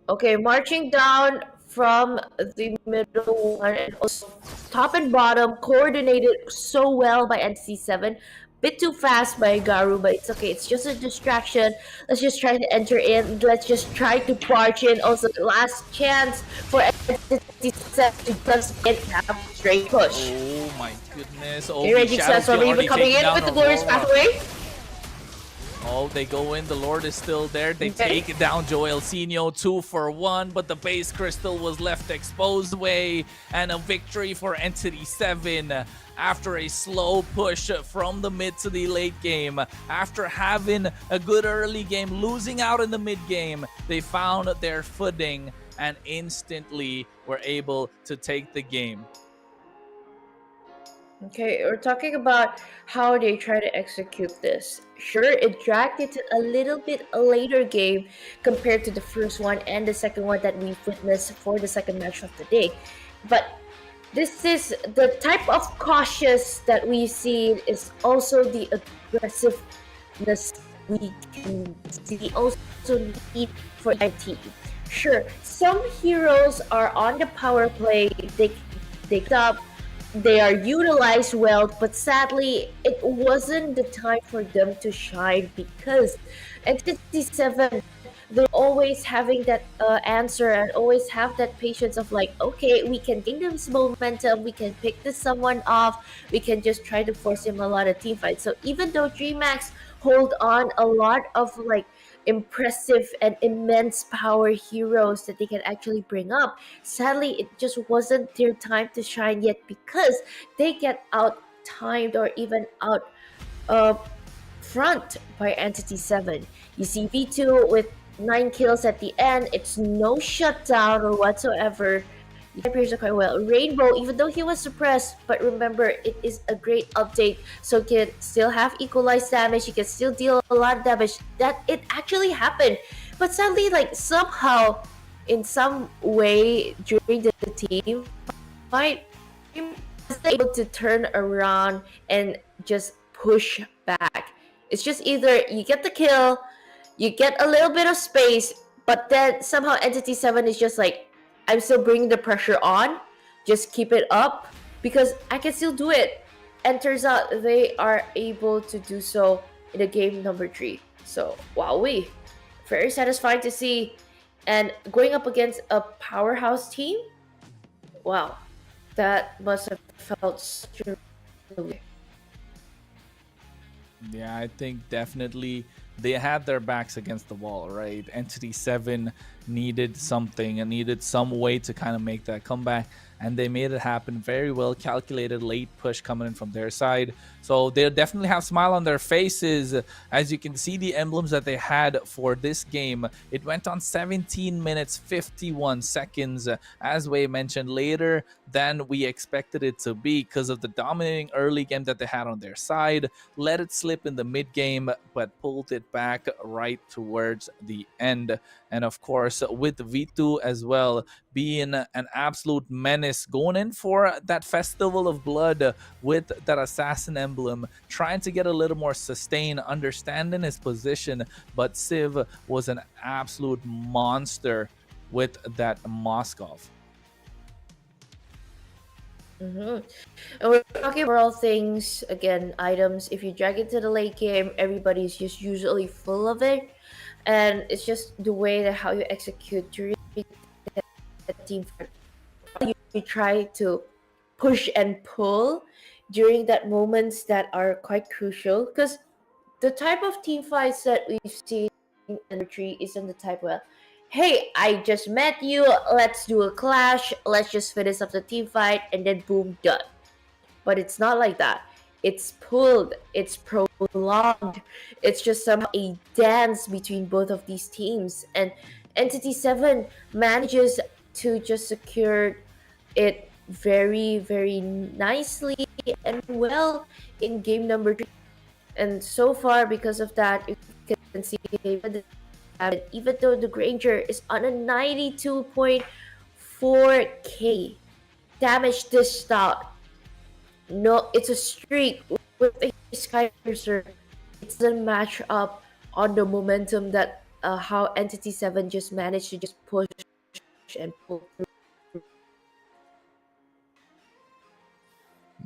Okay, marching down from the middle one, and also top and bottom coordinated so well by Entity 7. bit too fast by Garu, but it's okay. It's just a distraction. Let's just try to enter in. Let's just try to barge in. Also, the last chance for Entity 7 to just get that straight push. Oh my goodness. Okay, OB Raging Shadow Transformer King even already coming taking in down with the glorious Aurora. pathway. Oh, they go in. The Lord is still there. They Okay. take down Joel Sino 2 for 1, but the base crystal was left exposed way, and a victory for Entity 7 after a slow push from the mid to the late game. After having a good early game, losing out in the mid game, they found their footing and instantly were able to take the game. Okay, we're talking about how they try to execute this. Sure, it dragged it to a little bit a later game compared to the first one and the second one that we witnessed for the second match of the day. But this is the type of cautious that we see is also the aggressiveness we can see also need for the team. Sure, some heroes are on the power play, they up, they are utilized well, but sadly, it wasn't the time for them to shine because Entity 7, they're always having that answer and always have that patience of like, okay, we can gain them some momentum, we can pick this someone off, we can just try to force him a lot of team fights. So even though DreamHack hold on a lot of like impressive and immense power heroes that they can actually bring up, sadly it just wasn't their time to shine yet because they get out timed or even out uh, front by Entity 7. You see V2 with 9 kills at the end, it's no shutdown or whatsoever. He appears quite well. Rainbow, even though he was suppressed, but remember, it is a great update, so he can still have equalized damage, he can still deal a lot of damage. That it actually happened. But sadly, like somehow, in some way during the team fight, he was able to turn around and just push back. It's just either you get the kill, you get a little bit of space, but then somehow Entity 7 is just like, I'm still bringing the pressure on, just keep it up because I can still do it. And turns out they are able to do so in the game number 3. So, wowee. Very satisfying to see. And going up against a powerhouse team, wow, that must have felt such a relief. Yeah, I think definitely they had their backs against the wall, right? Entity 7 needed something and needed some way to kind of make that comeback, and they made it happen. Very well calculated late push coming in from their side. So they definitely have smile on their faces. As you can see, the emblems that they had for this game, it went on 17 minutes 51 seconds, as we mentioned, later than we expected it to be because of the dominating early game that they had on their side. Let it slip in the mid game, but pulled it back right towards the end. And of course, with V2 as well being an absolute menace, going in for that Festival of Blood with that assassin emblem, trying to get a little more sustain, understanding his position. But Civ was an absolute monster with that Moskov. And we're talking about all things, again, items. If you drag it to the late game, everybody's just usually full of it. And it's just the way that how you execute during the team fight. You try to push and pull during that moments that are quite crucial. Because the type of team fights that we've seen in the tree isn't the type where, hey, I just met you, let's do a clash, let's just finish up the team fight, and then boom, done. But it's not like that. It's pulled, it's prolonged, it's just somehow a dance between both of these teams. And Entity 7 manages to just secure it very, very nicely and well in game number 3. And so far, because of that, you can see even though the Granger is on a 92.4k damage dished out. No, it's a streak with a Sky Cursor. It doesn't match up on the momentum that how Entity 7 just managed to just push and pull through.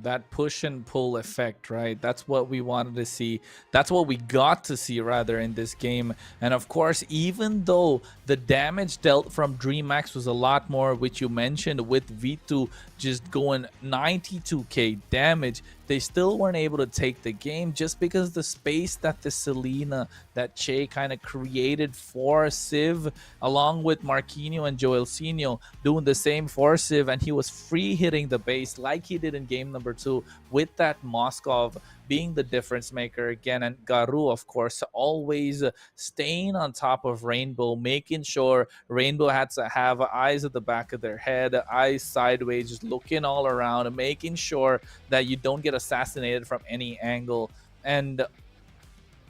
that push and pull effect, right? That's what we wanted to see. That's what we got to see rather in this game. And of course, even though the damage dealt from DreamHack was a lot more, which you mentioned with V2 just going 92k damage, they still weren't able to take the game just because the space that the Selena, that Che kind of created for Civ, along with Marquinhos and Joelcinho doing the same for Civ, and he was free hitting the base like he did in game number 2 with that Moskov being the difference maker again, and Garu, of course, always staying on top of Rainbow, making sure Rainbow had to have eyes at the back of their head, eyes sideways, just looking all around and making sure that you don't get assassinated from any angle. And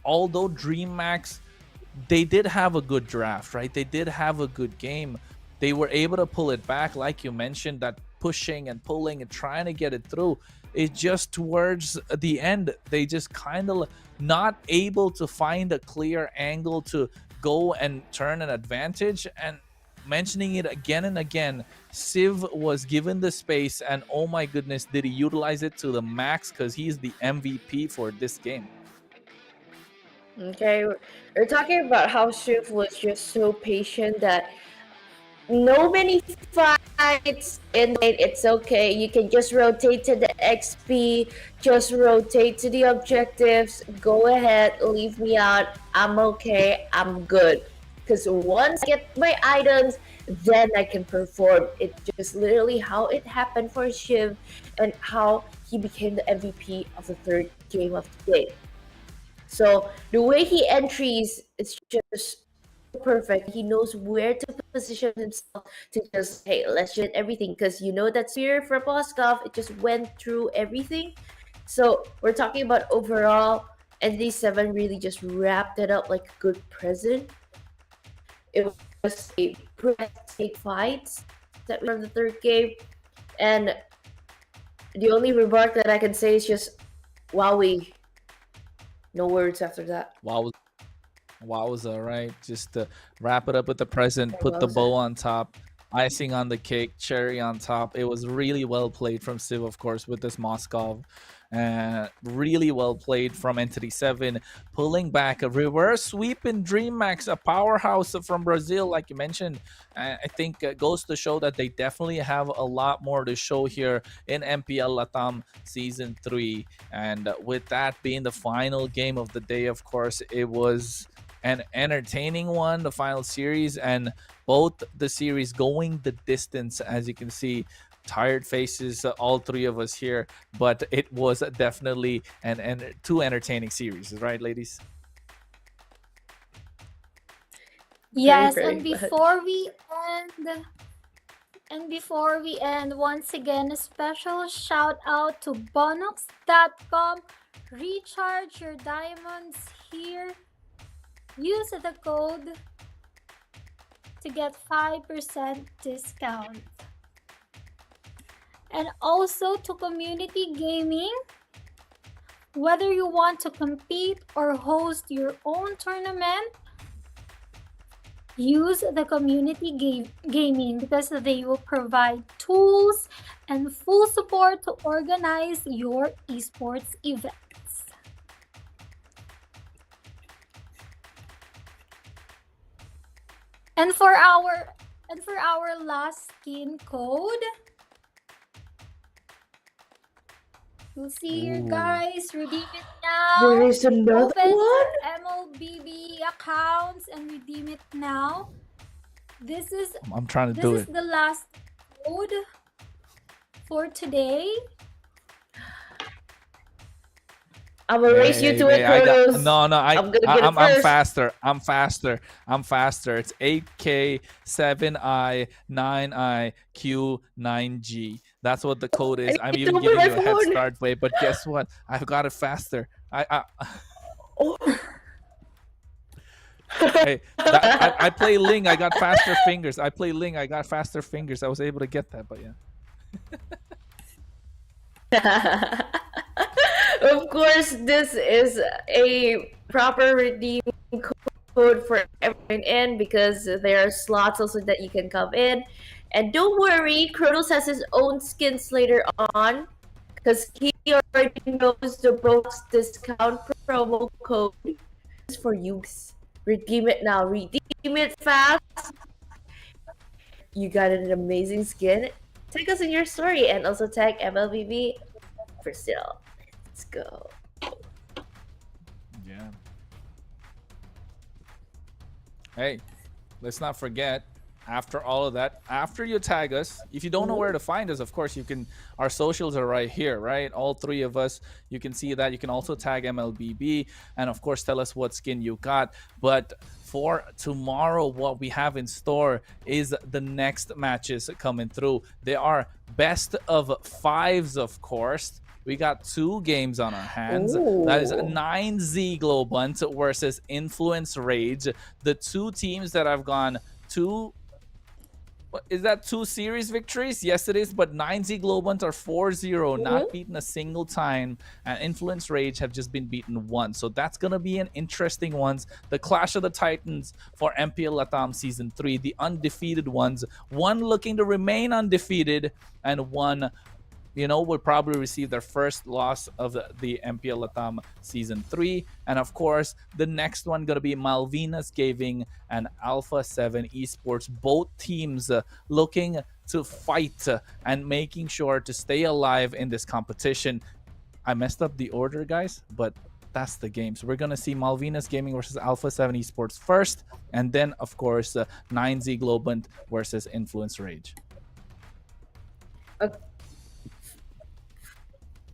although DreamHack, they did have a good draft, right? They did have a good game. They were able to pull it back, like you mentioned, that pushing and pulling and trying to get it through. It's just towards the end, they just kind of not able to find a clear angle to go and turn an advantage. And mentioning it again and again, Civ was given the space, and oh my goodness, did he utilize it to the max, because he's the MVP for this game. Okay, we're talking about how Shiv was just so patient that no many fights in it. It's okay. You can just rotate to the XP, just rotate to the objectives. Go ahead, leave me out. I'm okay. I'm good. Because once I get my items, then I can perform. It's just literally how it happened for Shiv and how he became the MVP of the third game of the day. So the way he entries, it's just perfect. He knows where to position himself to just, hey, let's get everything. Because you know that spear from Moskov, it just went through everything. So we're talking about overall, ND7 really just wrapped it up like a good present. It was a breathtaking fight that we from the third game. And the only remark that I can say is just, wowie. No words after that. Wowza, right? Just to wrap it up with the present, put the bow on top, icing on the cake, cherry on top. It was really well played from Civ, of course, with this Moskov. Really well played from Entity 7, pulling back a reverse sweep in DreamHack, a powerhouse from Brazil, like you mentioned. I think it goes to show that they definitely have a lot more to show here in MPL LATAM Season 3. And with that being the final game of the day, of course, it was an entertaining one, the final series, and both the series going the distance, as you can see. Tired faces, all three of us here, but it was definitely two entertaining series, right, ladies? Yes, Very and much. before we end, once again, a special shout out to Bonox.com. Recharge your diamonds here. Use the code to get 5% discount. And also to Community Gaming, whether you want to compete or host your own tournament, use the Community Gaming because they will provide tools and full support to organize your esports events. And for our last skin code, you'll see here, guys. Redeem it now. There is another Open one? MLBB accounts and redeem it now. This is I'm trying to do it. the last code for today. I'm gonna race you to it, Kronos. No, I'm gonna get it I'm first. faster. It's 8K7I9IQ9G. That's what the code is. I'm even giving you a head start, wait, but guess what? I've got it faster. Hey, I play Ling. I got faster fingers. I got faster fingers. I was able to get that, but yeah. Of course, this is a proper redeem code for everyone in because there are slots also that you can come in. And don't worry, Kronos has his own skins later on because he already knows the Box discount promo code is for you guys. Redeem it now. Redeem it fast. You got an amazing skin. Tag us in your story and also tag MLBB for sale. Let's go. Yeah. Hey, let's not forget, after all of that, after you tag us, if you don't know where to find us, of course, you can, our socials are right here, right? All three of us, you can see that. You can also tag MLBB and, of course, tell us what skin you got. But for tomorrow, what we have in store is the next matches coming through. They are best of fives, of course. We got 2 games on our hands. Ooh. That is 9Z Globant versus Influence Rage. The 2 teams that have gone 2... Is that 2 series victories? Yes, it is. But 9Z Globant are 4-0, not beaten a single time. And Influence Rage have just been beaten once. So that's going to be an interesting one. The Clash of the Titans for MPL LATAM Season 3. The undefeated ones. One looking to remain undefeated and one, you know, will probably receive their first loss of the MPL LATAM Season 3. And of course, the next one going to be Malvinas Gaming and Alpha 7 Esports. Both teams looking to fight and making sure to stay alive in this competition. I messed up the order, guys, but that's the game. So we're going to see Malvinas Gaming versus Alpha 7 Esports first. And then, of course, 9Z Globant versus Influence Rage.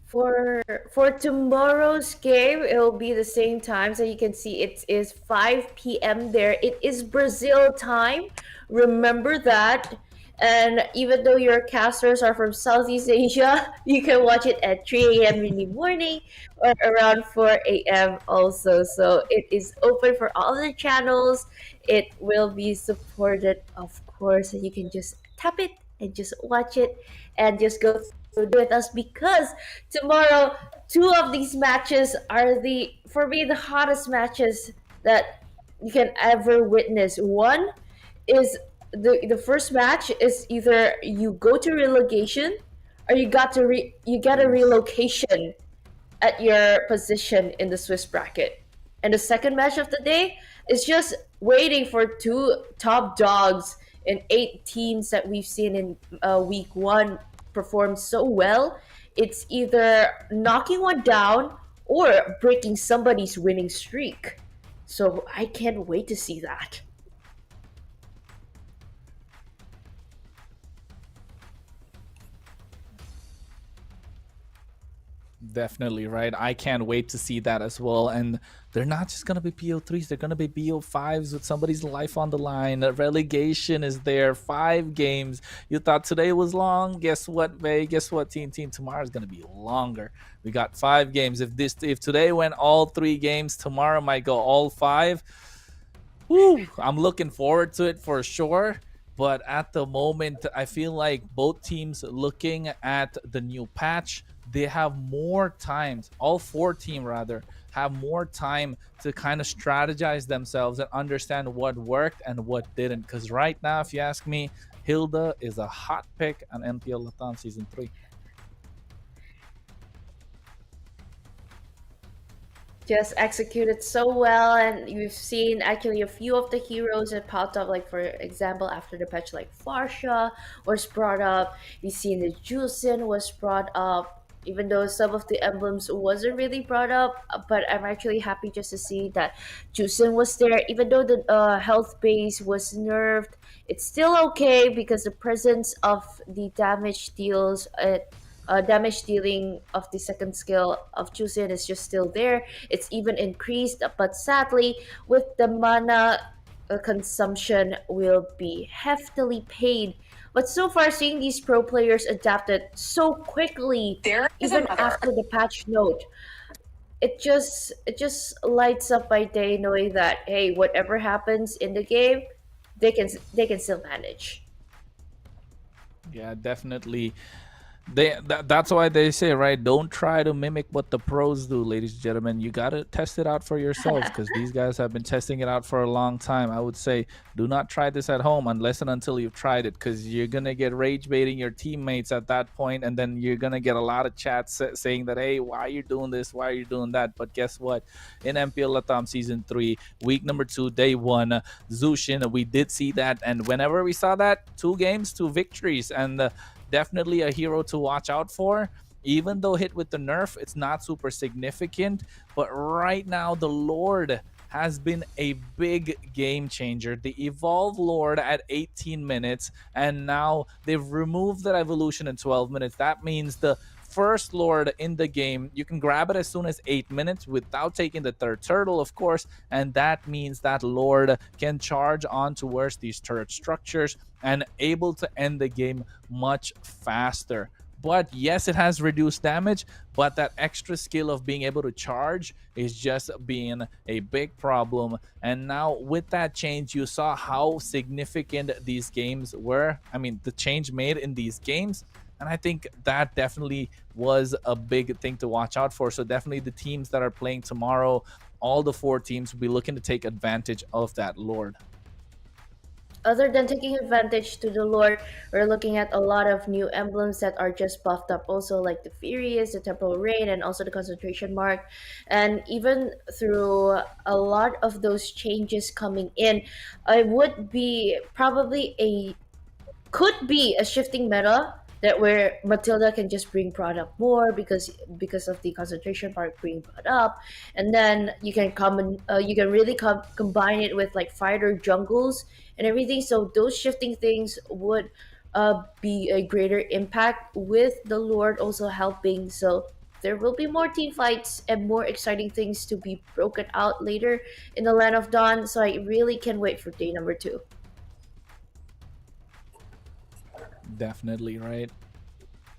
For tomorrow's game, it will be the same time. So you can see it is 5 p.m. there. It is Brazil time. Remember that. And even though your casters are from Southeast Asia, you can watch it at 3 a.m. in the morning or around 4 a.m. also. So it is open for all the channels. It will be supported, of course. And you can just tap it and just watch it and just go with us, because tomorrow 2 of these matches are for me the hottest matches that you can ever witness. One is the first match is either you go to relegation or you get a relocation at your position in the Swiss bracket. And the second match of the day is just waiting for 2 top dogs in 8 teams that we've seen in week 1 performed so well. It's either knocking one down or breaking somebody's winning streak. So I can't wait to see that. Definitely, right? I can't wait to see that as well. And they're not just going to be BO3s, they're going to be BO5s with somebody's life on the line. Relegation is there, 5 games. You thought today was long? Guess what, Bay? Guess what, Team? Tomorrow is going to be longer. We got 5 games. If today went all 3 games, tomorrow might go all 5. Woo! I'm looking forward to it for sure. But at the moment, I feel like both teams looking at the new patch, they have more time, all 4 teams rather, have more time to kind of strategize themselves and understand what worked and what didn't. Because right now, if you ask me, Hilda is a hot pick on MPL LATAM Season 3. Just executed so well, and you've seen actually a few of the heroes that popped up, like for example after the patch, like Farsha was brought up. We've seen the Jusin was brought up, even though some of the emblems wasn't really brought up, but I'm actually happy just to see that Jusin was there. Even though the health base was nerfed, it's still okay because the presence of the damage damage dealing of the second skill of Jusin is just still there. It's even increased, but sadly, with the mana consumption will be heftily paid. But so far, seeing these pro players adapted so quickly, even after the patch note, it just lights up my day knowing that, hey, whatever happens in the game, they can still manage. Yeah, definitely. That's why they say, right, don't try to mimic what the pros do, ladies and gentlemen. You got to test it out for yourselves, because these guys have been testing it out for a long time. I would say do not try this at home unless and until you've tried it, because you're going to get rage baiting your teammates at that point, and then you're going to get a lot of chats saying that, hey, why are you doing this, why are you doing that? But guess what, in MPL Latam Season 3 week number 2 day 1, Zushin, we did see that, and whenever we saw that, 2 games, 2 victories, and definitely a hero to watch out for. Even though hit with the nerf, it's not super significant, but right now the Lord has been a big game changer. The Evolve Lord at 18 minutes, and now they've removed that evolution in 12 minutes. That means the first Lord in the game, you can grab it as soon as 8 minutes without taking the third turtle, of course, and that means that Lord can charge on towards these turret structures and able to end the game much faster. But yes, it has reduced damage, but that extra skill of being able to charge is just being a big problem. And now with that change, you saw how significant these games were. I mean, the change made in these games, and I think that definitely was a big thing to watch out for. So definitely the teams that are playing tomorrow, all the 4 teams will be looking to take advantage of that Lord. Other than taking advantage to the Lord, we're looking at a lot of new emblems that are just buffed up also, like the Furious, the Temporal Rain, and also the Concentration Mark. And even through a lot of those changes coming in, it would be probably could be a shifting meta that where Matilda can just bring product more because of the concentration part being brought up, and then you can you can really combine it with like fighter jungles and everything. So those shifting things would be a greater impact with the Lord also helping. So there will be more team fights and more exciting things to be broken out later in the Land of Dawn. So I really can't wait for day number 2. Definitely, right?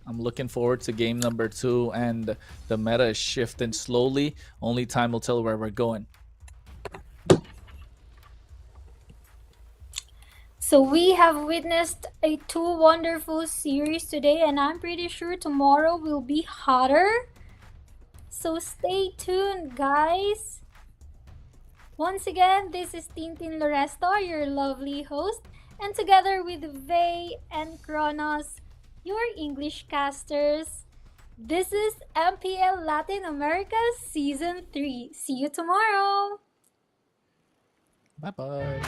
I'm looking forward to game number 2, and the meta is shifting slowly. Only time will tell where we're going. So we have witnessed a 2 wonderful series today, and I'm pretty sure tomorrow will be hotter. So stay tuned, guys. Once again, this is Tintin Loresto, your lovely host, and together with Vey and Kronos, your English casters. This is MPL Latin America Season 3. See you tomorrow! Bye-bye.